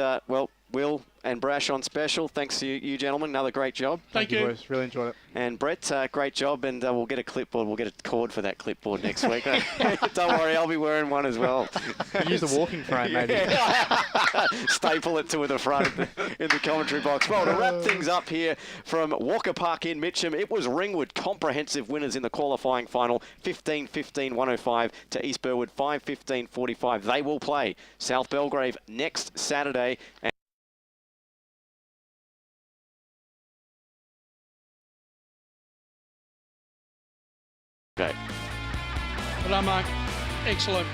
Will and Brash on special. Thanks to you gentlemen. Another great job. Thank you, boys. Really enjoyed it. And Brett, great job. And we'll get a clipboard. We'll get a cord for that clipboard next week. Don't worry, I'll be wearing one as well. Use the walking frame, maybe. Staple it to the front in the commentary box. Well, to wrap things up here from Walker Park in Mitcham, it was Ringwood comprehensive winners in the qualifying final, 15-15, 105 to East Burwood, 5-15, 45. They will play South Belgrave next Saturday. Okay. But Mark, excellent.